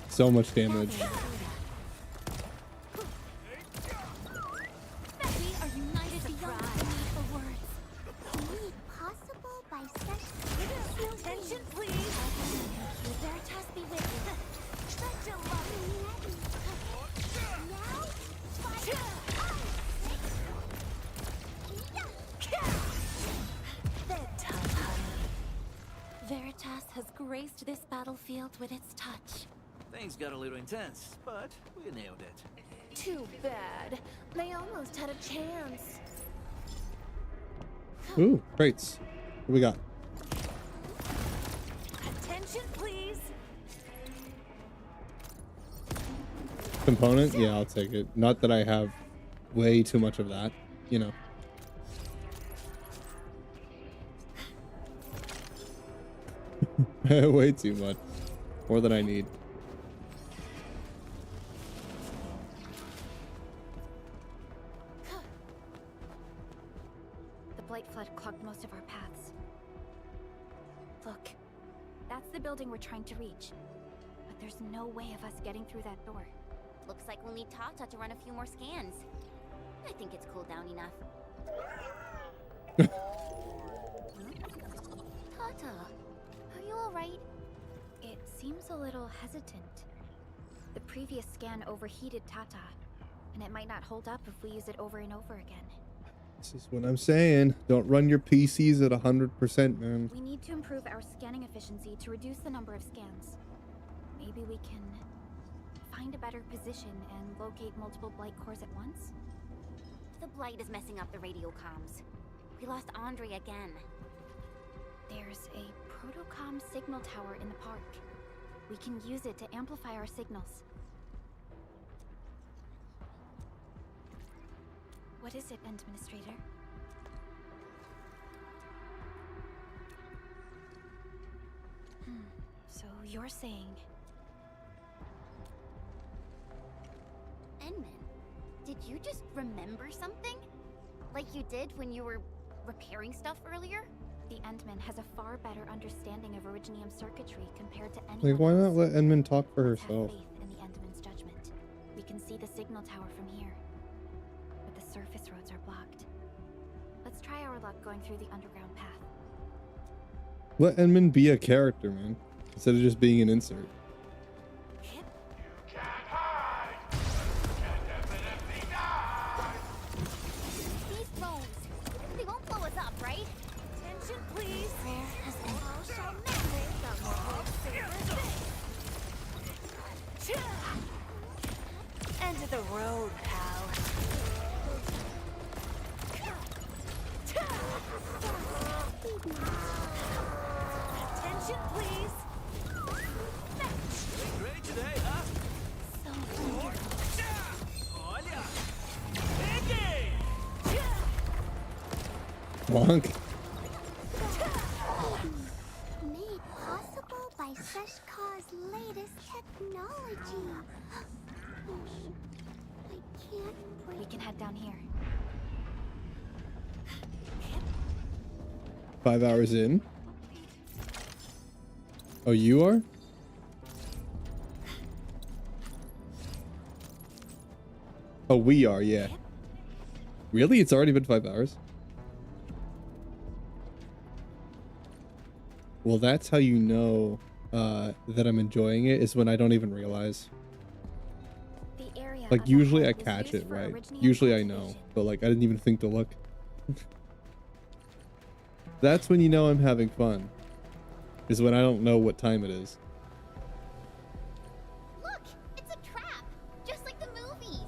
So much damage. Veritas has graced this battlefield with its touch. Things got a little intense, but we nailed it. Too bad. They almost had a chance. Ooh, crates. What we got? Attention, please. Component? Yeah, I'll take it. Not that I have way too much of that, you know. Way too much. More than I need. The Blight Flood clogged most of our paths. Look, that's the building we're trying to reach. But there's no way of us getting through that door. Looks like we'll need Tata to run a few more scans. I think it's cooled down enough. Tata, are you alright? It seems a little hesitant. The previous scan overheated Tata, and it might not hold up if we use it over and over again. This is what I'm saying. Don't run your PCs at 100%, man. We need to improve our scanning efficiency to reduce the number of scans. Maybe we can find a better position and locate multiple Blight cores at once? The Blight is messing up the radio comms. We lost Andre again. There's a protocom signal tower in the park. We can use it to amplify our signals. What is it, Administrator? So you're saying... Enman, did you just remember something? Like you did when you were repairing stuff earlier? The Endman has a far better understanding of Originium circuitry compared to anyone Like, why not else. let Endman talk for Let's have herself? faith in the Endman's judgment. We can see the signal tower from here, but the surface roads are blocked. Let's try our luck going through the underground path. Let Endman be a character, man. Instead of just being an insert. These drones, they won't blow us up, right? Attention, please. Where has all shall End of the road, pal. Bonk. Made possible by Seshka's latest technology. I can't break. We can head down here. 5 hours in. Oh, you are? Oh, we are, yeah. Really? It's already been 5 hours? Well, that's how you know that I'm enjoying it, is when I don't even realize. The area Like, of usually I ahead was catch used it, for right? originating Usually I know, cultivation. but like, I didn't even think to look. That's when you know I'm having fun. Is when I don't know what time it is. Look, it's a trap, just like the movies.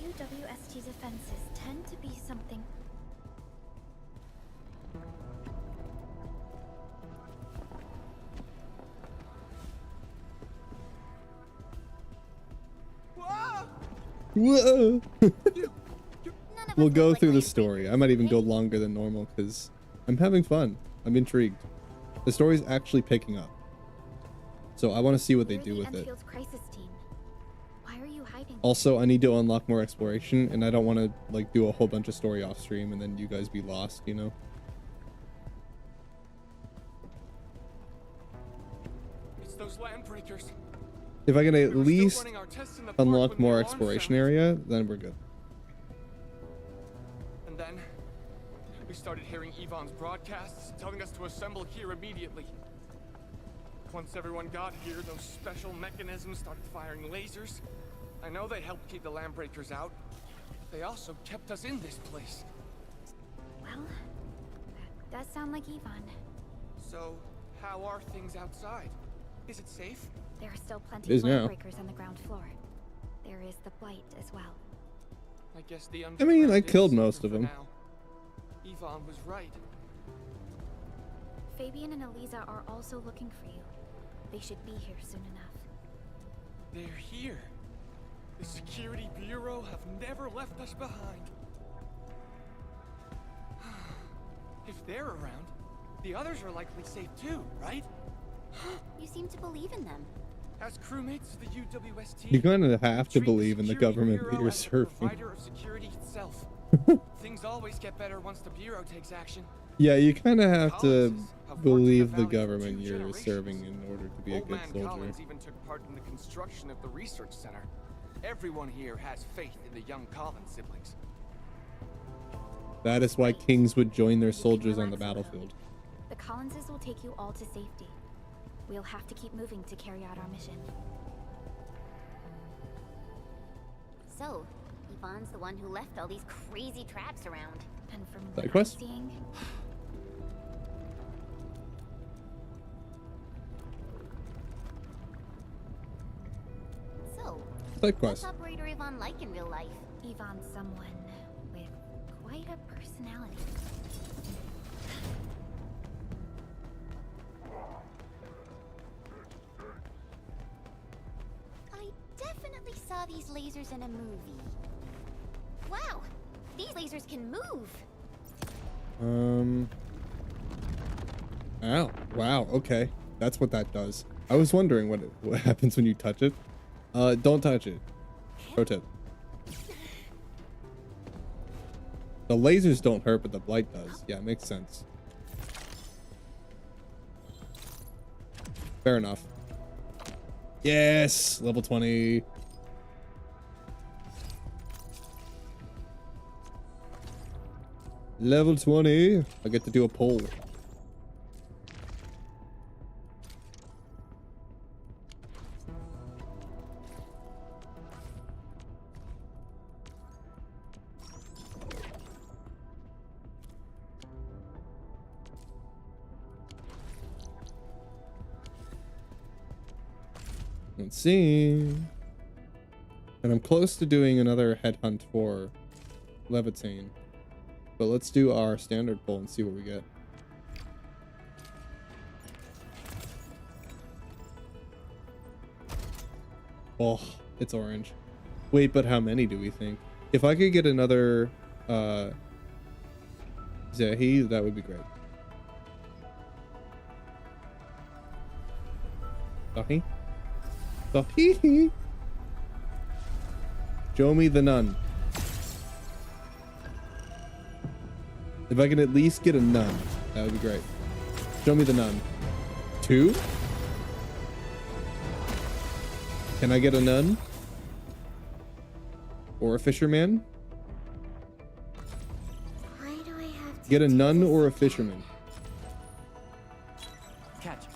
UWST's offenses tend to be something. Whoa! We'll go through the story. I might even go longer than normal because I'm having fun. I'm intrigued. The story's actually picking up. So I want to see what they We're do the with it. Enfield's crisis team. Why are you hiding? Also, I need to unlock more exploration, and I don't want to like do a whole bunch of story off stream and then you guys be lost, you know? It's those land breakers. If I can at We were still least running our tests in the park unlock when the more alarm exploration sounded. area, then we're good. And then we started hearing Yvonne's broadcasts telling us to assemble here immediately. Once everyone got here, those special mechanisms started firing lasers. I know they helped keep the land breakers out. They also kept us in this place. Well, that does sound like Yvonne. So, how are things outside? Is it safe? There are still It plenty is of land now. breakers on the ground floor. There is the blight as well. I guess the I mean, underground I is killed safer most of for them. now. Yvonne was right. Fabian and Eliza are also looking for you. They should be here soon enough. They're here. The Security Bureau have never left us behind. If they're around, the others are likely safe too, right? You seem to believe in them. As crewmates of the UWST, You kind of have to treat the believe in the Security government that Bureau you're as the serving. provider of security itself. Things always get better once the Bureau takes action. Yeah, you kind of have to Collinses have worked in believe the the valley for government 2 you're generations. serving in order to be a Old good Man soldier. Collins even took part in the construction of the research center. Everyone here has faith in the young Collins siblings. That is why kings would join their soldiers on the battlefield. The Collinses will take you all to safety. We'll have to keep moving to carry out our mission. So, Yvonne's the one who left all these crazy traps around. And from Side what quest? I'm seeing, So, Side what's quest. Operator Yvonne like in real life? Yvonne's someone with quite a personality. I definitely saw these lasers in a movie. Wow, these lasers can move. Ow. Wow. Okay. That's what that does. I was wondering what happens when you touch it. Don't touch it. Pro tip. The lasers don't hurt, but the blight does. Yeah, makes sense. Fair enough. Yes! Level 20. Level 20. I get to do a poll. Let's see. And I'm close to doing another headhunt for Levitane. But let's do our standard poll and see what we get. Oh, it's orange. Wait, but how many do we think? If I could get another Zahi, that would be great. Zahi? Zahi? Show me the nun. If I can at least get a nun, that would be great. Show me the nun. 2? Can I get a nun? Or a fisherman? Why do I have to Get a nun or a fisherman? Catcher.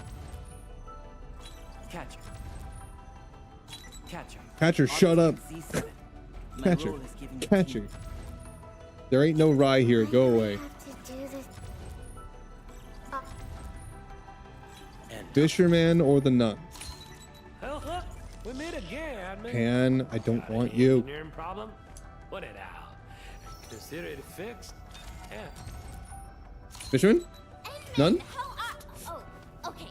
Catcher. Catcher. Catcher, shut up. Catcher. Catcher. There ain't no rye here. Go away. Fisherman or the nun? We meet again. Pan, I don't want you. Engineering problem? What it out? Consider it fixed? Yeah. Fisherman? None? Oh, okay.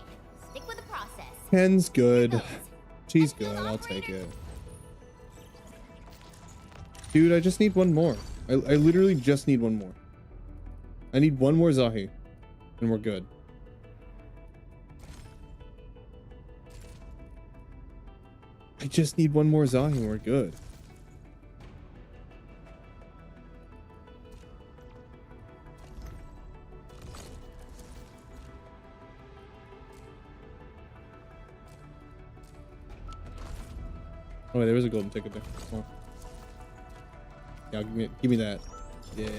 Stick with the process. Pen's good. She's good. I'll take it. Dude, I just need one more. I literally just need one more. I need one more Zahi. And we're good. I just need one more Zahi and we're good. Oh, wait, there was a golden ticket there. Oh. Yeah, give me that. Yeah.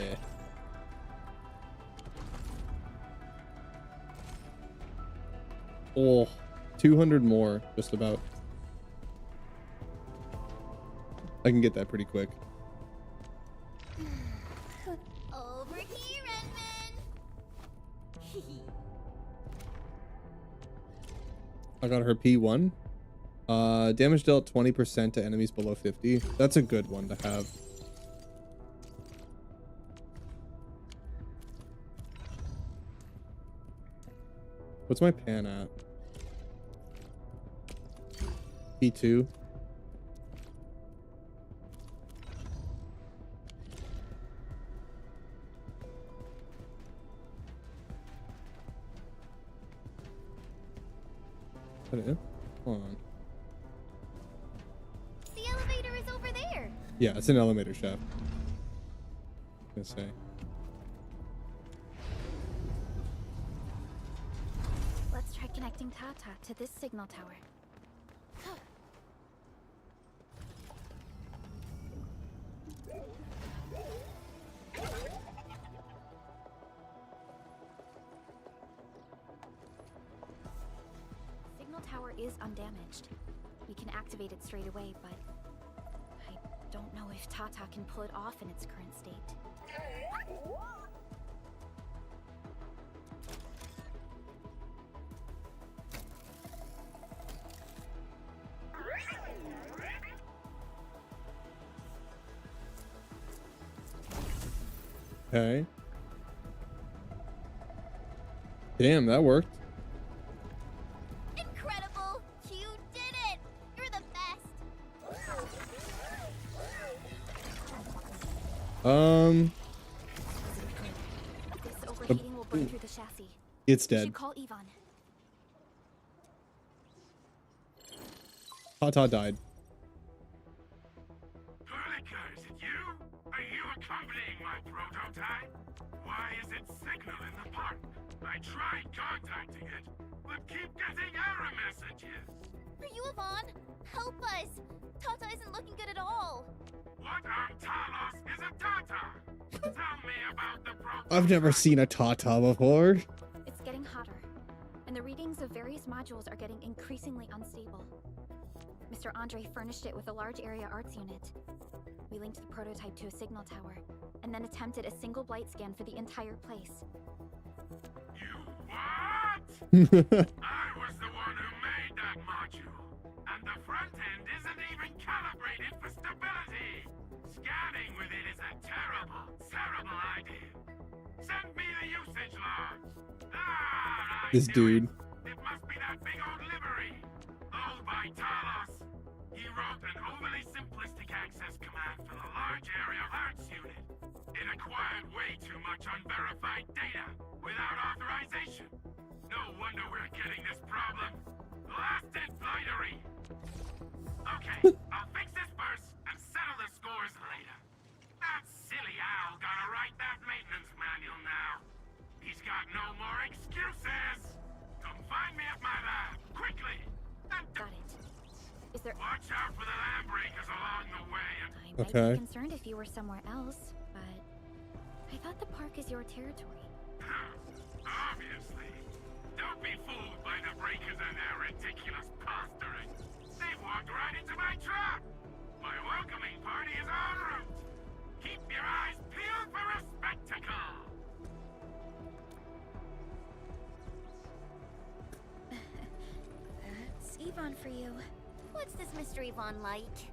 Oh, 200 more, just about. I can get that pretty quick. Over here, Edmund. I got her P1. Damage dealt 20% to enemies below 50. That's a good one to have. What's my pan at? P2. Is that it? Hold on. The elevator is over there. Yeah, it's an elevator shaft. I'm gonna say. Let's try connecting Tata to this signal tower. Signal tower is undamaged. We can activate it straight away, but I don't know if Tata can pull it off in its current state. Okay. Damn, that worked. Incredible! You did it! You're the best! This overheating will burn through the chassis. It's We dead. should call Yvonne. Tata died. Kurlika, is it you? Are you accompanying my prototype? Why is it signal in the park? I tried contacting it, but keep getting error messages. Are you Yvonne? Help us! Tata isn't looking good at all. What on Talos is a Tata? Tell me about the prototype. I've never seen a Tata before. It's getting hotter, and the readings of various modules are getting increasingly unstable. Mr. Andre furnished it with a large area arts unit. We linked the prototype to a signal tower, and then attempted a single blight scan for the entire place. What? I was the one who made that module, and the front end isn't even calibrated for stability. Scanning with it is a terrible, terrible idea. Send me the usage logs. This dude. It must be that big old livery. Owned by Talos. He wrote an overly simplistic access command for the large area arts unit. It much unverified data without authorization. No wonder we're getting this problem. Blasted flightery. Okay, I'll fix this first and settle the scores later. That silly owl gotta write that maintenance manual now. He's got no more excuses. Come find me at my lab, quickly. And Got it. Is there... watch out for the land breakers along the way. I might be concerned if you were somewhere else, but I thought the park is your territory. Obviously. Don't be fooled by the breakers and their ridiculous posturing. They walked right into my trap. My welcoming party is en route. Keep your eyes peeled for a spectacle. That's Yvonne for you. What's this Mr. Yvonne like?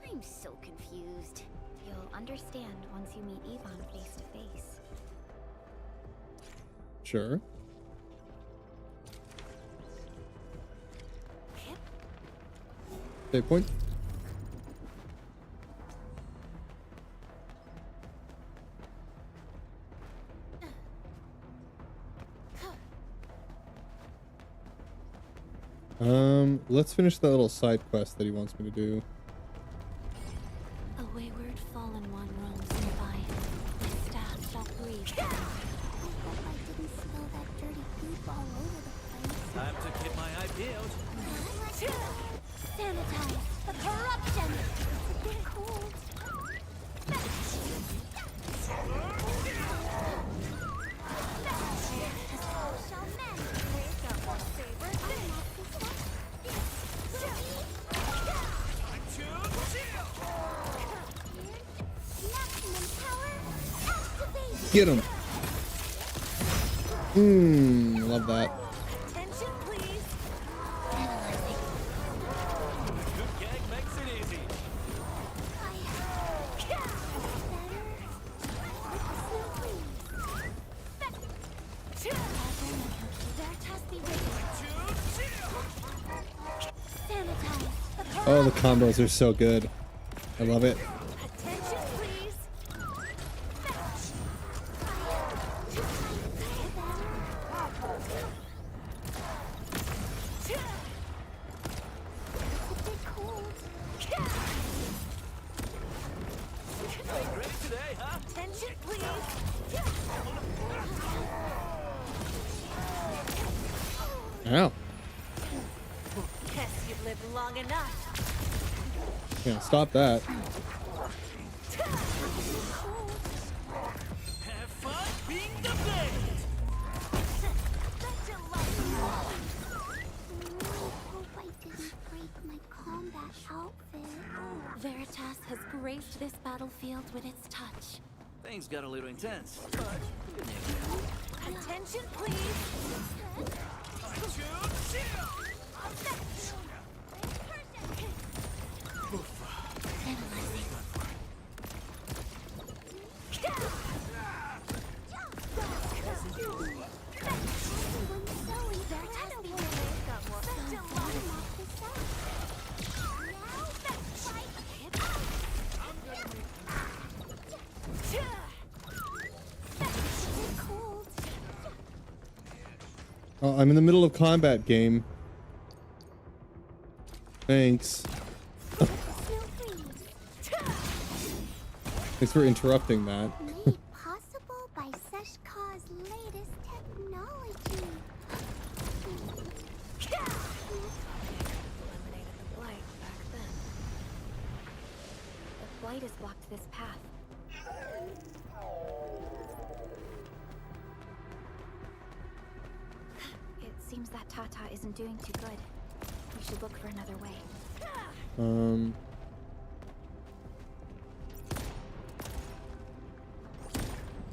I'm so confused. You'll understand once you meet Yvonne face to face. Sure. Save point. Let's finish that little side quest that he wants me to do. A wayward fallen one roams nearby. My staff shall breathe. I hope I didn't spill that dirty goop all over the place. Time to get my eye peeled. Sanitize the corruption. It's a bit cold. Shall mend. Got more savor. Maximum power activate. Get him. Love that. Attention, please. Good gag makes it easy. Oh, the combos are so good. I love it. Attention, please. Ready today, huh? Attention, please. Ow. Guess you've lived long enough. Can't stop that. Have fun being the blade. Such a lovely hope I didn't break my combat outfit. Veritas has graced this battlefield with its touch. Things got a little intense, but Attention, please. Oh, I'm in the middle of combat game. Thanks. Thanks for interrupting that. Made possible by Seshkar's latest technology. Eliminated the blight back then. The blight has blocked this path. It seems that Tata isn't doing too good. We should look for another way.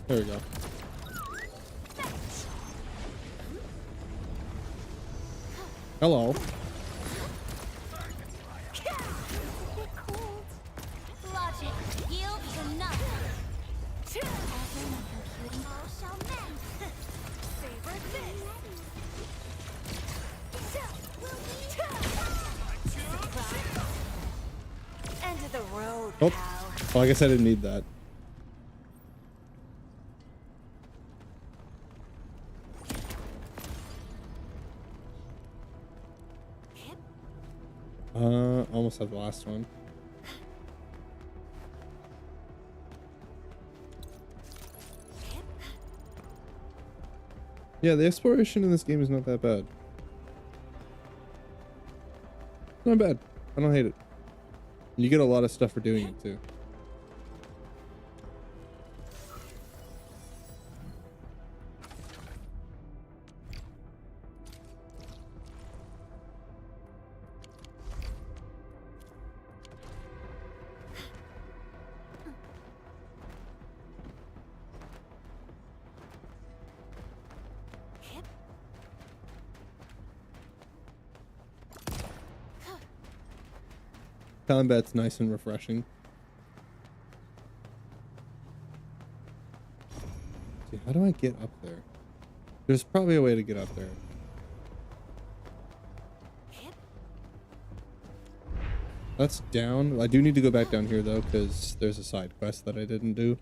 There we go. Hello. Logic yields enough. Computing all shall mend. Favor this. End of the road, Oh. pal. Well, I guess I didn't need that. Almost have the last one. Yeah, the exploration in this game is not that bad. Not bad. I don't hate it. You get a lot of stuff for doing it too. Combat's nice and refreshing. See, how do I get up there? There's probably a way to get up there. That's down. I do need to go back down here though, because there's a side quest that I didn't do.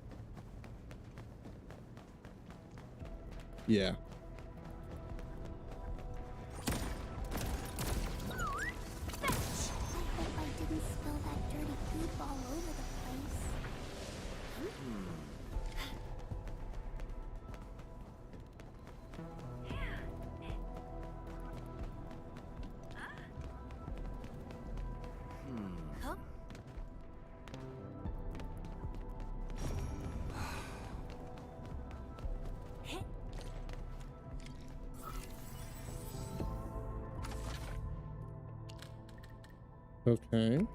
Yeah. Okay.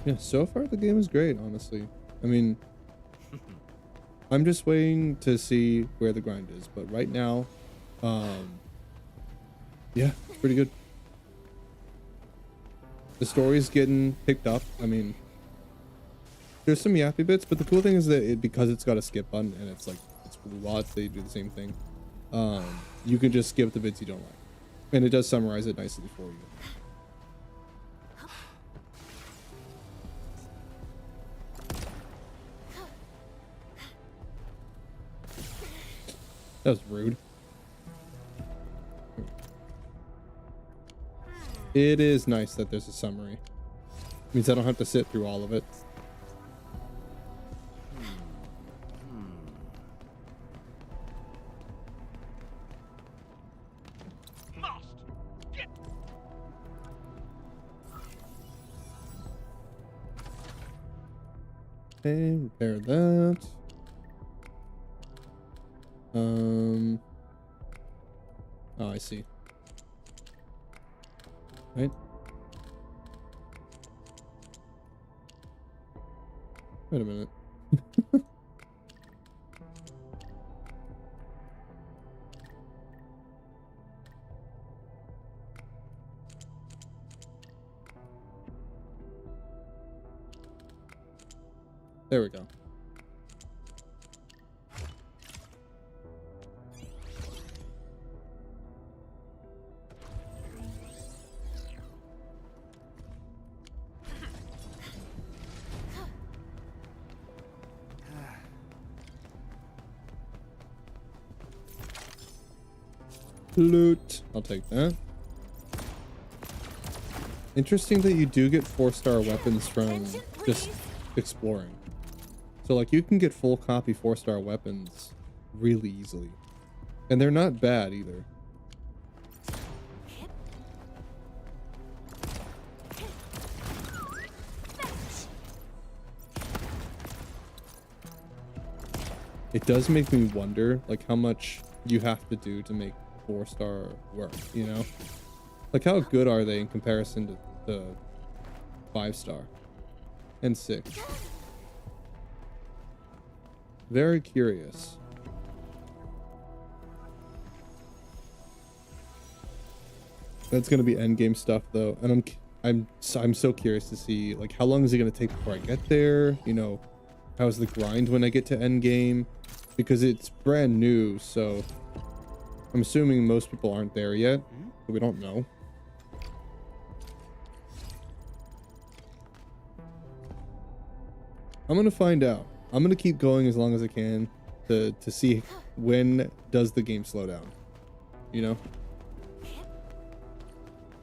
Yeah, so far the game is great, honestly. I mean, I'm just waiting to see where the grind is, but right now, yeah, it's pretty good. The story's getting picked up. I mean, there's some yappy bits, but the cool thing is that because it's got a skip button and it's like, it's lots, they do the same thing. You can just skip the bits you don't like. And it does summarize it nicely for you. That was rude. It is nice that there's a summary. It means I don't have to sit through all of it. Okay, repair that. Oh, I see. Right. Wait a minute. There we go. Loot. I'll take that. Interesting that you do get 4-star weapons from just exploring. So like you can get full copy 4-star weapons really easily. And they're not bad either. It does make me wonder like how much you have to do to make 4-star work, you know? Like how good are they in comparison to the 5-star and 6? Very curious. That's gonna be endgame stuff though, and I'm so curious to see like how long is it gonna take before I get there, you know? How's the grind when I get to endgame? because it's brand new, so I'm assuming most people aren't there yet, but we don't know. I'm gonna find out. I'm gonna keep going as long as I can to see when does the game slow down, you know?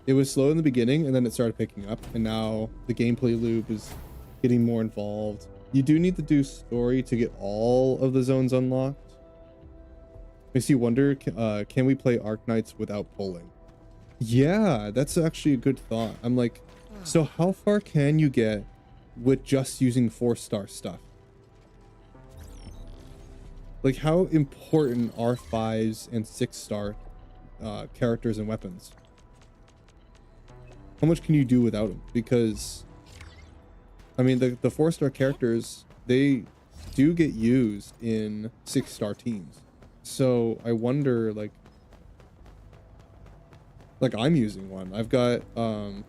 It was slow in the beginning and then it started picking up, and now the gameplay loop is getting more involved. You do need to do story to get all of the zones unlocked. Makes you wonder, can we play Arknights without pulling? Yeah, that's actually a good thought. I'm like, so how far can you get with just using 4-star stuff? Like, how important are 5s and 6-star characters and weapons? How much can you do without them? Because, I mean, the 4-star characters, they do get used in 6-star teams. So I wonder, like I'm using one. I've got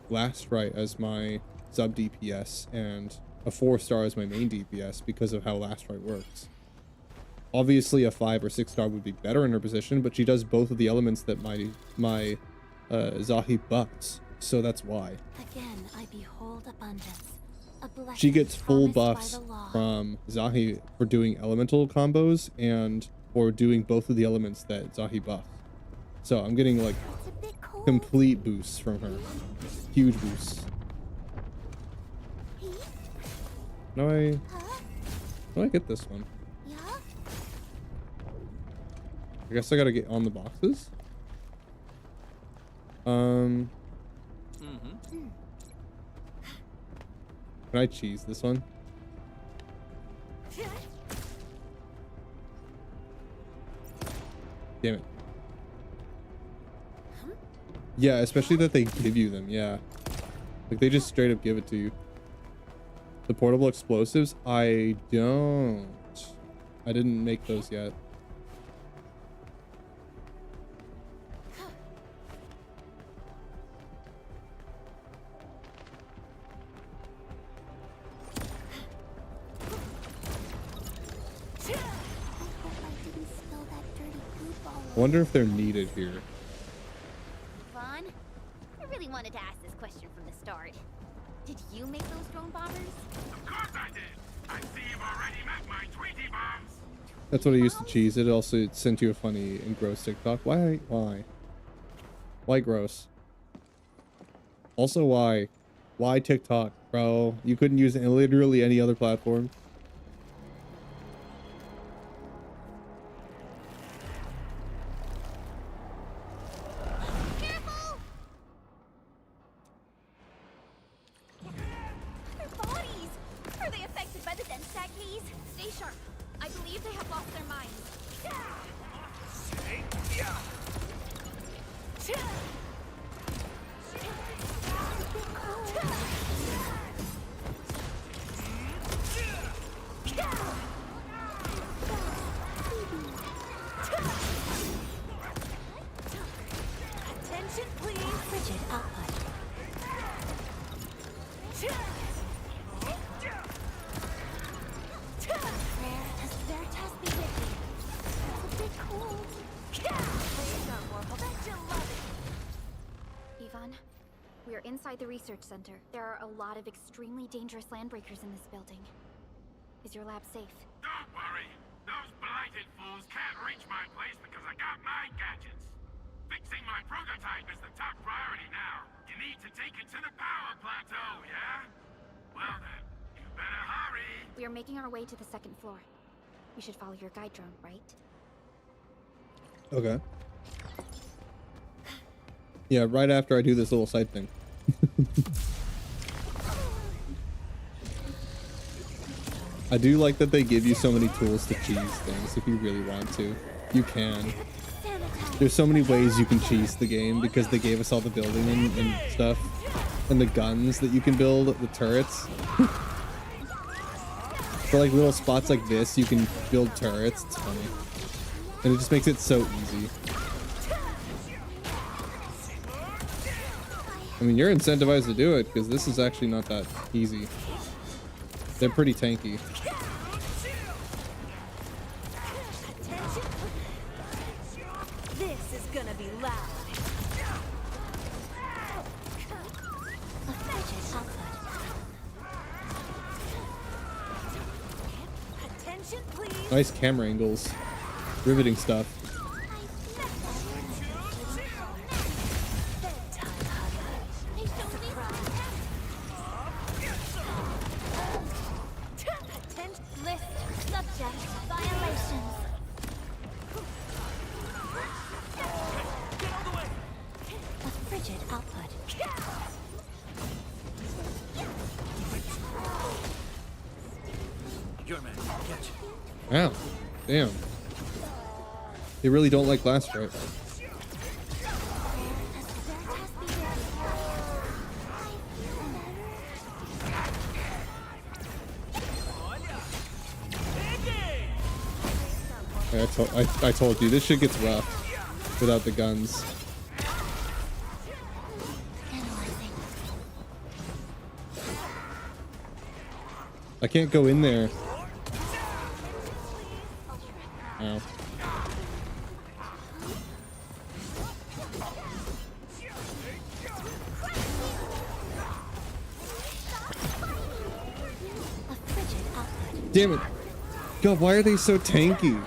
Last Right as my sub DPS and a 4-star as my main DPS because of how Last Right works. Obviously a 5 or 6-star would be better in her position, but she does both of the elements that my Zahi buffs, so that's why. Again, I behold abundance. She gets full buffs from Zahi for doing elemental combos and for doing both of the elements that Zahi buffs. So I'm getting like complete boosts from her. Huge boosts. How do I get this one? I guess I gotta get on the boxes. Can I cheese this one? Damn it. Yeah, especially that they give you them, yeah. Like, they just straight up give it to you. The portable explosives? I didn't make those yet. I wonder if they're needed here. Vaughn, I really wanted to ask this question from the start. Did you make those drone bombers? Of course I did. I see you've already met my Tweety bombs. That's what I used to cheese. It also sent you a funny and gross TikTok. Why? Why gross? Also, why? Why TikTok, bro? You couldn't use it in literally any other platform. Inside the research center, there are a lot of extremely dangerous landbreakers in this building. Is your lab safe? Don't worry. Those blighted fools can't reach my place because I got my gadgets. Fixing my prototype is the top priority now. You need to take it to the power plateau, yeah? Well then, you better hurry. We are making our way to the second floor. We should follow your guide drone, right? Okay. Yeah, right after I do this little side thing. I do like that they give you so many tools to cheese things if you really want to. You can. There's so many ways you can cheese the game because they gave us all the building and stuff. And the guns that you can build, the turrets. For like little spots like this, you can build turrets. It's funny. And it just makes it so easy. I mean, you're incentivized to do it because this is actually not that easy. They're pretty tanky. This is gonna be loud. A frigid output. Attention, please. Nice camera angles. Riveting stuff. List subject violations. A frigid output. Your man, catch. Ow. Damn. They really don't like last right. I told you, this shit gets rough without the guns. I can't go in there. Ow. Damn it. God, why are they so tanky?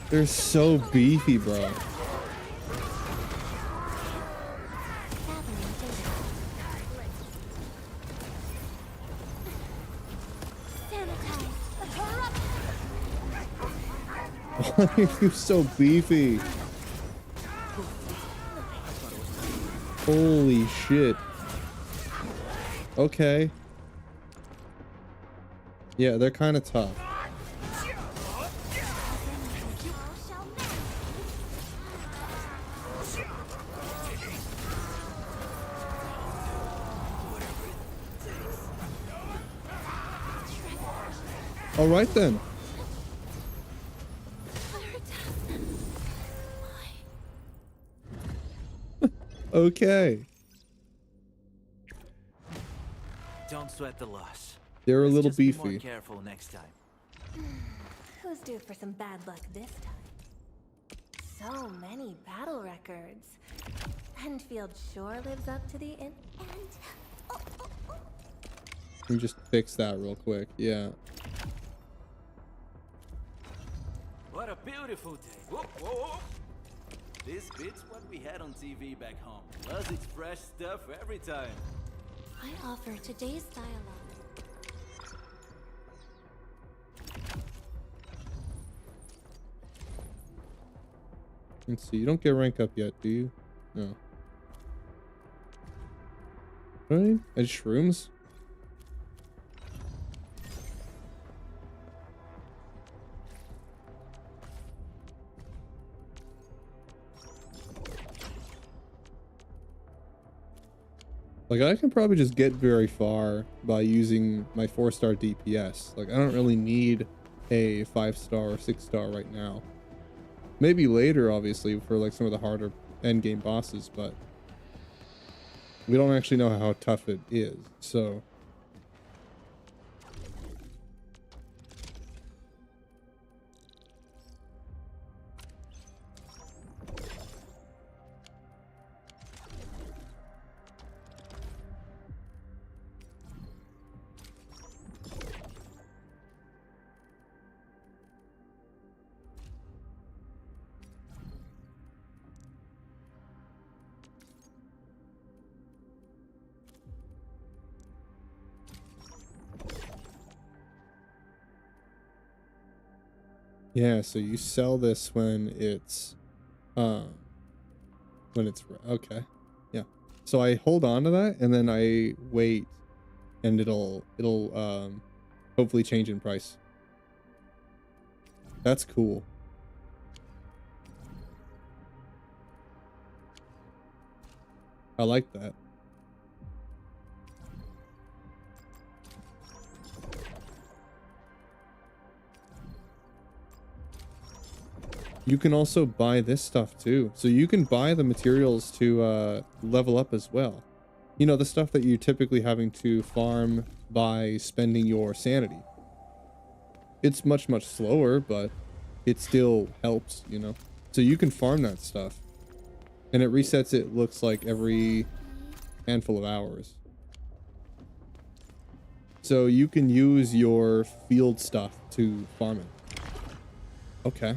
They're so beefy, bro. Why are you so beefy? Holy shit. Okay. Yeah, they're kind of tough. All right then. Okay. Don't sweat the loss. They're a little Just be beefy. more careful next time. Who's due for some bad luck this time? So many battle records. Endfield sure lives up to the Let me just fix that real quick. Yeah. What a beautiful day. Whoa, whoa, whoa. This beats what we had on TV back home. Plus, it's fresh stuff every time. I offer today's dialogue. Let's see. You don't get rank up yet, do you? No. Right? I just shrooms? Like, I can probably just get very far by using my 4-star DPS. Like, I don't really need a 5-star or 6-star right now. Maybe later, obviously, for like some of the harder endgame bosses, but we don't actually know how tough it is, so... Yeah, so you sell this when it's okay. Yeah. So I hold on to that and then I wait and it'll hopefully change in price. That's cool. I like that. You can also buy this stuff too. So you can buy the materials to level up as well. You know, the stuff that you're typically having to farm by spending your sanity. It's much, much slower, but it still helps, you know? So you can farm that stuff. And it resets, it looks like, every handful of hours. So you can use your field stuff to farm it. Okay.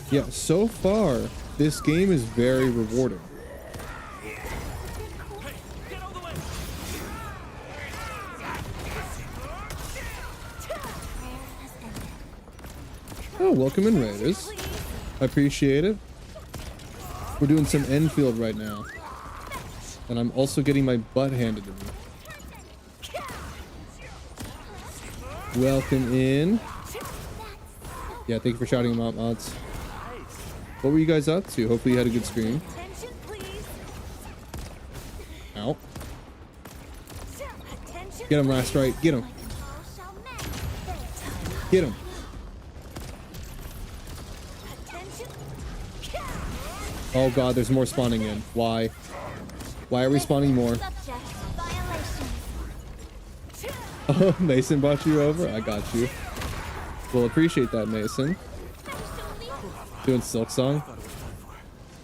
Yeah, so far, this game is very rewarding. Oh, welcome in, Raiders. I appreciate it. We're doing some Endfield right now. And I'm also getting my butt handed to me. Welcome in. Yeah, thank you for shouting them out, mods. What were you guys up to? Hopefully you had a good stream. Ow. Get him, last right. Get him. Get him. Oh god, there's more spawning in. Why? Why are we spawning more? Oh, Mason brought you over? I got you. Well, appreciate that, Mason. Doing Silk Song?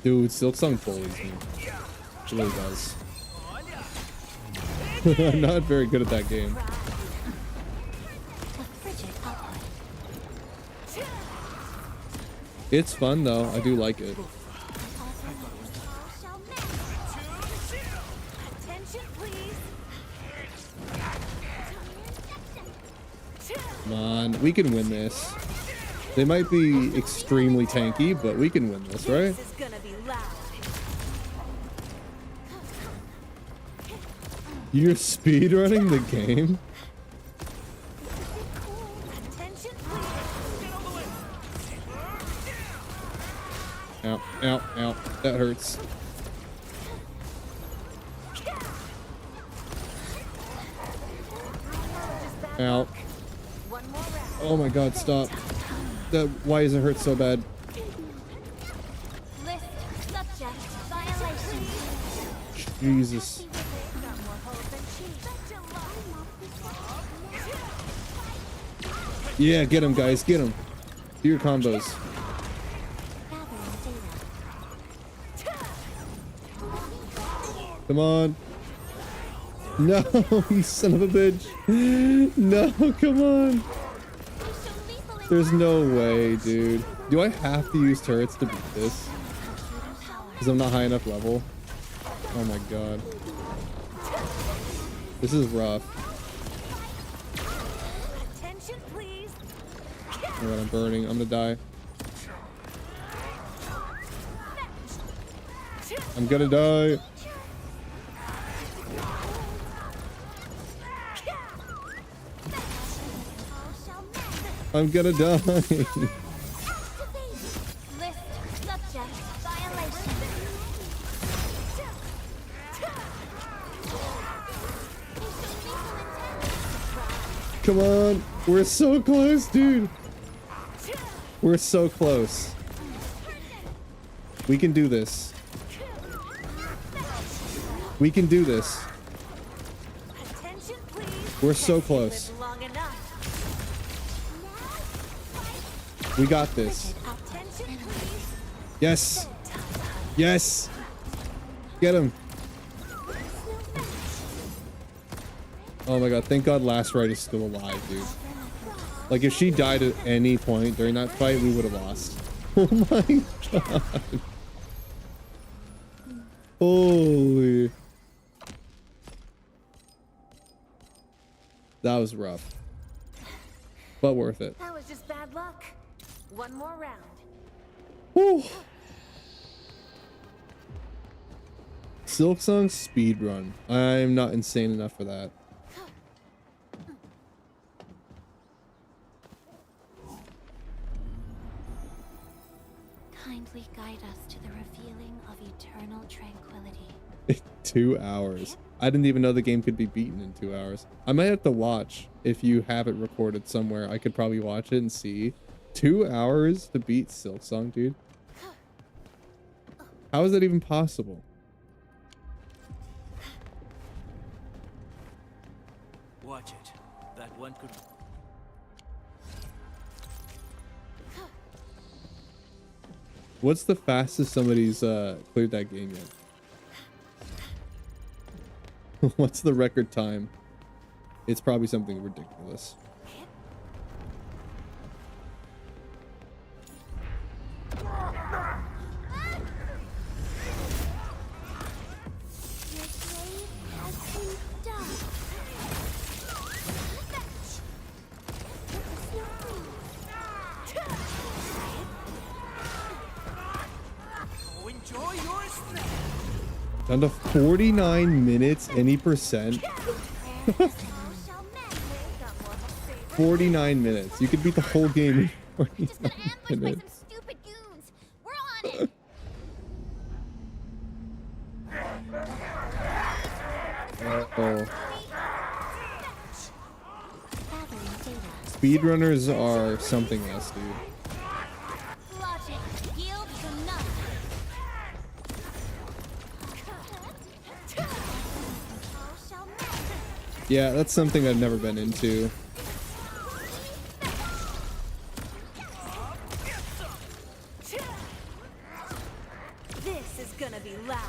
Dude, Silk Song bullies me. It really does. I'm not very good at that game. It's fun though. I do like it. Come on, we can win this. They might be extremely tanky, but we can win this, right? You're speedrunning the game? Ow, ow, ow. That hurts. Ow. Oh my god, stop. That, why does it hurt so bad? Jesus. Yeah, get him, guys, get him. Do your combos. Come on. No, you son of a bitch. No, come on. There's no way, dude. Do I have to use turrets to beat this? Because I'm not high enough level. Oh my god. This is rough. Oh god, I'm burning. I'm gonna die. I'm gonna die. I'm gonna die. Come on. We're so close, dude. We're so close. We can do this. We can do this. We're so close. We got this. Yes. Yes. Get him. Oh my god, thank god Last Right is still alive, dude. Like, if she died at any point during that fight, we would have lost. Oh my god. Holy. That was rough. But worth it. That was just bad luck. One more round. Woo. Silk Song speedrun. I'm not insane enough for that. Kindly guide us to the revealing of eternal tranquility. 2 hours. I didn't even know the game could be beaten in 2 hours. I might have to watch. If you have it recorded somewhere, I could probably watch it and see. 2 hours to beat Silk Song, dude. How is that even possible? Watch it. That one could... What's the fastest somebody's cleared that game yet? What's the record time? It's probably something ridiculous. Down to 49 minutes, any percent. 49 minutes. You could beat the whole game in 49 minutes. Uh-oh. Speedrunners are something else, dude. Yeah, that's something I've never been into. This is gonna be loud.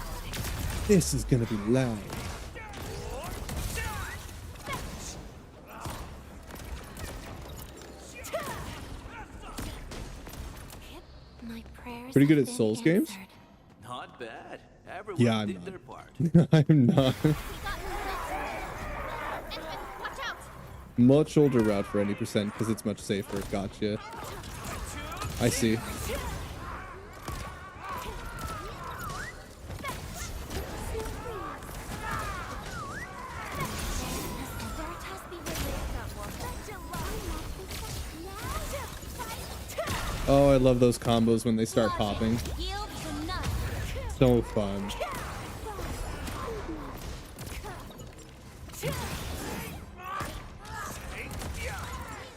This is gonna be loud. Pretty good at Souls games? Not bad. Everyone Yeah, I'm did their not. part. I'm not. Much older route for any percent because it's much safer. Gotcha. I see. Oh, I love those combos when they start popping. So fun.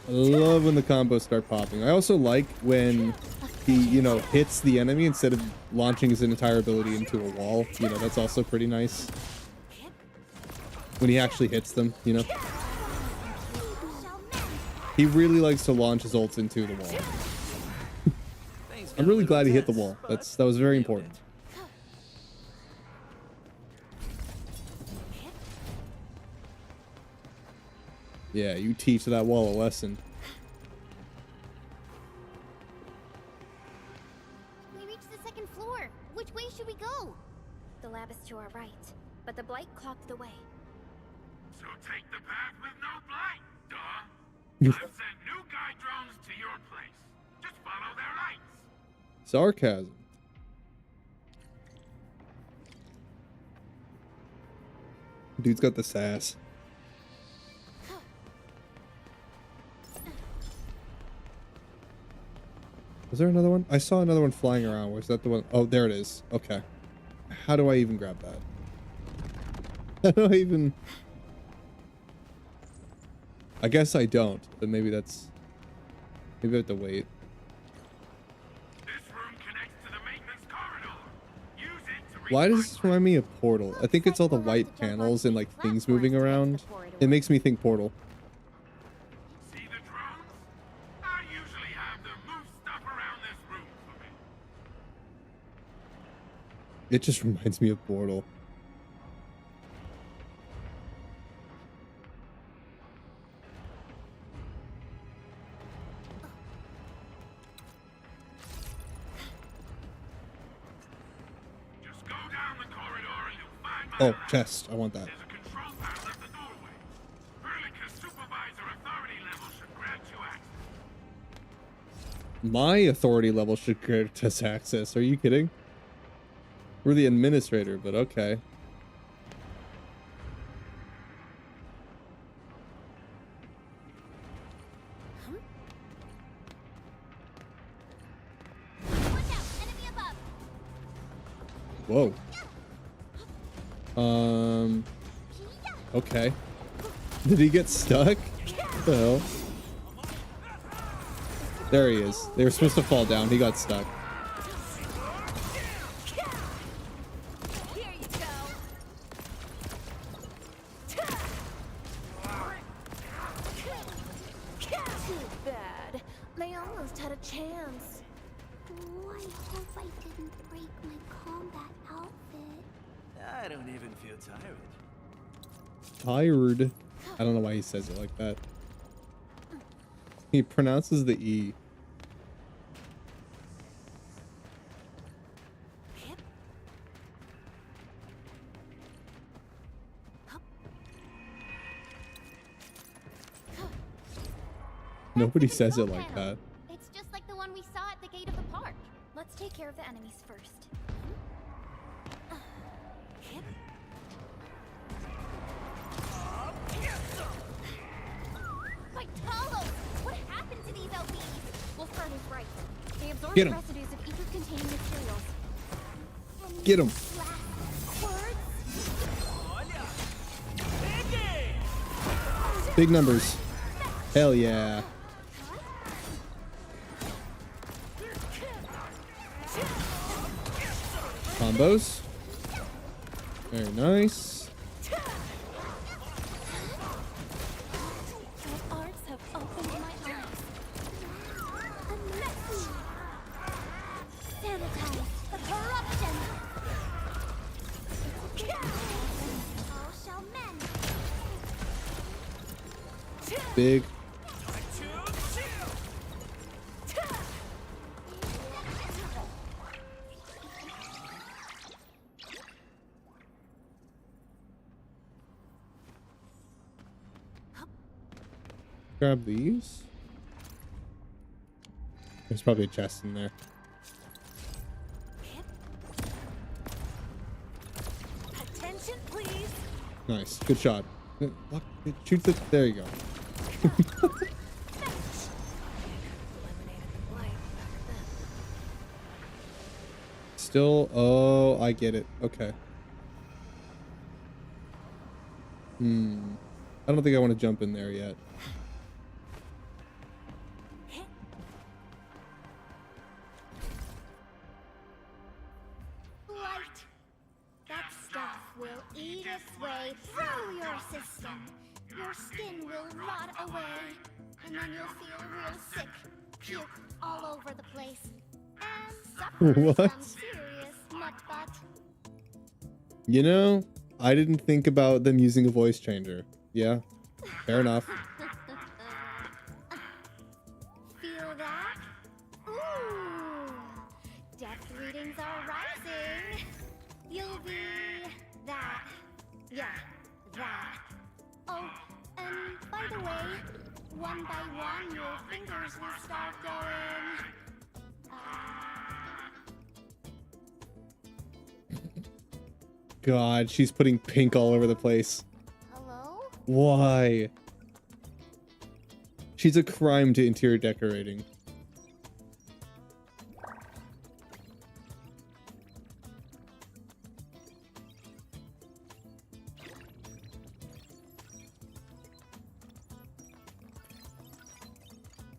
I love when the combos start popping. I also like when he, you know, hits the enemy instead of launching his entire ability into a wall. You know, that's also pretty nice. When he actually hits them, you know. He really likes to launch his ults into the wall. I'm really glad he hit the wall. That was very important. Yeah, you teach that wall a lesson. We reached the second floor. Which way should we go? The lab is to our right, but the blight clocked the way. So take the path with no blight, duh. I've sent new guide drones to your place. Just follow their lights. Sarcasm. Dude's got the sass. Was there another one? I saw another one flying around. Was that the one? Oh, there it is. Okay. How do I even grab that? How do I even... I guess I don't, but maybe that's... Maybe I have to wait. Why does this remind me of Portal? I think it's all the white panels and like things moving around. It makes me think Portal. See the drones? I usually have them move stuff around this room for me. It just reminds me of Portal. Oh, chest. I want that. My authority level should grant us access. Are you kidding? We're the administrator, but okay. Whoa. Okay. Did he get stuck? What the hell? There he is. They were supposed to fall down. He got stuck. Too bad. They almost had a chance. What hope I didn't break my combat outfit. I don't even feel tired. Tired. I don't know why he says it like that. He pronounces the E. Nobody says it like that. It's just like the one we saw at the gate of the park. Let's take care of the enemies first. My Talos! What happened to these LBs? Wolfgang is right. They absorb Get 'em. residues of ether-containing materials. Get him. Big numbers. Hell yeah. Combos. Very nice. Your arts have opened my eyes. Sanitize the corruption. All shall mend. Big. Grab these. There's probably a chest in there. Attention, please. Nice. Good shot. What? It shoots it. There you go. Still. Oh, I get it. Okay. I don't think I want to jump in there yet. Light. That stuff will eat its way through your system. Your skin will rot away, and then you'll feel real sick. Puke all over the place. And suffer What? some serious mutt butt. You know, I didn't think about them using a voice changer. Yeah, fair enough. Feel that? Ooh. Depth readings are rising. You'll be that. Yeah, that. Oh, and by the way, one by one your fingers will start going. God, she's putting pink all over the place. Hello? Why? She's a crime to interior decorating.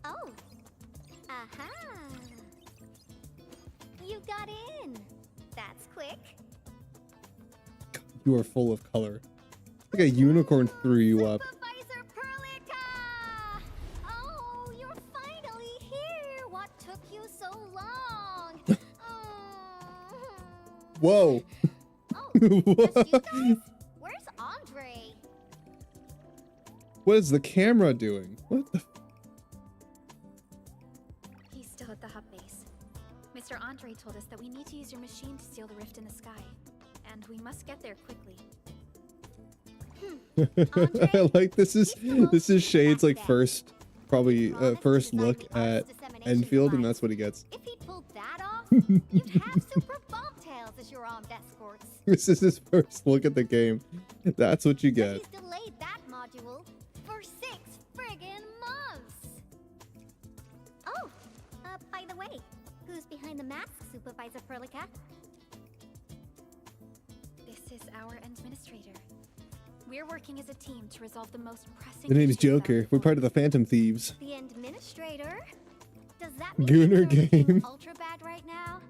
Oh. Aha. You got in. That's quick. You are full of color. Like a unicorn threw you up. Supervisor Perlica! Oh, you're finally here. What took you so long? Whoa. What? Where's Andre? What is the camera doing? What the? He's still at the hub base. Mr. Andre told us that we need to use your machine to seal the rift in the sky. And we must get there quickly. Like this is Shade's like first first look at Endfield, and that's what he gets. If he pulled that off, you'd have super bobtails as your armed escorts. This is his first look at the game. That's what you get. He's delayed that module for 6 friggin' months. Oh, by the way, who's behind the mask, Supervisor Perlica? This is our administrator. We're working as a team to resolve the most pressing. The name's issues about Joker. We're part of the Phantom Thieves. The administrator? Does that mean Gooner you're feeling game. ultra bad right now?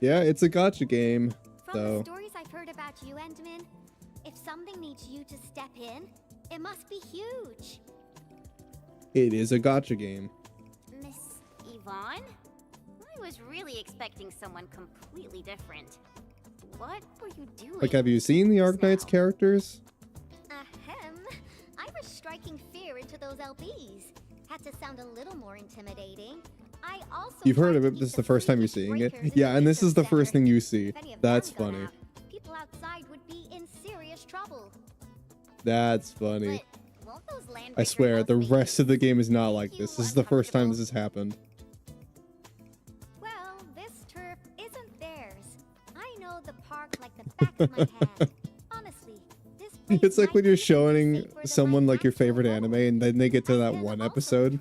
Yeah, it's a gotcha game. From the So stories I've heard about you, Endman, if something needs you to step in, it must be huge. it is a gotcha game. Miss Vaughn? I was really expecting someone completely different. What were you doing? Like, have you seen the Arknights characters? Ahem. I was striking fear into those LBs. Had to sound a little more intimidating. I also You've heard of it. This is the first time you're seeing it. Yeah, and this is the first thing you see. That's funny. People outside would be in serious trouble. That's funny. I swear, the rest of the game is not like this. This is the first time this has happened. Well, this turf isn't theirs. I know the park like the back of my hand. Honestly, this place It's like when you're showing someone like your favorite anime and then they get to that one episode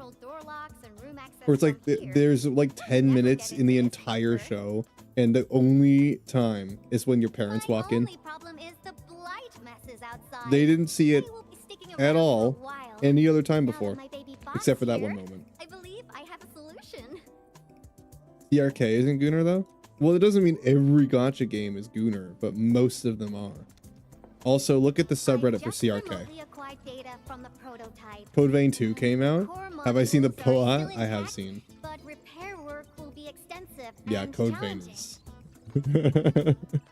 where it's like there's like 10 minutes in the entire show and the only time is when your parents walk in. problem is the blight messes outside. They didn't see it at all any other time before, except for that one moment. I believe I have a solution. CRK isn't Gunnar though? Well, it doesn't mean every gacha game is Gunnar, but most of them are. Also, look at the subreddit for CRK. Code Vein 2 came out. Have I seen the plot? I have seen. But repair work will be extensive. Yeah, Code Vein is.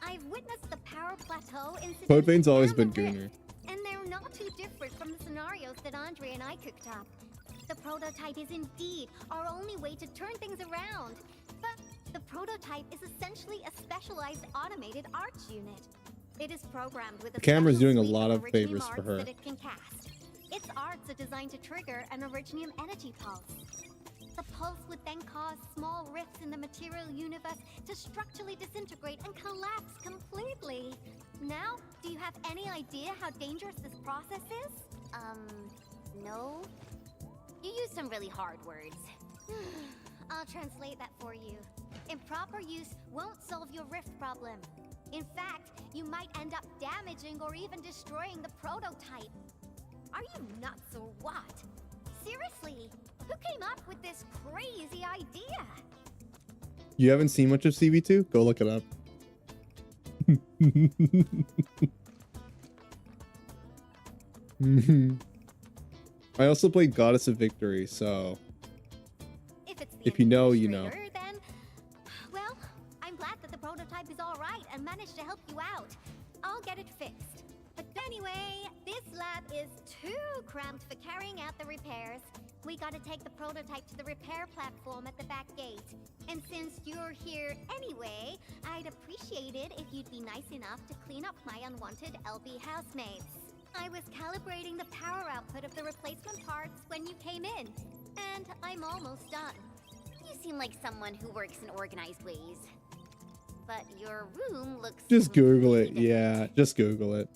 I've witnessed the power plateau incident. Code Vein's always been Gunnar. And they're not too different from the scenarios that Andre and I cooked up. The prototype is indeed our only way to turn things around. But the prototype is essentially a specialized automated arts unit. It is programmed with a The camera's special doing a suite lot of originium favors for arts her. that it can cast. Its arts are designed to trigger an originium energy pulse. The pulse would then cause small rifts in the material universe to structurally disintegrate and collapse completely. Now, do you have any idea how dangerous this process is? No. You used some really hard words. I'll translate that for you. Improper use won't solve your rift problem. In fact, you might end up damaging or even destroying the prototype. Are you nuts or what? Seriously, who came up with this crazy idea? You haven't seen much of CB2? Go look it up. I also played Goddess of Victory, so if you know, you know. Then, well, I'm glad that the prototype is all right and managed to help you out. I'll get it fixed. But anyway, this lab is too cramped for carrying out the repairs. We gotta take the prototype to the repair platform at the back gate. And since you're here anyway, I'd appreciate it if you'd be nice enough to clean up my unwanted LB housemates. I was calibrating the power output of the replacement parts when you came in, and I'm almost done. You seem like someone who works in organized ways. But your room looks... Just Google it. Yeah, just Google it.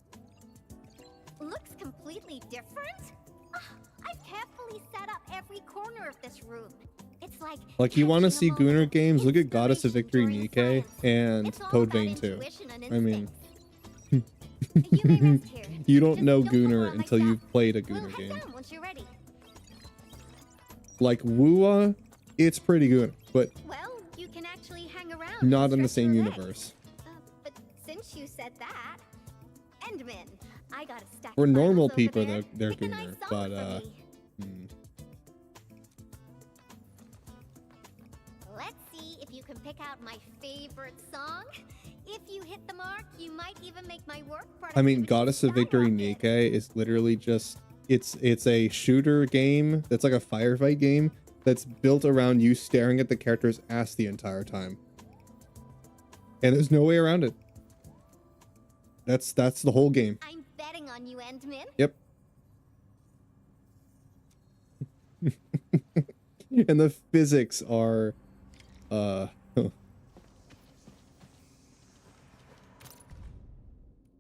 Looks completely different? I've carefully set up every corner of this room. It's like you want to see Gunnar games? Look at Goddess of Victory Nikkei and Code Vein 2. I mean, you don't know Gunnar until you've played a Gunnar game. Like Wua, it's pretty good, but you can actually hang around not in the same universe. But since you said that, Endman, I got a stack. For normal people, they're Gunnar, but Let's see if you can pick out my favorite song. If you hit the mark, you might even make my work I mean, Goddess of Victory Nikkei is literally just it's a shooter game that's like a firefight game that's built around you staring at the character's ass the entire time. And there's no way around it. That's the whole game. I'm betting on you, Endman. Yep. And the physics are the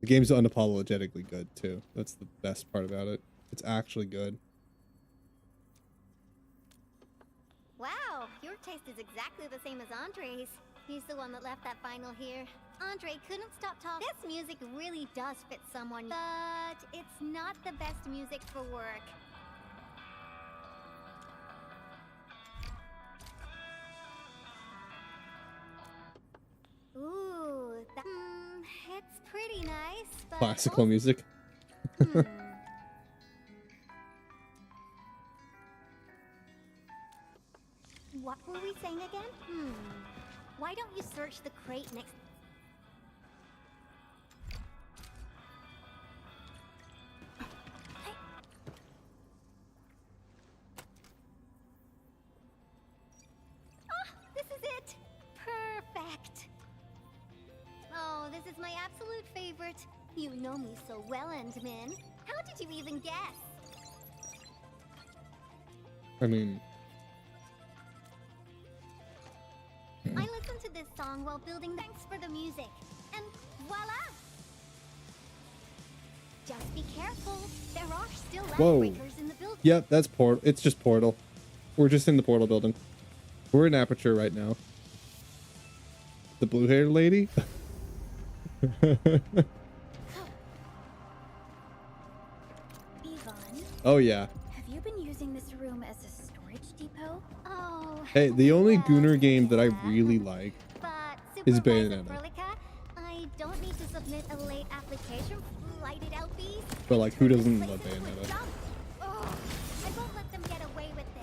game's unapologetically good too. That's the best part about it. It's actually good. Wow, your taste is exactly the same as Andre's. He's the one that left that vinyl here. Andre couldn't stop talking. This music really does fit someone, but it's not the best music for work. Ooh, it's pretty nice, but Classical music. What What were we saying again? Why don't you search the crate next... This is it! Perfect! Oh, this is my absolute favorite. You know me so well, Endmin. How did you even guess? I mean... I listened to this song while building. Thanks for the music. And voila! Just be careful. There are still Whoa. breakers in the building. Yep, that's Portal. It's just Portal. We're just in the Portal building. We're in Aperture right now. The blue-haired lady? Yvonne? Oh, yeah. Have you been using this room as a storage depot? Oh. Hey, the only Gooner game that I really like is Bayonetta. I don't need to submit a late application for lighted out bees. But, like, who doesn't love Bayonetta? Oh, I won't let them get away with this.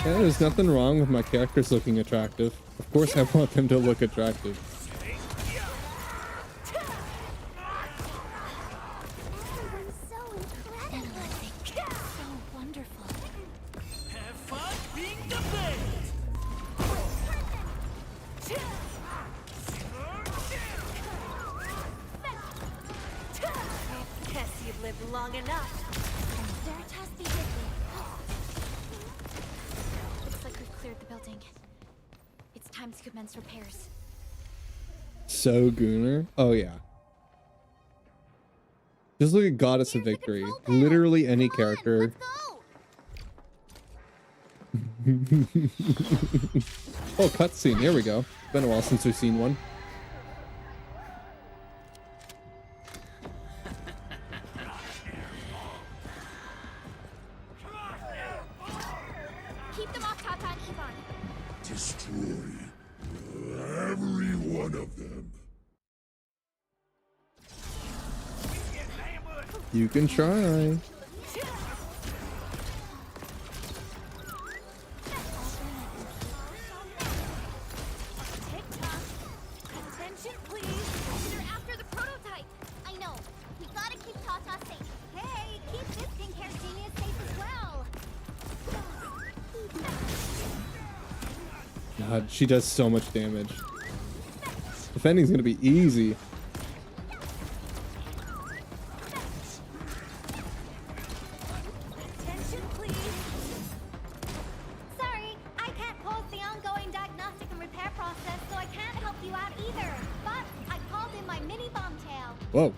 Yeah, there's nothing wrong with my characters looking attractive. Of course I want them to look attractive. Guess you've lived long enough. Veritas be with me. Looks like we've cleared the building. It's time to commence repairs. So Gooner. Oh, yeah. Just look at Goddess of Victory. Literally any character. Oh, cutscene. Here we go. Been a while since we've seen one. Keep them off Tata and Yvonne. Destroy every one of them. You can try. Attention, please. They're after the prototype. I know. We gotta keep Tata safe. Hey, keep this pink hair genius safe as well. God, she does so much damage. Defending's gonna be easy. Attention, please. Sorry, I can't pause the ongoing diagnostic and repair process, so I can't help you out either. But I called in my mini bomb tail. Whoa.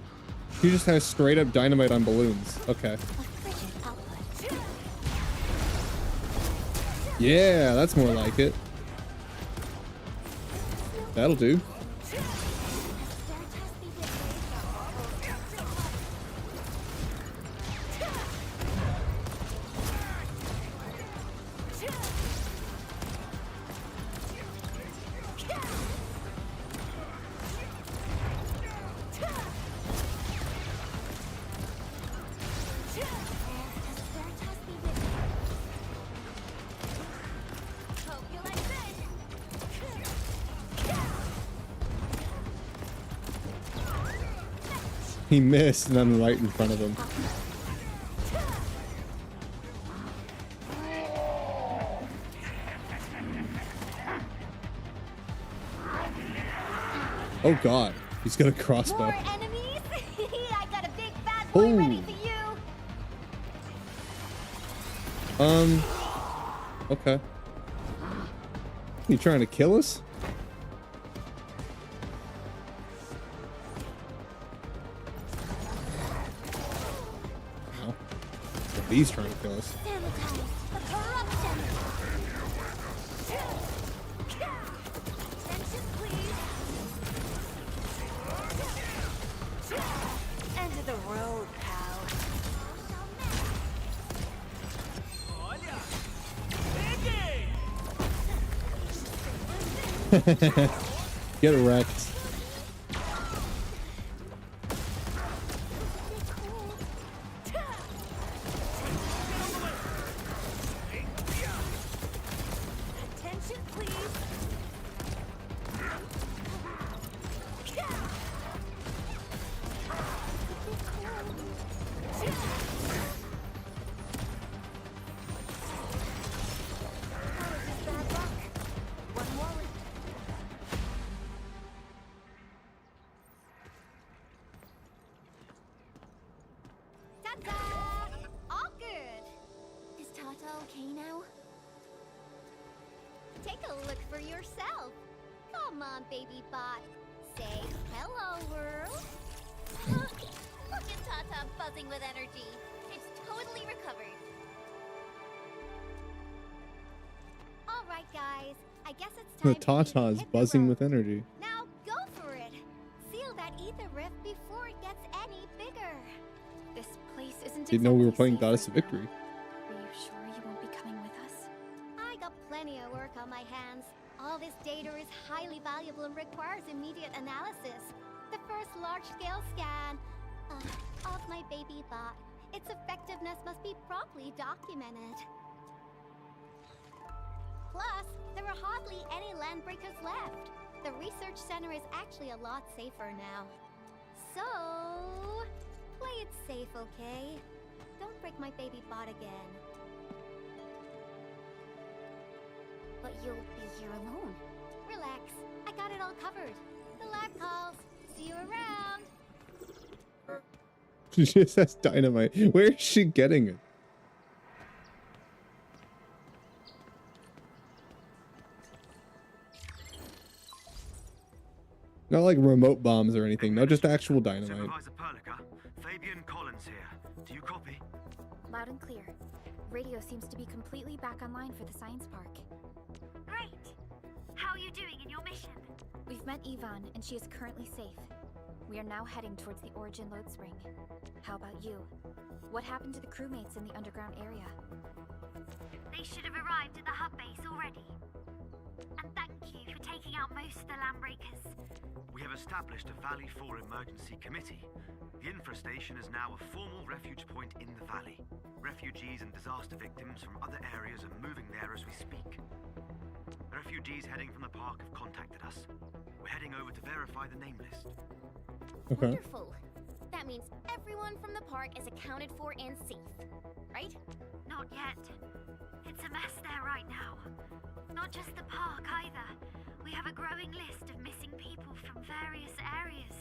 She just has straight up dynamite on balloons. Okay. Yeah, that's more like it. That'll do. He missed, and I'm right in front of him. Oh god, he's got a crossbow. More enemies? I got a big bad boy ready for you. Okay. You trying to kill us? No. He's trying to kill us. End of the road, pal. Get wrecked. Attention, please. Ta-da! All good. Is Tata okay now? Take a look for yourself. Come on, baby bot. Say hello, world. Look at Tata buzzing with energy. It's totally recovered. All right, guys. I guess it's time. The Tata's buzzing with energy. Now go for it. Seal that ether rift before it gets any bigger. This place isn't Didn't know we were exactly playing safe Goddess right of Victory. now. Are you sure you won't be coming with us? I got plenty of work on my hands. All this data is highly valuable and requires immediate analysis. The first large-scale scan of my baby bot. Its effectiveness must be properly documented. Plus, there are hardly any landbreakers left. The research center is actually a lot safer now. So, play it safe, okay? Don't break my baby bot again. But you'll be here alone. Relax, I got it all covered. The lab calls. See you around. She just has dynamite. Where is she getting it? Not like remote bombs or anything. No, just actual dynamite. Supervisor Perlica, Fabian Collins here. Do you copy? Loud and clear. Radio seems to be completely back online for the science park. Great. How are you doing in your mission? We've met Yvonne, and she is currently safe. We are now heading towards the Origin Load Spring. How about you? What happened to the crewmates in the underground area? They should have arrived at the hub base already. And thank you for taking out most of the landbreakers. We have established a Valley 4 emergency committee. The infrastation is now a formal refuge point in the valley. Refugees and disaster victims from other areas are moving there as we speak. The refugees heading from the park have contacted us. We're heading over to verify the name list. Okay. Wonderful. That means everyone from the park is accounted for and safe, right? Not yet. It's a mess there right now. Not just the park either. We have a growing list of missing people from various areas.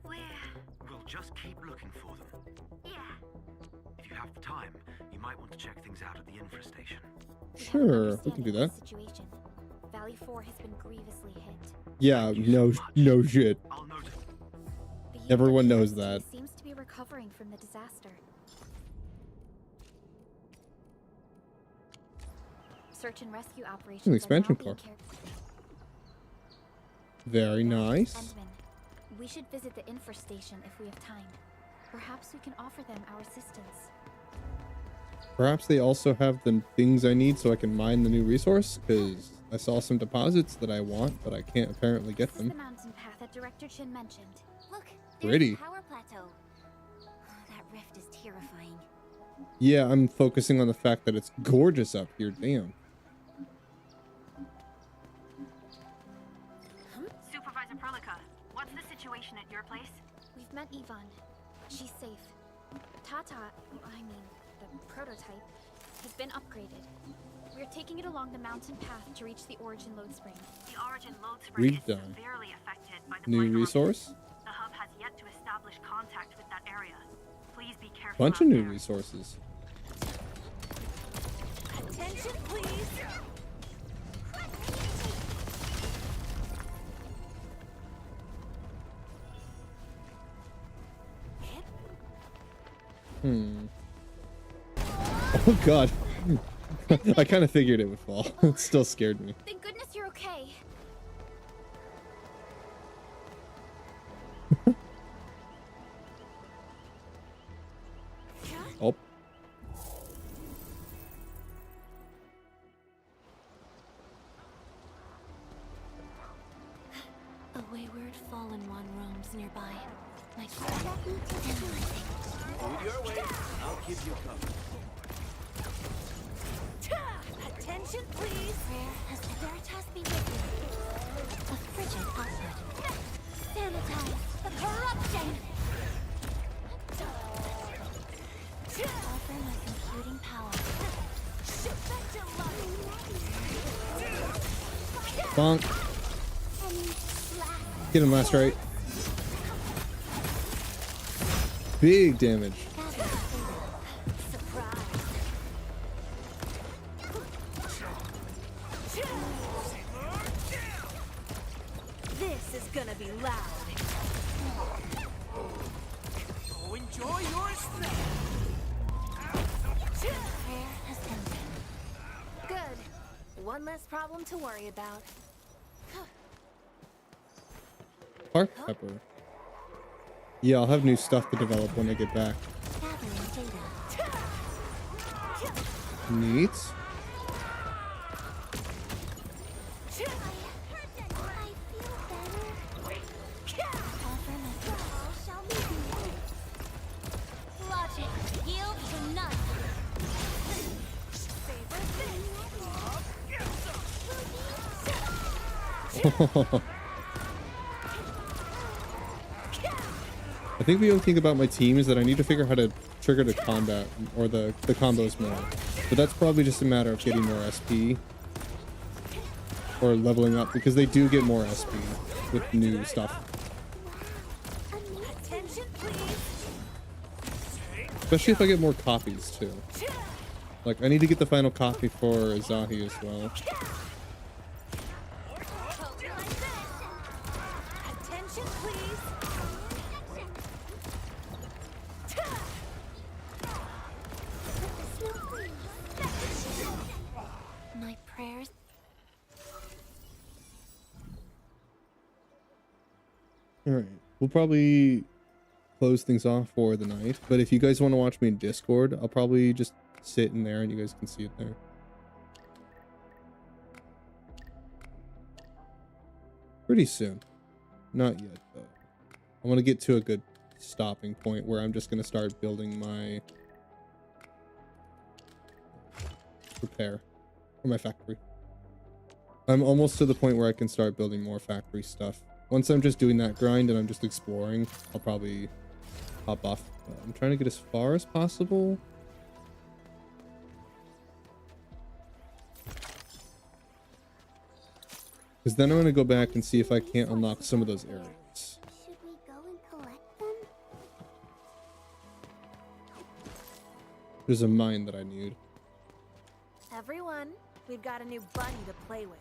We'll just keep looking for them. Yeah. If you have the time, you might want to check things out at the infrastation. Sure, we can do that. Situation. Valley 4 has been grievously hit. Yeah, no shit. Everyone knows that. Seems to be recovering from the disaster. Search and rescue operations. An expansion are now car. being Very nice. Endman, we should visit the infrastation if we have time. Perhaps we can offer them our assistance. Perhaps they also have the things I need so I can mine the new resource, because I saw some deposits that I want, but I can't apparently get This is them. the mountain path that Director Chin mentioned. Look, Pretty. there's the power plateau. That rift is terrifying. Yeah, I'm focusing on the fact that it's gorgeous up here. Damn. Supervisor Perlica, what's the situation at your place? We've met Yvonne. She's safe. Tata, I mean, the prototype, has been upgraded. We're taking it along the mountain path to reach the Origin Load Spring. The Origin Load Spring is Redone. severely affected by the New blight resource? The hub has yet to establish contact with that area. Please be careful. Bunch out of new there. resources. Attention, please. Hmm. Oh god. I kind of figured it would fall. It still scared me. Thank goodness you're okay. Oh. Move your way. I'll keep you covered. Attention, please. Rare has the Veritas be with you. A frigid output. Sanitize the corruption. Offer my computing power. Bonk. Get him last right. Big damage. This is gonna be loud. Oh, enjoy your stay. Prayer has ended. Good. One less problem to worry about. Park pepper. Yeah, I'll have new stuff to develop when I get back. Neat. Logic yields to none. I think the only thing about my team is that I need to figure out how to trigger the combat or the combos more. But that's probably just a matter of getting more SP or leveling up, because they do get more SP with new stuff. Especially if I get more copies too. Like, I need to get the final copy for Azahi as well. Attention, please. My prayers. Alright, we'll probably close things off for the night, but if you guys want to watch me in Discord, I'll probably just sit in there and you guys can see it there. Pretty soon. Not yet, though. I want to get to a good stopping point where I'm just going to start building my repair or my factory. I'm almost to the point where I can start building more factory stuff. Once I'm just doing that grind and I'm just exploring, I'll probably hop off. I'm trying to get as far as possible. Because then I'm going to go back and see if I can't unlock some of those areas. Should we go and collect them? There's a mine that I need. Everyone, we've got a new bunny to play with.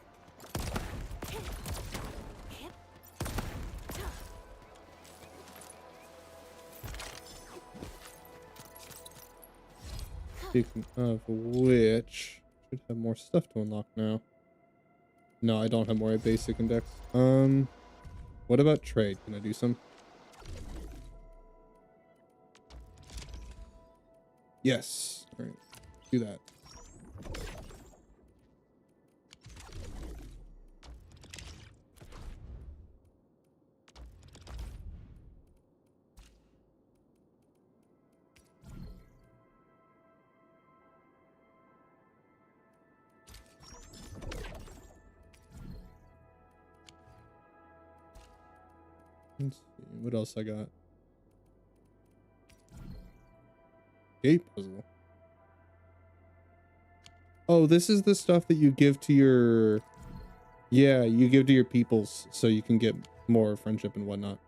Speaking of which, should have more stuff to unlock now. No, I don't have more basic index. What about trade? Can I do some? Yes. All right, do that. Let's see, what else I got? Gate puzzle. Oh, this is the stuff that you give to your... Yeah, you give to your peoples so you can get more friendship and whatnot.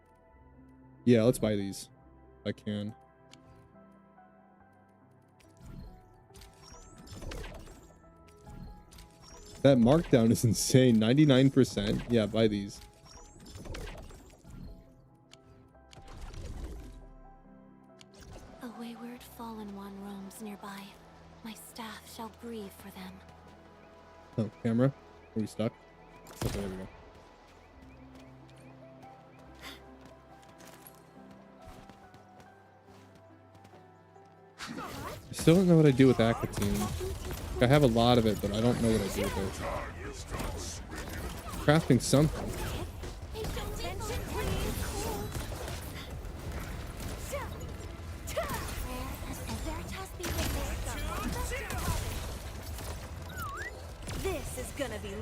Yeah, let's buy these. If I can. That markdown is insane. 99%. Yeah, buy these. A wayward fallen one roams nearby. My staff shall grieve for them. Oh, camera? Are we stuck? Okay, there we go. I still don't know what I do with Aquatine. I have a lot of it, but I don't know what I do with it. Crafting something.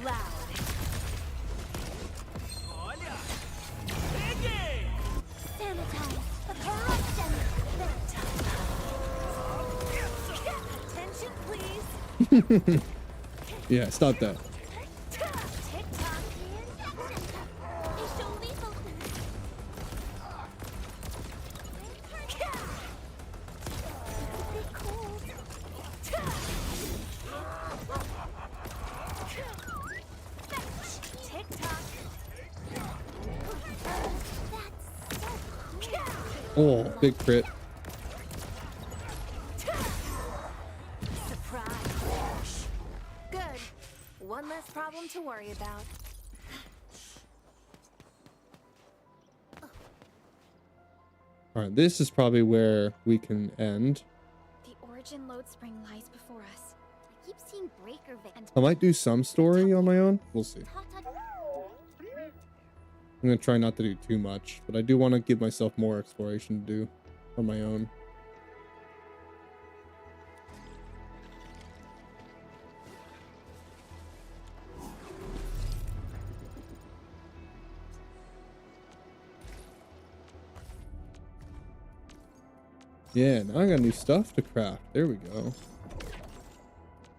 loud. Sanitize, but corrupt them. Attention, please. Yeah, stop that. Oh, big crit. Surprise. Good. One less problem to worry about. All right, this is probably where we can end. The origin load spring lies before us. I keep seeing breaker and I might do some story on my own. We'll see. I'm gonna try not to do too much, but I do want to give myself more exploration to do on my own. Yeah, now I got new stuff to craft. There we go.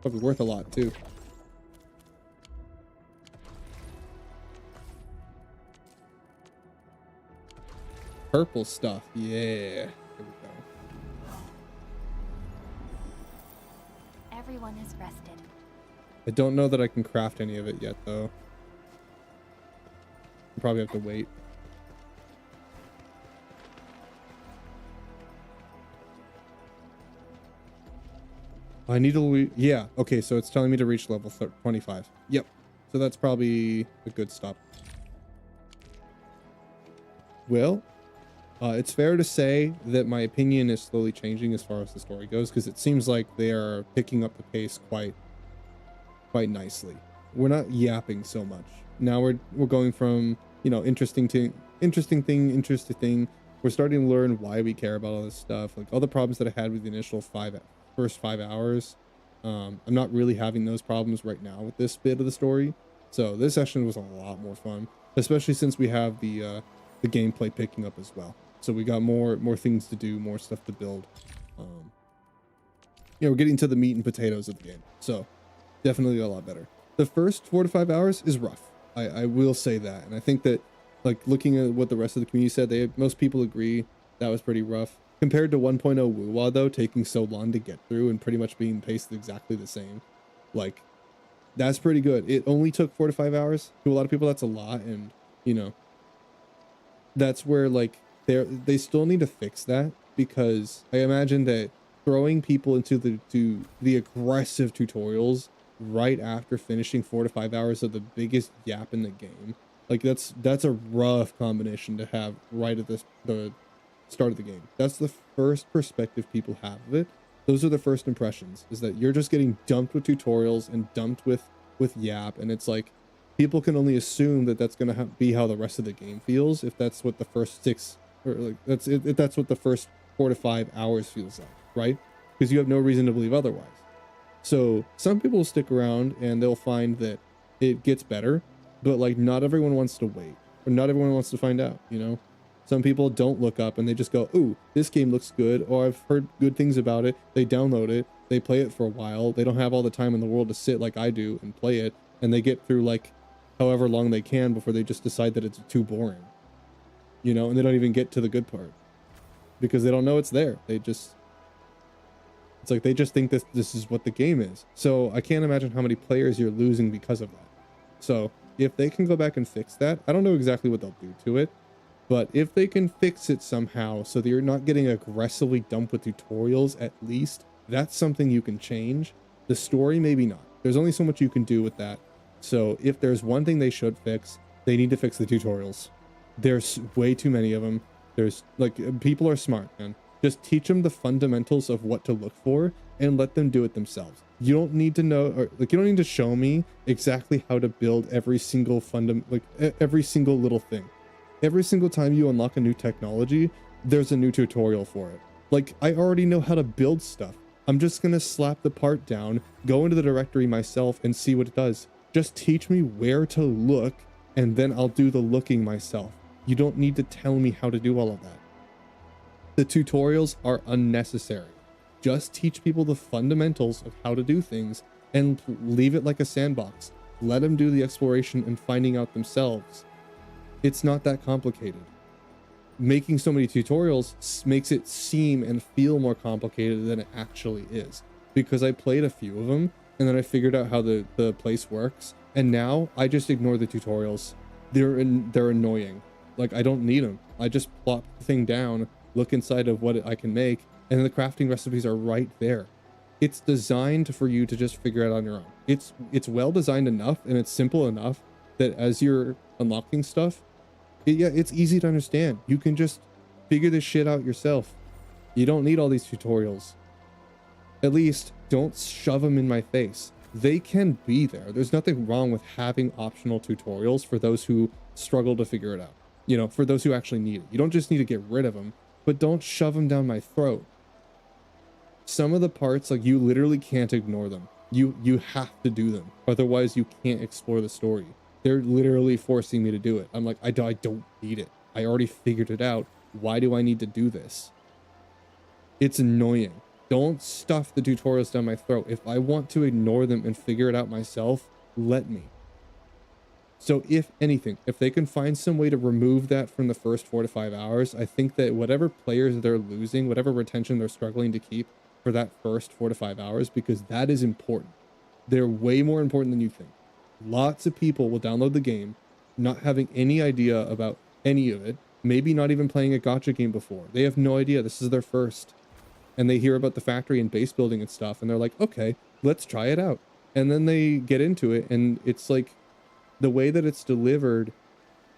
Probably worth a lot too. Purple stuff. Yeah. There we go. Everyone is rested. I don't know that I can craft any of it yet, though. I'll probably have to wait. I need to... Yeah, okay, so it's telling me to reach level 25. Yep. So that's probably a good stop. Well, it's fair to say that my opinion is slowly changing as far as the story goes, because it seems like they are picking up the pace quite nicely. We're not yapping so much. Now we're going from, you know, interesting thing. We're starting to learn why we care about all this stuff. Like all the problems that I had with the initial first 5 hours. I'm not really having those problems right now with this bit of the story. So this session was a lot more fun, especially since we have the gameplay picking up as well. So we got more things to do, more stuff to build. Yeah, we're getting to the meat and potatoes of the game. So definitely a lot better. The first 4 to 5 hours is rough. I will say that. And I think that, like, looking at what the rest of the community said, most people agree that was pretty rough. Compared to 1.0 Wuwa, though, taking so long to get through and pretty much being paced exactly the same, like, that's pretty good. It only took 4 to 5 hours. To a lot of people, that's a lot. And, you know, that's where, like, they still need to fix that, because I imagine that throwing people into the aggressive tutorials right after finishing 4 to 5 hours of the biggest gap in the game, like that's a rough combination to have right at the start of the game. That's the first perspective people have of it. Those are the first impressions, is that you're just getting dumped with tutorials and dumped with yap, and it's like people can only assume that that's going to be how the rest of the game feels if that's what the first 6 or like if that's what the first 4 to 5 hours feels like, right? Because you have no reason to believe otherwise. So some people will stick around and they'll find that it gets better, but like not everyone wants to wait, or not everyone wants to find out, you know? Some people don't look up and they just go, ooh, this game looks good, or I've heard good things about it. They download it, they play it for a while. They don't have all the time in the world to sit like I do and play it, and they get through like however long they can before they just decide that it's too boring, you know? And they don't even get to the good part because they don't know it's there. It's like they just think this is what the game is. So I can't imagine how many players you're losing because of that. So if they can go back and fix that, I don't know exactly what they'll do to it, but if they can fix it somehow so that you're not getting aggressively dumped with tutorials, at least that's something you can change. The story, maybe not. There's only so much you can do with that. So if there's one thing they should fix, they need to fix the tutorials. There's way too many of them. There's like, people are smart, man. Just teach them the fundamentals of what to look for and let them do it themselves. You don't need to know, or like, you don't need to show me exactly how to build every single every single little thing. Every single time you unlock a new technology, there's a new tutorial for it. Like, I already know how to build stuff. I'm just gonna slap the part down, go into the directory myself and see what it does. Just teach me where to look, and then I'll do the looking myself. You don't need to tell me how to do all of that. The tutorials are unnecessary. Just teach people the fundamentals of how to do things and leave it like a sandbox. Let them do the exploration and finding out themselves. It's not that complicated. Making so many tutorials makes it seem and feel more complicated than it actually is. Because I played a few of them, and then I figured out how the place works, and now I just ignore the tutorials. They're annoying. Like, I don't need them. I just plop the thing down, look inside of what I can make, and the crafting recipes are right there. It's designed for you to just figure it out on your own. It's well designed enough, and it's simple enough that as you're unlocking stuff, it's easy to understand. You can just figure this shit out yourself. You don't need all these tutorials. At least don't shove them in my face. They can be there. There's nothing wrong with having optional tutorials for those who struggle to figure it out. You know, for those who actually need it. You don't just need to get rid of them, but don't shove them down my throat. Some of the parts, like, you literally can't ignore them. You have to do them. Otherwise, you can't explore the story. They're literally forcing me to do it. I'm like, I don't need it. I already figured it out. Why do I need to do this? It's annoying. Don't stuff the tutorials down my throat. If I want to ignore them and figure it out myself, let me. So if anything, if they can find some way to remove that from the first 4 to 5 hours, I think that whatever players they're losing, whatever retention they're struggling to keep for that first 4 to 5 hours, because that is important. They're way more important than you think. Lots of people will download the game, not having any idea about any of it, maybe not even playing a gacha game before. They have no idea. This is their first. And they hear about the factory and base building and stuff, and they're like, okay, let's try it out. And then they get into it, and it's like, the way that it's delivered,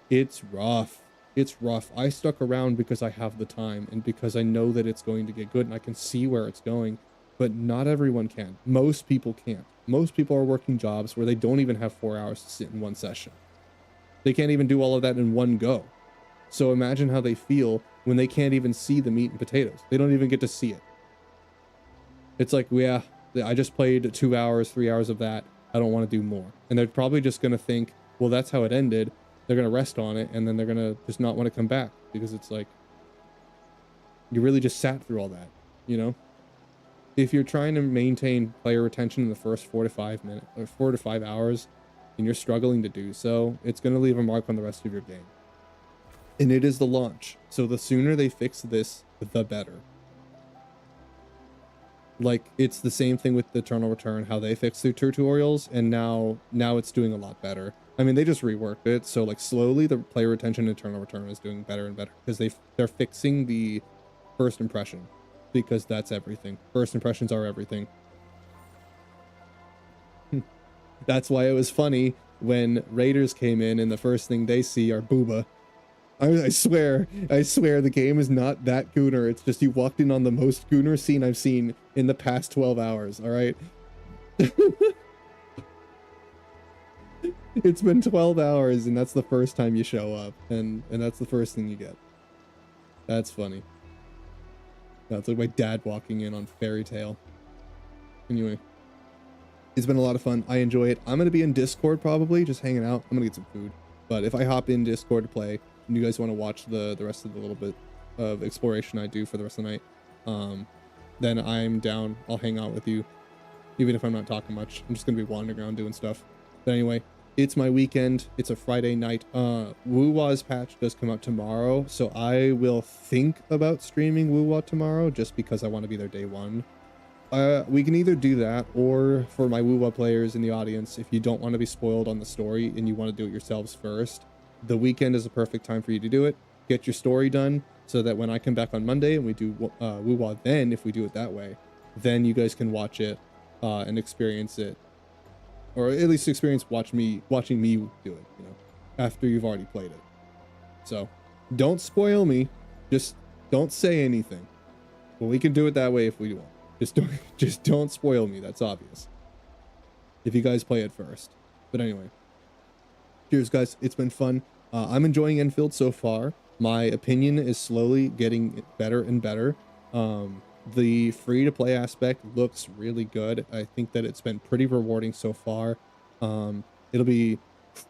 it's rough. It's rough. I stuck around because I have the time and because I know that it's going to get good and I can see where it's going, but not everyone can. Most people can't. Most people are working jobs where they don't even have 4 hours to sit in one session. They can't even do all of that in one go. So imagine how they feel when they can't even see the meat and potatoes. They don't even get to see it. It's like, yeah, I just played 2 hours, 3 hours of that. I don't want to do more. And they're probably just going to think, well, that's how it ended. They're going to rest on it, and then they're going to just not want to come back, because it's like, you really just sat through all that, you know? If you're trying to maintain player retention in the first 4 to 5 minutes or 4 to 5 hours, and you're struggling to do so, it's going to leave a mark on the rest of your game. And it is the launch. So the sooner they fix this, the better. Like, it's the same thing with the Eternal Return, how they fixed their tutorials, and now it's doing a lot better. I mean, they just reworked it, so like slowly the player retention in Eternal Return is doing better and better, because they're fixing the first impression, because that's everything. First impressions are everything. That's why it was funny when Raiders came in and the first thing they see are Booba. I swear the game is not that gooner. It's just you walked in on the most gooner scene I've seen in the past 12 hours, all right? It's been 12 hours and that's the first time you show up, and that's the first thing you get. That's funny. That's like my dad walking in on Fairy Tale. Anyway, it's been a lot of fun. I enjoy it. I'm going to be in Discord probably, just hanging out. I'm going to get some food. But if I hop in Discord to play, and you guys want to watch the rest of the little bit of exploration I do for the rest of the night, then I'm down. I'll hang out with you, even if I'm not talking much. I'm just gonna be wandering around doing stuff. But anyway, it's my weekend. It's a Friday night. Woo-Wah's patch does come out tomorrow, so I will think about streaming Woo-Wah tomorrow, just because I want to be there day one. We can either do that, or for my Woo-Wah players in the audience, if you don't want to be spoiled on the story and you want to do it yourselves first, the weekend is a perfect time for you to do it. Get your story done, so that when I come back on Monday and we do Woo-Wah, then if we do it that way, then you guys can watch it and experience it, or at least experience watching me do it, you know, after you've already played it. So don't spoil me, just don't say anything. Well, we can do it that way if we want. Just don't spoil me. That's obvious. If you guys play it first. But anyway. Cheers, guys. It's been fun. I'm enjoying Endfield so far. My opinion is slowly getting better and better. The free-to-play aspect looks really good. I think that it's been pretty rewarding so far. It'll be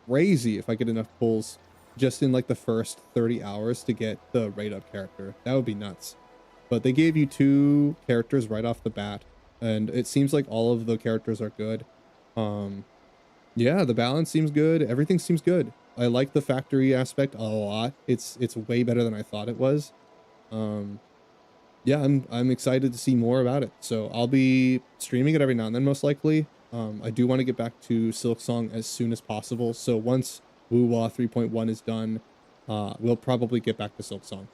crazy if I get enough pulls just in like the first 30 hours to get the rate up character. That would be nuts. But they gave you 2 characters right off the bat, and it seems like all of the characters are good. Yeah, the balance seems good. Everything seems good. I like the factory aspect a lot. It's way better than I thought it was. Yeah, I'm excited to see more about it. So I'll be streaming it every now and then, most likely. I do want to get back to Silksong as soon as possible. So once Woo-Wah 3.1 is done, we'll probably get back to Silksong.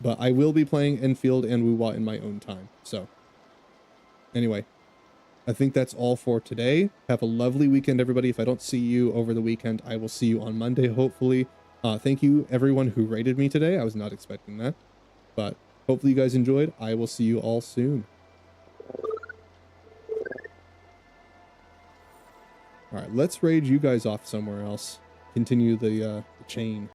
But I will be playing Enfield and Woo-Wah in my own time. So anyway, I think that's all for today. Have a lovely weekend, everybody. If I don't see you over the weekend, I will see you on Monday, hopefully. Thank you, everyone who rated me today. I was not expecting that. But hopefully you guys enjoyed. I will see you all soon. All right, let's raid you guys off somewhere else. Continue the chain.